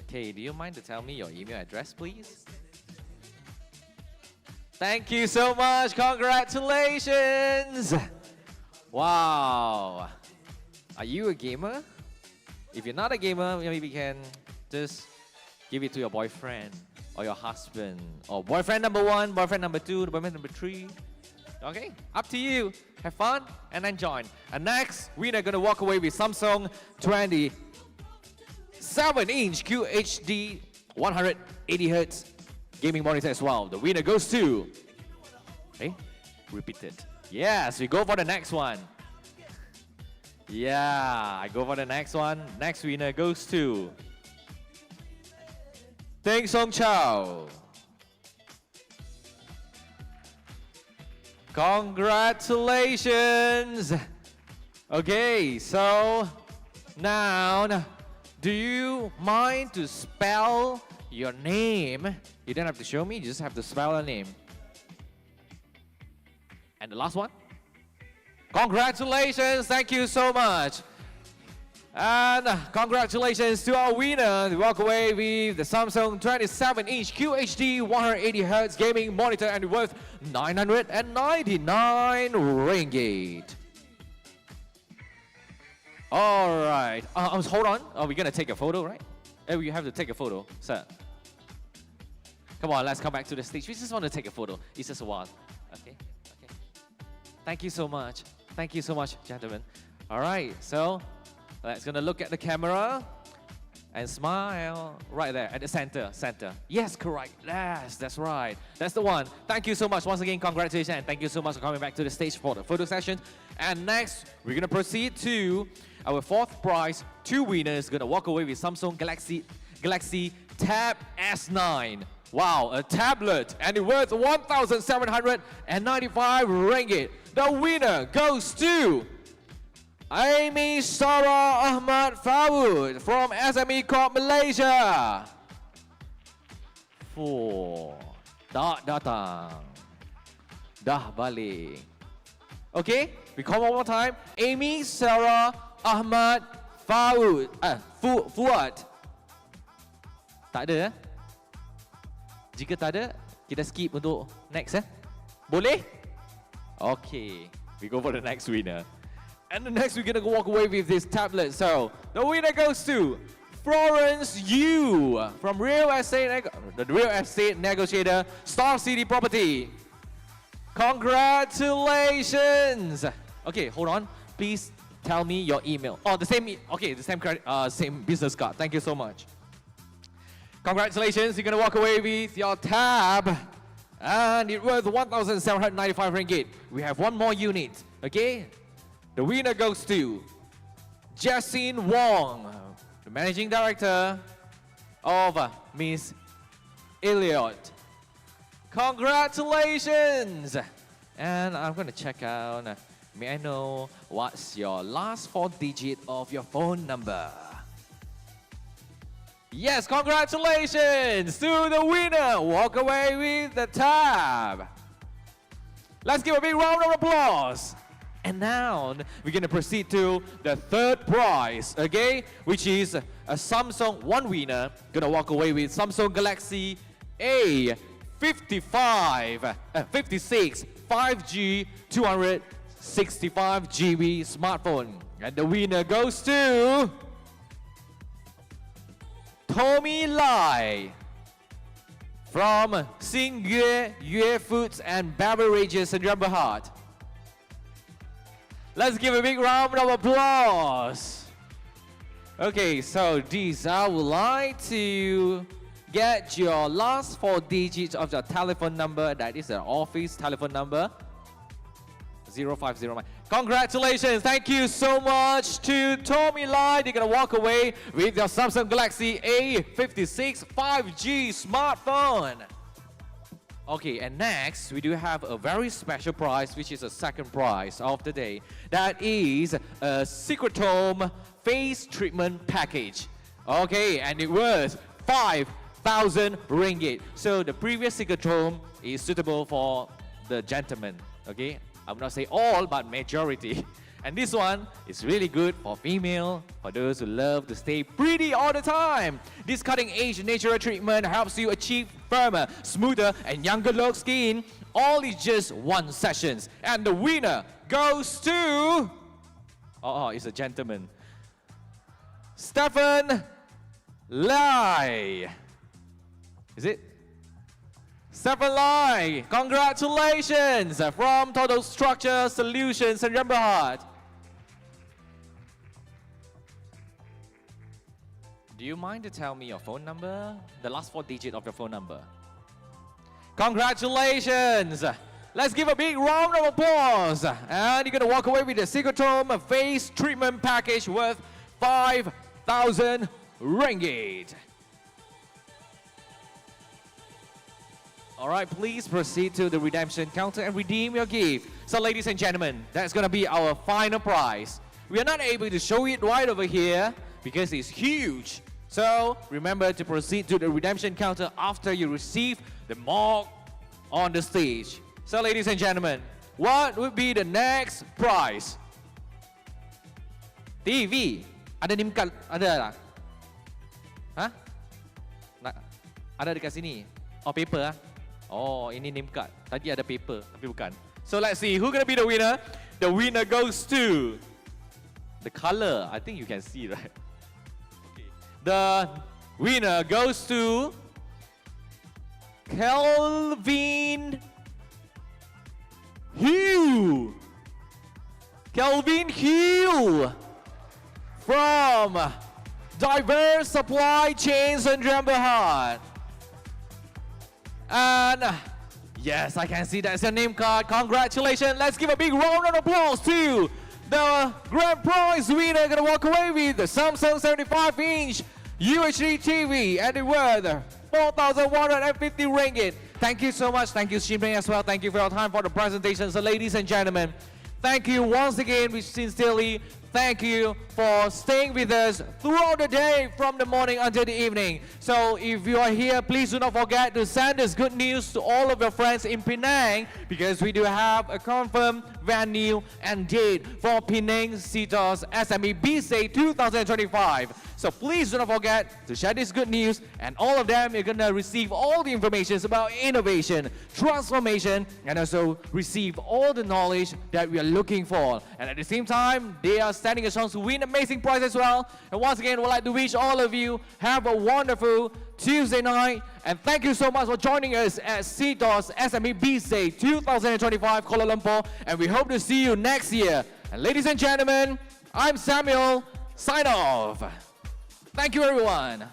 Okay, do you mind to tell me your email address, please? Thank you so much. Congratulations. Wow. Are you a gamer? If you're not a gamer, maybe you can just give it to your boyfriend or your husband or boyfriend number 1, boyfriend number 2, boyfriend number 3. Okay, up to you. Have fun and enjoy. And next, we're gonna walk away with Samsung 27-inch QHD 180Hz gaming monitor as well. The winner goes to... Hey, repeat it. Yes, we go for the next one. Yeah, I go for the next one. Next winner goes to... Teng Song Chow. Congratulations. Okay, so now, do you mind to spell your name? You don't have to show me, you just have to spell your name. And the last one? Congratulations, thank you so much. And congratulations to our winner. We walk away with the Samsung 27-inch QHD 180Hz gaming monitor and worth 999 ringgit. All right, hold on. Are we gonna take a photo, right? We have to take a photo, sir. Come on, let's come back to the stage. We just want to take a photo. It's just a while. Okay, okay. Thank you so much. Thank you so much, gentlemen. All right, so let's gonna look at the camera and smile right there at the center. Yes, correct. Yes, that's right. That's the one. Thank you so much once again. Congratulations and thank you so much for coming back to the stage for the photo session. And next, we're gonna proceed to our fourth prize. 2 winners gonna walk away with Samsung Galaxy Tab S9. Wow, a tablet and it worth 1,795 ringgit. The winner goes to Amy Sarah Ahmad Fawud from SME Corp Malaysia. 4. Tak datang. Dah balik. Okay, we call one more time. Amy Sarah Ahmad Fawud. Fuad. Tak ada. Jika tak ada, kita skip untuk next. Boleh? Okay, we go for the next winner. And the next we're gonna walk away with this tablet. So the winner goes to Florence Yu from the Real Estate Negotiator, Star City Property. Congratulations. Okay, hold on. Please tell me your email. Oh, the same business card. Thank you so much. Congratulations, you're gonna walk away with your tab. And it worth 1,795 ringgit. We have one more unit, okay? The winner goes to Jessine Wong, the Managing Director of Miss Elliot. Congratulations! And I'm gonna check out, may I know what's your last 4 digit of your phone number? Yes, congratulations to the winner. Walk away with the tab. Let's give a big round of applause. And now we're going to proceed to the third prize, okay? Which is a Samsung, one winner going to walk away with Samsung Galaxy A56 5G 200 65 GB smartphone. And the winner goes to Tommy Lai from Yue Foods and Beverages in Berhad. Let's give a big round of applause. Okay, so these, I would like to get your last 4 digits of your telephone number. That is the office telephone number. 0509. Congratulations. Thank you so much to Tommy Lai. You're going to walk away with your Samsung Galaxy A56 5G smartphone. Okay, and next we do have a very special prize, which is the second prize of the day. That is a Secret Home face treatment package. Okay, and it was 5,000 ringgit. So the previous Secret Home is suitable for the gentlemen. Okay, I would not say all, but majority. And this one is really good for female, for those who love to stay pretty all the time. This cutting-edge natural treatment helps you achieve firmer, smoother, and younger look skin. All in just 1 session. And the winner goes to... Oh, it's a gentleman. Stephen Lai. Is it? Stephen Lai, congratulations from Total Structure Solutions in Berhad. Do you mind to tell me your phone number? The last 4 digits of your phone number. Congratulations! Let's give a big round of applause. And you're gonna walk away with the Secret Home face treatment package worth 5,000 ringgit. All right, please proceed to the redemption counter and redeem your gift. So ladies and gentlemen, that's gonna be our final prize. We are not able to show it right over here because it's huge. So remember to proceed to the redemption counter after you receive the mark on the stage. So ladies and gentlemen, what would be the next prize? TV. Ada name card? Ada tak? Hah? Ada dekat sini? Oh, paper ah? Oh, ini name card. Tadi ada paper, tapi bukan. So let's see, who's gonna be the winner? The winner goes to... The color, I think you can see, right? Okay. The winner goes to... Kelvin Hugh. Kelvin Hugh from Diverse Supply Chains in Berhad. And yes, I can see that's your name card. Congratulations. Let's give a big round of applause to the grand prize winner. Gonna walk away with the Samsung 75-inch UHD TV and it worth 4,150 ringgit. Thank you so much. Thank you, Ching as well. Thank you for your time for the presentation. So ladies and gentlemen, thank you once again. We sincerely thank you for staying with us throughout the day from the morning until the evening. So if you are here, please do not forget to send this good news to all of your friends in Penang because we do have a confirmed venue and date for Penang CTOS SME Biz 2025. So please do not forget to share this good news and all of them are going to receive all the information about innovation, transformation, and also receive all the knowledge that we are looking for. And at the same time, they are standing a chance to win amazing prize as well. And once again, we'd like to wish all of you have a wonderful Tuesday night. And thank you so much for joining us at CTOS SME Biz 2025 Kuala Lumpur. And we hope to see you next year. And ladies and gentlemen, I'm Samuel. Sign off. Thank you, everyone.